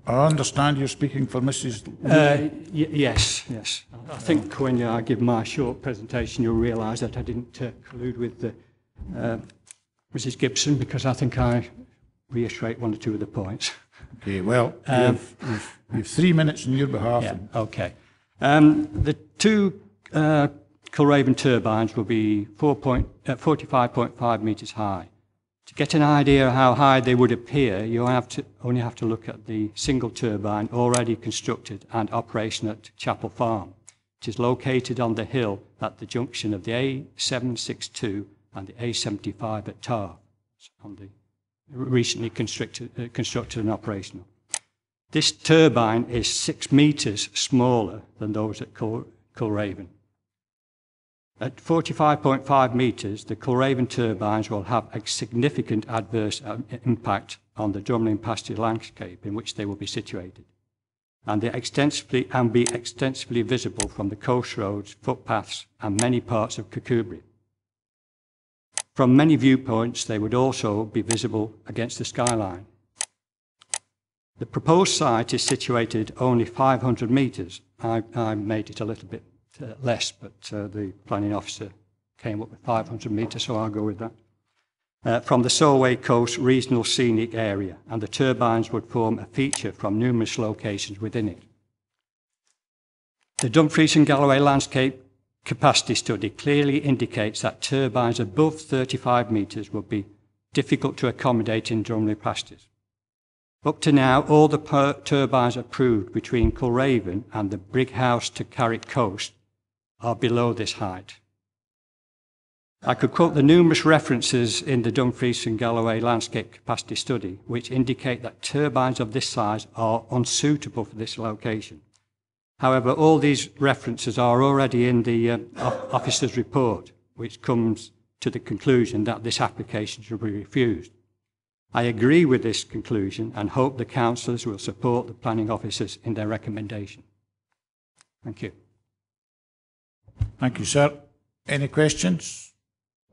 I understand you're speaking for Mrs. Yes. I think when I give my short presentation, you'll realise that I didn't collude with Mrs. Gibson, because I think I reiterate one or two of the points. Okay, well, you've 3 minutes on your behalf. Yeah, okay. The two Culraven turbines will be 45.5 metres high. To get an idea of how high they would appear, you only have to look at the single turbine already constructed and operational at Chapel Farm. It is located on the hill at the junction of the A762 and the A75 at Tar, on the recently constructed and operational. This turbine is 6 metres smaller than those at Culraven. At 45.5 metres, the Culraven turbines will have a significant adverse impact on the drumlin pasture landscape in which they will be situated, and be extensively visible from the coast roads, footpaths, and many parts of Kirkcudbright. From many viewpoints, they would also be visible against the skyline. The proposed site is situated only 500 metres. I made it a little bit less, but the planning officer came up with 500 metres, so I'll go with that. From the Solway Coast Regional Scenic Area, and the turbines would form a feature from numerous locations within it. The Dumfries and Galloway Landscape Capacity Study clearly indicates that turbines above 35 metres would be difficult to accommodate in drumlin pastures. Up to now, all the turbines approved between Culraven and the Brighouse to Carrick Coast are below this height. I could quote the numerous references in the Dumfries and Galloway Landscape Capacity Study which indicate that turbines of this size are unsuitable for this location. However, all these references are already in the officer's report, which comes to the conclusion that this application should be refused. I agree with this conclusion and hope the councillors will support the planning officers in their recommendation. Thank you. Thank you, sir. Any questions?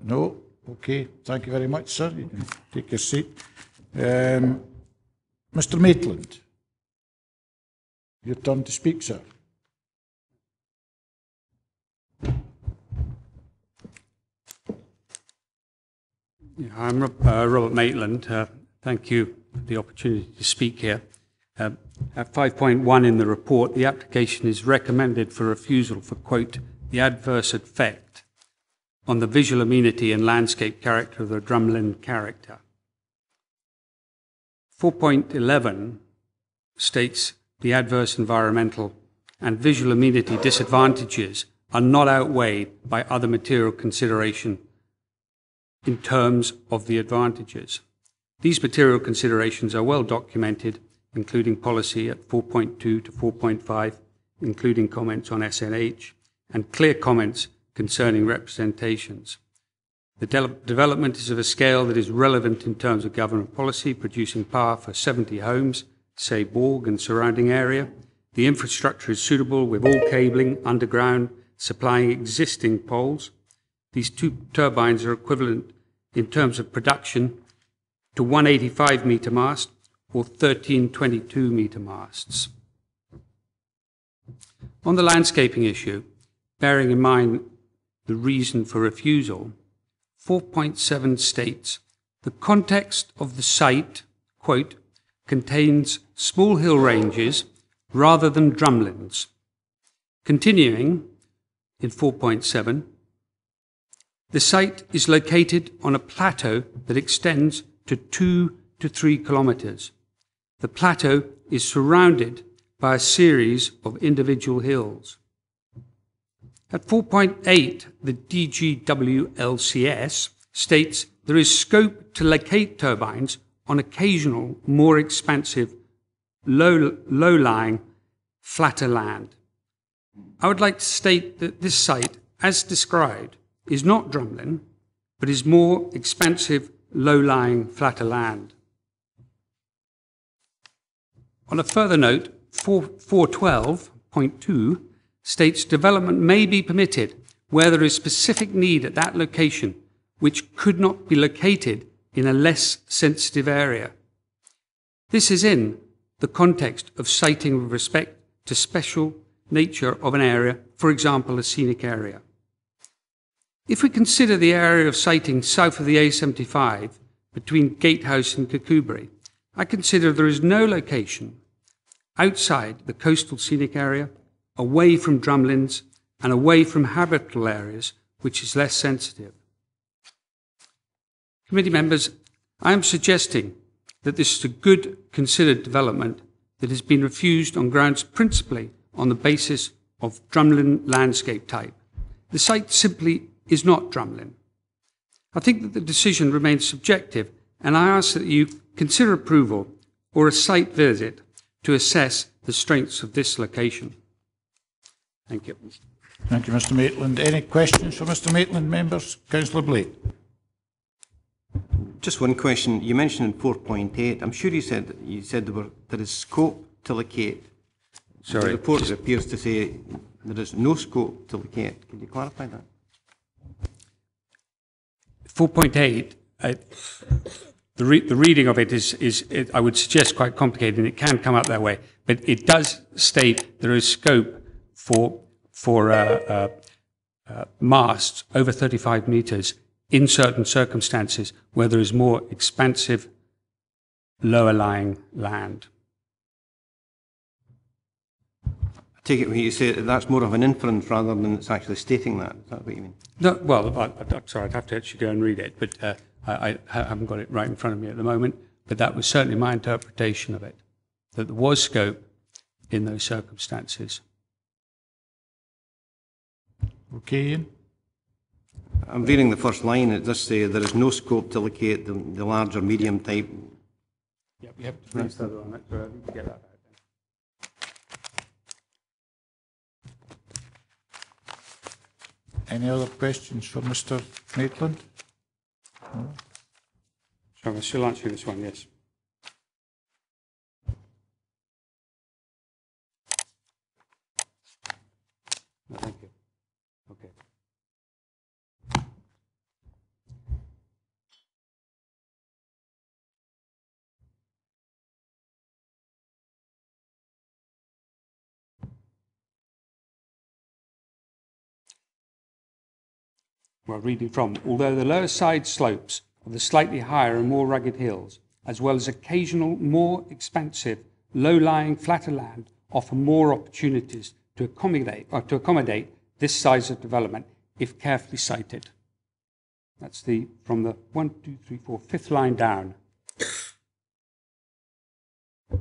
No? Okay. Thank you very much, sir. You can take your seat. Mr Maitland, your turn to speak, sir. I'm Robert Maitland. Thank you for the opportunity to speak here. At 5.1 in the report, the application is recommended for refusal for, quote, the adverse effect on the visual amenity and landscape character of the drumlin character. 4.11 states the adverse environmental and visual amenity disadvantages are not outweighed by other material consideration in terms of the advantages. These material considerations are well documented including policy at 4.2 to 4.5, including comments on SNH, and clear comments concerning representations. The development is of a scale that is relevant in terms of government policy, producing power for 70 homes, say Borgue and surrounding area. The infrastructure is suitable with all cabling underground, supplying existing poles. These 2 turbines are equivalent in terms of production to 185 metre mast or 13 22 metre masts. On the landscaping issue, bearing in mind the reason for refusal, 4.7 states, the context of the site, quote, contains small hill ranges rather than drumlins. Continuing in 4.7, the site is located on a plateau that extends to 2 to 3 kilometres. The plateau is surrounded by a series of individual hills. At 4.8, the DGWLCS states there is scope to locate turbines on occasional, more expansive, low-lying, flatter land. I would like to state that this site, as described, is not drumlin, but is more expansive, low-lying, flatter land. On a further note, 412.2 states development may be permitted where there is specific need at that location which could not be located in a less sensitive area. This is in the context of siting with respect to special nature of an area, for example, a scenic area. If we consider the area of siting south of the A75 between Gatehouse and Kirkcudbright, I consider there is no location outside the coastal scenic area, away from drumlins and away from habitable areas, which is less sensitive. Committee members, I am suggesting that this is a good considered development that has been refused on grounds principally on the basis of drumlin landscape type. The site simply is not drumlin. I think that the decision remains subjective, and I ask that you consider approval or a site visit to assess the strengths of this location. Thank you. Thank you, Mr Maitland. Any questions for Mr Maitland, members? Councillor Blake. Just one question. You mentioned in 4.8, I'm sure you said there is scope to locate. Sorry. The report appears to say there is no scope to locate. Can you clarify that? 4.8, the reading of it is I would suggest, quite complicated, and it can come up that way. But it does state there is scope for masts over 35 metres in certain circumstances where there is more expansive, lower-lying land. I take it when you say that's more of an inference rather than it's actually stating that. Is that what you mean? No, well, I'm sorry, I'd have to actually go and read it, but I haven't got it right in front of me at the moment. But that was certainly my interpretation of it, that there was scope in those circumstances. Okay, Ian. I'm reading the first line. It does say there is no scope to locate the large or medium type. Yeah, we have to finish that on it, so I need to get that out. Any other questions for Mr Maitland? No? So I'm still answering this one, yes. No, thank you. Okay. Well, reading from, although the lower side slopes of the slightly higher and more rugged hills, as well as occasional more expansive, low-lying flatter land, offer more opportunities to accommodate this size of development if carefully sited. That's from the 5th line down.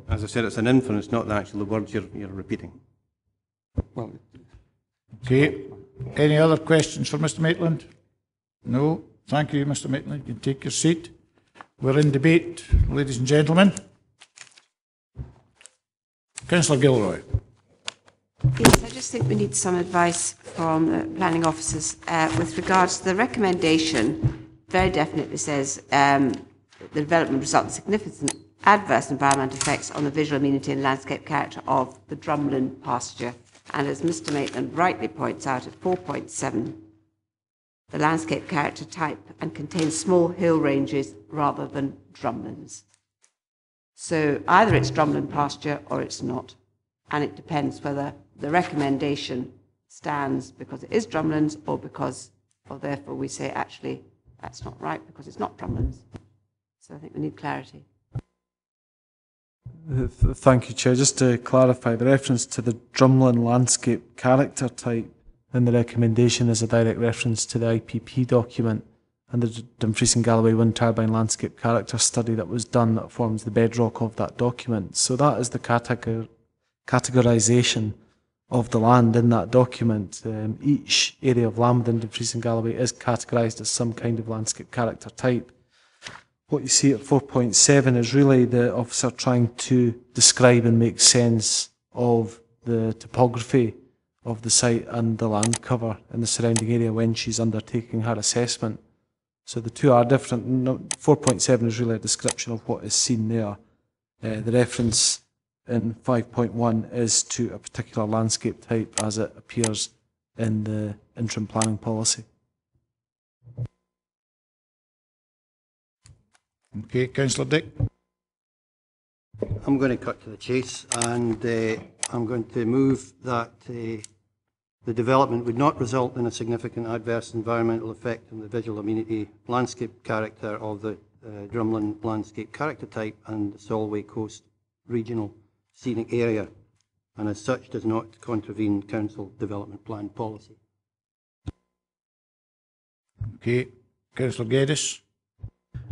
As I said, it's an inference, not the actual words you're repeating. Well, okay. Any other questions for Mr Maitland? No. Thank you, Mr Maitland. You can take your seat. We're in debate, ladies and gentlemen. Councillor Gilroy. Yes, I just think we need some advice from the planning officers with regards to the recommendation. Very definitely says the development results in significant adverse environmental effects on the visual amenity and landscape character of the drumlin pasture. And as Mr. Maitland rightly points out at 4.7, the landscape character type and contains small hill ranges rather than drumlins. So either it's drumlin pasture or it's not. And it depends whether the recommendation stands because it is drumlins or because, or therefore we say actually that's not right because it's not drumlins. So I think we need clarity. Thank you, Chair. Just to clarify, the reference to the drumlin landscape character type in the recommendation is a direct reference to the IPP document and the Dumfries and Galloway wind turbine landscape character study that was done that forms the bedrock of that document. So that is the categorisation of the land in that document. Each area of land within Dumfries and Galloway is categorised as some kind of landscape character type. What you see at 4.7 is really the officer trying to describe and make sense of the topography of the site and the land cover in the surrounding area when she's undertaking her assessment. So the two are different. 4.7 is really a description of what is seen there. The reference in 5.1 is to a particular landscape type as it appears in the interim planning policy. Okay, Councillor Dick. I'm going to cut to the chase, and I'm going to move that the development would not result in a significant adverse environmental effect on the visual amenity landscape character of the drumlin landscape character type and the Solway Coast Regional Scenic Area, and as such does not contravene Council Development Plan policy. Okay, Councillor Geddes.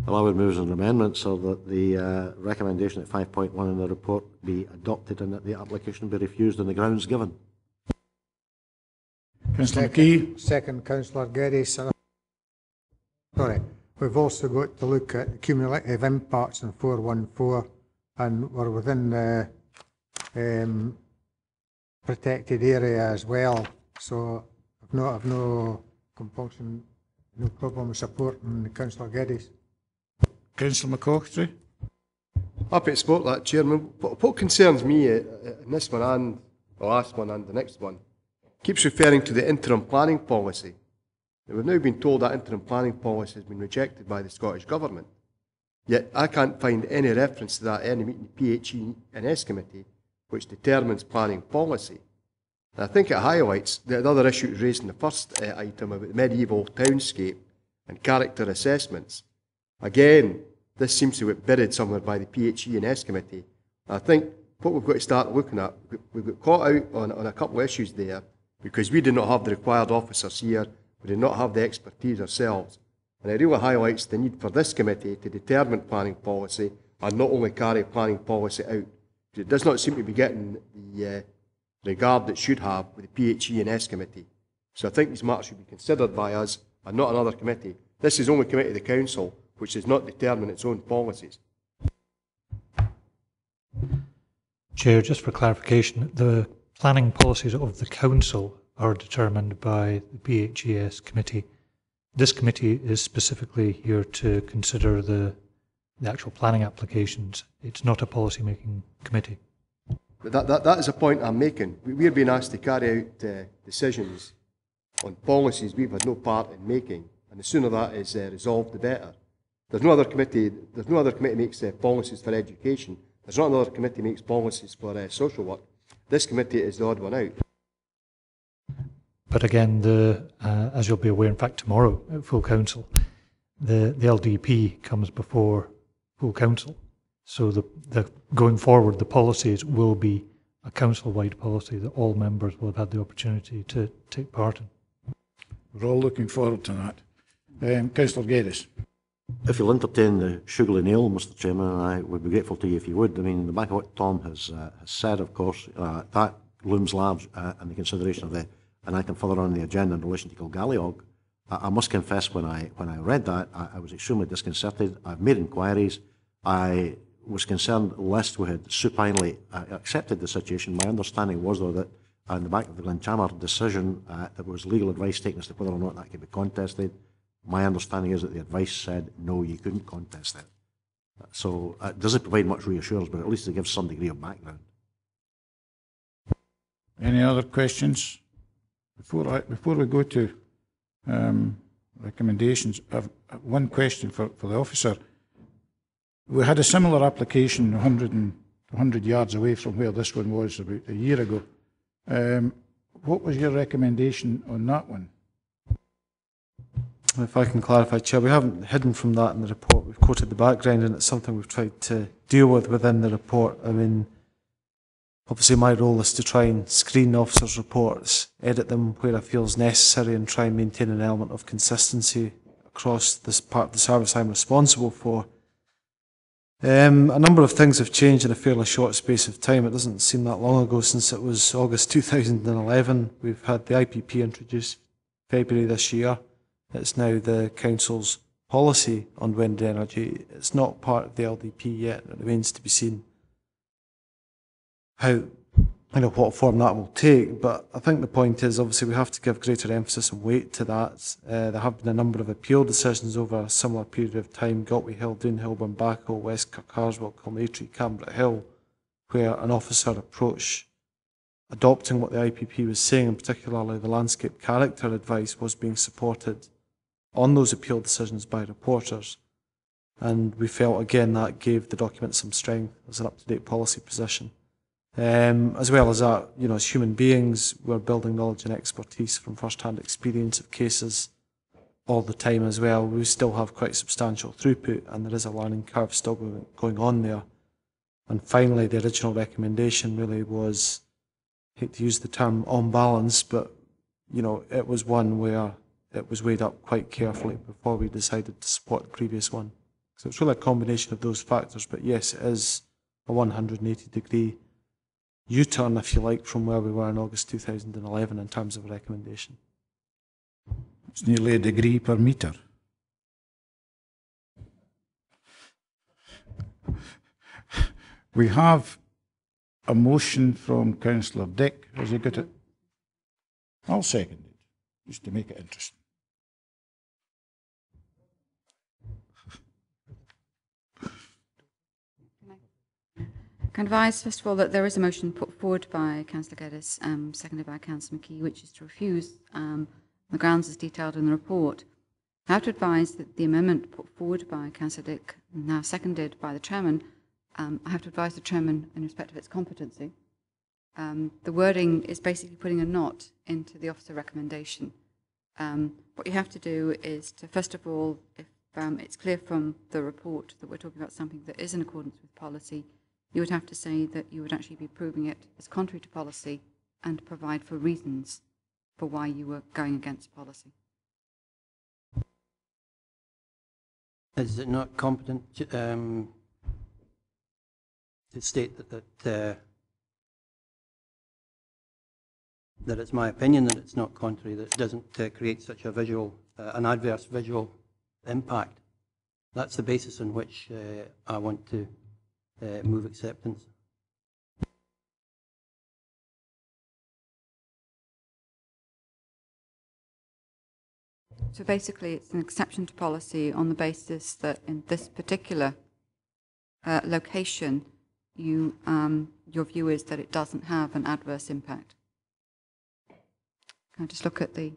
Well, I would move as an amendment so that the recommendation at 5.1 in the report be adopted and that the application be refused on the grounds given. Councillor McKee. Second, Councillor Geddes. Sorry, we've also got to look at the cumulative impacts in 414, and we're within the protected area as well. So I've no compulsion, no problem with supporting Councillor Geddes. Councillor Ochiltree. Happy to support that, Chairman. What concerns me in this one and the last one and the next one keeps referring to the interim planning policy. We've now been told that interim planning policy has been rejected by the Scottish Government. Yet I can't find any reference to that any meeting the PHE and S Committee which determines planning policy. And I think it highlights the other issues raised in the first item about the medieval townscape and character assessments. Again, this seems to have been buried somewhere by the PHE and S Committee. I think what we've got to start looking at, we've got caught out on a couple of issues there because we did not have the required officers here, we did not have the expertise ourselves. And it really highlights the need for this committee to determine planning policy and not only carry planning policy out. It does not seem to be getting the regard it should have with the PHE and S Committee. So I think these matters should be considered by us and not another committee. This is only a committee of the Council which does not determine its own policies. Chair, just for clarification, the planning policies of the Council are determined by the PHES Committee. This committee is specifically here to consider the actual planning applications. It's not a policy-making committee. But that is a point I'm making. We're being asked to carry out decisions on policies we've had no part in making, and the sooner that is resolved, the better. There's no other committee makes policies for education. There's not another committee makes policies for social work. This committee is the odd one out. But again, as you'll be aware, in fact, tomorrow at full council, the LDP comes before full council. So the going forward, the policies will be a council-wide policy that all members will have had the opportunity to take part in. We're all looking forward to that. Councillor Geddes. If you'll entertain the sugary nail, Mr. Chairman, I would be grateful to you if you would. I mean, in the back of what Tom has said, of course, that looms large in the consideration of an item further on the agenda in relation to Kilgalleog. I must confess, when I read that, I was extremely disconcerted. I've made inquiries. I was concerned lest we had supinely accepted the situation. My understanding was, though, that on the back of the Glenchammer decision, there was legal advice taken as to whether or not that could be contested. My understanding is that the advice said, no, you couldn't contest it. So it doesn't provide much reassurance, but at least it gives some degree of background. Any other questions? Before we go to recommendations, I've one question for the officer. We had a similar application 100 yards away from where this one was about a year ago. What was your recommendation on that one? If I can clarify, Chair, we haven't hidden from that in the report. We've quoted the background, and it's something we've tried to deal with within the report. I mean, obviously my role is to try and screen officers' reports, edit them where I feel is necessary, and try and maintain an element of consistency across this part of the service I'm responsible for. A number of things have changed in a fairly short space of time. It doesn't seem that long ago since it was August 2011. We've had the IPP introduced February this year. It's now the Council's policy on wind energy. It's not part of the LDP yet. It remains to be seen how, what form that will take. But I think the point is, obviously, we have to give greater emphasis and weight to that. There have been a number of appeal decisions over a similar period of time: Gatehouse Hill, Thornhill, Borgue, West Kirkcudbright, Ochiltree, Kirkbride Hill, where an officer approach adopting what the IPP was saying, and particularly the landscape character advice, was being supported on those appeal decisions by reporters. And we felt, again, that gave the document some strength as an up-to-date policy position. As well as that, as human beings, we're building knowledge and expertise from first-hand experience of cases all the time as well. We still have quite substantial throughput, and there is a learning curve still going on there. And finally, the original recommendation really was, I hate to use the term on balance, but it was one where it was weighed up quite carefully before we decided to support the previous one. So it's really a combination of those factors, but yes, it is a 180-degree U-turn, if you like, from where we were in August 2011 in terms of a recommendation. It's nearly a degree per metre. We have a motion from Councillor Dick. Has he got it? I'll second it, just to make it interesting. Can I advise, first of all, that there is a motion put forward by Councillor Geddes, seconded by Councillor McKee, which is to refuse the grounds as detailed in the report. I have to advise that the amendment put forward by Councillor Dick, now seconded by the Chairman, I have to advise the Chairman in respect of its competency. The wording is basically putting a knot into the officer recommendation. What you have to do is to, first of all, if it's clear from the report that we're talking about something that is in accordance with policy, you would have to say that you would actually be proving it as contrary to policy and provide for reasons for why you were going against policy. Is it not competent to state that it's my opinion that it's not contrary, that it doesn't create such a visual, an adverse visual impact? That's the basis on which I want to move acceptance. So basically it's an exception to policy on the basis that in this particular location your view is that it doesn't have an adverse impact. Can I just look at the...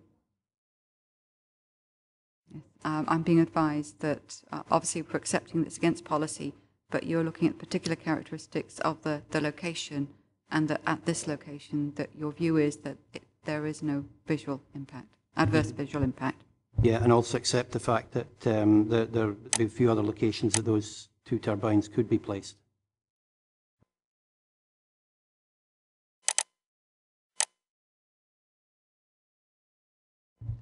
I'm being advised that obviously we're accepting that it's against policy, but you're looking at particular characteristics of the location, and that at this location that your view is that there is no visual impact, adverse visual impact. Yeah, and also accept the fact that there would be a few other locations that those two turbines could be placed.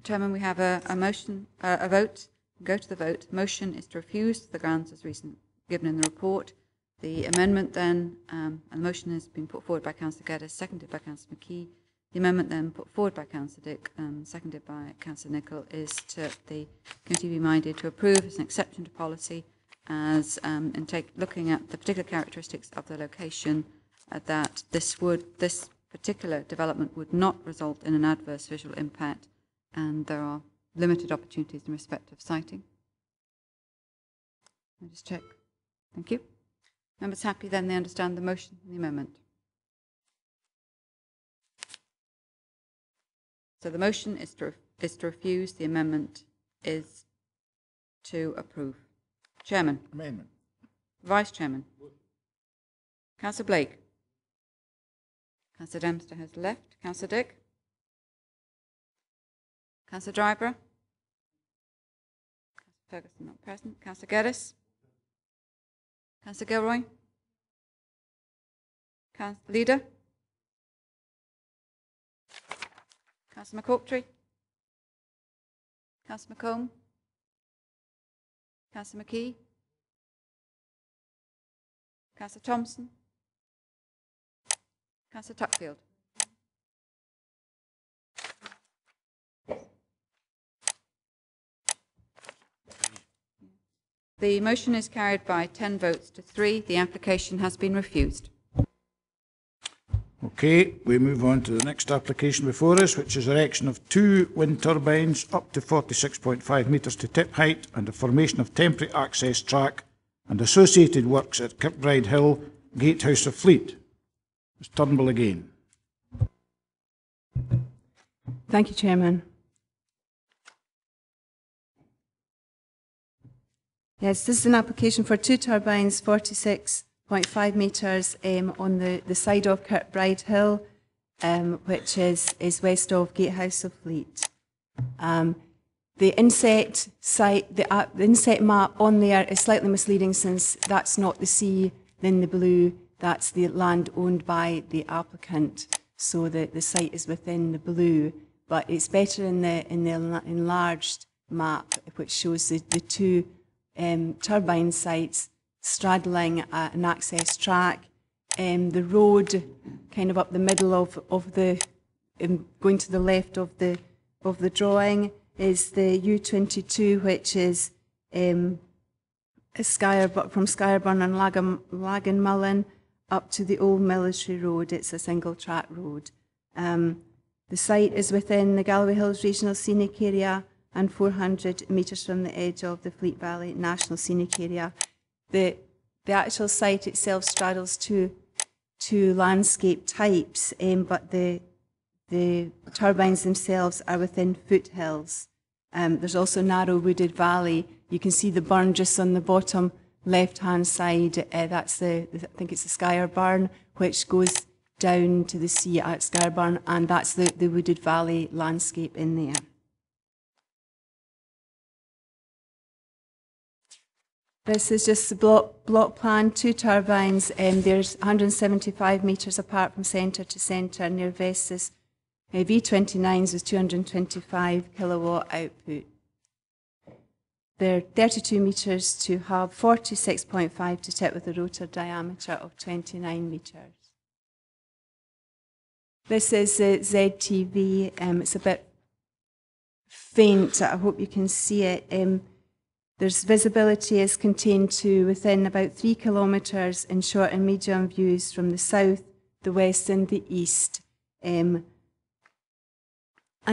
Chairman, we have a motion, a vote. Go to the vote. Motion is to refuse the grounds as reason given in the report. The amendment then, and the motion has been put forward by Councillor Geddes, seconded by Councillor McKee. The amendment then put forward by Councillor Dick, seconded by Councillor Nicholl, is to the committee be minded to approve as an exception to policy as looking at the particular characteristics of the location, that this particular development would not result in an adverse visual impact, and there are limited opportunities in respect of siting. I'll just check. Thank you. Members happy then they understand the motion and the amendment. So the motion is to refuse, the amendment is to approve. Chairman. Amendment. Vice Chairman. Councillor Blake. Councillor Dempster has left. Councillor Dick. Councillor Dryborough. Councillor Ferguson not present. Councillor Geddes. Councillor Gilroy. Councillor Leader. Councillor McOchtree. Councillor McComb. Councillor McKee. Councillor Thompson. Councillor Tuckfield. The motion is carried by 10 votes to 3. The application has been refused. Okay, we move on to the next application before us, which is erection of 2 wind turbines up to 46.5 metres to tip height and the formation of temporary access track and associated works at Kirkbride Hill, Gatehouse of Fleet. Ms Turnbull again. Thank you, Chairman. Yes, this is an application for 2 turbines, 46.5 metres on the side of Kirkbride Hill, which is west of Gatehouse of Fleet. The inset site, the inset map on there is slightly misleading since that's not the sea, then the blue, that's the land owned by the applicant. So the site is within the blue, but it's better in the enlarged map, which shows the 2 turbine sites straddling an access track. The road kind of up the middle of the, going to the left of the drawing is the U22, which is from Skyreburn and Laganmullen up to the old military road. It's a single track road. The site is within the Galloway Hills Regional Scenic Area and 400 metres from the edge of the Fleet Valley National Scenic Area. The actual site itself straddles two landscape types, but the turbines themselves are within foothills. There's also narrow wooded valley. You can see the burn just on the bottom left-hand side. That's I think it's the Skyreburn, which goes down to the sea at Skyreburn, and that's the wooded valley landscape in there. This is just the block plan, 2 turbines. There's 175 metres apart from centre to centre near Vestas. V29s with 225 kilowatt output. They're 32 metres to hub, 46.5 to tip with a rotor diameter of 29 metres. This is ZTV. It's a bit faint. I hope you can see it. There's visibility is contained to within about 3 kilometres in short and medium views from the south, the west and the east, and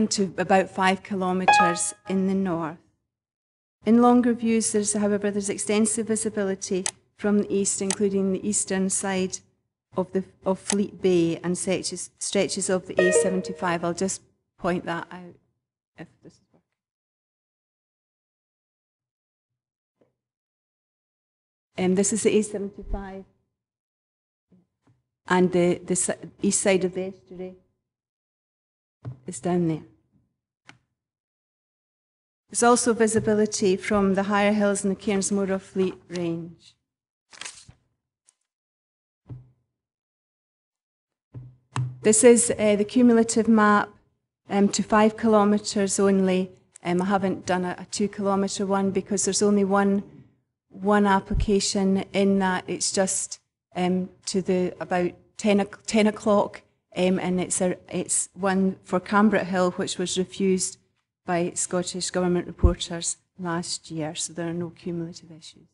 to about 5 kilometres in the north. In longer views, however, there's extensive visibility from the east, including the eastern side of Fleet Bay and stretches of the A75. I'll just point that out if this is working. This is the A75 and the east side of the estuary is down there. There's also visibility from the higher hills in the Cairnsmore Fleet range. This is the cumulative map to 5 kilometres only. I haven't done a 2 kilometre one because there's only one application in that. It's just to the about 10 o'clock, and it's one for Cambric Hill, which was refused by Scottish Government reporters last year, so there are no cumulative issues.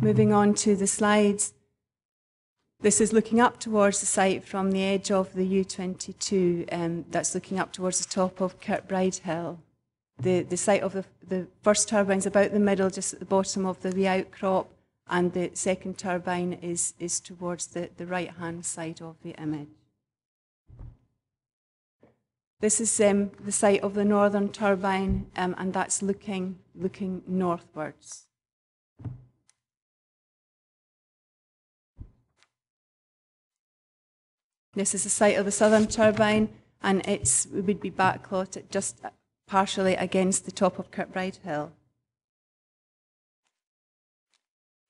Moving on to the slides. This is looking up towards the site from the edge of the U22, that's looking up towards the top of Kirkbride Hill. The site of the first turbine is about the middle, just at the bottom of the wee outcrop, and the second turbine is towards the right-hand side of the image. This is the site of the northern turbine, and that's looking northwards. This is the site of the southern turbine, and it would be backclotted just partially against the top of Kirkbride Hill.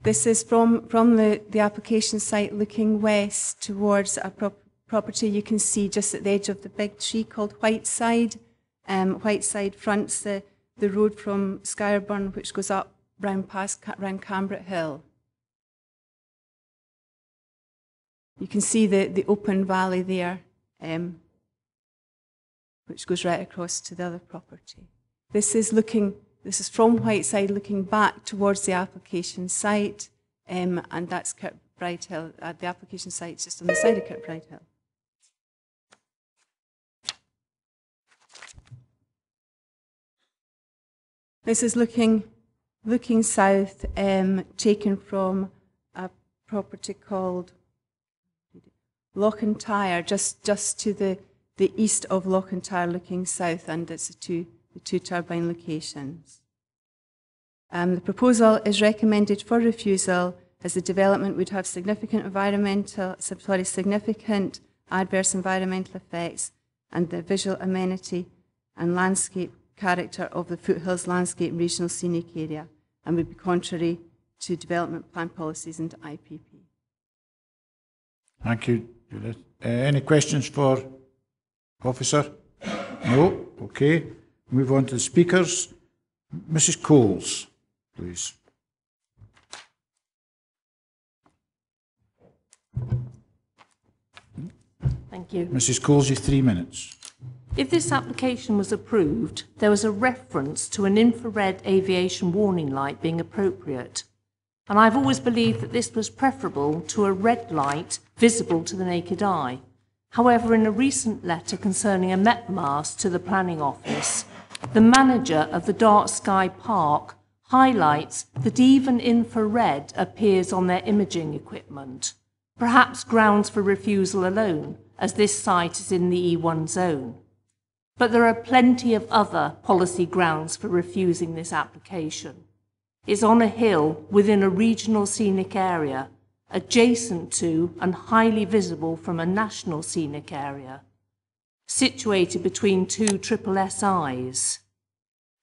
This is from the application site looking west towards a property you can see just at the edge of the big tree called Whiteside. Whiteside fronts the road from Skyreburn, which goes up round Cambric Hill. You can see the open valley there, which goes right across to the other property. This is from Whiteside looking back towards the application site, and that's Kirkbride Hill. The application site is just on the side of Kirkbride Hill. This is looking south, taken from a property called Lochentire, just to the east of Lochentire, looking south, and it's the two turbine locations. The proposal is recommended for refusal as the development would have significant significant adverse environmental effects, and the visual amenity and landscape character of the Foothills Landscape Regional Scenic Area, and would be contrary to development plan policies and IPP. Thank you, Judith. Any questions for Officer? No? Okay. Move on to the speakers. Mrs. Coles, please. Thank you. Mrs. Coles, you have 3 minutes. If this application was approved, there was a reference to an infrared aviation warning light being appropriate. And I've always believed that this was preferable to a red light visible to the naked eye. However, in a recent letter concerning a Met mast to the Planning Office, the manager of the Dark Sky Park highlights that even infrared appears on their imaging equipment, perhaps grounds for refusal alone, as this site is in the E1 zone. But there are plenty of other policy grounds for refusing this application. It's on a hill within a regional scenic area, adjacent to and highly visible from a national scenic area, situated between two SSSIs.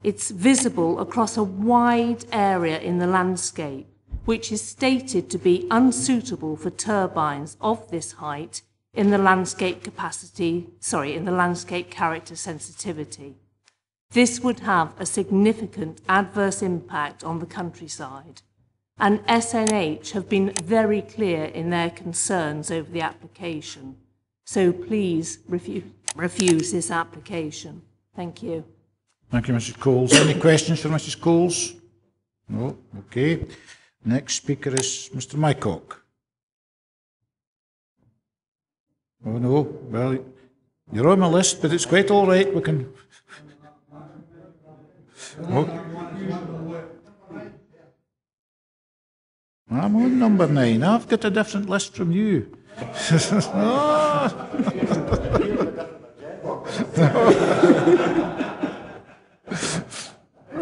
It's visible across a wide area in the landscape, which is stated to be unsuitable for turbines of this height in the landscape character sensitivity. This would have a significant adverse impact on the countryside, and SNH have been very clear in their concerns over the application. So please refuse this application. Thank you. Thank you, Mrs. Coles. Any questions for Mrs. Coles? No? Okay. Next speaker is Mr. Mycock. Oh, no. Well, you're on my list, but it's quite all right. We can... Oh. I'm on number 9. I've got a different list from you. I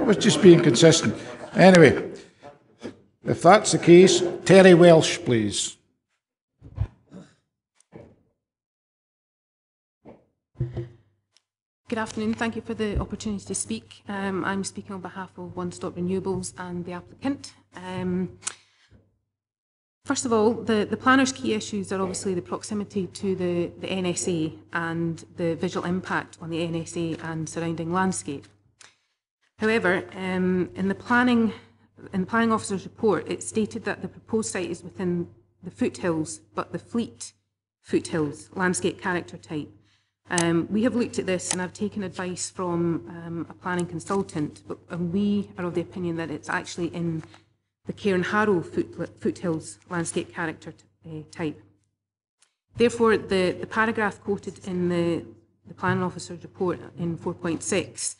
was just being consistent. Anyway, if that's the case, Terry Welsh, please. Good afternoon. Thank you for the opportunity to speak. I'm speaking on behalf of One Stop Renewables and the applicant. First of all, the planner's key issues are obviously the proximity to the NSA and the visual impact on the NSA and surrounding landscape. However, in the planning officer's report, it stated that the proposed site is within the foothills, but the Fleet foothills landscape character type. We have looked at this and I've taken advice from a planning consultant, and we are of the opinion that it's actually in the Cairnharrow foothills landscape character type. Therefore, the paragraph quoted in the planning officer's report in 4.6,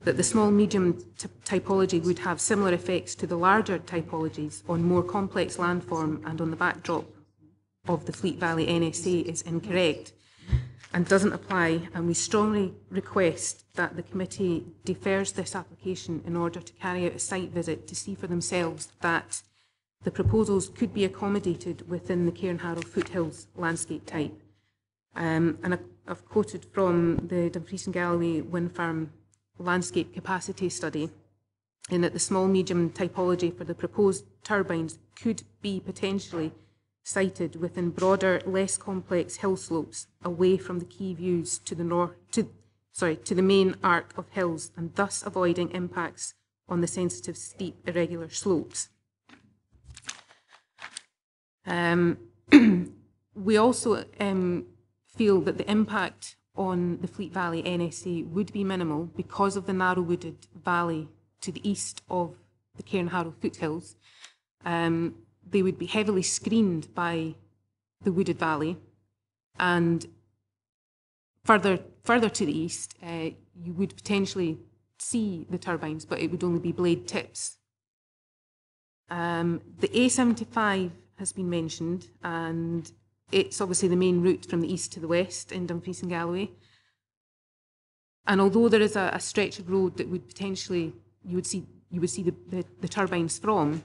that the small-medium typology would have similar effects to the larger typologies on more complex landform and on the backdrop of the Fleet Valley NSA is incorrect and doesn't apply, and we strongly request that the committee defers this application in order to carry out a site visit to see for themselves that the proposals could be accommodated within the Cairnharrow foothills landscape type. And I've quoted from the Dumfries and Galloway wind farm landscape capacity study, in that the small-medium typology for the proposed turbines could be potentially sited within broader, less complex hill slopes away from the key views to the main arc of hills, and thus avoiding impacts on the sensitive, steep, irregular slopes. We also feel that the impact on the Fleet Valley NSA would be minimal because of the narrow wooded valley to the east of the Cairnharrow foothills. They would be heavily screened by the wooded valley, and further to the east, you would potentially see the turbines, but it would only be blade tips. The A75 has been mentioned, and it's obviously the main route from the east to the west in Dumfries and Galloway. And although there is a stretch of road that would potentially you would see the turbines from,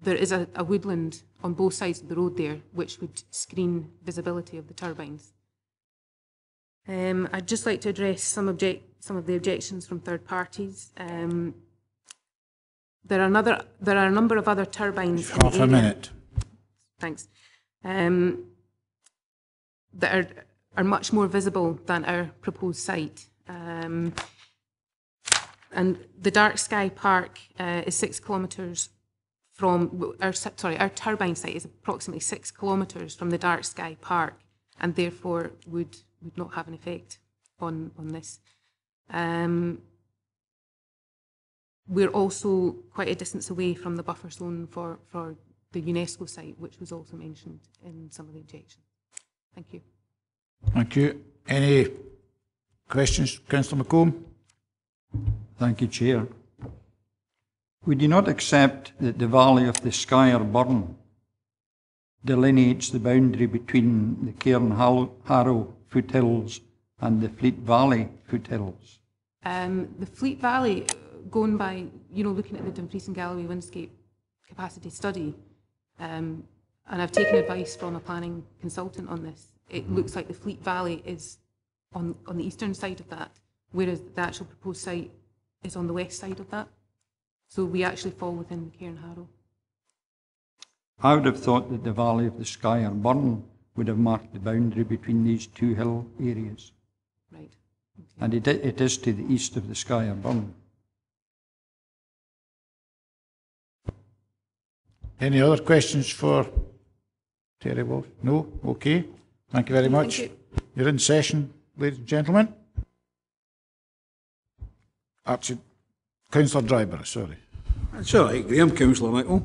there is a woodland on both sides of the road there, which would screen visibility of the turbines. I'd just like to address some of the objections from third parties. There are a number of other turbines. Half a minute. Thanks. That are much more visible than our proposed site. And the Dark Sky Park is 6 kilometres from our turbine site is approximately 6 kilometres from the Dark Sky Park, and therefore would not have an effect on this. We're also quite a distance away from the buffer zone for the UNESCO site, which was also mentioned in some of the objections. Thank you. Thank you. Any questions, Councillor McComb? Thank you, Chair. We do not accept that the Valley of the Skye Burn delineates the boundary between the Cairnharrow foothills and the Fleet Valley foothills. The Fleet Valley, going by, looking at the Dumfries and Galloway Windscape capacity study, and I've taken advice from a planning consultant on this, it looks like the Fleet Valley is on the eastern side of that, whereas the actual proposed site is on the west side of that. So we actually fall within Cairnharrow. I would have thought that the Valley of the Skye Burn would have marked the boundary between these two hill areas. Right. Okay. And it is to the east of the Skye Burn. Any other questions for Terry Walsh? No? Okay. Thank you very much. Thank you. You're in session, ladies and gentlemen. Actually, Councillor Dryburgh, sorry. That's all right, Graham, Councillor Michael.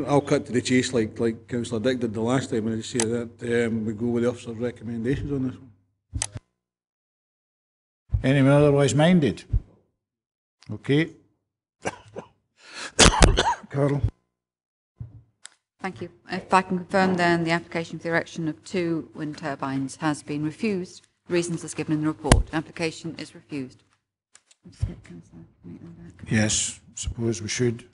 I'll cut to the chase like Councillor Dick did the last time, and I just say that we go with the officer's recommendations on this one. Anyone otherwise minded? Okay. Carol. Thank you. If I can confirm then, the application for the erection of 2 wind turbines has been refused. Reasons as given in the report. Application is refused. Yes, suppose we should.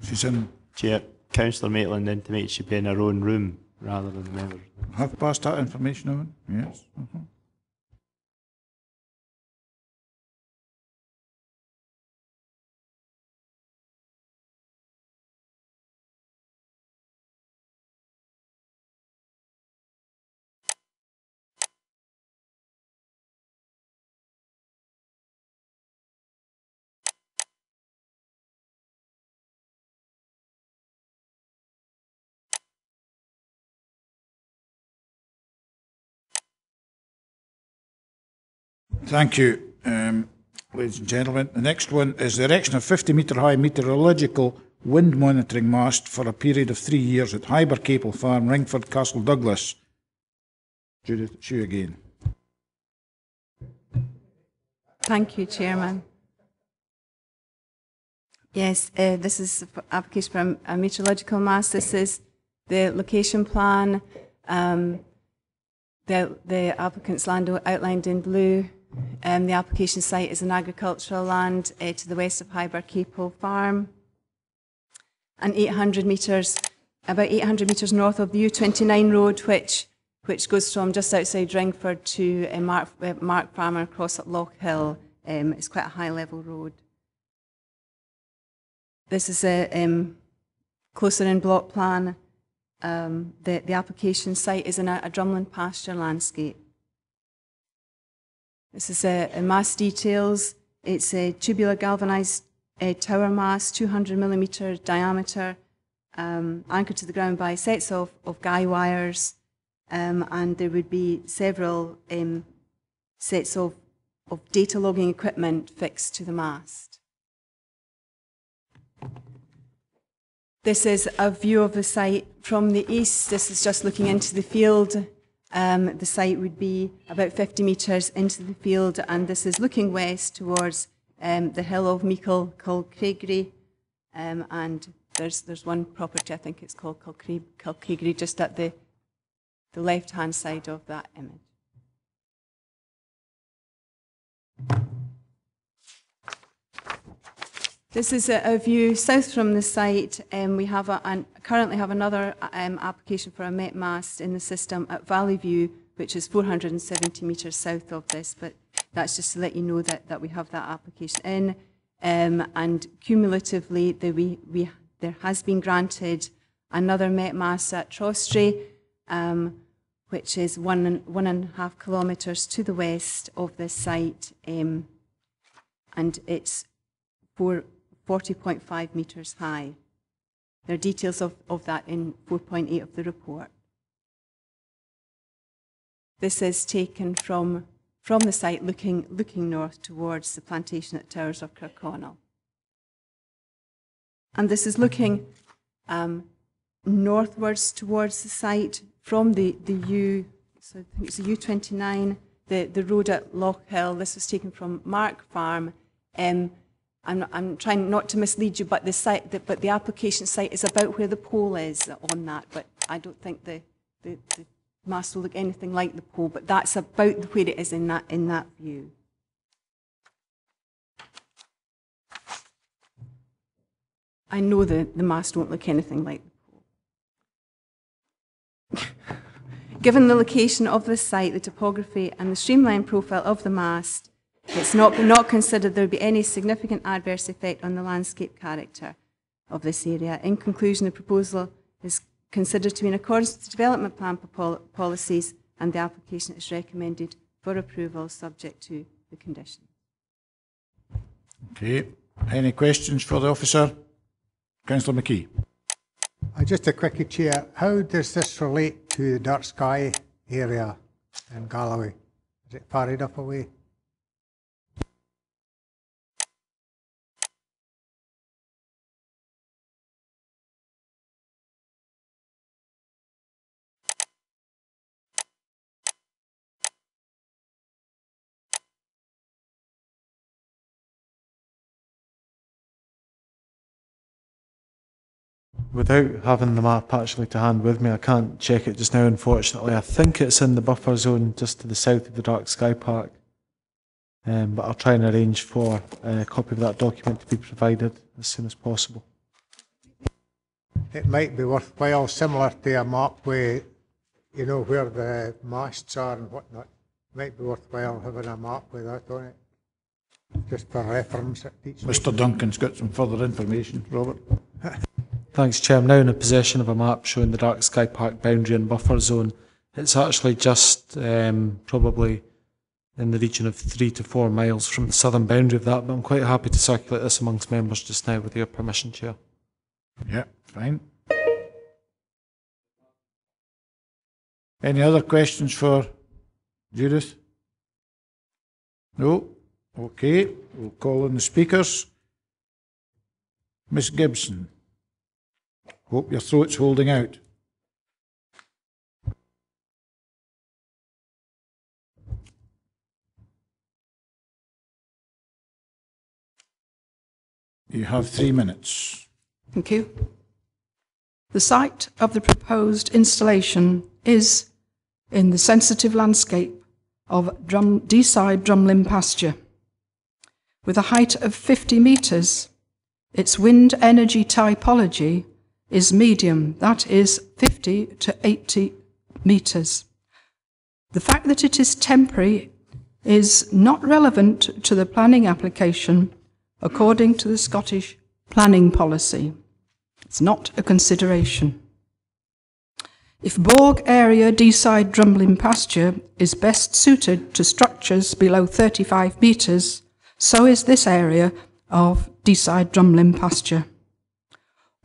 She's in. Chair, Councillor Maitland intimates she'd be in her own room rather than the members. Have passed that information on? Yes. Thank you, ladies and gentlemen. The next one is the erection of 50-metre high meteorological wind monitoring mast for a period of 3 years at Hyber Capel Farm, Ringford, Castle Douglas. Judith, it's you again. Thank you, Chairman. Yes, this is an application for a meteorological mast. This is the location plan. The applicant's land outlined in blue. The application site is an agricultural land to the west of Hyber Capel Farm, and 800 metres, about 800 metres north of the U29 road, which goes from just outside Ringford to Mark Farm and across at Loch Hill. It's quite a high-level road. This is a closer in block plan. The application site is in a drumlin pasture landscape. This is a mast details. It's a tubular galvanised tower mast, 200mm diameter, anchored to the ground by sets of guy wires, and there would be several sets of data logging equipment fixed to the mast. This is a view of the site from the east. This is just looking into the field. The site would be about 50 metres into the field, and this is looking west towards the hill of Culraven, and there's one property, I think it's called Culraven, just at the left-hand side of that image. This is a view south from the site. We have currently have another application for a met mast in the system at Valley View, which is 470 metres south of this, but that's just to let you know that we have that application in. And cumulatively, there has been granted another met mast at Ochiltree, which is 1.5 kilometres to the west of this site, and it's 40.5 metres high. There are details of that in 4.8 of the report. This is taken from the site looking north towards the plantation at Towers of Kirkcudbright. And this is looking northwards towards the site from the so I think it's the U29, the road at Loch Hill. This was taken from Mark Farm. I'm trying not to mislead you, but the application site is about where the pole is on that. But I don't think the mast will look anything like the pole. But that's about where it is in that view. I know the mast won't look anything like the pole. Given the location of the site, the topography, and the streamlined profile of the mast, it's not considered there would be any significant adverse effect on the landscape character of this area. In conclusion, the proposal is considered to be in accordance with the development plan policies, and the application is recommended for approval subject to the conditions. Okay. Any questions for the officer? Councillor McKee. Just a quickie, Chair. How does this relate to the Dark Sky area in Galloway? Is it far enough away? Without having the map actually to hand with me, I can't check it just now, unfortunately. I think it's in the buffer zone just to the south of the Dark Sky Park. But I'll try and arrange for a copy of that document to be provided as soon as possible. It might be worthwhile, similar to a map where, you know, where the masts are and whatnot. It might be worthwhile having a map with that on it, just for reference at each. Mr. Duncan's got some further information. Robert. Thanks, Chair. I'm now in a possession of a map showing the Dark Sky Park boundary and buffer zone. It's actually just probably in the region of 3 to 4 miles from the southern boundary of that, but I'm quite happy to circulate this amongst members just now with your permission, Chair. Yeah, fine. Any other questions for Judith? No? Okay, we'll call on the speakers. Miss Gibson. Hope your throat's holding out. You have 3 minutes. Thank you. The site of the proposed installation is in the sensitive landscape of Deeside Drumlin pasture. With a height of 50 metres, its wind energy typology is medium, that is 50 to 80 metres. The fact that it is temporary is not relevant to the planning application according to the Scottish planning policy. It's not a consideration. If Borgue area Deeside Drumlin pasture is best suited to structures below 35 metres, so is this area of Deeside Drumlin pasture.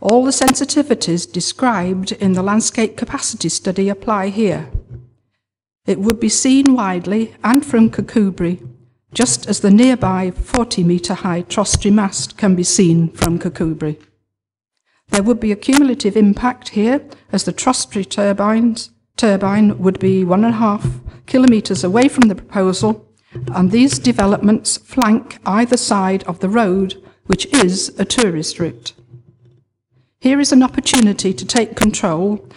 All the sensitivities described in the landscape capacity study apply here. It would be seen widely and from Kirkcudbright, just as the nearby 40-metre high Trostry mast can be seen from Kirkcudbright. There would be a cumulative impact here, as the Trostry turbine would be 1.5 kilometres away from the proposal, and these developments flank either side of the road, which is a tourist route. Here is an opportunity to take control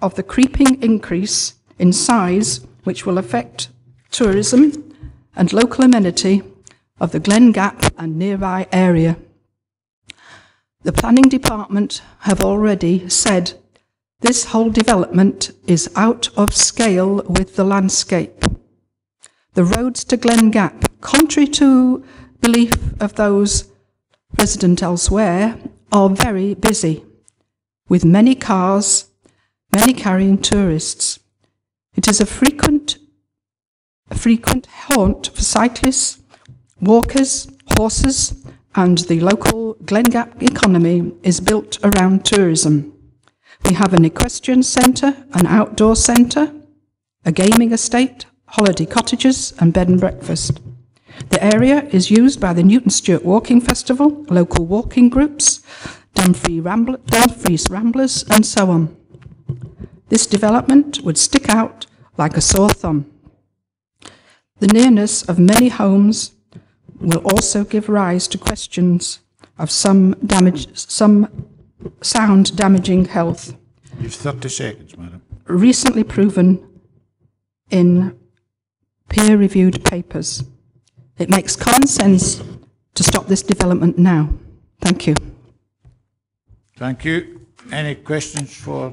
of the creeping increase in size, which will affect tourism and local amenity of the Glen Gap and nearby area. The planning department have already said this whole development is out of scale with the landscape. The roads to Glen Gap, contrary to belief of those resident elsewhere, are very busy, with many cars, many carrying tourists. It is a frequent haunt for cyclists, walkers, horses, and the local Glen Gap economy is built around tourism. We have an equestrian centre, an outdoor centre, a gaming estate, holiday cottages and bed and breakfast. The area is used by the Newton Stewart Walking Festival, local walking groups, Dumfries Ramblers and so on. This development would stick out like a sore thumb. The nearness of many homes will also give rise to questions of some sound damaging health. You've 30 seconds, madam. Recently proven in peer-reviewed papers. It makes common sense to stop this development now. Thank you. Thank you. Any questions for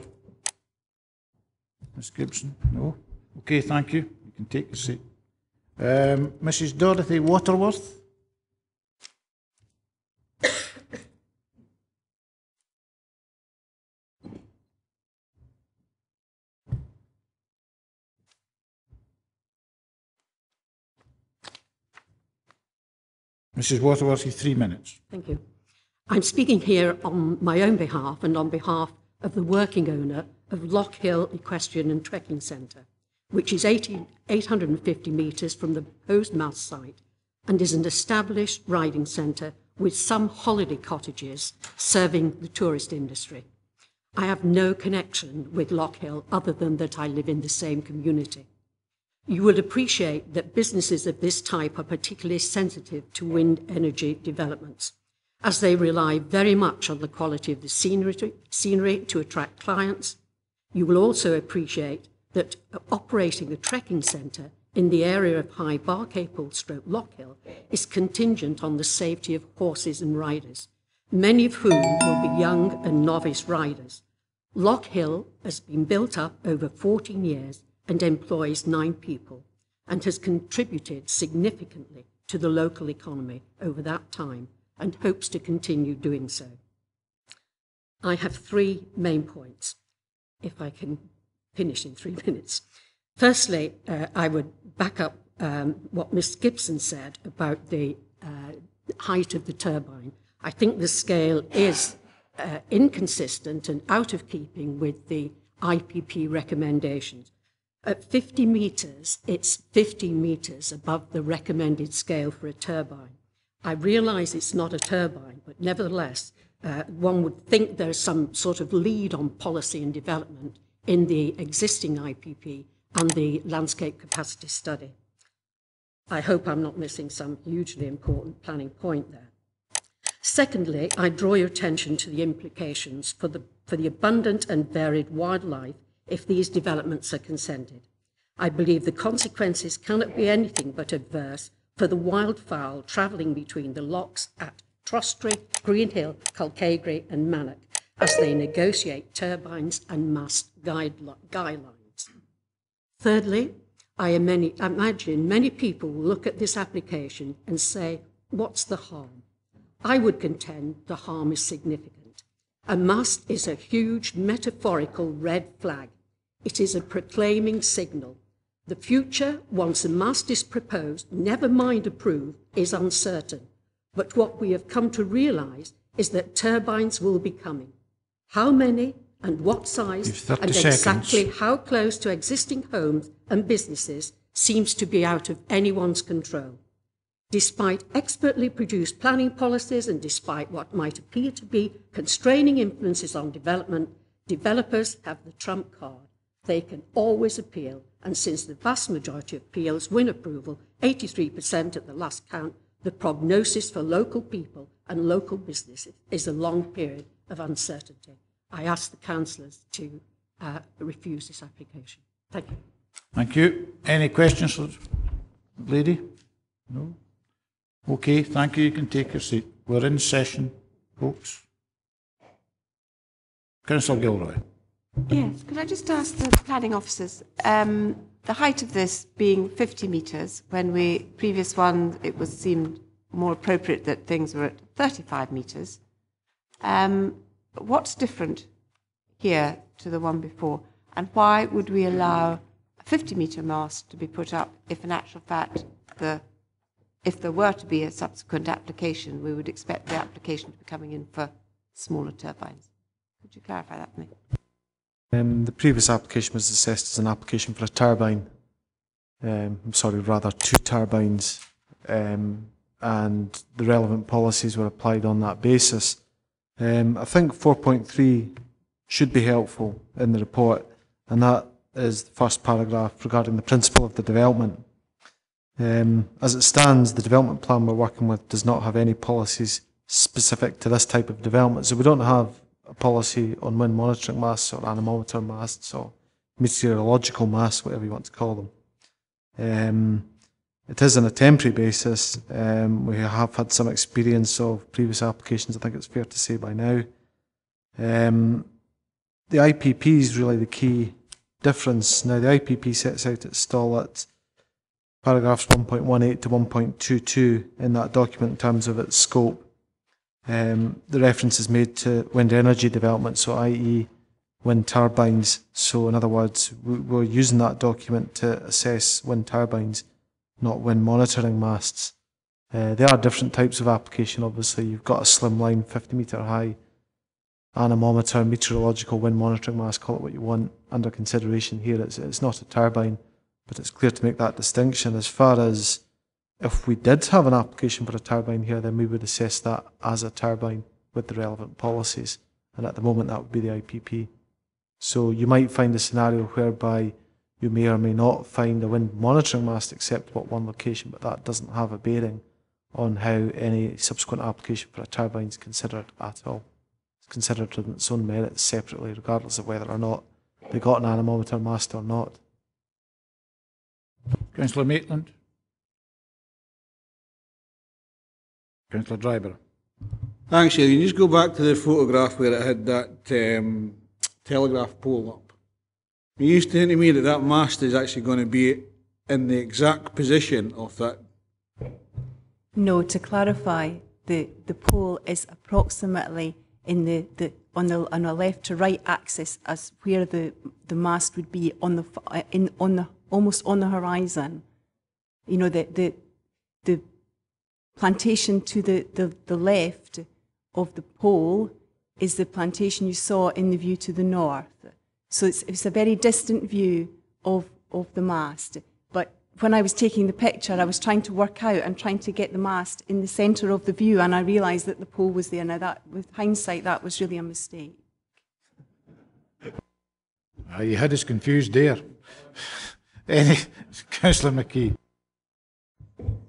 Ms Gibson? No? Okay, thank you. You can take a seat. Mrs Dorothy Waterworth. Mrs Waterworth, 3 minutes. Thank you. I'm speaking here on my own behalf and on behalf of the working owner of Lockhill Equestrian and Trekking Centre, which is 850 metres from the proposed Manse site and is an established riding centre with some holiday cottages serving the tourist industry. I have no connection with Lockhill other than that I live in the same community. You would appreciate that businesses of this type are particularly sensitive to wind energy developments, as they rely very much on the quality of the scenery to attract clients. You will also appreciate that operating a trekking centre in the area of High Bargrennan/Lockhill is contingent on the safety of horses and riders, many of whom will be young and novice riders. Lockhill has been built up over 14 years and employs 9 people, and has contributed significantly to the local economy over that time, and hopes to continue doing so. I have 3 main points, if I can finish in 3 minutes. Firstly, I would back up what Ms Gibson said about the height of the turbine. I think the scale is inconsistent and out of keeping with the IPP recommendations. At 50 metres, it's 15 metres above the recommended scale for a turbine. I realise it's not a turbine, but nevertheless, one would think there's some sort of lead on policy and development in the existing IPP and the landscape capacity study. I hope I'm not missing some hugely important planning point there. Secondly, I draw your attention to the implications for the abundant and varied wildlife if these developments are consented. I believe the consequences cannot be anything but adverse for the wildfowl travelling between the lochs at Trostry, Greenhill, Culkagry and Mannock as they negotiate turbines and mast guidelines. Thirdly, I imagine many people will look at this application and say, what's the harm? I would contend the harm is significant. A mast is a huge metaphorical red flag. It is a proclaiming signal. The future, once a mast is proposed, never mind approved, is uncertain. But what we have come to realise is that turbines will be coming. How many and what size and exactly how close to existing homes and businesses seems to be out of anyone's control. Despite expertly produced planning policies and despite what might appear to be constraining influences on development, developers have the trump card. They can always appeal, and since the vast majority of appeals win approval, 83% at the last count, the prognosis for local people and local businesses is a long period of uncertainty. I ask the councillors to refuse this application. Thank you. Thank you. Any questions for the lady? No? Okay, thank you. You can take your seat. We're in session, folks. Councillor Gilroy. Yes, could I just ask the planning officers, the height of this being 50 metres, when previous one, it seemed more appropriate that things were at 35 metres. What's different here to the one before? And why would we allow a 50-metre mast to be put up if, in actual fact, if there were to be a subsequent application, we would expect the application to be coming in for smaller turbines? Could you clarify that for me? The previous application was assessed as an application for a turbine. Rather 2 turbines. And the relevant policies were applied on that basis. I think 4.3 should be helpful in the report, and that is the first paragraph regarding the principle of the development. As it stands, the development plan we're working with does not have any policies specific to this type of development. So we don't have a policy on wind monitoring masts or anemometer masts or meteorological masts, whatever you want to call them. It is on a temporary basis. We have had some experience of previous applications, I think it's fair to say by now. The IPP is really the key difference. Now, the IPP sets out its stall at paragraphs 1.18 to 1.22 in that document in terms of its scope. The reference is made to wind energy development, so i.e. wind turbines. So in other words, we're using that document to assess wind turbines, not wind monitoring masts. There are different types of application, obviously. You've got a slimline, 50-metre high anemometer, meteorological wind monitoring mast, call it what you want, under consideration here. It's not a turbine, but it's clear to make that distinction. As far as if we did have an application for a turbine here, then we would assess that as a turbine with the relevant policies. And at the moment, that would be the IPP. So you might find a scenario whereby you may or may not find a wind monitoring mast acceptable at one location, but that doesn't have a bearing on how any subsequent application for a turbine is considered at all. It's considered on its own merits separately, regardless of whether or not they got an anemometer mast or not. Councillor Maitland. Councillor Dryburgh. Thanks, Chair. You just go back to the photograph where it had that telegraph pole up. You used to say to me that that mast is actually going to be in the exact position of that. No, to clarify, the pole is approximately in on the left to right axis as where the mast would be on the almost on the horizon. You know, the plantation to the left of the pole is the plantation you saw in the view to the north. So it's a very distant view of of the mast. But when I was taking the picture, I was trying to work out and trying to get the mast in the centre of the view, and I realised that the pole was there. Now, that, with hindsight, that was really a mistake. You had us confused there. Councillor McKee.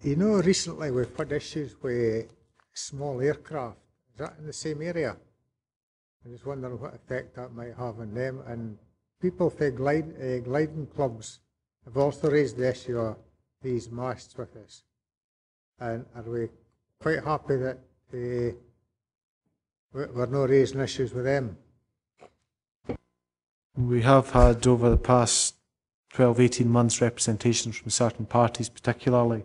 You know, recently we've had issues with small aircraft. Is that in the same area? I'm just wondering what effect that might have on them. And people for gliding clubs have also raised the issue of these masts with us. And are we quite happy that we're not raising issues with them? We have had over the past 12-18 months representations from certain parties, particularly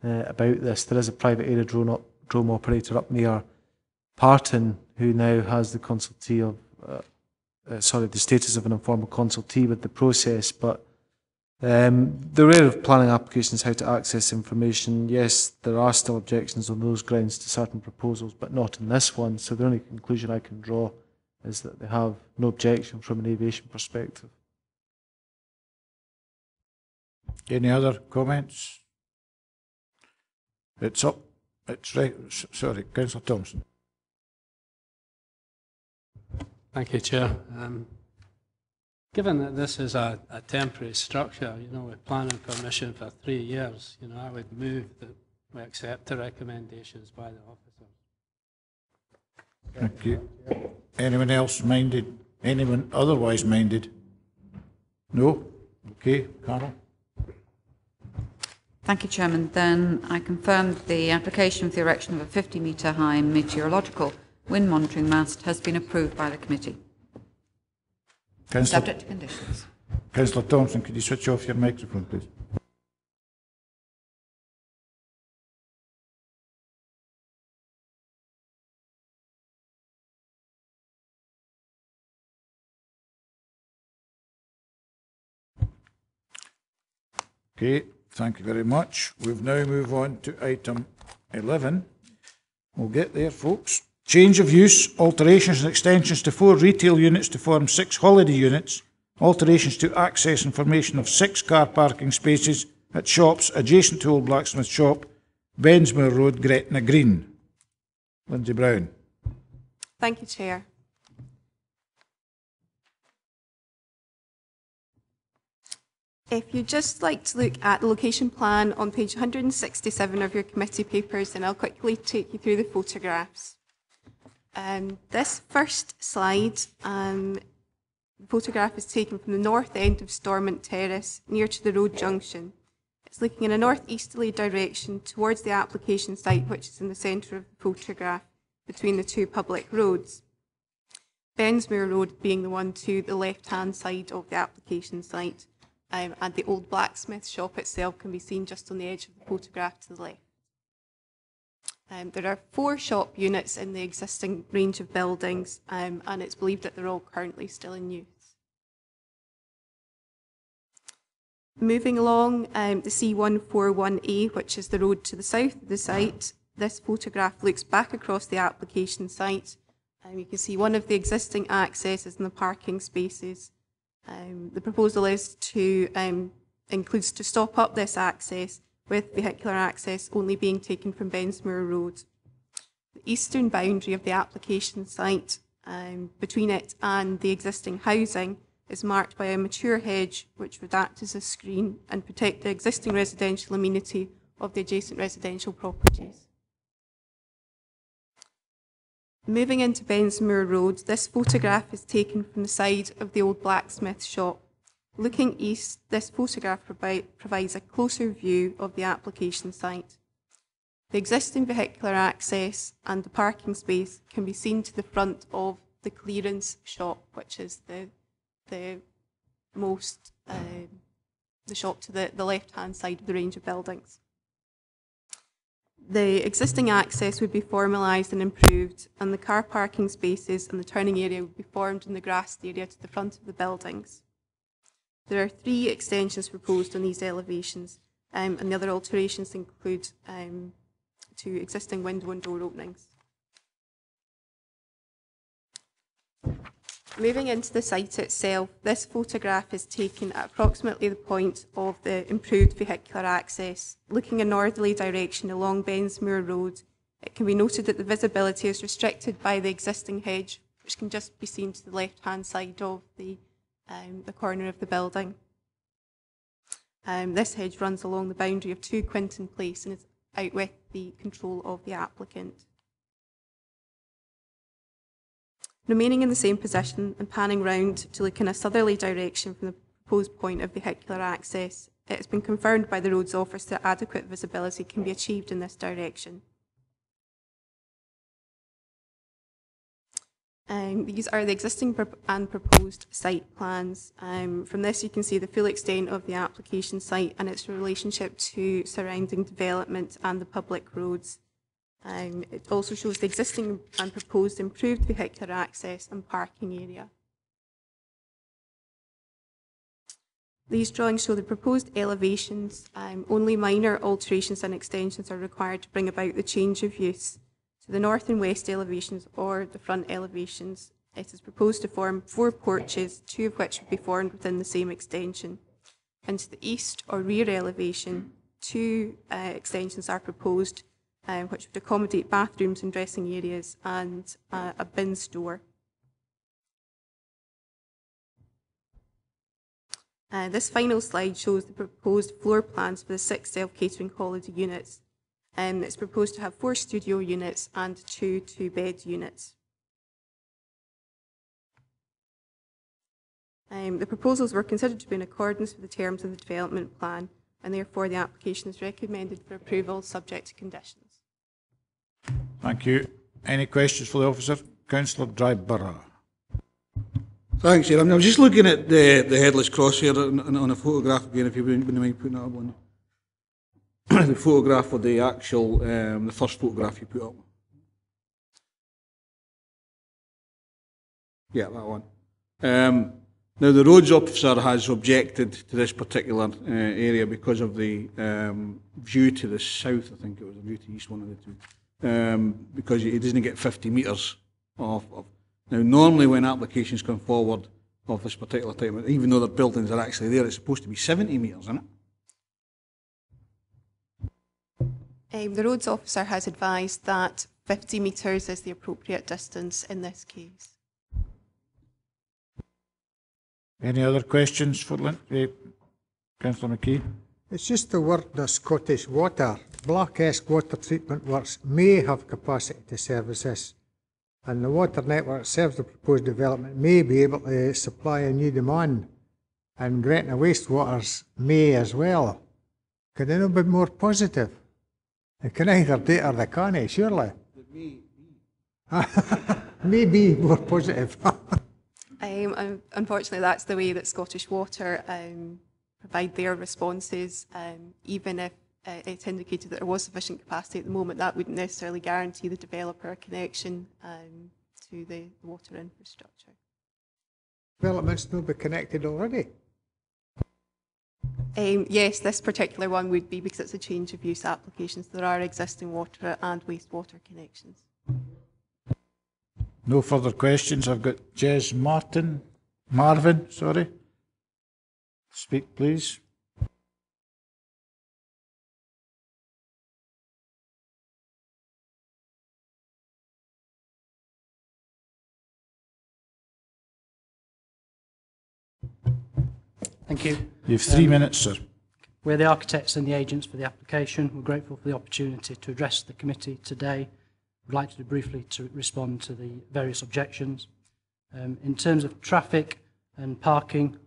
about this. There is a private aerodrome operator up near Parton who now has the consultee of, the status of an informal consultee with the process. But they're aware of planning applications, how to access information. Yes, there are still objections on those grounds to certain proposals, but not in this one. So the only conclusion I can draw is that they have no objection from an aviation perspective. Any other comments? It's up. It's right. Sorry, Councillor Thompson. Thank you, Chair. Given that this is a temporary structure, with planning permission for 3 years, I would move that we accept the recommendations by the officers. Thank you. Anyone else minded? Anyone otherwise minded? No? Okay, Carol. Thank you, Chairman. Then I confirm that the application for the erection of a 50-metre high meteorological wind monitoring mast has been approved by the committee. Subject to conditions. Councillor Thompson, could you switch off your microphone, please? Okay, thank you very much. We've now moved on to item 11. We'll get there, folks. Change of use, alterations and extensions to 4 retail units to form 6 holiday units, alterations to access and formation of 6 car parking spaces at shops adjacent to Old Blacksmith Shop, Bensmore Road, Gretna Green. Lindsay Brown. Thank you, Chair. If you'd just like to look at the location plan on page 167 of your committee papers, then I'll quickly take you through the photographs. This first slide, the photograph is taken from the north end of Stormont Terrace, near to the road junction. It's looking in a northeasterly direction towards the application site, which is in the centre of the photograph, between the 2 public roads. Bensmore Road being the one to the left-hand side of the application site, and the Old Blacksmith Shop itself can be seen just on the edge of the photograph to the left. There are 4 shop units in the existing range of buildings, and it's believed that they're all currently still in use. Moving along, the C141A, which is the road to the south of the site, this photograph looks back across the application site. You can see one of the existing accesses in the parking spaces. The proposal is to includes to stop up this access, with vehicular access only being taken from Bensmore Road. The eastern boundary of the application site, between it and the existing housing, is marked by a mature hedge which would act as a screen and protect the existing residential amenity of the adjacent residential properties. Moving into Bensmore Road, this photograph is taken from the side of the Old Blacksmith Shop. Looking east, this photograph provides a closer view of the application site. The existing vehicular access and the parking space can be seen to the front of the clearance shop, which is the shop to the left-hand side of the range of buildings. The existing access would be formalised and improved, and the car parking spaces and the turning area would be formed in the grassed area to the front of the buildings. There are 3 extensions proposed on these elevations, and the other alterations include 2 existing window and door openings. Moving into the site itself, this photograph is taken at approximately the point of the improved vehicular access. Looking in a northerly direction along Bensmoor Road, it can be noted that the visibility is restricted by the existing hedge, which can just be seen to the left-hand side of the corner of the building. This hedge runs along the boundary of 2 Quinton Place and is out with the control of the applicant. Remaining in the same position and panning round to look in a southerly direction from the proposed point of vehicular access, it has been confirmed by the roads office that adequate visibility can be achieved in this direction. These are the existing and proposed site plans. From this you can see the full extent of the application site and its relationship to surrounding development and the public roads. It also shows the existing and proposed improved vehicular access and parking area. These drawings show the proposed elevations. Only minor alterations and extensions are required to bring about the change of use. To the north and west elevations or the front elevations, it is proposed to form 4 porches, 2 of which would be formed within the same extension. And to the east or rear elevation, 2 extensions are proposed, which would accommodate bathrooms and dressing areas and a bin store. This final slide shows the proposed floor plans for the 6 self-catering holiday units. It's proposed to have 4 studio units and 2 2-bed units. The proposals were considered to be in accordance with the terms of the development plan, and therefore the application is recommended for approval subject to conditions. Thank you. Any questions for the officer? Councillor Dryburgh. Thanks, Chair. I was just looking at the headless cross here on a photograph again, if you wouldn't mind putting that up on the photograph of the actual, the first photograph you put up. Yeah, that one. Now, the roads officer has objected to this particular area because of the view to the south. I think it was a view to the east, one of the two, because he doesn't get 50 metres off. Now, normally when applications come forward of this particular type, even though the buildings are actually there, it's supposed to be 70 metres, isn't it? The roads officer has advised that 50 metres is the appropriate distance in this case. Any other questions for Councillor McKee? It's just the word the Scottish Water. Black-esque water treatment works may have capacity to service this, and the water network serves the proposed development may be able to supply a new demand, and Gretna Wastewaters may as well. Could they not be more positive? They can either do it or they can't, surely. Maybe more positive. Unfortunately, that's the way that Scottish Water provide their responses. Even if it's indicated that there was sufficient capacity at the moment, that wouldn't necessarily guarantee the developer a connection to the water infrastructure. Developments will be connected already. Yes, this particular one would be because it's a change of use application, so there are existing water and wastewater connections. No further questions. I've got Jez Marvin, sorry. Speak, please. Thank you. You have 3 minutes, sir. We're the architects and the agents for the application. We're grateful for the opportunity to address the committee today. I'd like to briefly respond to the various objections. In terms of traffic and parking,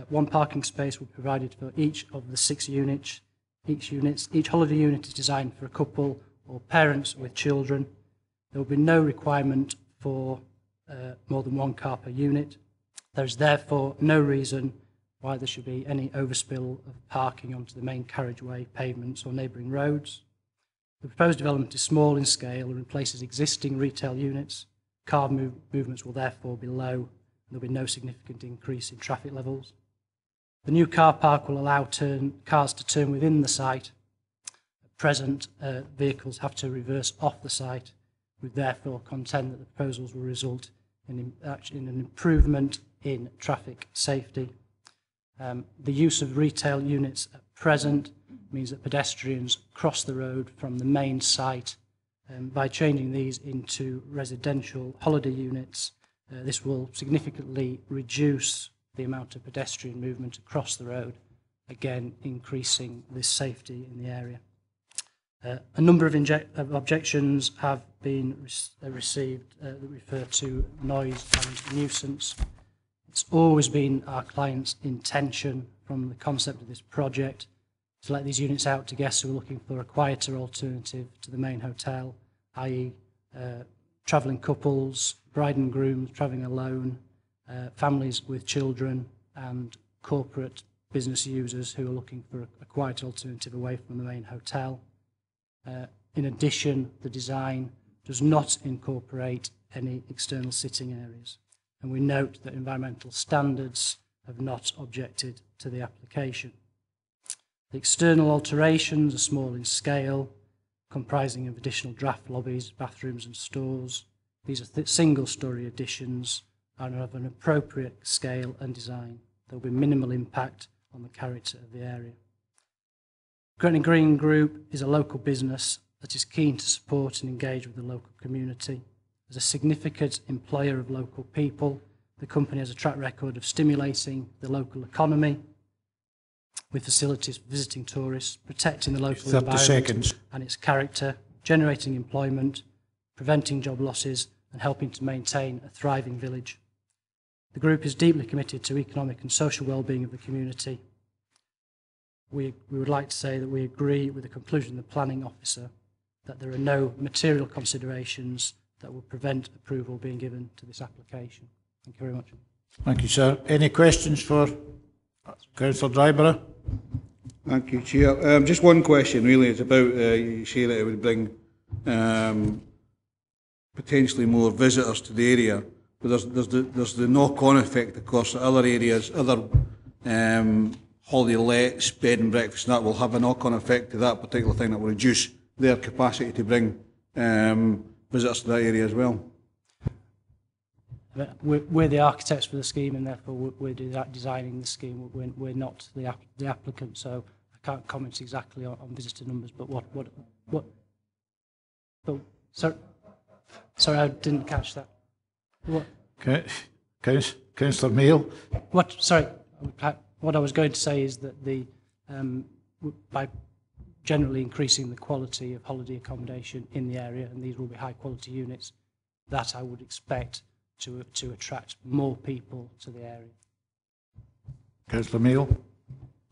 1 parking space will be provided for each of the 6 units. Each holiday unit is designed for a couple or parents with children. There will be no requirement for more than 1 car per unit. There is therefore no reason why there should be any overspill of parking onto the main carriageway, pavements or neighbouring roads. The proposed development is small in scale and replaces existing retail units. Car movements will therefore be low and there will be no significant increase in traffic levels. The new car park will allow cars to turn within the site. At present, vehicles have to reverse off the site. We therefore contend that the proposals will result in an improvement in traffic safety. The use of retail units at present means that pedestrians cross the road from the main site. By changing these into residential holiday units, this will significantly reduce the amount of pedestrian movement across the road, again increasing this safety in the area. A number of objections have been received that refer to noise and nuisance. It's always been our client's intention from the concept of this project to let these units out to guests who are looking for a quieter alternative to the main hotel, i.e. travelling couples, bride and grooms travelling alone, families with children, and corporate business users who are looking for a quiet alternative away from the main hotel. In addition, the design does not incorporate any external sitting areas, and we note that environmental standards have not objected to the application. The external alterations are small in scale, comprising of additional draft lobbies, bathrooms and stores. These are single-storey additions and are of an appropriate scale and design. There will be minimal impact on the character of the area. Gretna Green Group is a local business that is keen to support and engage with the local community. As a significant employer of local people, the company has a track record of stimulating the local economy with facilities for visiting tourists, protecting the local environment and its character, generating employment, preventing job losses, and helping to maintain a thriving village. The group is deeply committed to economic and social well-being of the community. We would like to say that we agree with the conclusion of the planning officer that there are no material considerations that will prevent approval being given to this application. Thank you very much. Thank you, sir. Any questions for Councillor Dryborough? Thank you, Chair. Just one question, really. It's about, you say that it would bring potentially more visitors to the area, but there's the knock-on effect, of course, that other areas, other holiday lets, bed and breakfast, and that will have a knock-on effect to that particular thing that will reduce their capacity to bring visitors to that area as well. We're the architects for the scheme, and therefore we're designing the scheme. We're not the applicant, so I can't comment exactly on visitor numbers. But sorry, I didn't catch that. What? Okay, Councillor Mail. What? Sorry, what I was going to say is that by generally increasing the quality of holiday accommodation in the area, and these will be high quality units, that I would expect to attract more people to the area. Councillor Mail.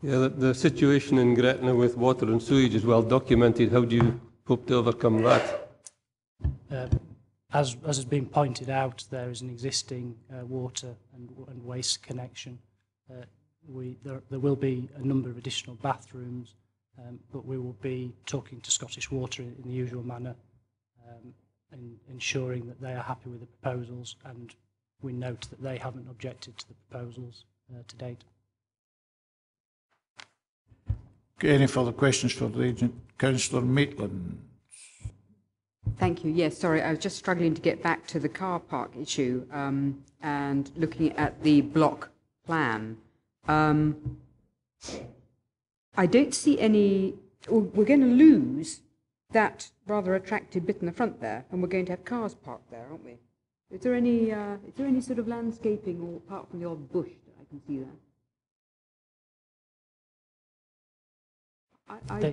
Yeah, the situation in Gretna with water and sewage is well documented. How do you hope to overcome that? As has been pointed out, there is an existing water and waste connection. There will be a number of additional bathrooms, but we will be talking to Scottish Water in the usual manner, and ensuring that they are happy with the proposals, and we note that they haven't objected to the proposals to date. Okay, any further questions for the agent? Councillor Maitland. Thank you. Yes, sorry, I was just struggling to get back to the car park issue and looking at the block plan. I don't see any. We're going to lose that rather attractive bit in the front there, and we're going to have cars parked there, aren't we? Is there any sort of landscaping, or apart from the odd bush that I can see there?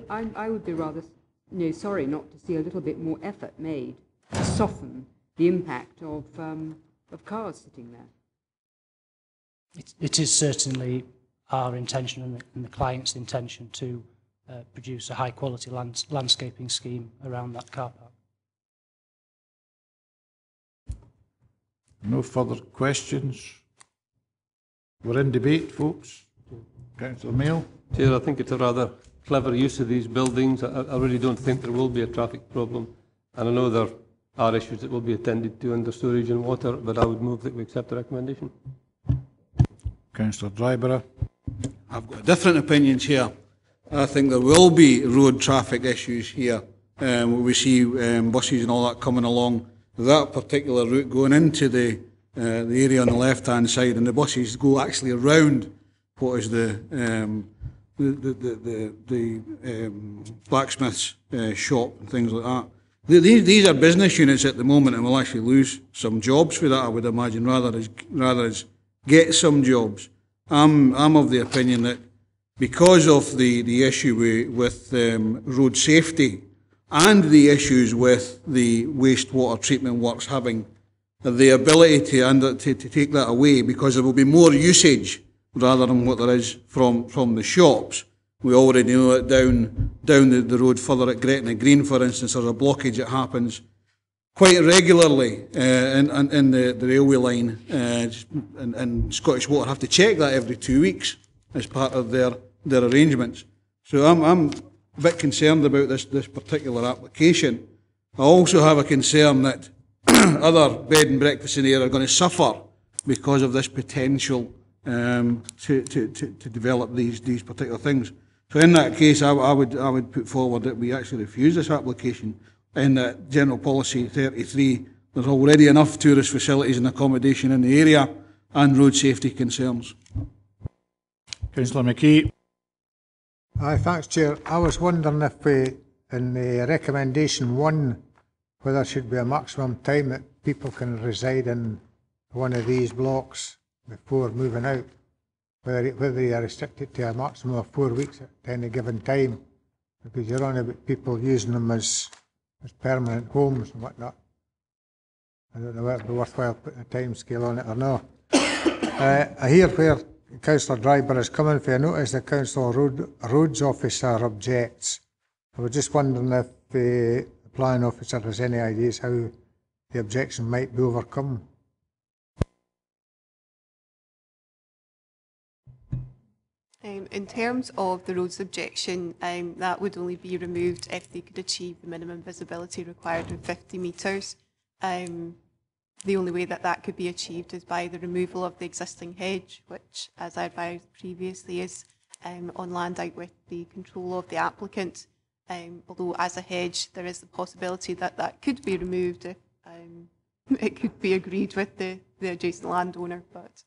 I would be rather, sorry not to see a little bit more effort made to soften the impact of cars sitting there. It is certainly our intention and the client's intention to produce a high-quality landscaping scheme around that car park. No further questions? We're in debate, folks. Councillor Mail. Chair, I think it's a rather clever use of these buildings. I really don't think there will be a traffic problem. And I know there are issues that will be attended to under storage and water, but I would move that we accept the recommendation. Councillor Dryborough. I've got different opinions here. I think there will be road traffic issues here. We see buses and all that coming along that particular route going into the the area on the left-hand side, and the buses go actually around what is the blacksmith's shop and things like that. These are business units at the moment, and we'll actually lose some jobs for that, I would imagine, rather as get some jobs. I'm of the opinion that because of the issue with road safety and the issues with the wastewater treatment works having the ability to take that away, because there will be more usage rather than what there is from the shops. We already know that down the road further at Gretna Green, for instance, there's a blockage that happens quite regularly in the railway line, and Scottish Water have to check that every 2 weeks as part of their arrangements. So I'm a bit concerned about this particular application. I also have a concern that other bed and breakfasts in the area are going to suffer because of this potential to develop these particular things. So in that case, I would put forward that we actually refuse this application. In General Policy 33, there's already enough tourist facilities and accommodation in the area and road safety concerns. Councillor McKee. Aye, thanks, Chair. I was wondering if we, in the recommendation 1, whether there should be a maximum time that people can reside in one of these blocks before moving out, whether they are restricted to a maximum of 4 weeks at any given time, because you're on about people using them as permanent homes and whatnot. I don't know whether it would be worthwhile putting a time scale on it or not. I hear where Councillor Dryburgh is coming for. I notice the Council Roads Officer objects. I was just wondering if the Planning Officer has any ideas how the objection might be overcome. In terms of the roads objection, that would only be removed if they could achieve the minimum visibility required of 50 metres. The only way that could be achieved is by the removal of the existing hedge, which, as I advised previously, is on land out with the control of the applicant. Although as a hedge, there is the possibility that could be removed if it could be agreed with the adjacent landowner. But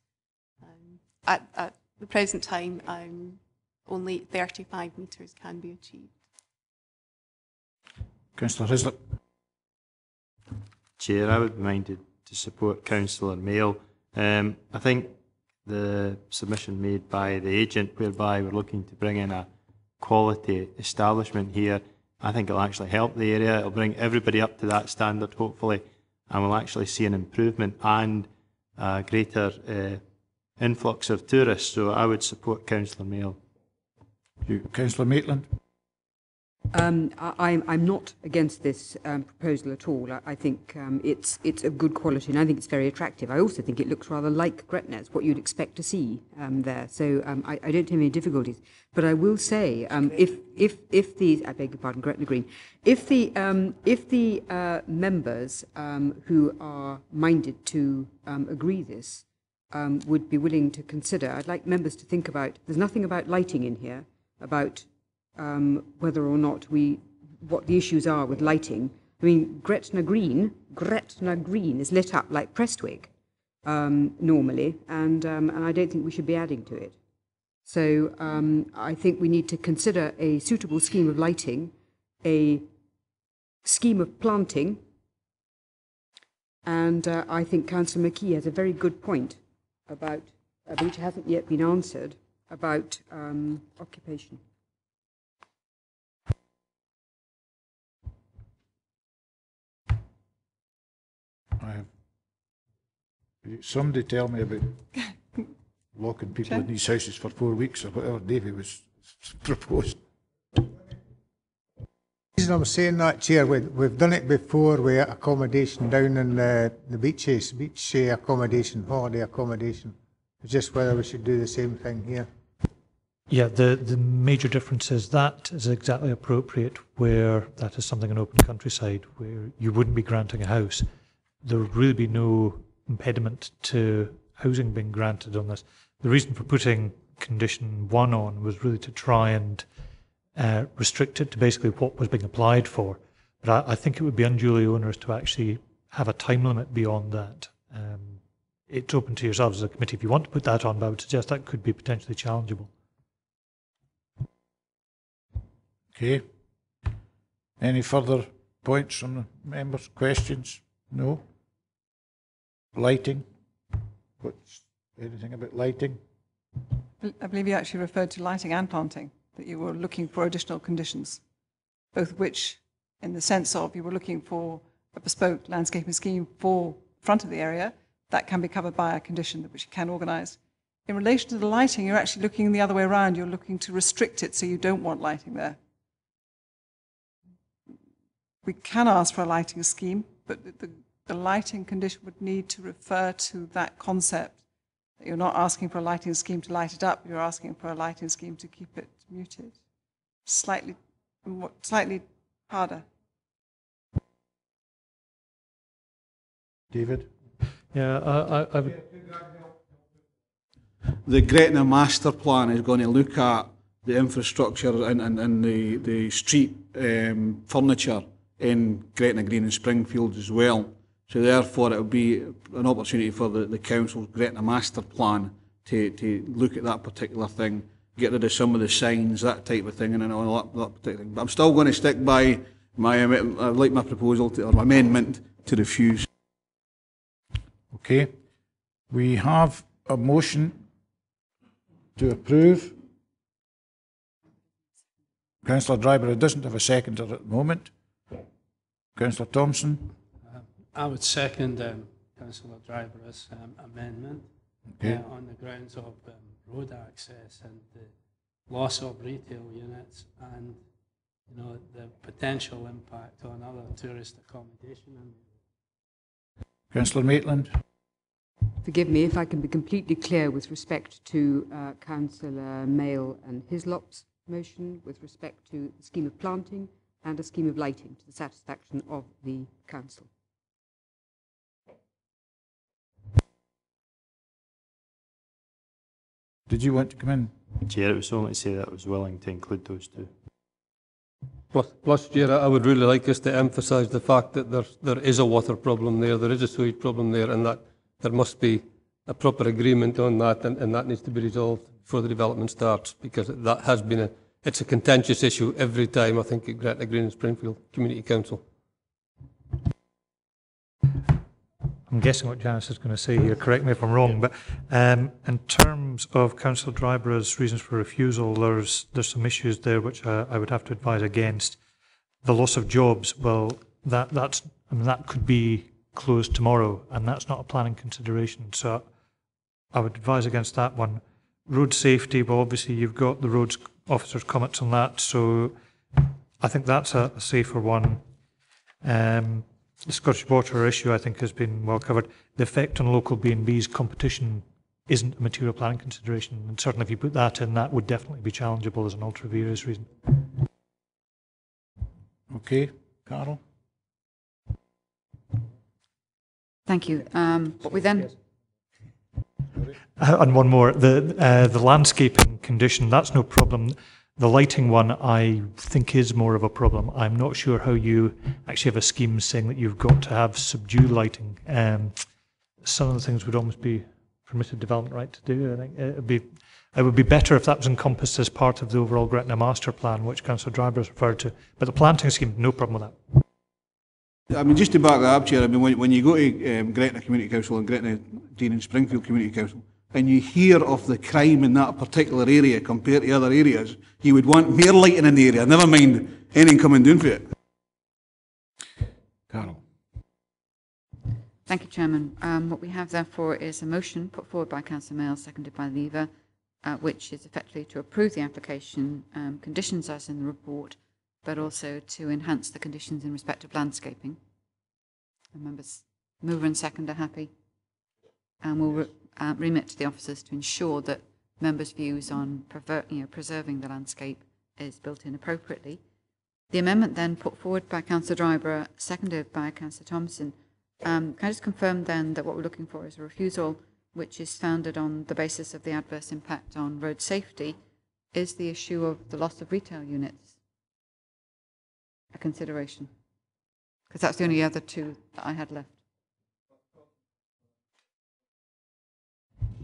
at the present time, only 35 metres can be achieved. Councillor Hislop. Chair, I would be minded to support Councillor Mail. I think the submission made by the agent, whereby we're looking to bring in a quality establishment here, I think it'll actually help the area. It'll bring everybody up to that standard, hopefully, and we'll actually see an improvement and a greater influx of tourists. So I would support Councillor Mail. Councillor Maitland. I'm not against this proposal at all. I think it's of good quality, and I think it's very attractive. I also think it looks rather like Gretna, what you'd expect to see there. So I don't have any difficulties. But I will say, if the I beg your pardon, Gretna Green, if the members who are minded to agree this would be willing to consider, I'd like members to think about. There's nothing about lighting in here about. Whether or not what the issues are with lighting. I mean, Gretna Green is lit up like Prestwick normally, and I don't think we should be adding to it. So I think we need to consider a suitable scheme of lighting, a scheme of planting, and I think Councillor McKee has a very good point about, which hasn't yet been answered, about occupation. Somebody tell me about locking people in these houses for 4 weeks or whatever Davy was proposed. The reason I'm saying that, Chair, we've done it before with accommodation down in the beaches, beach accommodation, holiday accommodation. It's just whether we should do the same thing here. Yeah, the major difference is that is exactly appropriate where that is something in open countryside where you wouldn't be granting a house. There would really be no impediment to housing being granted on this. The reason for putting condition 1 on was really to try and restrict it to basically what was being applied for. But I think it would be unduly onerous to actually have a time limit beyond that. it's open to yourselves as a committee if you want to put that on, but I would suggest that could be potentially challengeable. Okay. Any further points from the members? Questions? No? Lighting? What's anything about lighting? I believe you actually referred to lighting and planting, that you were looking for additional conditions, both of which, in the sense of you were looking for a bespoke landscaping scheme for front of the area, that can be covered by a condition which you can organise. In relation to the lighting, you're actually looking the other way around. You're looking to restrict it so you don't want lighting there. We can ask for a lighting scheme, but the lighting condition would need to refer to that concept. You're not asking for a lighting scheme to light it up, you're asking for a lighting scheme to keep it muted. Slightly harder. David? Yeah, I would... The Gretna Master Plan is going to look at the infrastructure and the street furniture in Gretna Green and Springfield as well. So therefore it will be an opportunity for the Council's Gretna Master Plan to look at that particular thing, get rid of some of the signs, that type of thing, and all that particular thing. But I'm still going to stick by my proposal or my amendment to refuse. Okay. We have a motion to approve. Councillor Dryburgh doesn't have a seconder at the moment. Councillor Thompson? I would second Councillor Dryburgh's amendment on the grounds of road access and the loss of retail units and the potential impact on other tourist accommodation. Councillor Maitland? Forgive me if I can be completely clear with respect to Councillor Mail and Hislop's motion with respect to the scheme of planting and a scheme of lighting to the satisfaction of the Council. Did you want to come in? Chair, it was only to say that I was willing to include those two. Plus, Chair, I would really like us to emphasise the fact that there is a water problem there is a sewage problem there, and that there must be a proper agreement on that, and that needs to be resolved before the development starts, because that has been it's a contentious issue every time, I think, at Gretna Green and Springfield Community Council. I'm guessing what Janice is going to say here, correct me if I'm wrong, but in terms of Councillor Dryburgh's reasons for refusal, there's some issues there which I would have to advise against. The loss of jobs, well, that could be closed tomorrow, and that's not a planning consideration, so I would advise against that one. Road safety, well, obviously you've got the roads officers' comments on that, so I think that's a safer one. The Scottish Water issue, I think, has been well covered. The effect on local B&B's competition isn't a material planning consideration, and certainly if you put that in, that would definitely be challengeable as an ultra vires reason. Okay, Carol? Thank you. But we then... And one more, the landscaping condition, that's no problem. The lighting one, I think, is more of a problem. I'm not sure how you actually have a scheme saying that you've got to have subdued lighting. Some of the things would almost be permitted development right to do. I think it would be better if that was encompassed as part of the overall Gretna Master Plan, which Councillor Dryburgh has referred to. But the planting scheme, no problem with that. I mean, just to back that up, Chair, I mean, when you go to Gretna Community Council and Gretna Dean and Springfield Community Council, and you hear of the crime in that particular area compared to other areas, you would want more lighting in the area, never mind anything coming down for it. Carol. Thank you, Chairman. What we have, therefore, is a motion put forward by Councillor Mail, seconded by Lever, which is effectively to approve the application, conditions as in the report, but also to enhance the conditions in respect of landscaping. The members, mover and second, are happy. And we'll remit to the officers to ensure that members' views on preserving the landscape is built in appropriately. The amendment then put forward by Councillor Dryburgh, seconded by Councillor Thompson. Can I just confirm then that what we're looking for is a refusal which is founded on the basis of the adverse impact on road safety? Is the issue of the loss of retail units a consideration? Because that's the only other two that I had left.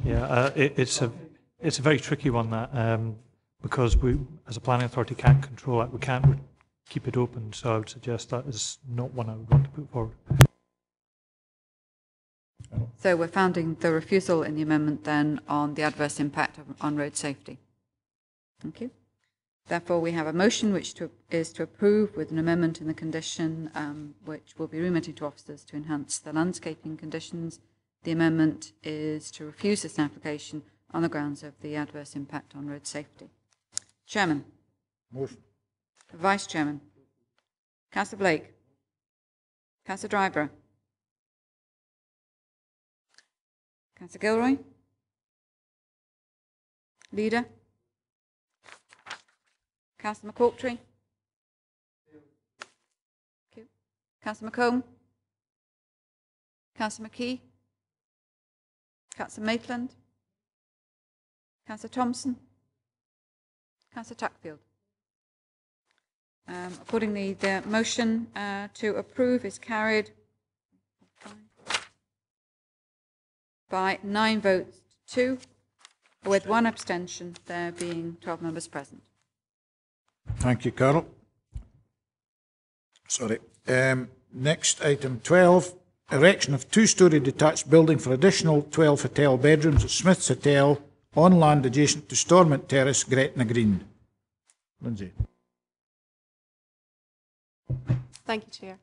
Yeah, it's a very tricky one, that because we, as a planning authority, can't control it. We can't keep it open. So I would suggest that is not one I would want to put forward. So we're founding the refusal in the amendment then on the adverse impact on road safety. Thank you. Therefore, we have a motion which is to approve with an amendment in the condition which will be remitted to officers to enhance the landscaping conditions. The amendment is to refuse this application on the grounds of the adverse impact on road safety. Chairman. Motion. Vice Chairman. Councillor Blake. Councillor Driver. Councillor Gilroy. Leader. Councillor Ochiltree. Councillor McComb. Councillor McKee. Councillor Maitland. Councillor Thompson. Councillor Tuckfield. Accordingly, the motion to approve is carried by 9 votes to 2, with 1 abstention, there being 12 members present. Thank you, Carol. Sorry. Next, item 12, erection of 2-storey detached building for additional 12 hotel bedrooms at Smith's Hotel on land adjacent to Stormont Terrace, Gretna Green. Lindsay. Thank you, Chair.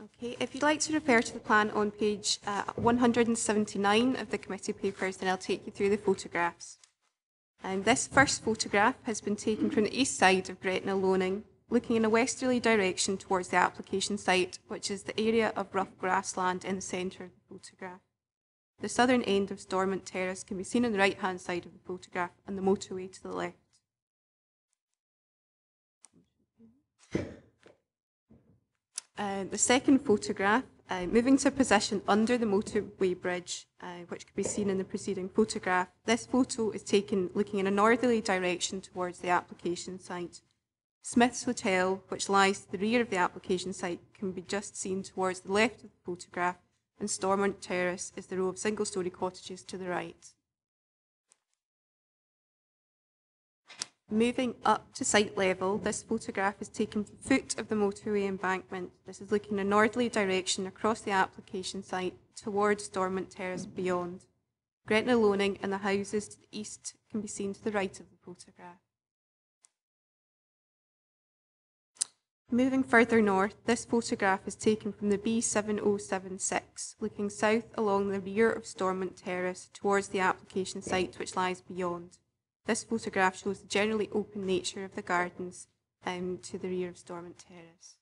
Okay, if you'd like to refer to the plan on page 179 of the committee papers, then I'll take you through the photographs. And this first photograph has been taken from the east side of Gretna Loaning, looking in a westerly direction towards the application site, which is the area of rough grassland in the centre of the photograph. The southern end of Stormont Terrace can be seen on the right-hand side of the photograph and the motorway to the left. The second photograph, moving to a position under the motorway bridge, which can be seen in the preceding photograph. This photo is taken looking in a northerly direction towards the application site. Smith's Hotel, which lies to the rear of the application site, can be just seen towards the left of the photograph, and Stormont Terrace is the row of single-storey cottages to the right. Moving up to site level, this photograph is taken from the foot of the motorway embankment. This is looking in a northerly direction across the application site towards Stormont Terrace beyond. Gretna Loaning and the houses to the east can be seen to the right of the photograph. Moving further north, this photograph is taken from the B7076, looking south along the rear of Stormont Terrace towards the application site which lies beyond. This photograph shows the generally open nature of the gardens to the rear of Stormont Terrace.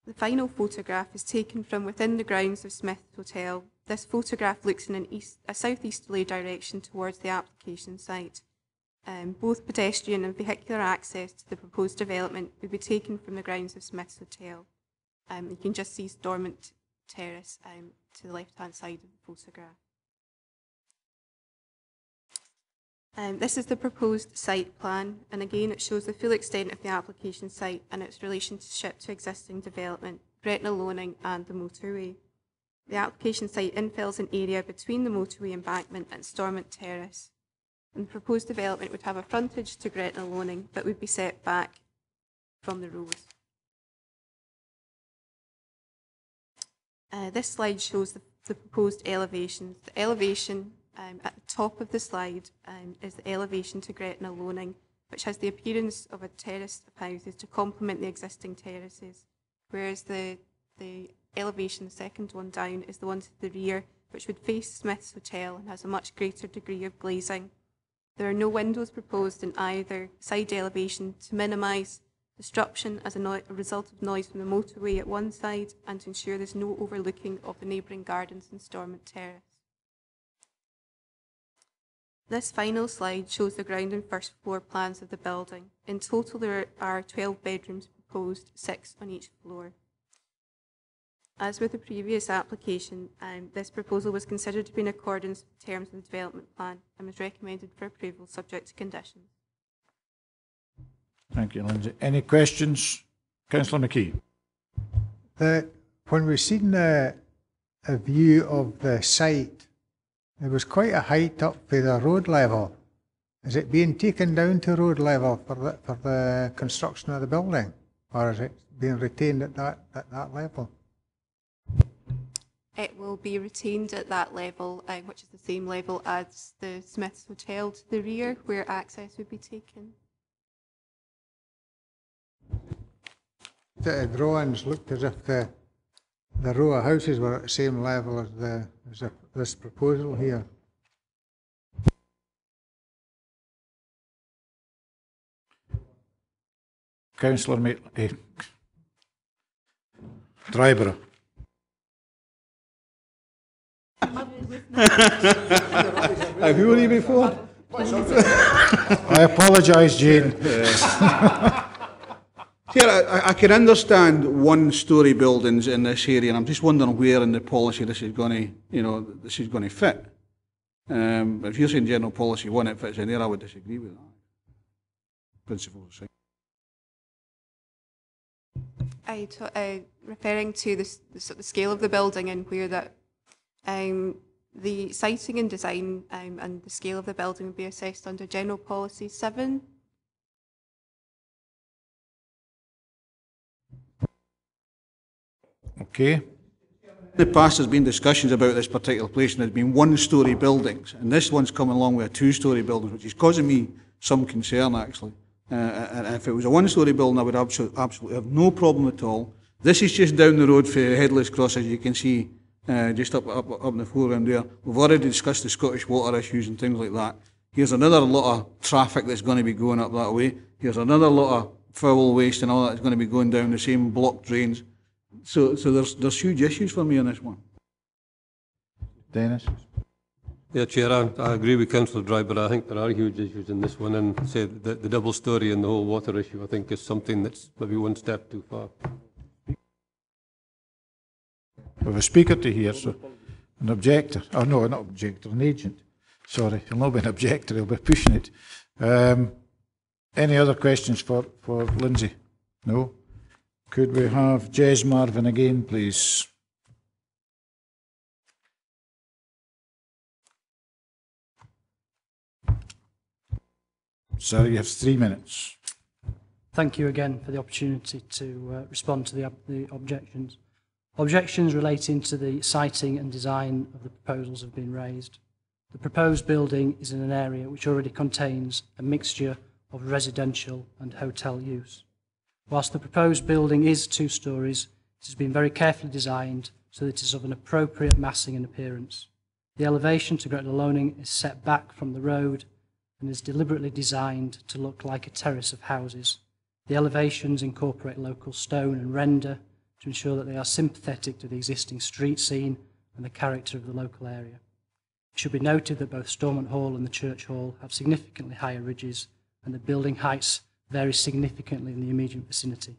The final photograph is taken from within the grounds of Smith Hotel. This photograph looks in a southeasterly direction towards the application site. Both pedestrian and vehicular access to the proposed development will be taken from the grounds of Smith's Hotel. You can just see Stormont Terrace to the left-hand side of the photograph. This is the proposed site plan, and again it shows the full extent of the application site and its relationship to existing development, Gretna Loaning and the motorway. The application site infills an area between the motorway embankment and Stormont Terrace, and the proposed development would have a frontage to Gretna Loaning but would be set back from the road. This slide shows the proposed elevations. The elevation at the top of the slide is the elevation to Gretna Loaning, which has the appearance of a terrace of houses to complement the existing terraces, whereas the elevation, the second one down, is the one to the rear, which would face Smith's Hotel and has a much greater degree of glazing. There are no windows proposed in either side elevation to minimise disruption as a result of noise from the motorway at one side and to ensure there's no overlooking of the neighbouring gardens in Stormont Terrace. This final slide shows the ground and first floor plans of the building. In total, there are 12 bedrooms proposed, 6 on each floor. As with the previous application, this proposal was considered to be in accordance with the terms of the development plan and was recommended for approval subject to conditions. Thank you, Lindsay. Any questions? Councillor McKee. The when we seen a view of the site, there was quite a height up for the road level. Is it being taken down to road level for the construction of the building, or is it being retained at that level? It will be retained at that level, which is the same level as the Smith's Hotel to the rear, where access would be taken. The drawings looked as if the row of houses were at the same level as this proposal here. Councillor Dryborough. Have you already before? I apologise, Jane. See, I can understand one-storey buildings in this area, and I'm just wondering where in the policy this is going to fit. If you're saying general policy one, it fits in there, I would disagree with that. Principles. Referring to the scale of the building and where that the siting and design and the scale of the building would be assessed under General Policy 7. Okay. In the past, there's been discussions about this particular place, and there's been one-storey buildings, and this one's coming along with a two-storey building, which is causing me some concern, actually. And if it was a one-storey building, I would absolutely have no problem at all. This is just down the road for Headless Cross, as you can see, just up in the foreground there. We've already discussed the Scottish water issues and things like that. Here's another lot of traffic that's going to be going up that way. Here's another lot of foul waste and all that that's going to be going down the same block drains. So there's huge issues for me on this one. Dennis? Yeah, Chair, I agree with Councillor Driver. I think there are huge issues in this one, and say the double story and the whole water issue, I think, is something that's maybe one step too far. We have a speaker to hear, so an objector. Oh no, not objector, an agent. Sorry, he'll not be an objector, he'll be pushing it. Any other questions for Lindsay? No? Could we have Jez Marvin again, please? Sir, you have 3 minutes. Thank you again for the opportunity to respond to the objections. Objections relating to the siting and design of the proposals have been raised. The proposed building is in an area which already contains a mixture of residential and hotel use. Whilst the proposed building is 2 storeys, it has been very carefully designed so that it is of an appropriate massing and appearance. The elevation to Gretna Loaning is set back from the road and is deliberately designed to look like a terrace of houses. The elevations incorporate local stone and render to ensure that they are sympathetic to the existing street scene and the character of the local area. It should be noted that both Stormont Hall and the Church Hall have significantly higher ridges, and the building heights vary significantly in the immediate vicinity.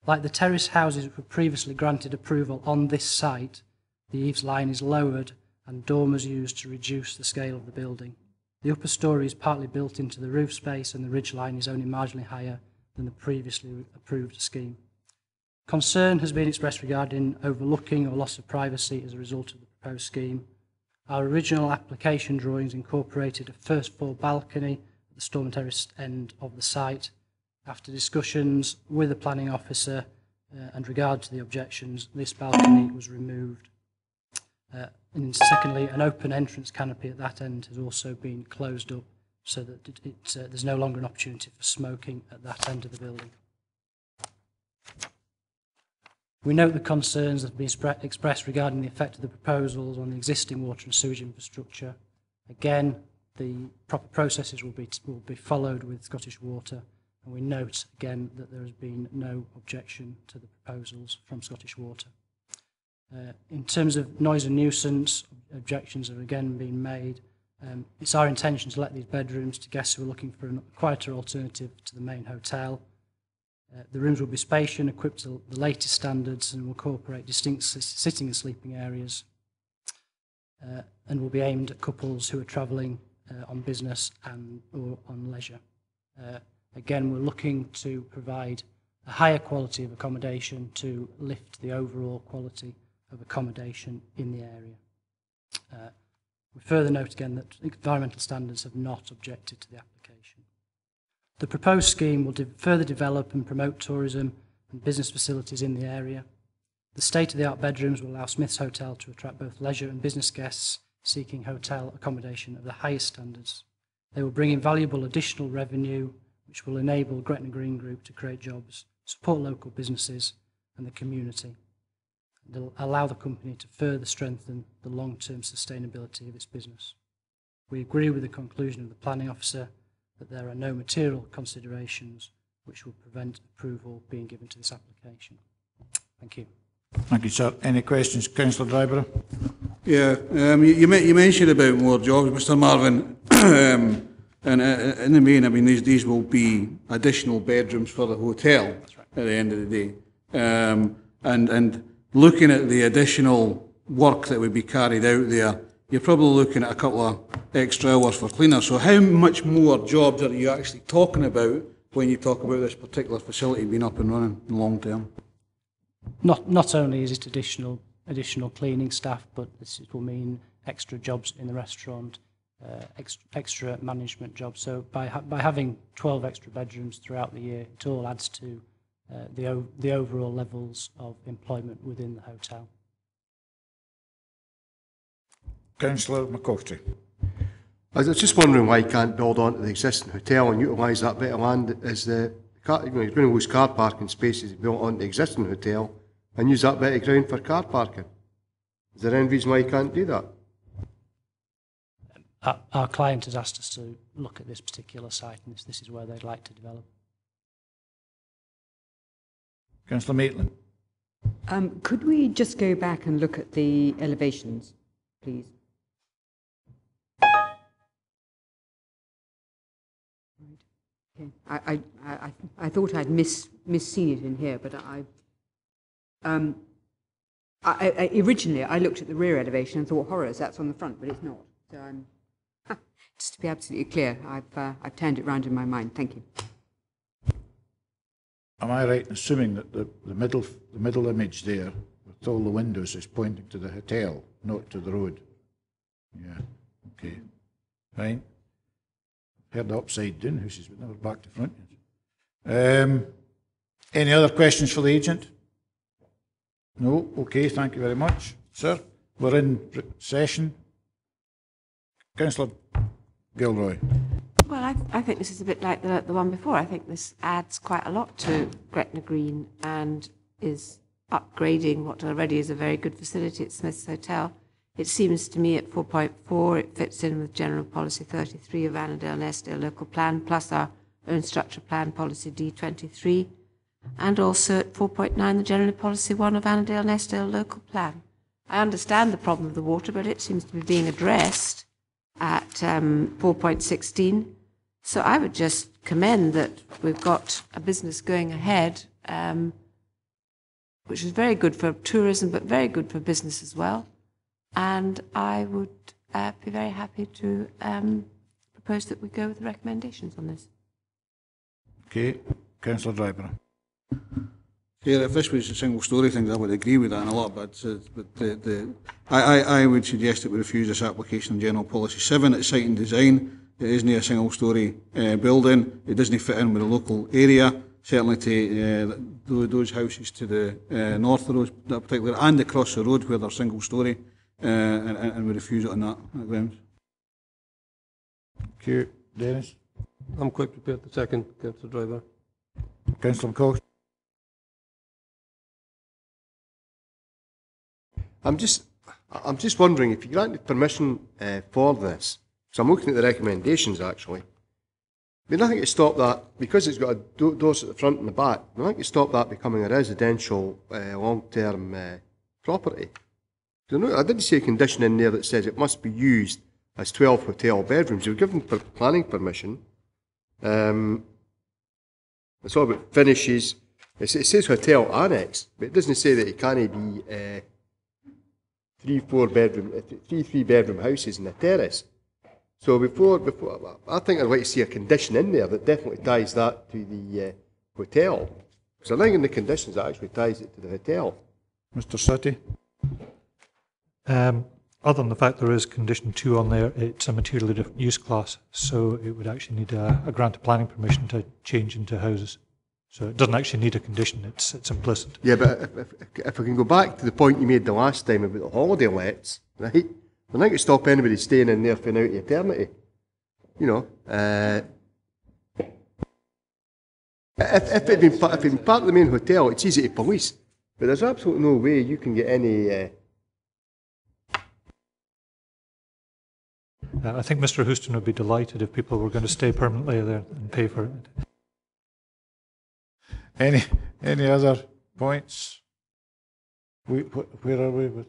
Like the terrace houses which were previously granted approval on this site, the eaves line is lowered and dormers used to reduce the scale of the building. The upper story is partly built into the roof space, and the ridge line is only marginally higher than the previously approved scheme. Concern has been expressed regarding overlooking or loss of privacy as a result of the proposed scheme. Our original application drawings incorporated a first floor balcony at the Stormont Terrace end of the site. After discussions with the planning officer and regard to the objections, this balcony was removed. And secondly, an open entrance canopy at that end has also been closed up so that there's no longer an opportunity for smoking at that end of the building. We note the concerns that have been expressed regarding the effect of the proposals on the existing water and sewage infrastructure. Again, the proper processes will be followed with Scottish Water, and we note again that there has been no objection to the proposals from Scottish Water. In terms of noise and nuisance, objections have again been made. It's our intention to let these bedrooms to guests who are looking for a quieter alternative to the main hotel. The rooms will be spacious and equipped to the latest standards and will incorporate distinct sitting and sleeping areas, and will be aimed at couples who are travelling on business or on leisure. Again, we're looking to provide a higher quality of accommodation to lift the overall quality of accommodation in the area. We further note again that environmental standards have not objected to the application. The proposed scheme will further develop and promote tourism and business facilities in the area. The state-of-the-art bedrooms will allow Smith's Hotel to attract both leisure and business guests seeking hotel accommodation of the highest standards. They will bring in valuable additional revenue, which will enable Gretna Green Group to create jobs, support local businesses and the community. They'll allow the company to further strengthen the long-term sustainability of its business. We agree with the conclusion of the planning officer that there are no material considerations which will prevent approval being given to this application. Thank you. Thank you, sir. Any questions? Councillor Dryburgh? Yeah, you mentioned about more jobs, Mr Marvin. And in the main, I mean, these will be additional bedrooms for the hotel at the end of the day. And looking at the additional work that would be carried out there, you're probably looking at a couple of extra hours for cleaners. So how much more jobs are you actually talking about when you talk about this particular facility being up and running in the long term? Not only is it additional cleaning staff, but this will mean extra jobs in the restaurant, extra management jobs. So by having 12 extra bedrooms throughout the year, it all adds to the overall levels of employment within the hotel. Councillor McCoughtry. I was just wondering why you can't build onto the existing hotel and utilise that bit of land as the car, you're going to lose car parking spaces built onto the existing hotel and use that bit of ground for car parking. Is there any reason why you can't do that? Our client has asked us to look at this particular site, and this is where they'd like to develop. Councillor Maitland. Could we just go back and look at the elevations, please? Okay. I thought I'd misseen it in here, but originally I looked at the rear elevation and thought, horrors, that's on the front, but it's not. So just to be absolutely clear, I've turned it round in my mind. Thank you. Am I right in assuming that the middle image there with all the windows is pointing to the hotel, not to the road? Yeah. Okay. Fine. Heard the upside down houses, but never back to front yet. Any other questions for the agent? No? Okay, thank you very much. Sir, we're in session. Councillor Gilroy. Well, I think this is a bit like the one before. I think this adds quite a lot to Gretna Green and is upgrading what already is a very good facility at Smith's Hotel. It seems to me at 4.4 it fits in with General Policy 33 of Annandale and Eskdale Local Plan, plus our own structure plan policy D23, and also at 4.9 the General Policy 1 of Annandale and Eskdale Local Plan. I understand the problem of the water, but it seems to be being addressed at 4.16. So I would just commend that we've got a business going ahead, which is very good for tourism, but very good for business as well. And I would be very happy to propose that we go with the recommendations on this. Okay, Councillor Dryburgh. Yeah, if this was a single story thing, I would agree with that in a lot, but I would suggest that we refuse this application on General Policy 7. It's site and design. It isn't a single story building. It doesn't fit in with the local area, certainly to those houses to the north of those, that particular, and across the road where they're single story, and we refuse it on that grounds. Thank you. Dennis? I'm quite prepared to second, Councillor Driver. Councillor McCoughtry. I'm just wondering if you granted permission for this. So I'm looking at the recommendations actually. But nothing to stop that, because it's got doors at the front and the back, nothing to stop that becoming a residential long-term property. I didn't see a condition in there that says it must be used as 12 hotel bedrooms. You were given planning permission. It's all about finishes. It says hotel annex, but it doesn't say that it can't be 3 bedroom houses and a terrace. So before, I think I'd like to see a condition in there that definitely ties that to the hotel. Because I think in the conditions it actually ties it to the hotel. Mr. Sutty? Other than the fact there is condition 2 on there, it's a materially different use class, so it would actually need a grant of planning permission to change into houses. So it doesn't actually need a condition, it's implicit. Yeah, but if I can go back to the point you made the last time about the holiday lets, right? I think it stop anybody staying in there for now to eternity. You know, if it'd been part of the main hotel, it's easy to police. But there's absolutely no way you can get any... I think Mr. Houston would be delighted if people were going to stay permanently there and pay for it. Any other points? Where are we with?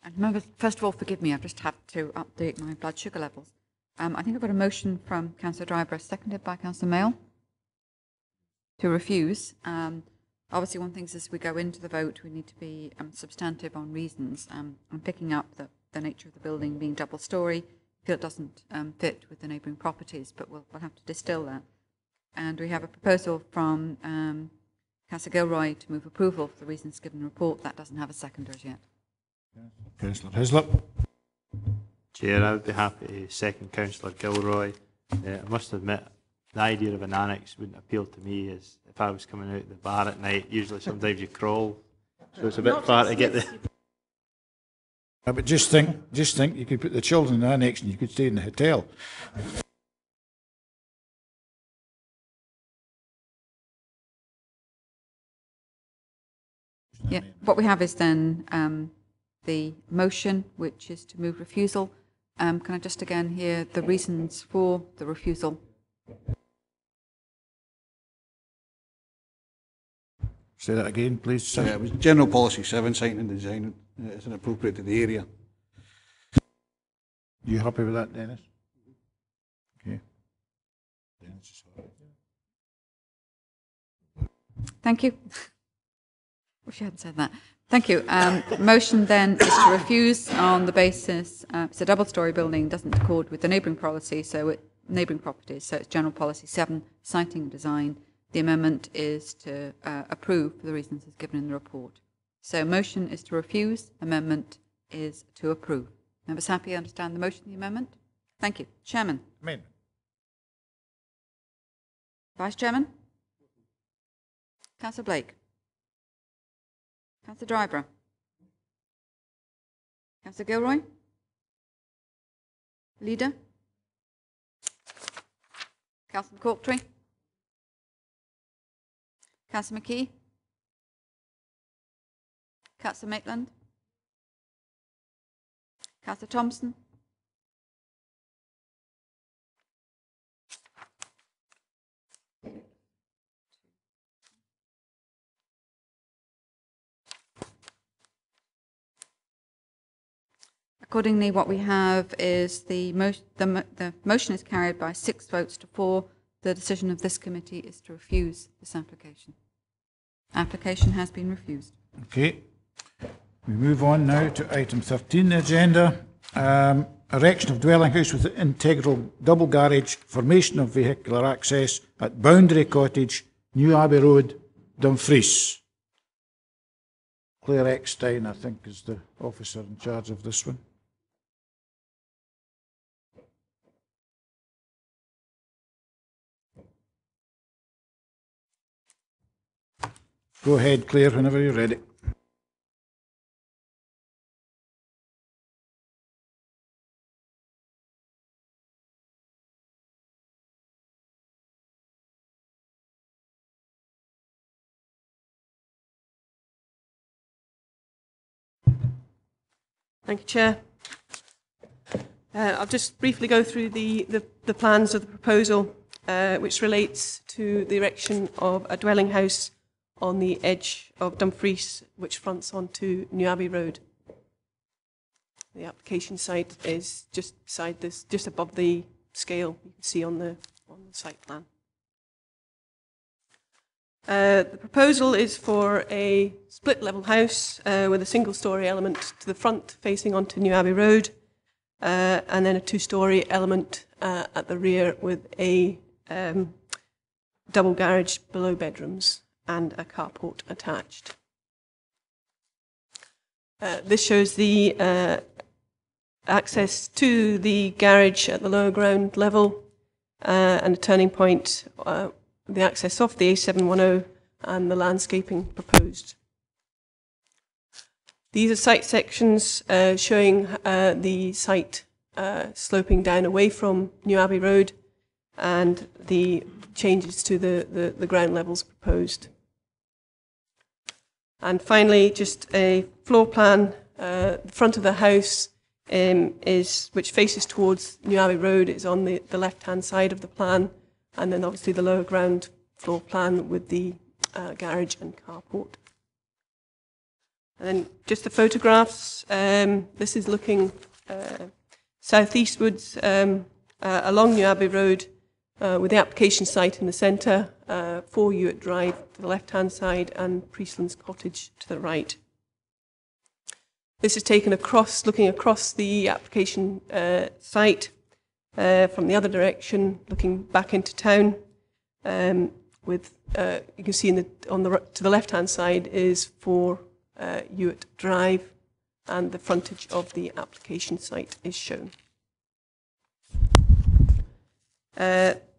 And members, first of all, forgive me, I've just had to update my blood sugar levels. I think I've got a motion from Councillor Driver, seconded by Councillor Mayle, to refuse. Obviously, one thing is as we go into the vote, we need to be substantive on reasons. I'm picking up that the nature of the building being double-storey, I feel it doesn't fit with the neighbouring properties, but we'll have to distill that. And we have a proposal from Councillor Gilroy to move approval for the reasons given in the report. That doesn't have a seconder as yet. Councillor Hislop. Chair, I would be happy to second Councillor Gilroy. I must admit, the idea of an annex wouldn't appeal to me as if I was coming out of the bar at night. Usually sometimes you crawl, so it's a bit far to get there. But just think, you could put the children in the annex and you could stay in the hotel. Yeah, what we have is then the motion, which is to move refusal. Can I just again hear the reasons for the refusal? Say that again, please. It was General Policy 7, siting and design is inappropriate to the area. You happy with that, Dennis? Okay. Thank you. Wish you hadn't said that. Thank you. Motion then is to refuse on the basis it's a double-storey building, doesn't accord with the neighbouring policy, neighbouring properties. So it's General Policy 7, siting and design. The amendment is to approve for the reasons as given in the report. So motion is to refuse. Amendment is to approve. Members happy to understand the motion and the amendment? Thank you. Chairman. Amendment. Vice Chairman. Councillor Blake. Councillor Driver. Councillor Gilroy. Leader. Councillor Ochiltree. Councillor McKee. Councillor Maitland. Councillor Thompson. Accordingly, what we have is the motion is carried by 6 votes to 4. The decision of this committee is to refuse this application. Application has been refused. Okay. We move on now to item 13 the agenda. Erection of dwelling house with integral double garage, formation of vehicular access at Boundary Cottage, New Abbey Road, Dumfries. Claire Eckstein, I think, is the officer in charge of this one. Go ahead, Claire, whenever you're ready. Thank you, Chair. I'll just briefly go through the plans of the proposal, which relates to the erection of a dwelling house on the edge of Dumfries, which fronts onto New Abbey Road. The application site is just beside this, just above the scale you can see on the site plan. The proposal is for a split-level house with a single-storey element to the front facing onto New Abbey Road, and then a 2-storey element at the rear with a double garage below bedrooms and a carport attached. This shows the access to the garage at the lower ground level and a turning point, the access off the A710 and the landscaping proposed. These are site sections showing the site sloping down away from New Abbey Road and the changes to the ground levels proposed. And finally, just a floor plan. The front of the house which faces towards New Abbey Road is on the left-hand side of the plan, and then obviously the lower ground floor plan with the garage and carport. And then just the photographs. This is looking southeastwards along New Abbey Road with the application site in the centre, 4 Ewart Drive to the left-hand side and Priestland's Cottage to the right. This is taken across, looking across the application site from the other direction, looking back into town. With you can see to the left-hand side is 4 Ewart Drive, and the frontage of the application site is shown.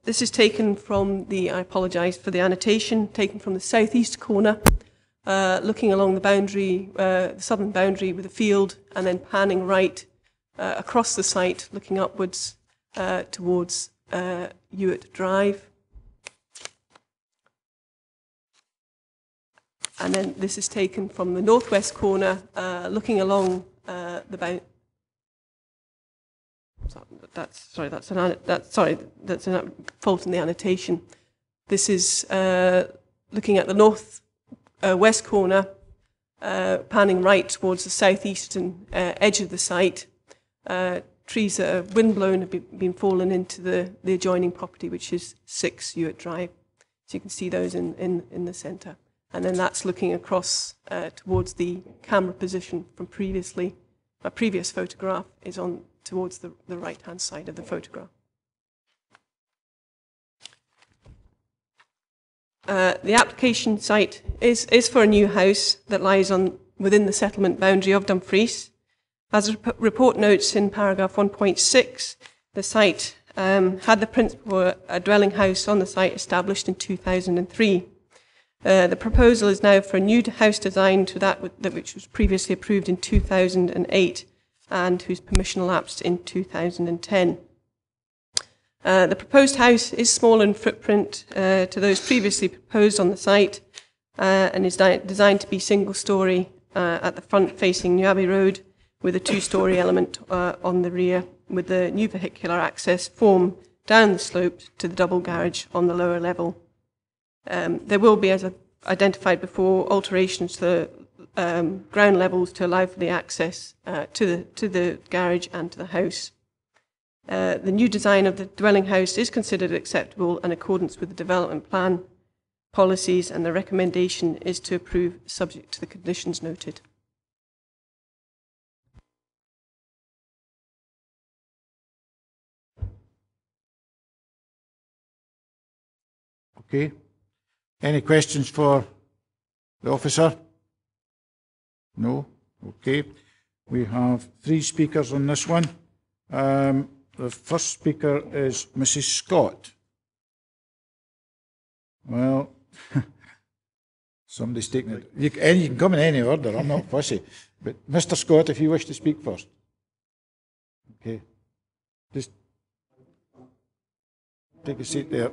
This is taken from I apologise for the annotation, taken from the southeast corner, looking along the boundary, the southern boundary with the field, and then panning right across the site, looking upwards towards Ewart Drive. And then this is taken from the northwest corner, looking along the boundary. That's a fault in the annotation. This is looking at the north west corner, panning right towards the southeastern edge of the site. Trees that are windblown have been fallen into the adjoining property, which is 6 Ewart Drive. So you can see those in the centre. And then that's looking across towards the camera position from previously. A previous photograph is on towards the right-hand side of the photograph. The application site is for a new house that lies within the settlement boundary of Dumfries. As the report notes in paragraph 1.6, the site had the principle a dwelling house on the site established in 2003. The proposal is now for a new house design to that which was previously approved in 2008 and whose permission lapsed in 2010. The proposed house is smaller in footprint to those previously proposed on the site and is designed to be single-storey at the front facing New Abbey Road with a 2-storey element on the rear with the new vehicular access form down the slope to the double garage on the lower level. There will be, as I've identified before, alterations to ground levels to allow for the access to the garage and to the house. The new design of the dwelling house is considered acceptable in accordance with the development plan policies, and the recommendation is to approve subject to the conditions noted. Okay. Any questions for the officer? No? Okay. We have 3 speakers on this one. The first speaker is Mrs. Scott. Well, somebody's taking it. You can come in any order, I'm not fussy. But Mr. Scott, if you wish to speak first. Okay. Just take a seat there.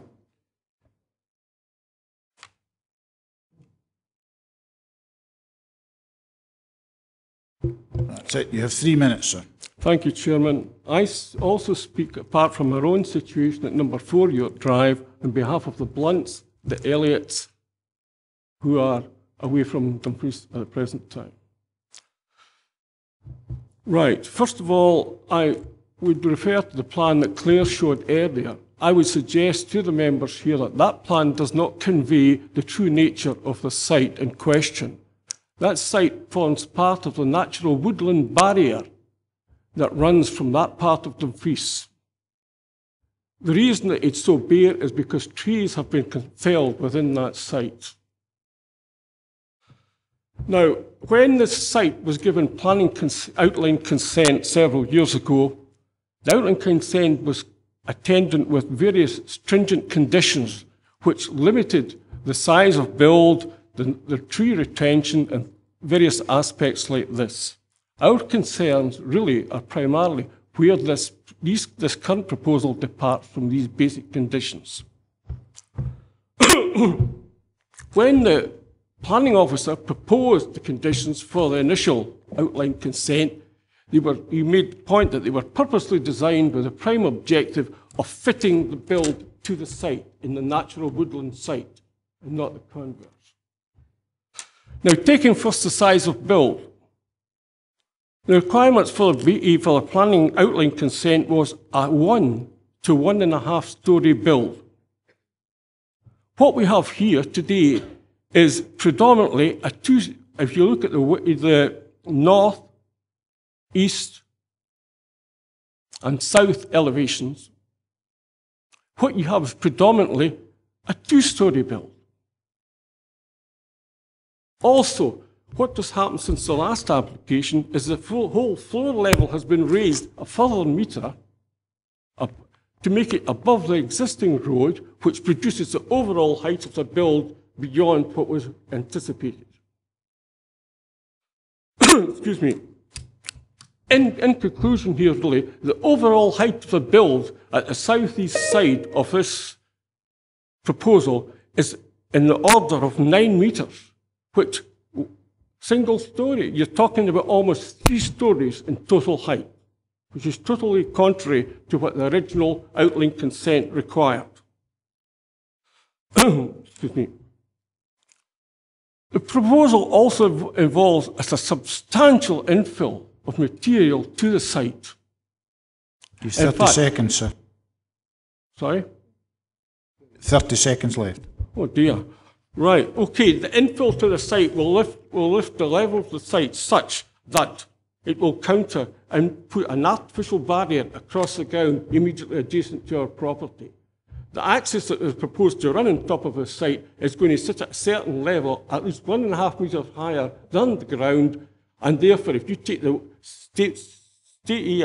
That's it. You have 3 minutes, sir. Thank you, Chairman. I also speak, apart from our own situation, at number 4 York Drive, on behalf of the Blunts, the Elliots, who are away from Dumfries at the present time. Right. First of all, I would refer to the plan that Claire showed earlier. I would suggest to the members here that that plan does not convey the true nature of the site in question. That site forms part of the natural woodland barrier that runs from that part of Dumfries. The reason that it's so bare is because trees have been felled within that site. Now, when this site was given planning outline consent several years ago, the outline consent was attendant with various stringent conditions which limited the size of build, the tree retention, and various aspects like this. Our concerns really are primarily where this current proposal departs from these basic conditions. When the planning officer proposed the conditions for the initial outline consent, he made the point that they were purposely designed with the prime objective of fitting the build to the site in the natural woodland site and not the converse. Now, taking first the size of build, the requirements for the planning outline consent was a 1 to 1.5 story build. What we have here today is predominantly a 2, if you look at the north, east, and south elevations, what you have is predominantly a 2-story build. Also, what has happened since the last application is the whole floor level has been raised a further metre to make it above the existing road, which produces the overall height of the build beyond what was anticipated. Excuse me. In conclusion here, really, the overall height of the build at the southeast side of this proposal is in the order of 9 metres, which single story, you're talking about almost 3 stories in total height, which is totally contrary to what the original outline consent required. Excuse me. The proposal also involves a substantial infill of material to the site. You've 30 seconds, sir. Sorry? 30 seconds left. Oh dear. Right, okay, the infill to the site will lift the level of the site such that it will counter and put an artificial barrier across the ground immediately adjacent to our property. The axis that is proposed to run on top of the site is going to sit at a certain level, at least 1.5 metres higher than the ground, and therefore if you take the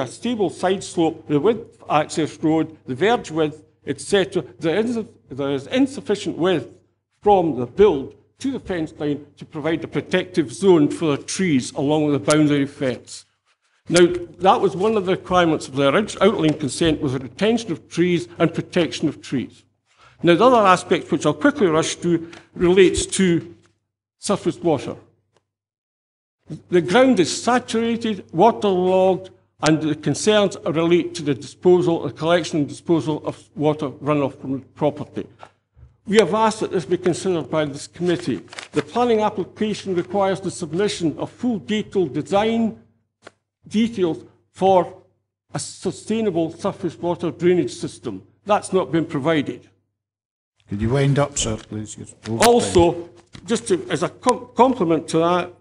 stable side slope, the width access road, the verge width, etc., there is insufficient width from the build to the fence line to provide a protective zone for the trees along with the boundary fence. Now, that was one of the requirements of the outline consent, was the retention of trees and protection of trees. Now, the other aspect, which I'll quickly rush to, relates to surface water. The ground is saturated, waterlogged, and the concerns relate to the collection and disposal of water runoff from the property. We have asked that this be considered by this committee. The planning application requires the submission of full detailed design details for a sustainable surface water drainage system. That's not been provided. Could you wind up, sir, please? Also, just as a complement to that,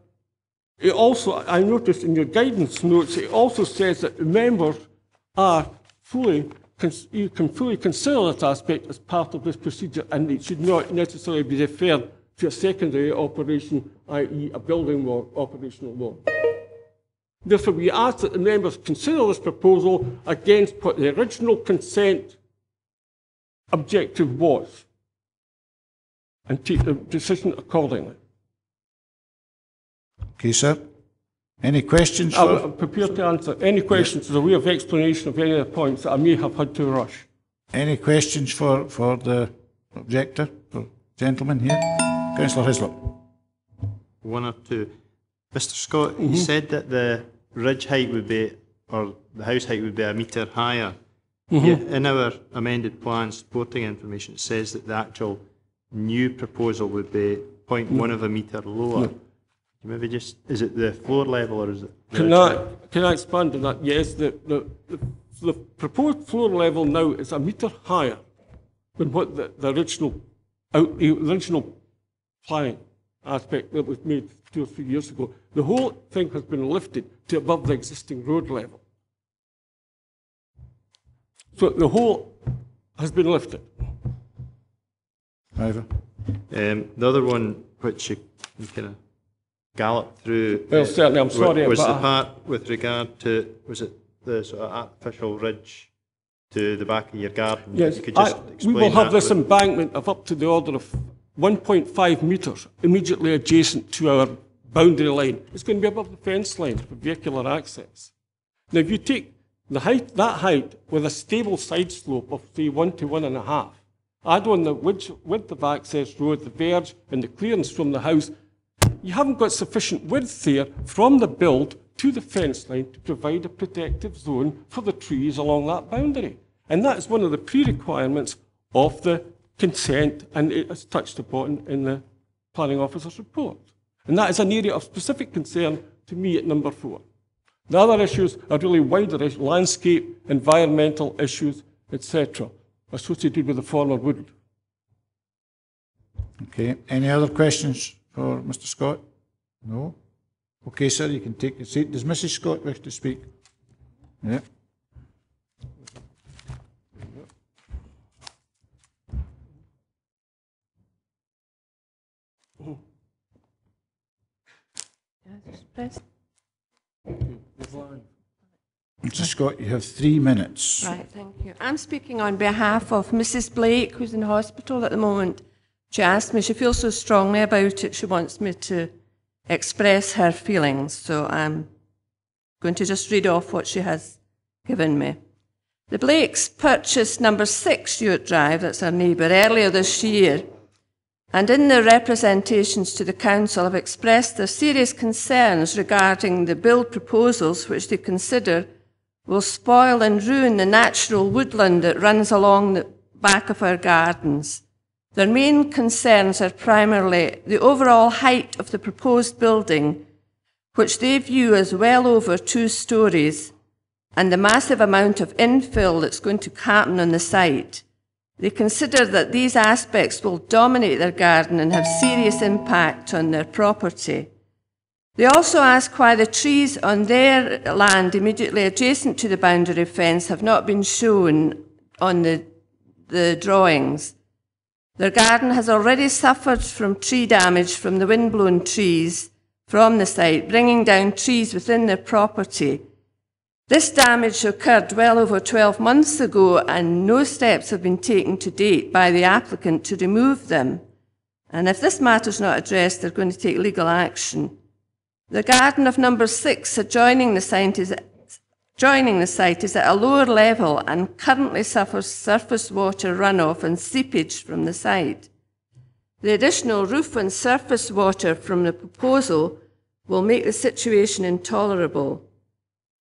it also, I noticed in your guidance notes, it also says that the members are you can fully consider that aspect as part of this procedure, and it should not necessarily be referred to a secondary operation, i.e. a building or operational law. Therefore, we ask that the members consider this proposal against what the original consent objective was and take the decision accordingly. Okay, sir. Any questions? I'm prepared to answer any questions as a way of explanation of any of the points that I may have had to rush. Any questions for the objector, for gentleman here? Councillor Hislop. One or two. Mr. Scott, you said that the ridge height would be, or the house height would be a metre higher. Yet in our amended plan supporting information, it says that the actual new proposal would be 0.1 of a metre lower. Maybe just, is it the floor level or is it? Can I expand on that? Yes, the proposed floor level now is a metre higher than what the original planning aspect that was made 2 or 3 years ago. The whole thing has been lifted to above the existing road level. So the whole has been lifted. Ivor. The other one which you kind of galloped through. Well, certainly, I'm sorry, was but the part with regard to, was it the sort of artificial ridge to the back of your garden? Yes, You could just we explain will have that this embankment of up to the order of 1.5 metres immediately adjacent to our boundary line. It's going to be above the fence line for vehicular access. Now, if you take the height, that height with a stable side slope of, say, 1 to 1.5, add on the width of access road, the verge, and the clearance from the house, you haven't got sufficient width there from the build to the fence line to provide a protective zone for the trees along that boundary. And that is one of the pre-requirements of the consent, and it is touched upon in the planning officer's report. And that is an area of specific concern to me at number 4. The other issues are really wider issues, landscape, environmental issues, etc., associated with the former wood. Okay. Any other questions for Mr. Scott? No? Okay, sir, you can take your seat. Does Mrs. Scott wish to speak? Yeah. Mr. Scott, you have 3 minutes. Right, thank you. I'm speaking on behalf of Mrs. Blake, who's in hospital at the moment. She asked me, she feels so strongly about it, she wants me to express her feelings. So I'm going to just read off what she has given me. The Blakes purchased number 6 Stewart Drive, that's our neighbour, earlier this year, and in their representations to the council have expressed their serious concerns regarding the build proposals which they consider will spoil and ruin the natural woodland that runs along the back of our gardens. Their main concerns are primarily the overall height of the proposed building, which they view as well over 2 stories, and the massive amount of infill that's going to happen on the site. They consider that these aspects will dominate their garden and have serious impact on their property. They also ask why the trees on their land immediately adjacent to the boundary fence have not been shown on the drawings. Their garden has already suffered from tree damage from the wind-blown trees from the site, bringing down trees within their property. This damage occurred well over 12 months ago, and no steps have been taken to date by the applicant to remove them. And if this matter is not addressed, they're going to take legal action. The garden of number 6 adjoining the site is at a lower level and currently suffers surface water runoff and seepage from the site. The additional roof and surface water from the proposal will make the situation intolerable.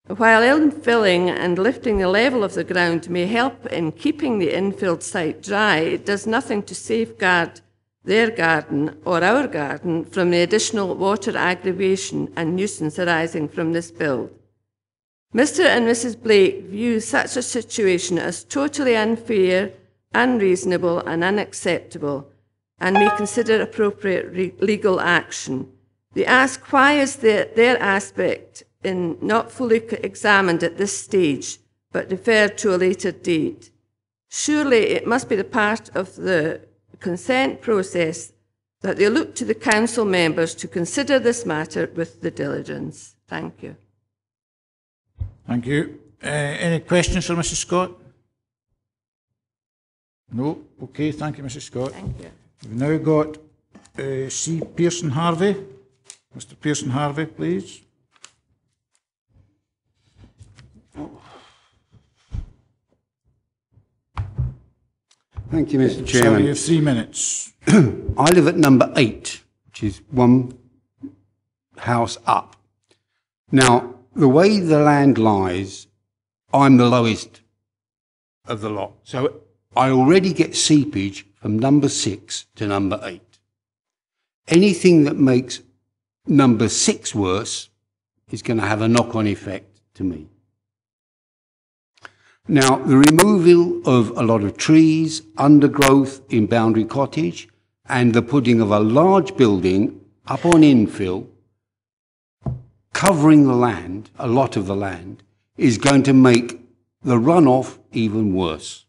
While infilling and lifting the level of the ground may help in keeping the infilled site dry, it does nothing to safeguard their garden or our garden from the additional water aggravation and nuisance arising from this build. Mr. and Mrs. Blake view such a situation as totally unfair, unreasonable and unacceptable, and may consider appropriate legal action. They ask why is their aspect not fully examined at this stage, but deferred to a later date. Surely it must be the part of the consent process that they look to the council members to consider this matter with the diligence. Thank you. Thank you. Any questions for Mrs. Scott? No? Okay, thank you, Mrs. Scott. Thank you. We've now got C. Pearson Harvey. Mr. Pearson Harvey, please. Thank you, Mr. Chairman. So you have 3 minutes. I live at number 8, which is one house up. Now, the way the land lies, I'm the lowest of the lot. So I already get seepage from number 6 to number 8. Anything that makes number 6 worse is going to have a knock-on effect to me. Now, the removal of a lot of trees, undergrowth in Boundary Cottage, and the putting of a large building up on infill, covering the land, a lot of the land, is going to make the runoff even worse.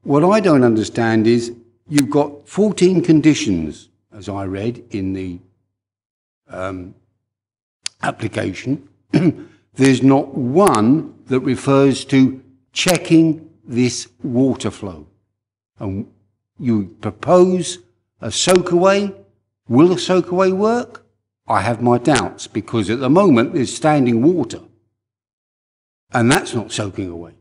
what I don't understand is you've got 14 conditions, as I read in the application. There's not one that refers to checking this water flow. And you propose a soakaway. Will a soakaway work? I have my doubts, because at the moment there's standing water, and that's not soaking away.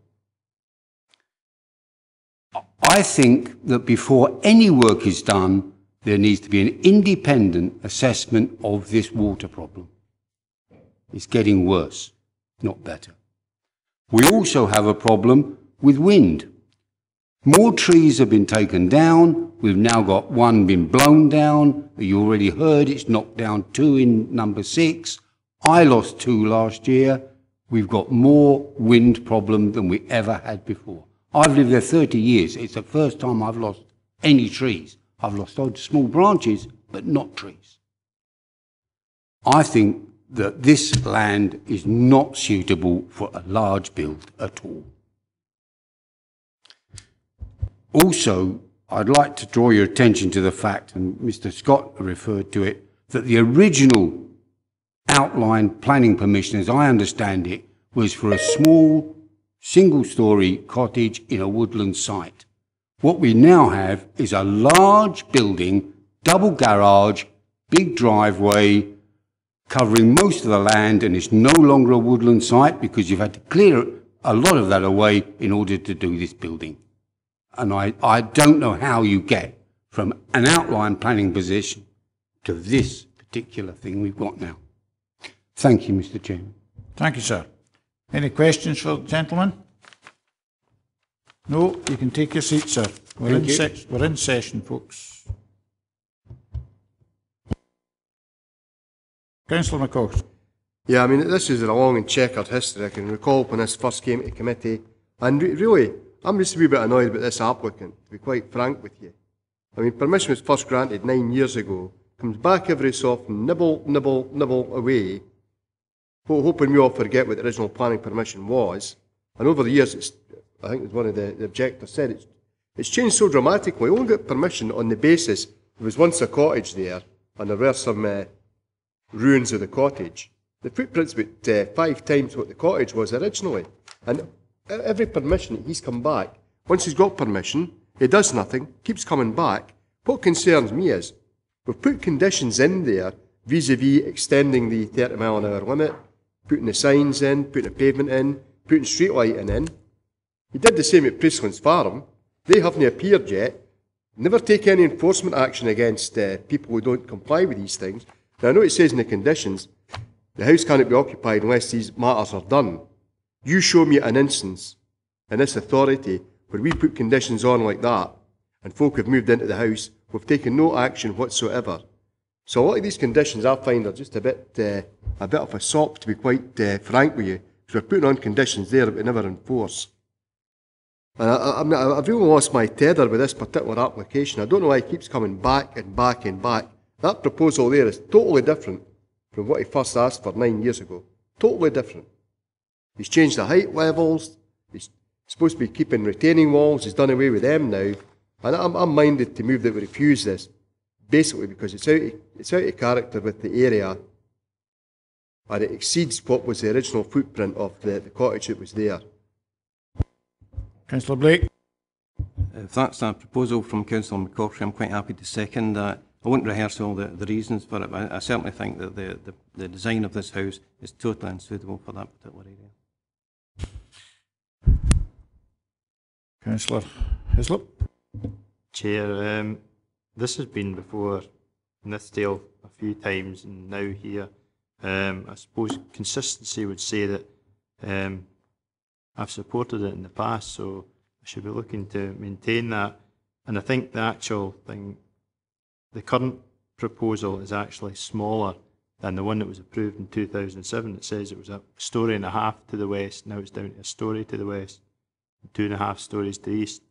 I think that before any work is done, there needs to be an independent assessment of this water problem. It's getting worse, not better. We also have a problem with wind. More trees have been taken down. We've now got one been blown down. You already heard it's knocked down 2 in number 6. I lost 2 last year. We've got more wind problem than we ever had before. I've lived there 30 years. It's the first time I've lost any trees. I've lost odd small branches, but not trees. I think that this land is not suitable for a large build at all. Also, I'd like to draw your attention to the fact, and Mr. Scott referred to it, that the original outline planning permission, as I understand it, was for a small single-storey cottage in a woodland site. What we now have is a large building, double garage, big driveway, covering most of the land, and it's no longer a woodland site because you've had to clear a lot of that away in order to do this building. And I don't know how you get from an outline planning position to this particular thing we've got now. Thank you, Mr. Chairman. Thank you, sir. Any questions for the gentleman? No, you can take your seat, sir. We're in session, folks. Councillor McCauley. Yeah, I mean, this is a long and chequered history. I can recall when this first came to committee, and really, I'm just a wee bit annoyed about this applicant, to be quite frank with you. I mean, permission was first granted 9 years ago, comes back every so often, nibble away, hoping we all forget what the original planning permission was. And over the years, I think as one of the objectors said, it's changed so dramatically. We only got permission on the basis there was once a cottage there, and there were some ruins of the cottage. The footprint's about 5 times what the cottage was originally. And every permission he's come back, once he's got permission, he does nothing, keeps coming back. What concerns me is, we've put conditions in there vis-a-vis extending the 30-mile-an-hour limit, putting the signs in, putting a pavement in, putting street lighting in. He did the same at Priestland's Farm. They haven't appeared yet. Never take any enforcement action against people who don't comply with these things. Now, I know it says in the conditions, the house cannot be occupied unless these matters are done. You show me an instance in this authority where we put conditions on like that and folk have moved into the house, we've taken no action whatsoever. So a lot of these conditions I find are just a bit of a sop, to be quite frank with you, because we're putting on conditions there that we never enforce. And I've really lost my tether with this particular application. I don't know why he keeps coming back and back and back. That proposal there is totally different from what he first asked for 9 years ago. Totally different. He's changed the height levels. He's supposed to be keeping retaining walls. He's done away with them now. And I'm minded to move that we refuse this, basically because it's out of character with the area, and it exceeds what was the original footprint of the cottage that was there. Councillor Blake. If that's a proposal from Councillor McCauley, I'm quite happy to second that. I won't rehearse all the reasons for it, but I certainly think that the design of this house is totally unsuitable for that particular area. Councillor Hislop. Chair, this has been before in this deal a few times and now here. I suppose consistency would say that I've supported it in the past, so I should be looking to maintain that. And I think the actual thing, the current proposal is actually smaller than the one that was approved in 2007. It says it was a storey and a half to the west, now it's down to a storey to the west, and 2.5 storeys to the east.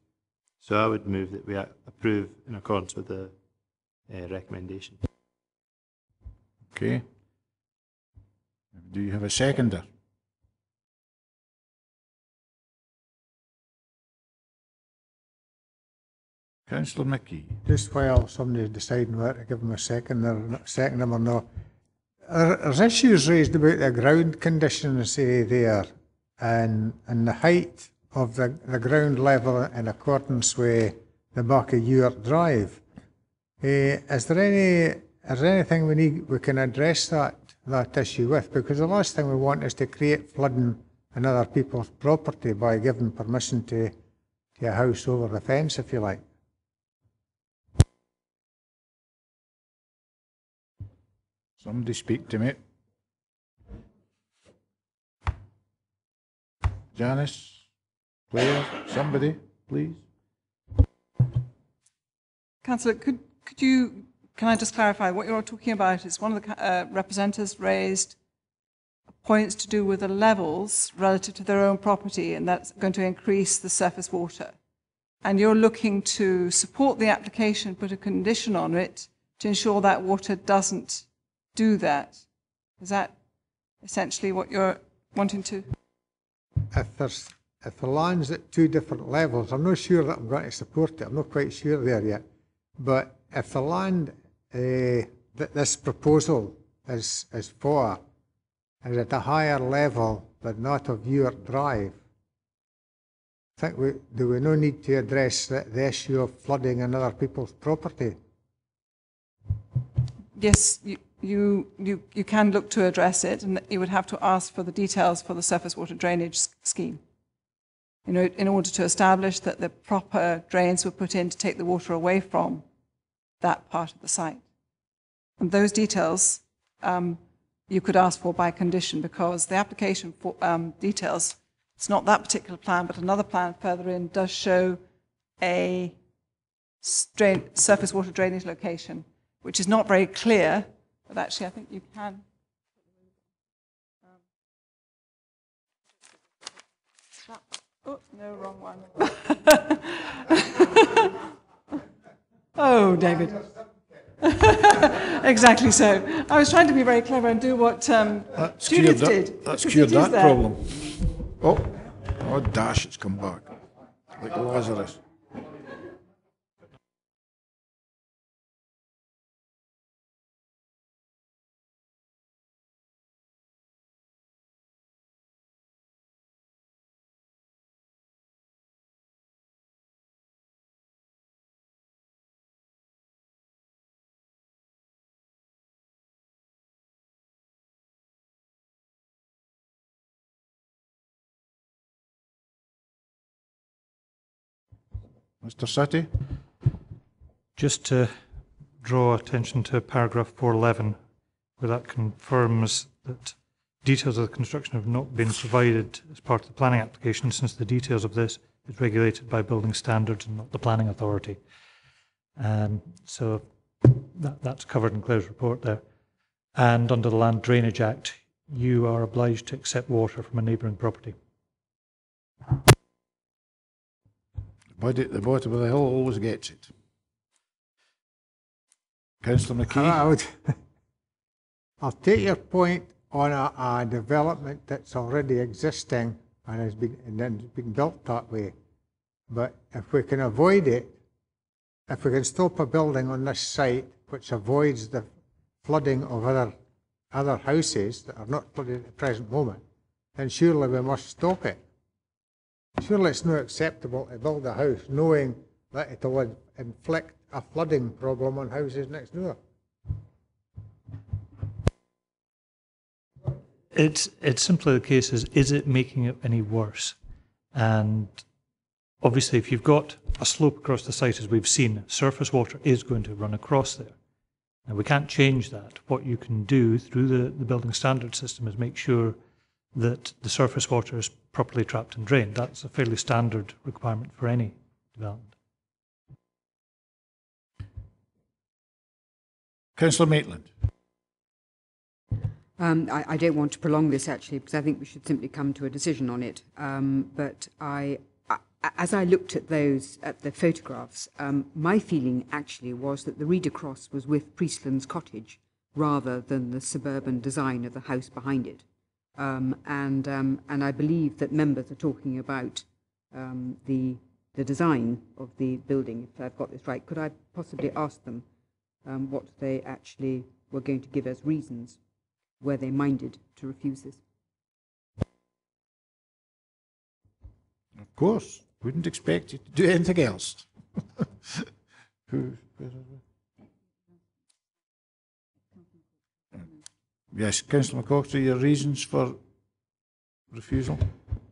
So I would move that we approve in accordance with the recommendation. Okay. Do you have a seconder? Councillor Mickey. Just while somebody's deciding whether to give them a second them or not, there's issues raised about the ground conditions there and the height of the ground level in accordance with the back of your drive. Is there anything we can address that issue with? Because the last thing we want is to create flooding in other people's property by giving permission to a house over the fence, if you like. Somebody speak to me. Janice, Claire, somebody, please. Councillor, can I just clarify what you're talking about is one of the representatives raised points to do with the levels relative to their own property, and that's going to increase the surface water. And you're looking to support the application, put a condition on it to ensure that water doesn't do that. Is that essentially what you're wanting to? If the land's at two different levels, I'm not sure that I'm going to support it. I'm not quite sure there yet. But if the land that this proposal is for is at a higher level but not of your drive, I think do we no need to address the issue of flooding in other people's property? Yes, you can look to address it, and you would have to ask for the details for the surface water drainage scheme. You know, in order to establish that the proper drains were put in to take the water away from that part of the site. And those details you could ask for by condition, because the application for details, it's not that particular plan, but another plan further in does show a surface water drainage location, which is not very clear, but actually I think you can. Oh, no, wrong one. Oh, David. Exactly so. I was trying to be very clever and do what Judith did. That's cured that problem. Oh, dash, it's come back. Like Lazarus. Mr. City? Just to draw attention to paragraph 411, where that confirms that details of the construction have not been provided as part of the planning application, since the details of this is regulated by building standards and not the planning authority. So that's covered in Claire's report there. And under the Land Drainage Act, you are obliged to accept water from a neighbouring property. The bottom of the hill always gets it. Councillor McKee? I'll take your point on a development that's already existing and has been built that way. But if we can avoid it, if we can stop a building on this site which avoids the flooding of other houses that are not flooded at the present moment, then surely we must stop it. Surely it's not acceptable to build a house knowing that it will inflict a flooding problem on houses next door. It's simply the case is it making it any worse? And obviously if you've got a slope across the site, as we've seen, surface water is going to run across there. And we can't change that. What you can do through the building standard system is make sure that the surface water is properly trapped and drained. That's a fairly standard requirement for any development. Councillor Maitland. I don't want to prolong this actually, because I think we should simply come to a decision on it. But as I looked at the photographs, my feeling actually was that the read across was with Priestland's cottage rather than the suburban design of the house behind it. And I believe that members are talking about the the design of the building, if I've got this right, could I possibly ask them what they actually were going to give as reasons? Were they minded to refuse this? Of course. Wouldn't expect you to do anything else. Yes, Councillor Ochiltree, your reasons for refusal?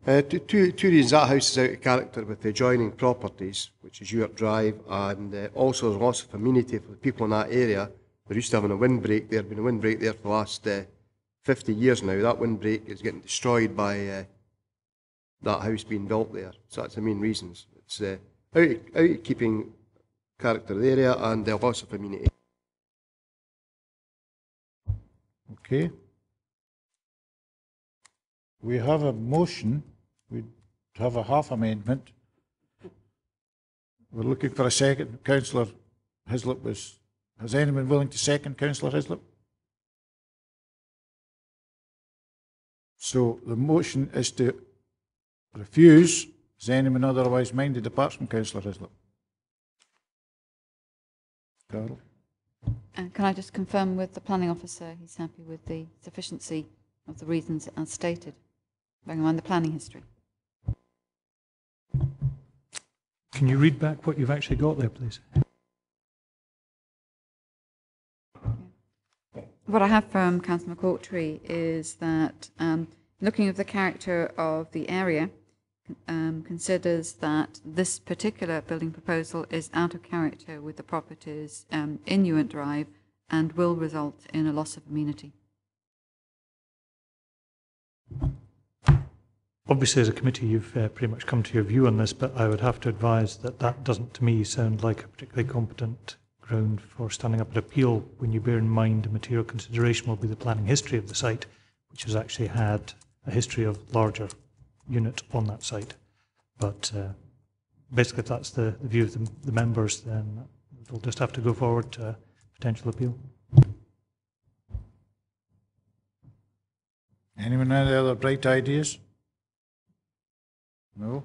Two reasons. That house is out of character with the adjoining properties, which is York Drive, and also there's loss of amenity for the people in that area. They're used to having a windbreak there. Been a windbreak there for the last 50 years now. That windbreak is getting destroyed by that house being built there. So that's the main reasons. It's out of keeping character of the area and the loss of amenity. Okay. We have a motion. We have a half amendment. We're looking for a second. Councillor Hislop was... Has anyone willing to second Councillor Hislop? So the motion is to refuse. Is anyone otherwise minded apart from Councillor Hislop? Carol? Can I just confirm with the planning officer he's happy with the sufficiency of the reasons as stated, bearing in mind the planning history? Can you read back what you've actually got there, please? What I have from Councillor Ochiltree is that looking at the character of the area, considers that this particular building proposal is out of character with the properties in Ewent Drive and will result in a loss of amenity. Obviously, as a committee, you've pretty much come to your view on this, but I would have to advise that that doesn't, to me, sound like a particularly competent ground for standing up an appeal when you bear in mind the material consideration will be the planning history of the site, which has actually had a history of larger unit on that site. But basically, if that's the view of the members, then we'll just have to go forward to a potential appeal. Anyone have any other bright ideas? No?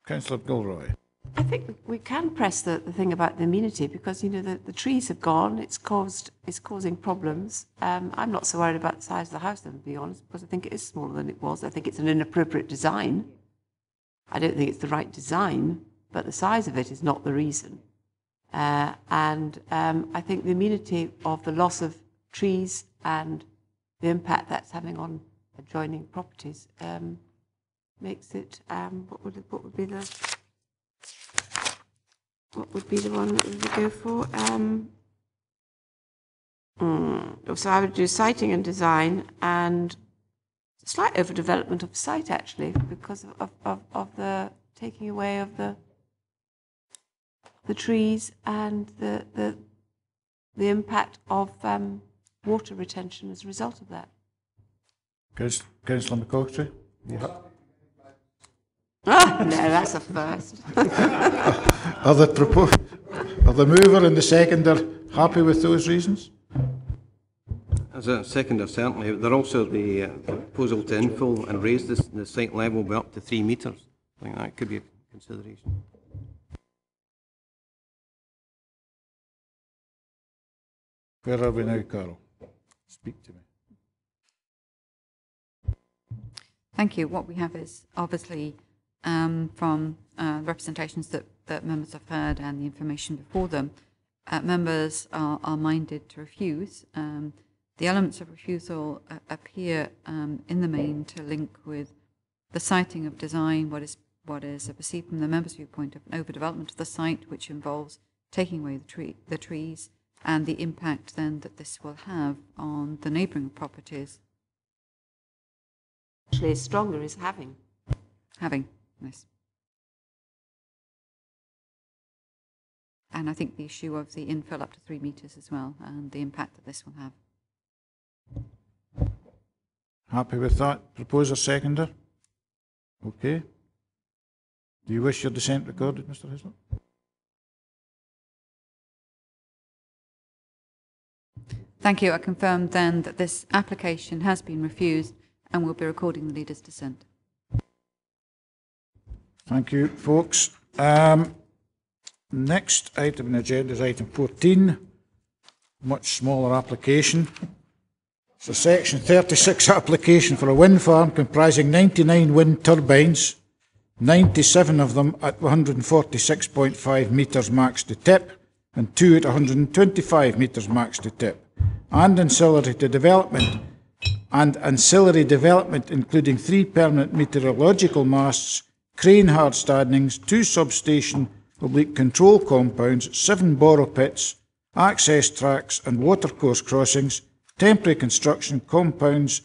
Councillor Gilroy. I think we can press the thing about the amenity because, you know, the trees have gone. It's causing problems. I'm not so worried about the size of the house, to be honest, because I think it is smaller than it was. I think it's an inappropriate design. I don't think it's the right design, but the size of it is not the reason. I think the amenity of the loss of trees and the impact that's having on adjoining properties makes it. What would be the one that we would go for? So I would do siting and design and slight overdevelopment of the site, actually, because of the taking away of the trees and the impact of water retention as a result of that. Councillor Ochiltree? No, that's a first. Are the mover and the seconder happy with those reasons? As a seconder, certainly. They're also the proposal to infill and raise the site level by up to 3 metres. I think that could be a consideration. Where are we now, Carol? Speak to me. Thank you. What we have is obviously from representations that members have heard and the information before them, members are minded to refuse. The elements of refusal appear in the main to link with the siting of design, what is perceived from the members' viewpoint of an overdevelopment of the site, which involves taking away the trees, and the impact then that this will have on the neighbouring properties. Actually, stronger is having. Having, yes. And I think the issue of the infill up to 3 metres as well, and the impact that this will have. Happy with that? Proposer, seconder? Okay. Do you wish your dissent recorded, Mr. Hislop? Thank you. I confirm then that this application has been refused and will be recording the leader's dissent. Thank you, folks. Next item on the agenda is item 14, much smaller application. It's a Section 36 application for a wind farm comprising 99 wind turbines, 97 of them at 146.5 metres max to tip and 2 at 125 metres max to tip, and ancillary development including 3 permanent meteorological masts, crane hard standings, 2 substation/control compounds, 7 borrow pits, access tracks and watercourse crossings, temporary construction compounds,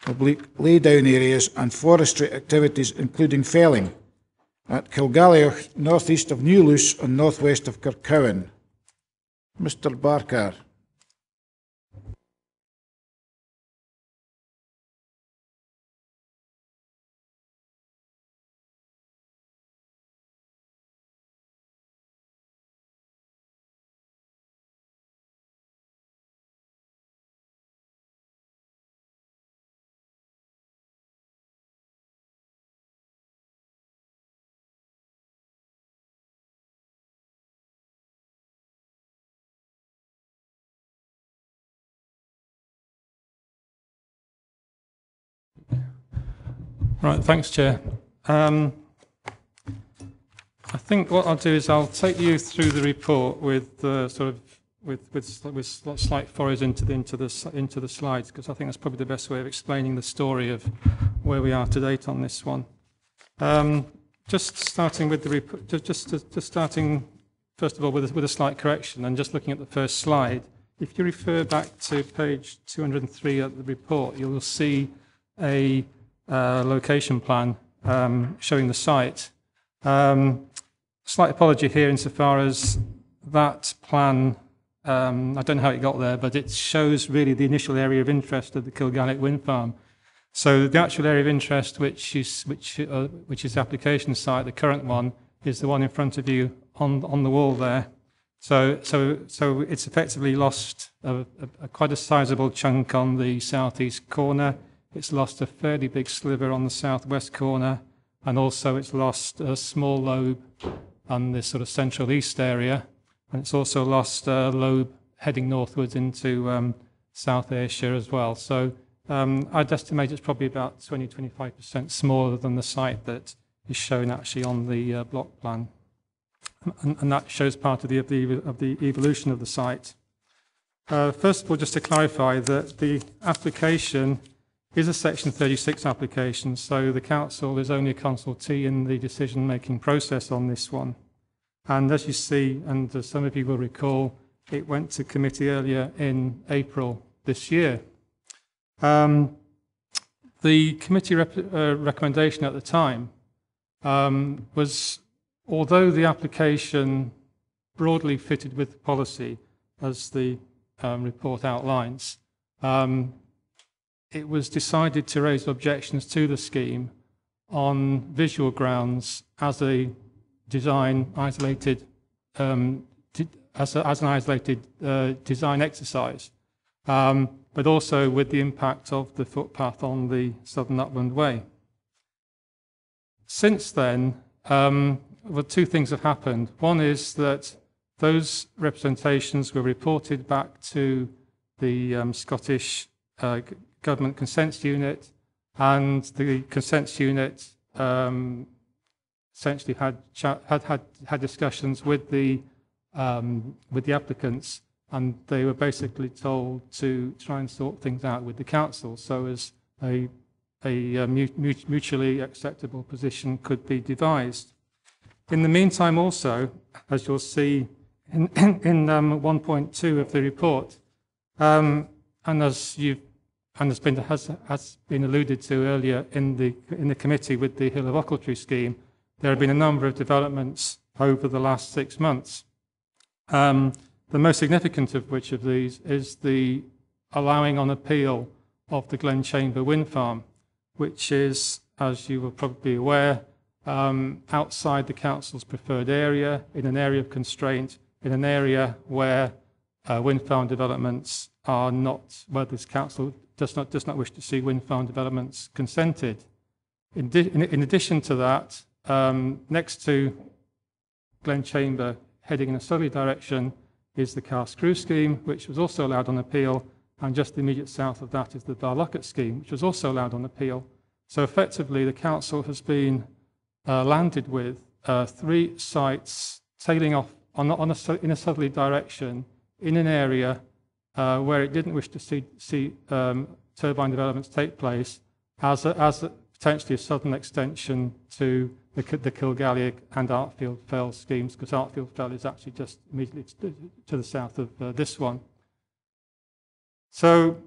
laydown areas and forestry activities including felling at Kilgallow, north east of Newluce and north west of Kirkcudbright. Mr. Barker. Right, thanks, Chair. I think what I'll do is I'll take you through the report with slight forays into the slides, because I think that's probably the best way of explaining the story of where we are to date on this one. Just starting with the report, just starting first of all with a slight correction, and just looking at the first slide. If you refer back to page 203 of the report, you will see a location plan showing the site. Slight apology here insofar as that plan, I don't know how it got there, but it shows really the initial area of interest of the Kilgallow wind farm. So the actual area of interest, which is the application site, the current one, is the one in front of you on the wall there. So it's effectively lost quite a sizable chunk on the southeast corner. It's lost a fairly big sliver on the southwest corner, and also it's lost a small lobe on this sort of central east area, and it's also lost a lobe heading northwards into South Ayrshire as well. So I'd estimate it's probably about 20-25% smaller than the site that is shown actually on the block plan, and that shows part of the evolution of the site. First of all, just to clarify that the application is a Section 36 application, so the Council is only a consultee in the decision-making process on this one. And as you see, and as some of you will recall, it went to committee earlier in April this year. The committee recommendation at the time was, although the application broadly fitted with the policy, as the report outlines, it was decided to raise objections to the scheme on visual grounds as a design isolated, as an isolated design exercise, but also with the impact of the footpath on the Southern Upland Way. Since then, two things have happened. One is that those representations were reported back to the Scottish Government Consents Unit, and the Consents Unit essentially had discussions with the applicants, and they were basically told to try and sort things out with the council so as a mutually acceptable position could be devised. In the meantime, also, as you'll see in 1.2 of the report, and as has been alluded to earlier in the committee with the Hill of Ochiltree scheme, there have been a number of developments over the last 6 months. The most significant of which of these is the allowing on appeal of the Glen Chamber wind farm, which is, as you will probably be aware, outside the council's preferred area, in an area of constraint, in an area where wind farm developments are not, where this council does not wish to see wind farm developments consented. In addition to that, next to Glen Chamber heading in a southerly direction is the Car Screw scheme, which was also allowed on appeal, and just the immediate south of that is the Barlocket scheme, which was also allowed on appeal. So effectively, the council has been landed with 3 sites tailing off in a southerly direction in an area where it didn't wish to see turbine developments take place as potentially a southern extension to the Kilgalliag and Artfield Fell schemes, because Artfield Fell is actually just immediately to the south of this one. So,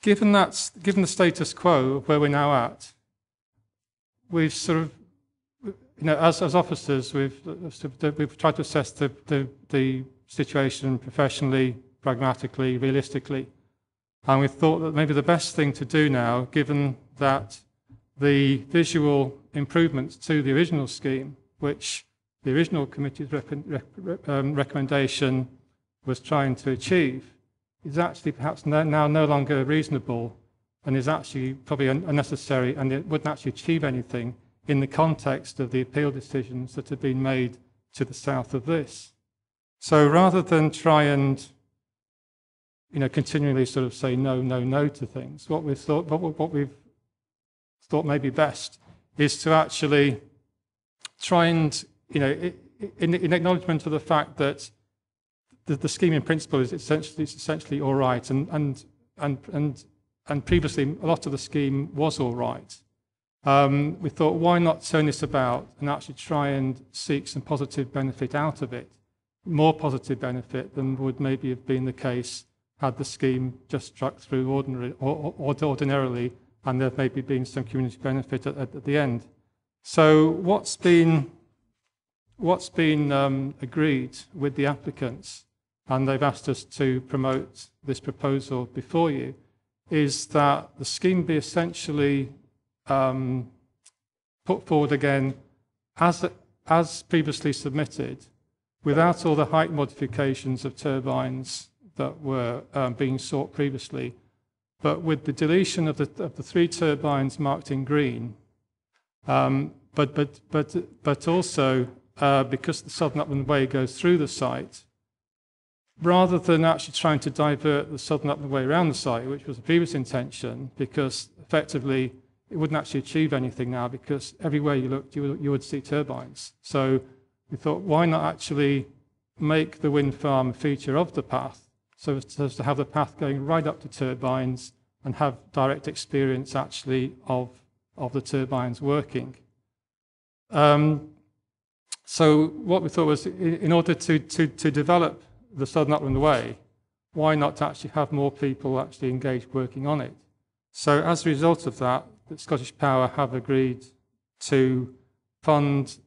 given the status quo of where we're now at, we've sort of, as officers, we've tried to assess the situation professionally, pragmatically, realistically, and we thought that maybe the best thing to do now, given that the visual improvements to the original scheme, which the original committee's recommendation was trying to achieve, is actually perhaps now no longer reasonable and is actually probably unnecessary, and it wouldn't actually achieve anything in the context of the appeal decisions that have been made to the south of this. So rather than try and continually sort of say no, no, no to things, what we've thought may be best is to actually try and, in acknowledgement of the fact that the scheme in principle is essentially all right, and previously a lot of the scheme was all right. We thought, why not turn this about and actually try and seek some positive benefit out of it, more positive benefit than would maybe have been the case had the scheme just struck through ordinarily, and there maybe been some community benefit at the end. So what's been agreed with the applicants, and they've asked us to promote this proposal before you, is that the scheme be essentially put forward again as previously submitted, without all the height modifications of turbines that were being sought previously, but with the deletion of the 3 turbines marked in green, but also because the Southern Upland Way goes through the site, rather than actually trying to divert the Southern Upland Way around the site, which was the previous intention, because effectively it wouldn't actually achieve anything now, because everywhere you looked you would see turbines. So we thought, why not actually make the wind farm a feature of the path, so as to have the path going right up to turbines and have direct experience actually of the turbines working. So what we thought was, in order to develop the Southern Upland Way, why not actually have more people actually engaged working on it? So as a result of that, the Scottish Power have agreed to fund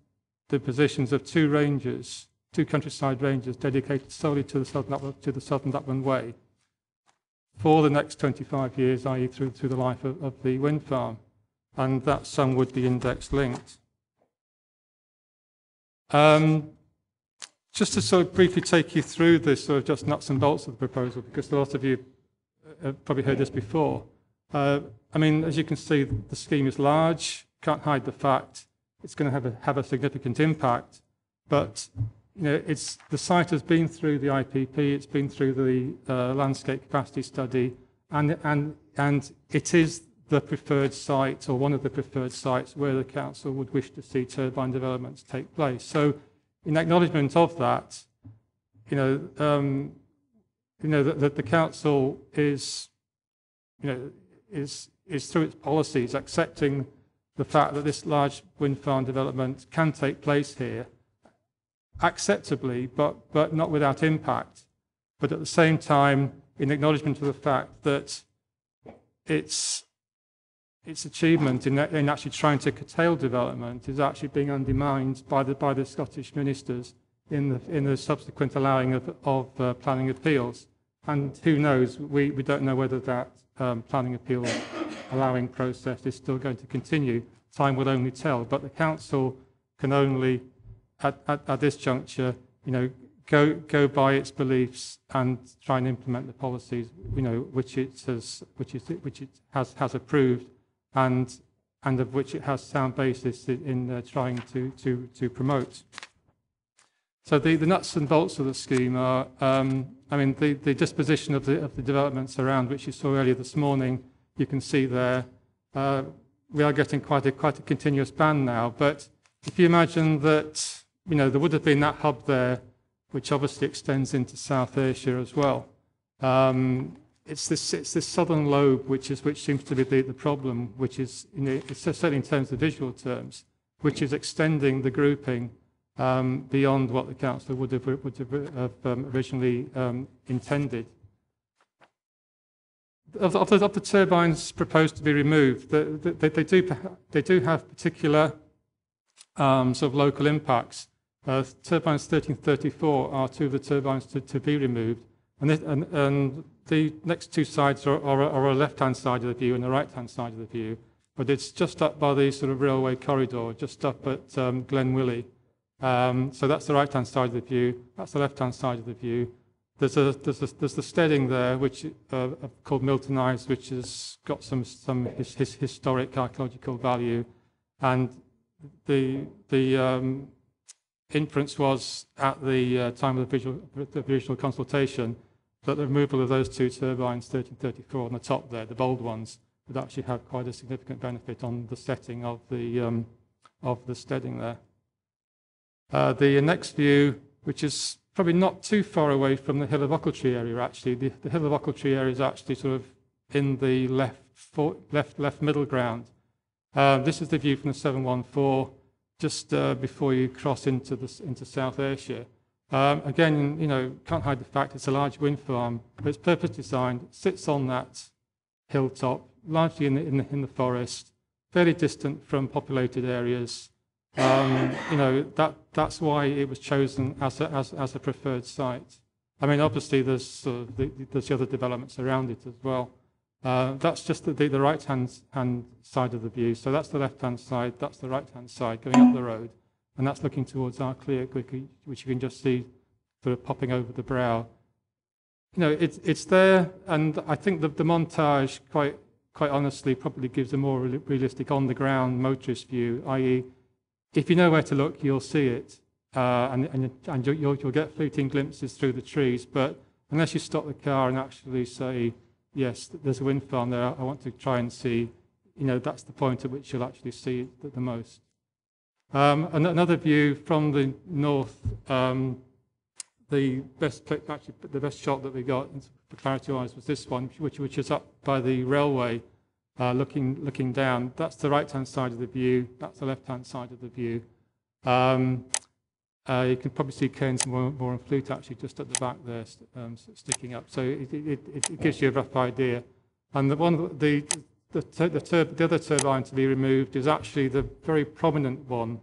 the positions of 2 rangers, 2 countryside rangers dedicated solely to the Southern Upland Way for the next 25 years, i.e. through the life of the wind farm, and that sum would be index linked. Just to sort of briefly take you through this sort of just nuts and bolts of the proposal, because a lot of you have probably heard this before. I mean, as you can see, the scheme is large, can't hide the fact it's going to have a significant impact, but the site has been through the IPP, it's been through the landscape capacity study, and it is the preferred site, or one of the preferred sites, where the council would wish to see turbine developments take place. So, in acknowledgement of that, that the council is through its policies accepting the fact that this large wind farm development can take place here, acceptably, but not without impact. But at the same time, in acknowledgement of the fact that its achievement in actually trying to curtail development is actually being undermined by the Scottish ministers in the subsequent allowing of planning appeals. And who knows, we don't know whether that planning appeal allowing process is still going to continue. Time will only tell. But the council can only, at this juncture, go by its beliefs and try and implement the policies, which it has approved, and of which it has sound basis in trying to promote. So the nuts and bolts of the scheme are, I mean, the disposition of the developments around, which you saw earlier this morning, you can see there. We are getting quite a continuous band now, but if you imagine that, you know, there would have been that hub there, which obviously extends into South Ayrshire as well. It's this southern lobe which seems to be the problem, which is, you know, it's certainly in terms of visual terms, which is extending the grouping beyond what the council would have originally intended. Of the turbines proposed to be removed, they do have particular sort of local impacts. Turbines 1334 are two of the turbines to be removed, and the next two sides are a left-hand side of the view and a right-hand side of the view, but it's just up by the sort of railway corridor, just up at Glenwilly. So that's the right-hand side of the view. That's the left-hand side of the view. There's the steading there, which called Milton Ives, which has got some historic archaeological value, and the inference was at the time of the original consultation that the removal of those two turbines, 1334 on the top there, the bold ones, would actually have quite a significant benefit on the setting of the steading there. The next view, which is probably not too far away from the Hill of Ochiltree area, actually. The Hill of Ochiltree area is actually sort of in the left middle ground. This is the view from the 714, just before you cross into South Ayrshire. Again, you know, can't hide the fact it's a large wind farm, but it's purpose designed. It sits on that hilltop, largely in the forest, fairly distant from populated areas. You know, that's why it was chosen as a preferred site. I mean, obviously there's the other developments around it as well. That's just the right-hand side of the view. So that's the left-hand side, that's the right-hand side going up the road, and that's looking towards Arclere, which you can just see sort of popping over the brow. You know, it's there, and I think the montage, quite honestly, probably gives a more realistic on-the-ground motorist view, i.e., if you know where to look, you'll see it, and you'll get fleeting glimpses through the trees. But unless you stop the car and actually say, yes, there's a wind farm there, I want to try and see, you know, that's the point at which you'll actually see it the most. Another view from the north, the best shot that we got, for clarity-wise, was this one, which is up by the railway. Looking down, that's the right-hand side of the view, that's the left-hand side of the view. You can probably see Cairns Moor and Flute actually just at the back there, sticking up. So it gives you a rough idea. And the other turbine to be removed is actually the very prominent one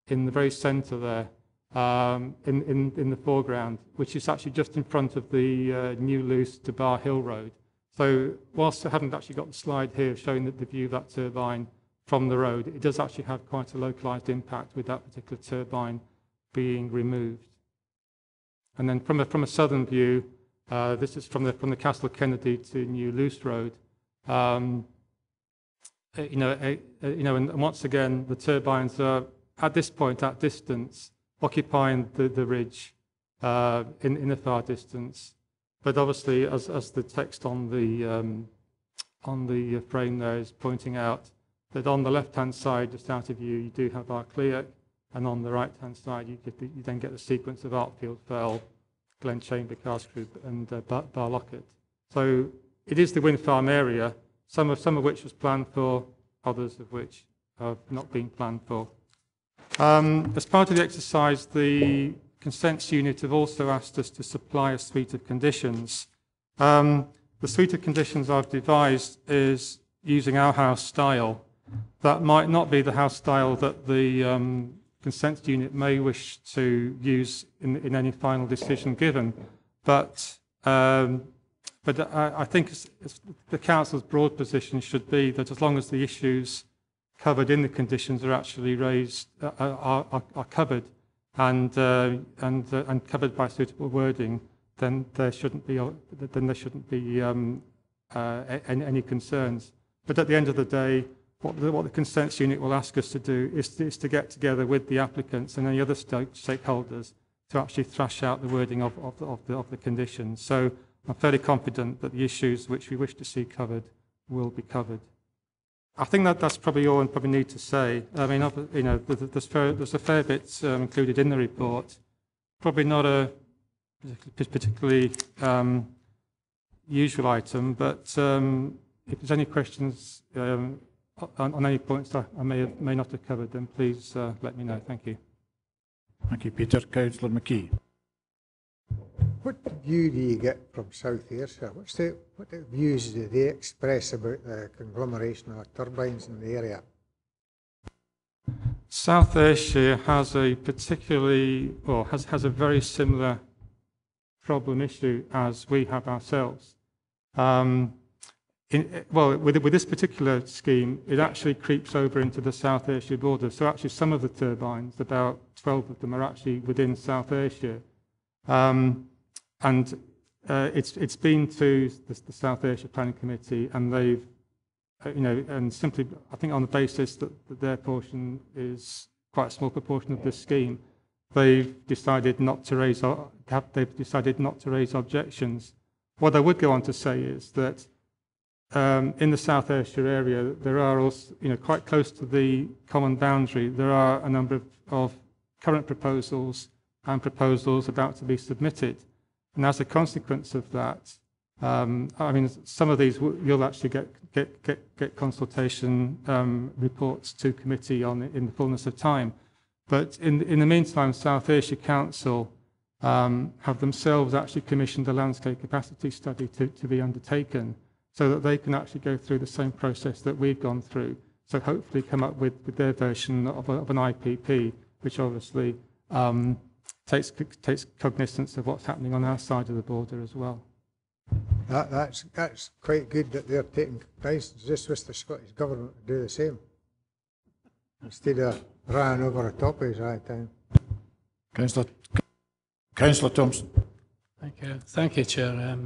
in the very centre there, in the foreground, which is actually just in front of the New Luce to Bar Hill Road. So whilst I haven't actually got the slide here showing the view of that turbine from the road, it does actually have quite a localised impact with that particular turbine being removed. And then from a southern view, this is from the Castle Kennedy to New Luce Road. And once again, the turbines are at this point at distance, occupying the ridge in the far distance. But obviously, as the text on the frame there is pointing out, that on the left-hand side, just out of view, you do have Arclere, and on the right-hand side, you then get the sequence of Artfield Fell, Glen Chamber, Carscrew, and Barlocket. So it is the wind farm area, some of which was planned for, others of which have not been planned for. As part of the exercise, the Consents Unit have also asked us to supply a suite of conditions. The suite of conditions I've devised is using our house style. That might not be the house style that the Consents Unit may wish to use in any final decision given, but I think the Council's broad position should be that as long as the issues covered in the conditions are actually raised, are covered, and covered by suitable wording, then there shouldn't be any concerns. But at the end of the day, what the Consents Unit will ask us to do is to get together with the applicants and any other stakeholders to actually thrash out the wording of the conditions. So I'm fairly confident that the issues which we wish to see covered will be covered. I think that's probably all I probably need to say. I mean, you know, there's a fair bit included in the report. Probably not a particularly usual item, but if there's any questions on any points I may not have covered, then please let me know. Thank you. Thank you, Peter. Councillor McKee. What view do you get from South Ayrshire? What views do they express about the conglomeration of turbines in the area? South Ayrshire has a particularly, or has a very similar problem issue as we have ourselves. With this particular scheme, it actually creeps over into the South Ayrshire border. So actually some of the turbines, about 12 of them, are actually within South Ayrshire. And it's been to the South Ayrshire Planning Committee, and they've, and simply, I think on the basis that their portion is quite a small proportion of this scheme, they've decided not to raise objections. What I would go on to say is that in the South Ayrshire area, there are also, quite close to the common boundary, there are a number of current proposals and proposals about to be submitted. And as a consequence of that, I mean, some of these you'll actually get consultation reports to committee on in the fullness of time. But in the meantime, South Ayrshire Council have themselves actually commissioned a landscape capacity study to be undertaken, so that they can actually go through the same process that we've gone through. So hopefully come up with their version of an IPP, which obviously takes cognizance of what's happening on our side of the border as well. That's quite good that they're taking precedence. Just wish the Scottish Government would do the same, instead of running over the top of us all the time. Councillor Thompson. Thank you, Chair.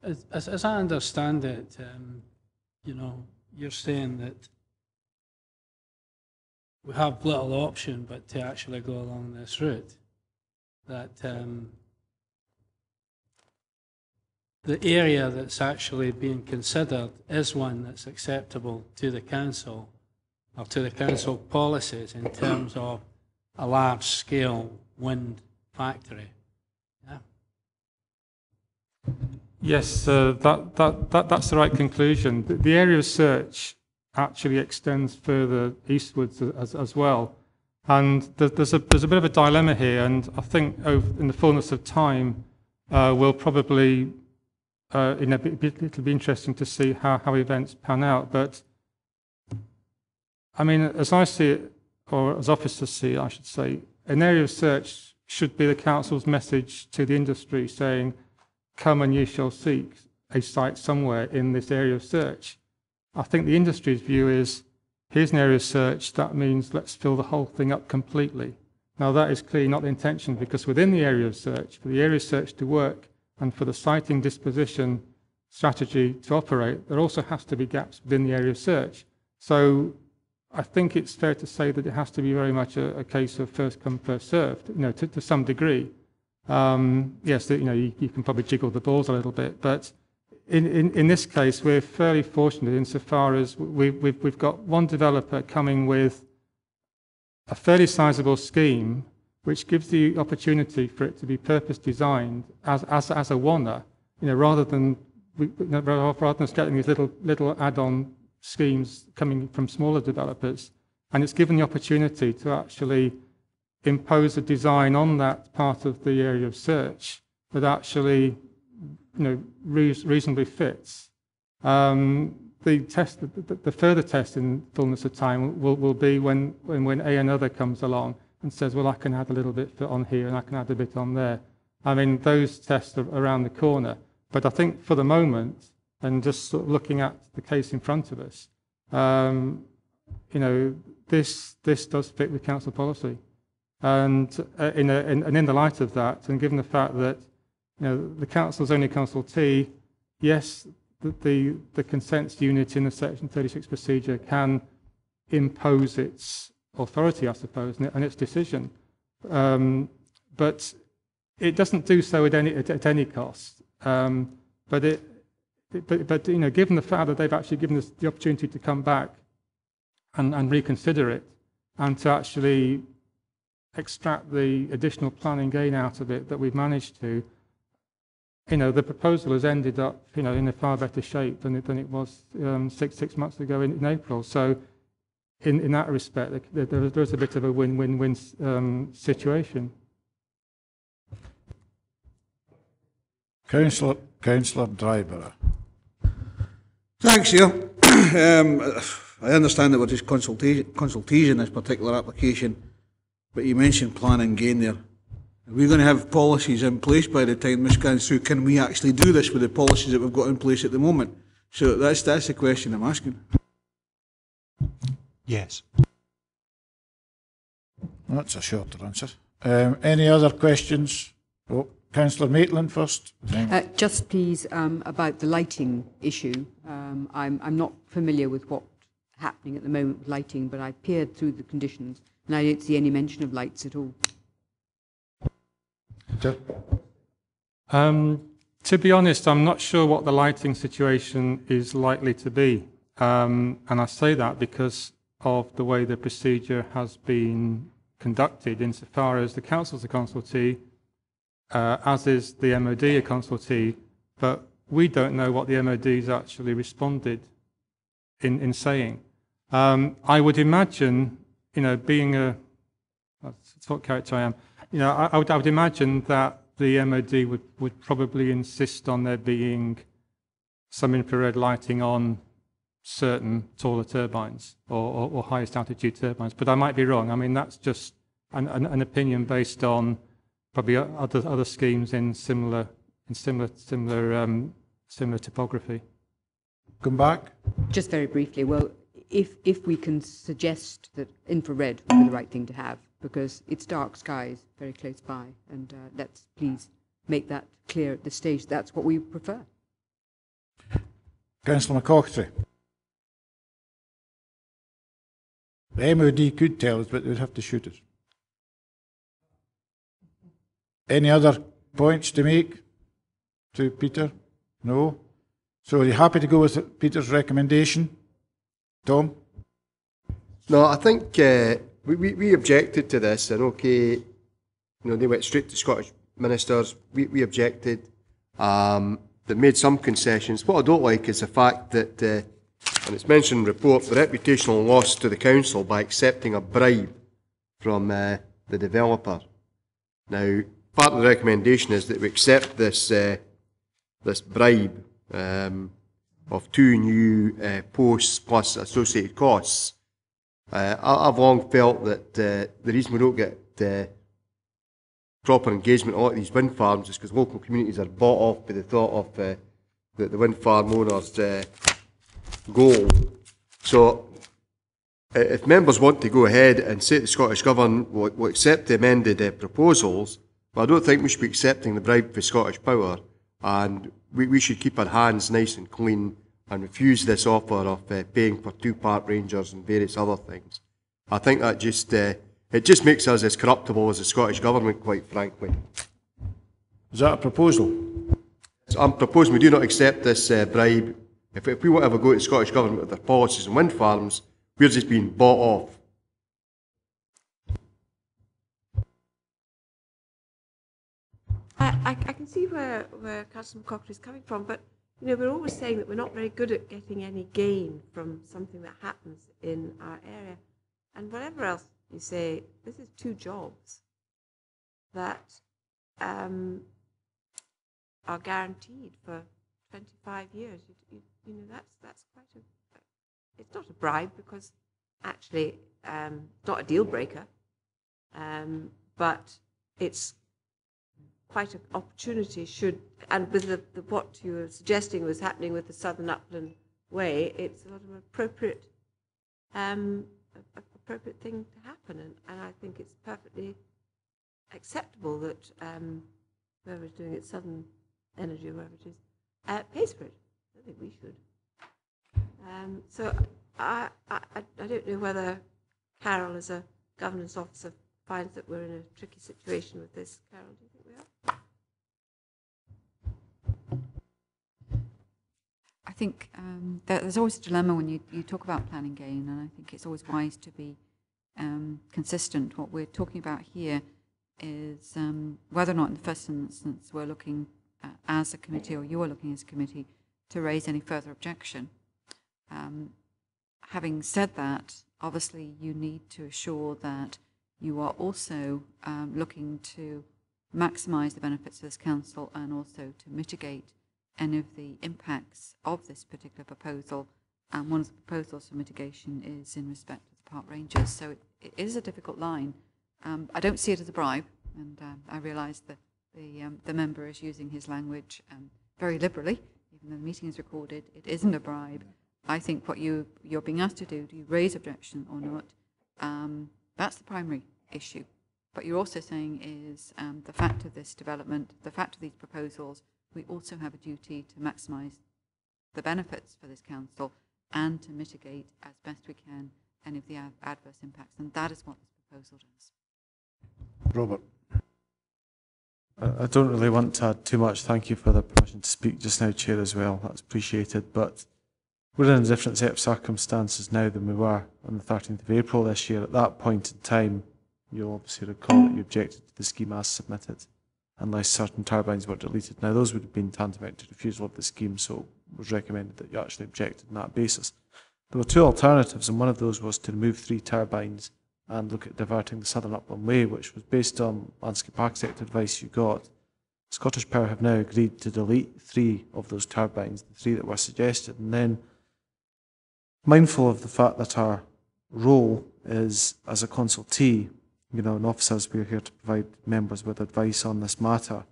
As I understand it, you're saying that we have little option but to actually go along this route. That the area that's actually being considered is one that's acceptable to the council or to the council policies in terms of a large-scale wind factory. Yeah. Yes, that's the right conclusion. The area of search actually extends further eastwards as well. And there's a bit of a dilemma here, and I think in the fullness of time, we'll probably, it'll be interesting to see how events pan out. But, I mean, as I see it, or as officers see it, I should say, an area of search should be the council's message to the industry saying, come and you shall seek a site somewhere in this area of search. I think the industry's view is, here's an area of search, that means let's fill the whole thing up completely. Now that is clearly not the intention, because within the area of search, for the area of search to work and for the siting disposition strategy to operate, there also has to be gaps within the area of search. So I think it's fair to say that it has to be very much a case of first come, first served, to some degree. Yes, you can probably jiggle the balls a little bit, but in this case, we're fairly fortunate insofar as we've got one developer coming with a fairly sizable scheme, which gives the opportunity for it to be purpose designed as a one-er, rather than us getting these little add-on schemes coming from smaller developers. And it's given the opportunity to actually impose a design on that part of the area of search that actually reasonably fits. The further test in fullness of time will be when A another comes along and says, well, I can add a little bit on here and I can add a bit on there. I mean, those tests are around the corner. But I think for the moment, and just sort of looking at the case in front of us, this does fit with council policy. And in the light of that, and given the fact that the council's only consultee, yes, the consents unit in the Section 36 procedure can impose its authority, I suppose, and its decision. but it doesn't do so at any cost. But you know, given the fact that they've actually given us the opportunity to come back and reconsider it, and to actually extract the additional planning gain out of it that we've managed to, you know, the proposal has ended up, you know, in a far better shape than it was six months ago in April. So, in that respect, there's a bit of a win-win-win situation. Councillor Driver. Thanks, Chair. I understand that we're just consultation this particular application, but you mentioned planning gain there. Are we going to have policies in place by the time this goes through? Can we actually do this with the policies that we've got in place at the moment? So that's the question I'm asking. Yes. That's a shorter answer. Any other questions? Oh, Councillor Maitland first. Just please, about the lighting issue. I'm not familiar with what's happening at the moment with lighting, but I peered through the conditions and I don't see any mention of lights at all. To be honest, I'm not sure what the lighting situation is likely to be. And I say that because of the way the procedure has been conducted, insofar as the council's a consultee, as is the MOD a consultee, but we don't know what the MOD's actually responded in saying. I would imagine, you know, being that's what character I am, you know, I would imagine that the MOD would probably insist on there being some infrared lighting on certain taller turbines or highest altitude turbines, but I might be wrong. I mean, that's just an opinion based on probably other schemes in similar topography. Come back. Just very briefly. Well, if we can suggest that infrared would be the right thing to have, because it's dark skies very close by, and let's please make that clear at this stage. That's what we prefer. Councillor Ochiltree. The MOD could tell us, but they'd have to shoot us. Any other points to make to Peter? No? So are you happy to go with Peter's recommendation? Tom? No, I think we objected to this, and okay, you know, they went straight to Scottish ministers. We objected. They made some concessions. What I don't like is the fact that, and it's mentioned in the report, the reputational loss to the council by accepting a bribe from the developer. Now, part of the recommendation is that we accept this this bribe of 2 new posts plus associated costs. I've long felt that the reason we don't get proper engagement on a lot of these wind farms is because local communities are bought off by the thought of the wind farm owners' goal. So if members want to go ahead and say to the Scottish Government we'll accept the amended proposals, but I don't think we should be accepting the bribe for Scottish Power, and we should keep our hands nice and clean and refuse this offer of paying for 2 park rangers and various other things. I think that just it just makes us as corruptible as the Scottish Government, quite frankly. Is that a proposal? So I'm proposing we do not accept this bribe. If we want to have a go at the Scottish Government with their policies and wind farms, we're just being bought off. I can see where Councillor McCockery is coming from, but you know, we're always saying that we're not very good at getting any gain from something that happens in our area. And whatever else you say, this is 2 jobs that are guaranteed for 25 years. You know, that's quite a. It's not a bribe because actually not a deal breaker, but it's quite an opportunity. And with what you were suggesting was happening with the Southern Upland Way, it's sort of an appropriate thing to happen, and I think it's perfectly acceptable that whoever's doing it, Southern Energy or whoever it is, pays for it. I think we should. So I don't know whether Carol, as a governance officer, find that we're in a tricky situation with this, Carol? Do you think we are? I think there's always a dilemma when you talk about planning gain, and I think it's always wise to be consistent. What we're talking about here is whether or not in the first instance we're looking as a committee, or you are looking as a committee, to raise any further objection. Having said that, obviously you need to assure that you are also looking to maximise the benefits of this council and also to mitigate any of the impacts of this particular proposal. And one of the proposals for mitigation is in respect of the park rangers. So it is a difficult line. I don't see it as a bribe, and I realise that the member is using his language very liberally, even though the meeting is recorded. It isn't a bribe. I think what you're being asked to do you raise objection or not? That's the primary issue. But you're also saying is the fact of this development, the fact of these proposals, we also have a duty to maximise the benefits for this council and to mitigate as best we can any of the adverse impacts. And that is what this proposal does. Robert. I don't really want to add too much. Thank you for the permission to speak just now, Chair, as well. That's appreciated. But we're in a different set of circumstances now than we were on the 13th of April this year. At that point in time, you'll obviously recall that you objected to the scheme as submitted, unless certain turbines were deleted. Now, those would have been tantamount to refusal of the scheme, so it was recommended that you actually objected on that basis. There were two alternatives, and one of those was to remove 3 turbines and look at diverting the Southern Upland Way, which was based on landscape architect advice you got. Scottish Power have now agreed to delete 3 of those turbines, the 3 that were suggested, and then, mindful of the fact that our role is as a consultee, and officers, we're here to provide members with advice on this matter.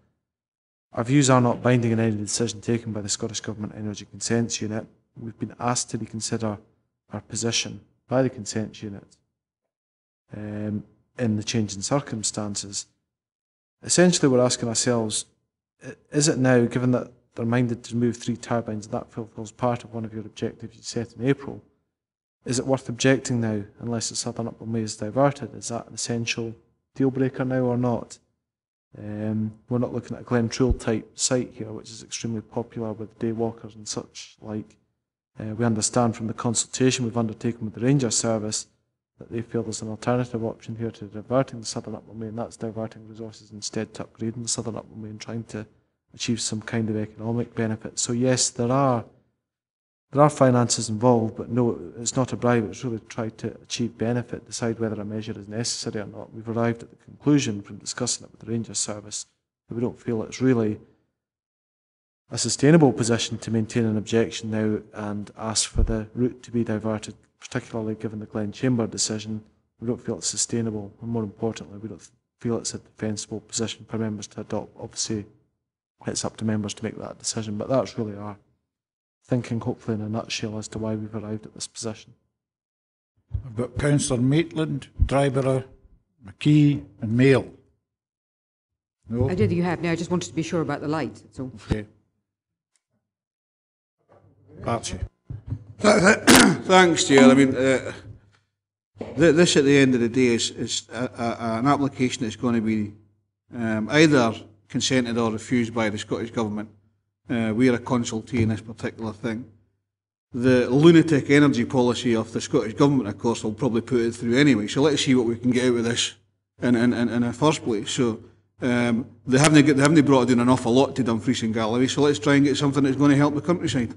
Our views are not binding in any decision taken by the Scottish Government Energy Consents Unit. We've been asked to reconsider our position by the Consents Unit in the change in circumstances. Essentially, we're asking ourselves, is it now, given that they're minded to remove 3 turbines, that fulfills part of one of your objectives you set in April, is it worth objecting now unless the Southern Upland Way is diverted? Is that an essential deal breaker now or not? We're not looking at a Glentrool type site here, which is extremely popular with day walkers and such like. We understand from the consultation we've undertaken with the Ranger Service that they feel there's an alternative option here to diverting the Southern Upland Way, and that's diverting resources instead to upgrading the Southern Upland Way and trying to achieve some kind of economic benefit. So yes, there are finances involved, but no, it's not a bribe. It's really tried to achieve benefit, decide whether a measure is necessary or not. We've arrived at the conclusion from discussing it with the Ranger Service that we don't feel it's really a sustainable position to maintain an objection now and ask for the route to be diverted, particularly given the Glen Chamber decision. We don't feel it's sustainable, and more importantly, we don't feel it's a defensible position for members to adopt. Obviously, it's up to members to make that decision, but that's really our thinking, hopefully in a nutshell, as to why we've arrived at this position. I've got Councillor Maitland, Dryborough, McKee and Mail. No? I did you have. Now I just wanted to be sure about the light, that's all. Okay. Archie. Thanks, Chair. I mean, this at the end of the day is an application that's going to be either consented or refused by the Scottish Government. We are a consultee in this particular thing. The lunatic energy policy of the Scottish Government, of course, will probably put it through anyway. So let's see what we can get out of this in the first place. So they haven't brought in an awful lot to Dumfries and Galloway. So let's try and get something that's going to help the countryside.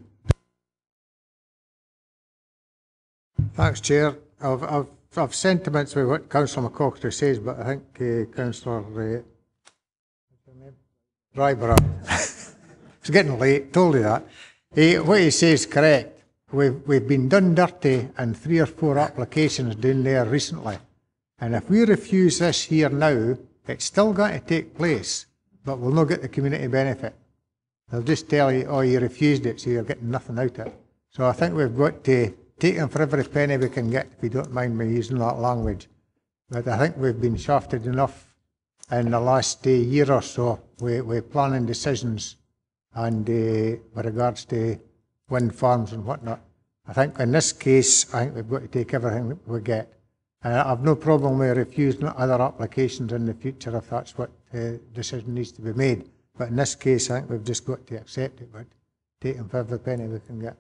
Thanks, Chair. I've sentiments with what Councillor Ochiltree says, but I think Councillor Dryborough. It's getting late, told you that. What he says is correct. We've been done dirty in 3 or 4 applications down there recently. And if we refuse this here now, it's still going to take place, but we'll not get the community benefit. They'll just tell you, oh, you refused it, so you're getting nothing out of it. So I think we've got to take them for every penny we can get, if you don't mind me using that language. But I think we've been shafted enough in the last year or so with planning decisions and with regards to wind farms and whatnot. I think in this case, I think we've got to take everything that we get. I've no problem with refusing other applications in the future if that's what decision needs to be made. But in this case, I think we've just got to accept it, but taking for every penny we can get.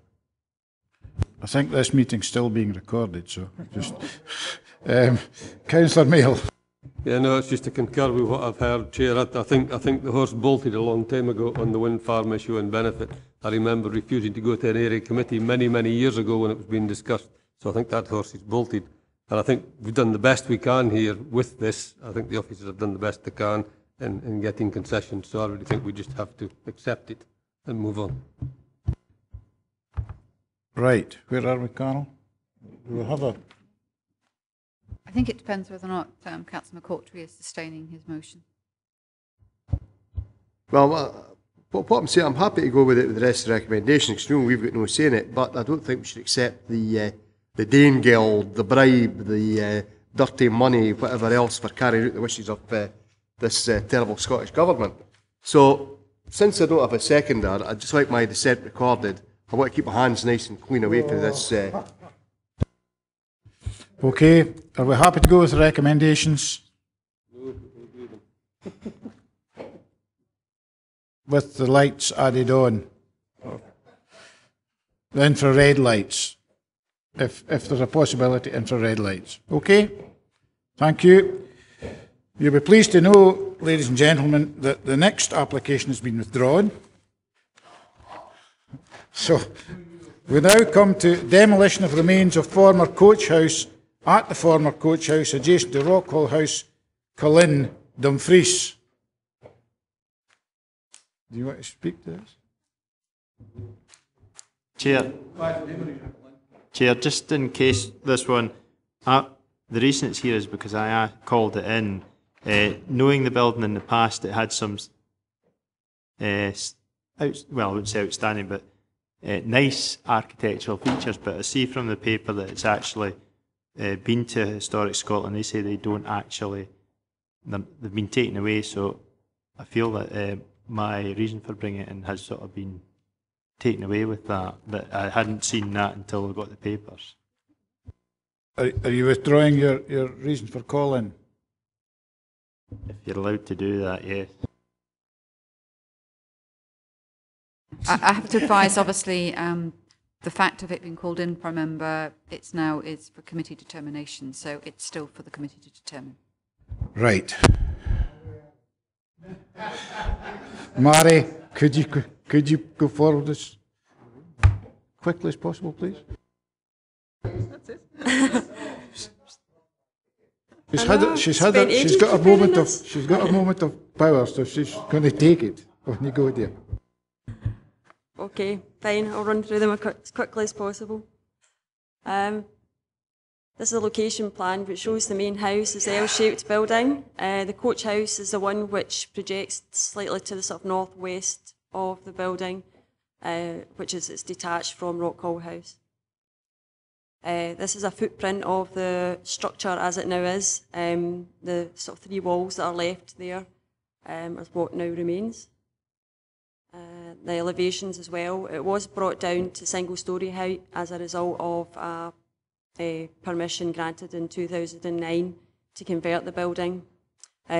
I think this meeting's still being recorded, so just... Councillor Mail. Yeah, no, it's just to concur with what I've heard, Chair. I think the horse bolted a long time ago on the wind farm issue and benefit. I remember refusing to go to an area committee many, many years ago when it was being discussed. So I think that horse is bolted. And I think we've done the best we can here with this. I think the officers have done the best they can in getting concessions. So I really think we just have to accept it and move on. Right. Where are we, Carol? Do we have a... I think it depends whether or not Councillor Ochiltree is sustaining his motion. Well, what I'm saying, I'm happy to go with it with the rest of the recommendations, because we've got no say in it, but I don't think we should accept the Dane Guild, the bribe, the dirty money, whatever else, for carrying out the wishes of this terrible Scottish Government. So, since I don't have a seconder, I'd just like my dissent recorded. I want to keep my hands nice and clean away from this. Okay, are we happy to go with the recommendations? With the lights added on. The infrared lights. If there's a possibility, infrared lights. Okay, thank you. You'll be pleased to know, ladies and gentlemen, that the next application has been withdrawn. So, we now come to demolition of remains of former coach house at the former coach house adjacent to Rockhall House, Culraven, Dumfries. Do you want to speak to this? Chair, just in case this one, the reason it's here is because I called it in. Knowing the building in the past, it had some, well, I wouldn't say outstanding, but nice architectural features, but I see from the paper that it's actually been to Historic Scotland. They say they don't actually, they've been taken away, so I feel that my reason for bringing it in has sort of been taken away with that, but I hadn't seen that until we got the papers. Are you withdrawing your reason for calling? If you're allowed to do that, yes. I have to advise, obviously, the fact of it being called in for a member, it's for committee determination, so it's still for the committee to determine. Right. Mary, could you go forward as quickly as possible, please? That's it. She's got a moment of power, so she's going to take it when you go there. Okay, fine. I'll run through them as quickly as possible. This is a location plan which shows the main house as the L-shaped building. The coach house is the one which projects slightly to the sort of northwest of the building, which is it's detached from Rockhall House. This is a footprint of the structure as it now is. The sort of three walls that are left there is what now remains. The elevations as well. It was brought down to single-storey height as a result of a permission granted in 2009 to convert the building.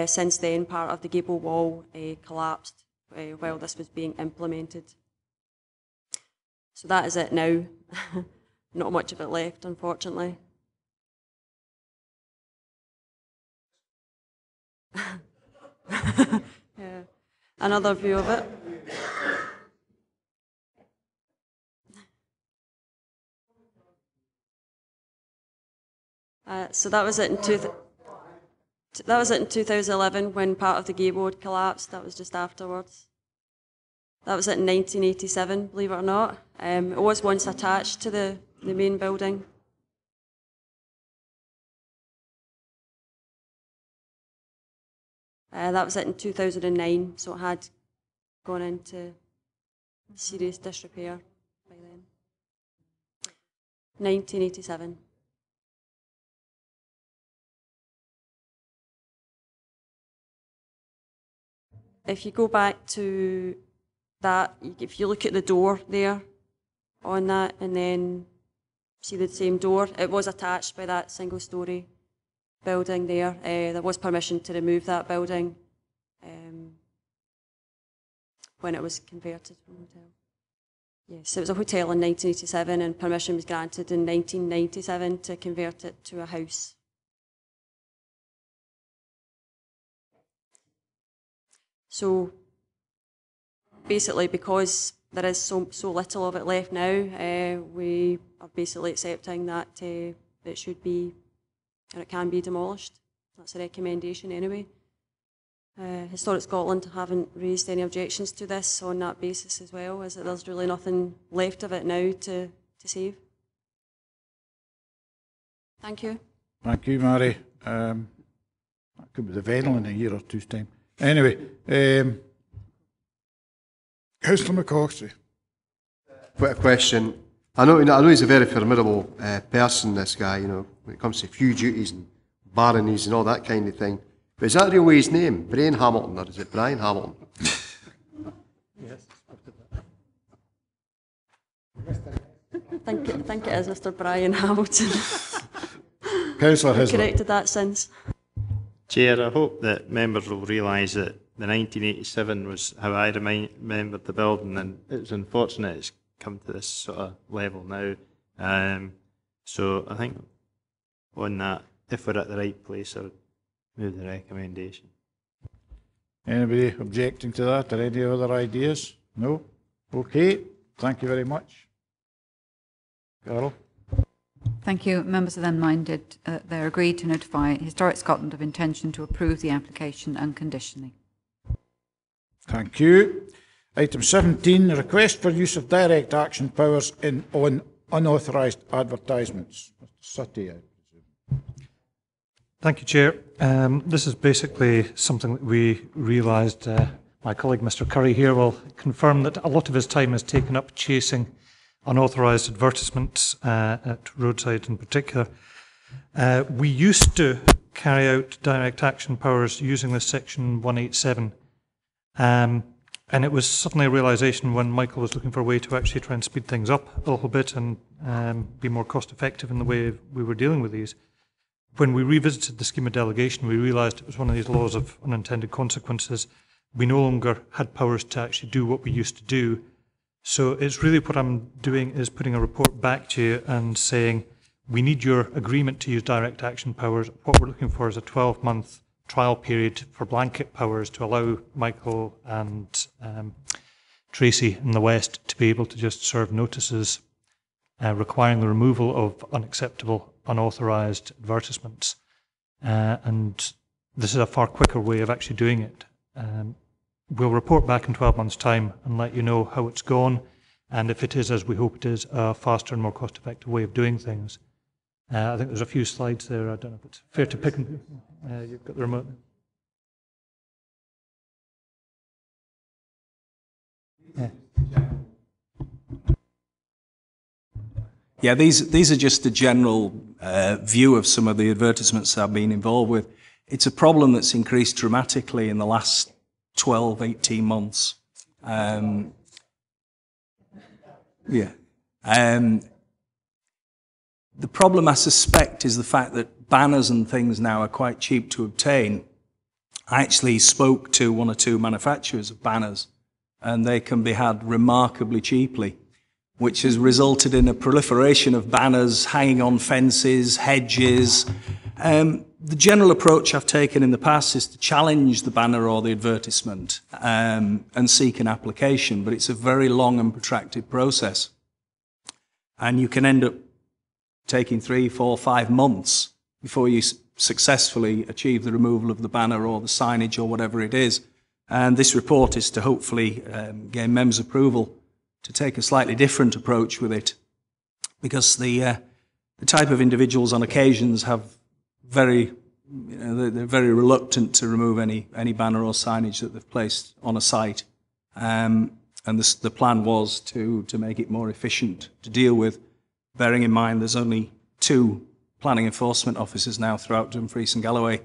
Since then, part of the gable wall collapsed while this was being implemented. So that is it now. Not much of it left, unfortunately. Yeah. Another view of it. So that was it in 2011 when part of the gable had collapsed. That was just afterwards. That was it in 1987, believe it or not. It was once attached to the main building. That was it in 2009, so it had gone into serious disrepair by then. 1987. If you go back to that, if you look at the door there on that and then see the same door, it was attached by that single storey building there. There was permission to remove that building when it was converted from a hotel. Yes, it was a hotel in 1987 and permission was granted in 1997 to convert it to a house. So basically, because there is so little of it left now, we are basically accepting that it should be, or it can be demolished. That's a recommendation anyway. Historic Scotland haven't raised any objections to this on that basis as well, as that there's really nothing left of it now to save. Thank you. Thank you, Mary. That could be the Vennel in a year or two's time. Anyway, Councillor McCoxey. What a question. I know he's a very formidable person, this guy, you know, when it comes to few duties and baronies and all that kind of thing. But is that really his name? Brian Hamilton, or is it Brian Hamilton? Yes. I think it is Mr. Brian Hamilton. Councillor I've corrected that since. Chair, I hope that members will realise that the 1987 was how I remembered the building, and it's unfortunate it's come to this sort of level now. So I think on that, if we're at the right place, I would move the recommendation. Anybody objecting to that or any other ideas? No? Okay. Thank you very much. Carol? Thank you. Members are then minded they're agreed to notify Historic Scotland of intention to approve the application unconditionally. Thank you. Item 17, request for use of direct action powers on unauthorised advertisements. Mr. Sutty, I presume. Thank you, Chair. This is basically something that we realised. My colleague, Mr. Curry, here will confirm that a lot of his time is taken up chasing unauthorised advertisements at roadside in particular. We used to carry out direct action powers using this section 187. And it was suddenly a realisation when Michael was looking for a way to actually try and speed things up a little bit and be more cost effective in the way we were dealing with these. When we revisited the scheme of delegation, we realised it was one of these laws of unintended consequences. We no longer had powers to actually do what we used to do. So it's really what I'm doing is putting a report back to you and saying, we need your agreement to use direct action powers. What we're looking for is a 12-month trial period for blanket powers to allow Michael and Tracy in the West to be able to just serve notices requiring the removal of unacceptable, unauthorised advertisements. And this is a far quicker way of actually doing it. We'll report back in 12 months' time and let you know how it's gone, and if it is, as we hope it is, a faster and more cost-effective way of doing things. I think there's a few slides there. I don't know if it's fair to pick. You've got the remote. Yeah, these are just a general view of some of the advertisements I've been involved with. It's a problem that's increased dramatically in the last 12, 18 months. The problem, I suspect, is the fact that banners and things now are quite cheap to obtain. I actually spoke to one or two manufacturers of banners, and they can be had remarkably cheaply, which has resulted in a proliferation of banners hanging on fences, hedges. The general approach I've taken in the past is to challenge the banner or the advertisement and seek an application, but it's a very long and protracted process. And you can end up taking 3, 4, 5 months before you successfully achieve the removal of the banner or the signage or whatever it is. And this report is to hopefully gain members' approval to take a slightly different approach with it, because the type of individuals on occasions have they're very reluctant to remove any banner or signage that they've placed on a site. And the plan was to make it more efficient to deal with, bearing in mind there's only 2 planning enforcement officers now throughout Dumfries and Galloway.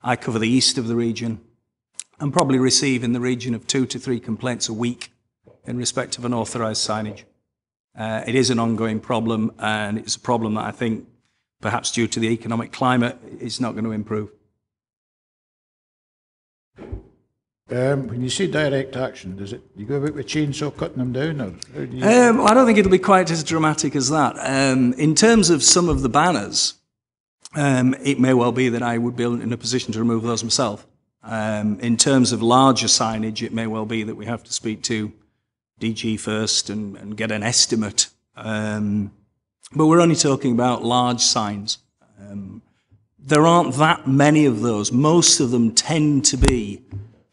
I cover the east of the region and probably receive in the region of 2 to 3 complaints a week in respect of unauthorised signage. It is an ongoing problem, and it's a problem that I think perhaps due to the economic climate, it's not going to improve. When you say direct action, does it you go about with a chainsaw cutting them down, or how do you? I don't think it'll be quite as dramatic as that. In terms of some of the banners, it may well be that I would be in a position to remove those myself. In terms of larger signage, it may well be that we have to speak to DG first and get an estimate. But we're only talking about large signs. There aren't that many of those. Most of them tend to be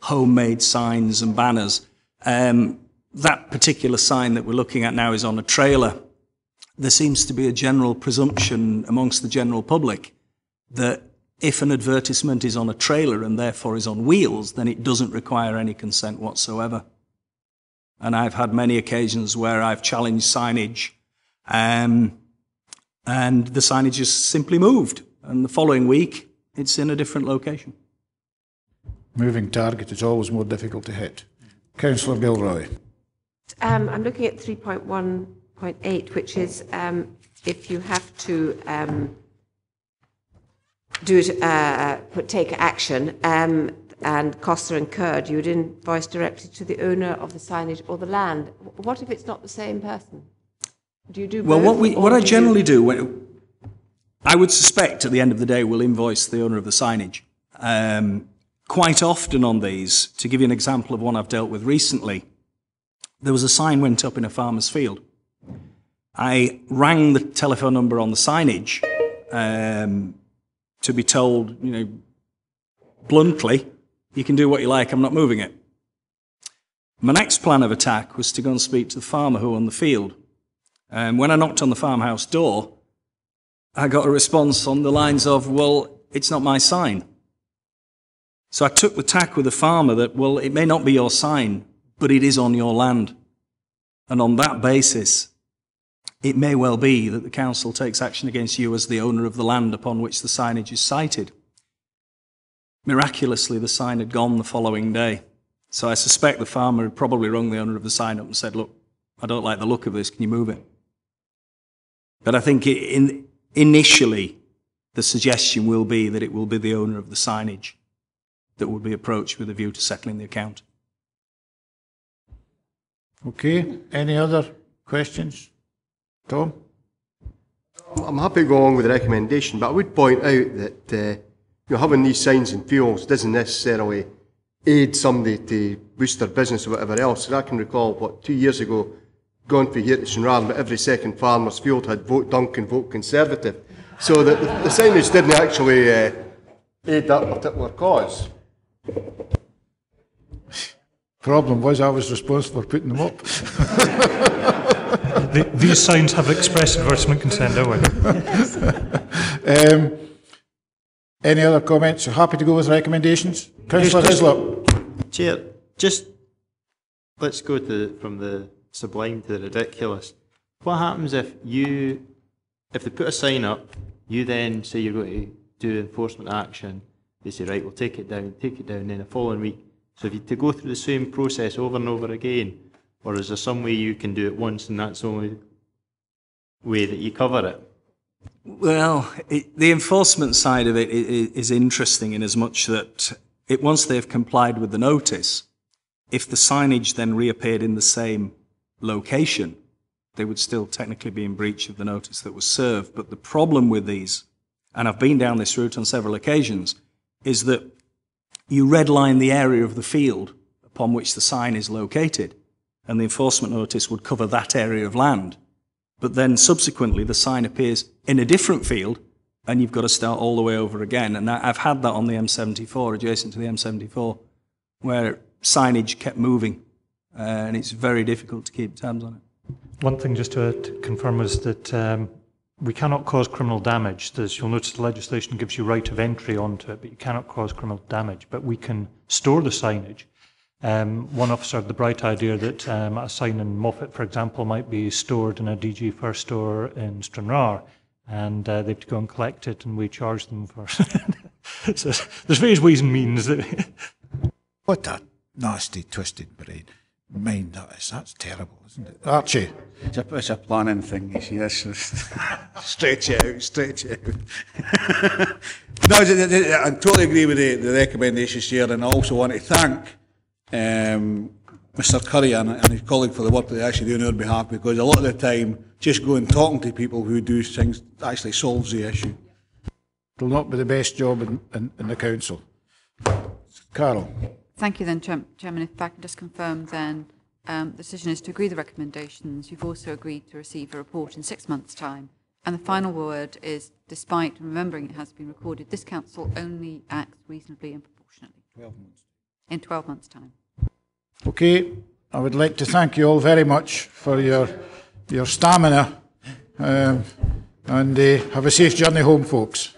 homemade signs and banners. That particular sign that we're looking at now is on a trailer. There seems to be a general presumption amongst the general public that if an advertisement is on a trailer and therefore is on wheels, then it doesn't require any consent whatsoever. And I've had many occasions where I've challenged signage and the signage has simply moved. And the following week, it's in a different location. Moving target is always more difficult to hit. Councillor Gilroy. I'm looking at 3.1.8, which is if you have to do it, take action and costs are incurred, you would invoice directly to the owner of the signage or the land. What if it's not the same person? Do you do both? Well, what I generally do, I would suspect at the end of the day we'll invoice the owner of the signage. Quite often on these, to give you an example of one I've dealt with recently, there was a sign went up in a farmer's field. I rang the telephone number on the signage to be told, bluntly, you can do what you like, I'm not moving it. My next plan of attack was to go and speak to the farmer who owned the field. When I knocked on the farmhouse door, I got a response on the lines of, well, it's not my sign. So I took the tack with the farmer that, well, it may not be your sign, but it is on your land. And on that basis, it may well be that the council takes action against you as the owner of the land upon which the signage is sited. Miraculously, the sign had gone the following day. So I suspect the farmer had probably rung the owner of the sign up and said, look, I don't like the look of this, can you move it? But I think initially the suggestion will be that it will be the owner of the signage that would be approached with a view to settling the account. Okay, any other questions? Tom? I'm happy to go along with the recommendation, but I would point out that having these signs in fields doesn't necessarily aid somebody to boost their business or whatever else. And I can recall, 2 years ago, going from here to Shenran, but every second farmer's field had vote Duncan, vote Conservative. So the signage didn't actually aid that particular cause. Problem was I was responsible for putting them up. These signs have express advertisement consent, don't we? Any other comments? You're happy to go with recommendations? Councillor Hislop. Chair, just let's go from the sublime to the ridiculous. What happens if they put a sign up, you then say you're going to do enforcement action, they say, right, we'll take it down, then the following week. So if you to go through the same process over and over again, or is there some way you can do it once and that's the only way that you cover it? Well, the enforcement side of it is interesting in as much that once they've complied with the notice, if the signage then reappeared in the same location, they would still technically be in breach of the notice that was served. But the problem with these, and I've been down this route on several occasions, is that you redline the area of the field upon which the sign is located, and the enforcement notice would cover that area of land. But then subsequently the sign appears in a different field, and you've got to start all the way over again. And I've had that on the M74, adjacent to the M74, where signage kept moving, and it's very difficult to keep tabs on it. One thing just to confirm is that we cannot cause criminal damage. You'll notice the legislation gives you right of entry onto it, but you cannot cause criminal damage. But we can store the signage. One officer had the bright idea that a sign in Moffat, for example, might be stored in a DG First store in Stranraer, and they have to go and collect it, and we charge them for So there's various ways and means. What a nasty, twisted brain. Mind that is. That's terrible, isn't it? Archie? It's a planning thing, you see. Stretch it out. No, I totally agree with the recommendations here, and I also want to thank Mr Curry and his colleague for the work that they actually do on our behalf, because a lot of the time, just going and talking to people who do things actually solves the issue. It'll not be the best job in the council. Carol? Thank you then, Chairman. If I can just confirm then, the decision is to agree the recommendations. You've also agreed to receive a report in 6 months' time. And the final word is, despite remembering it has been recorded, this council only acts reasonably and proportionately. 12 months. In 12 months' time. Okay, I would like to thank you all very much for your stamina, and have a safe journey home, folks.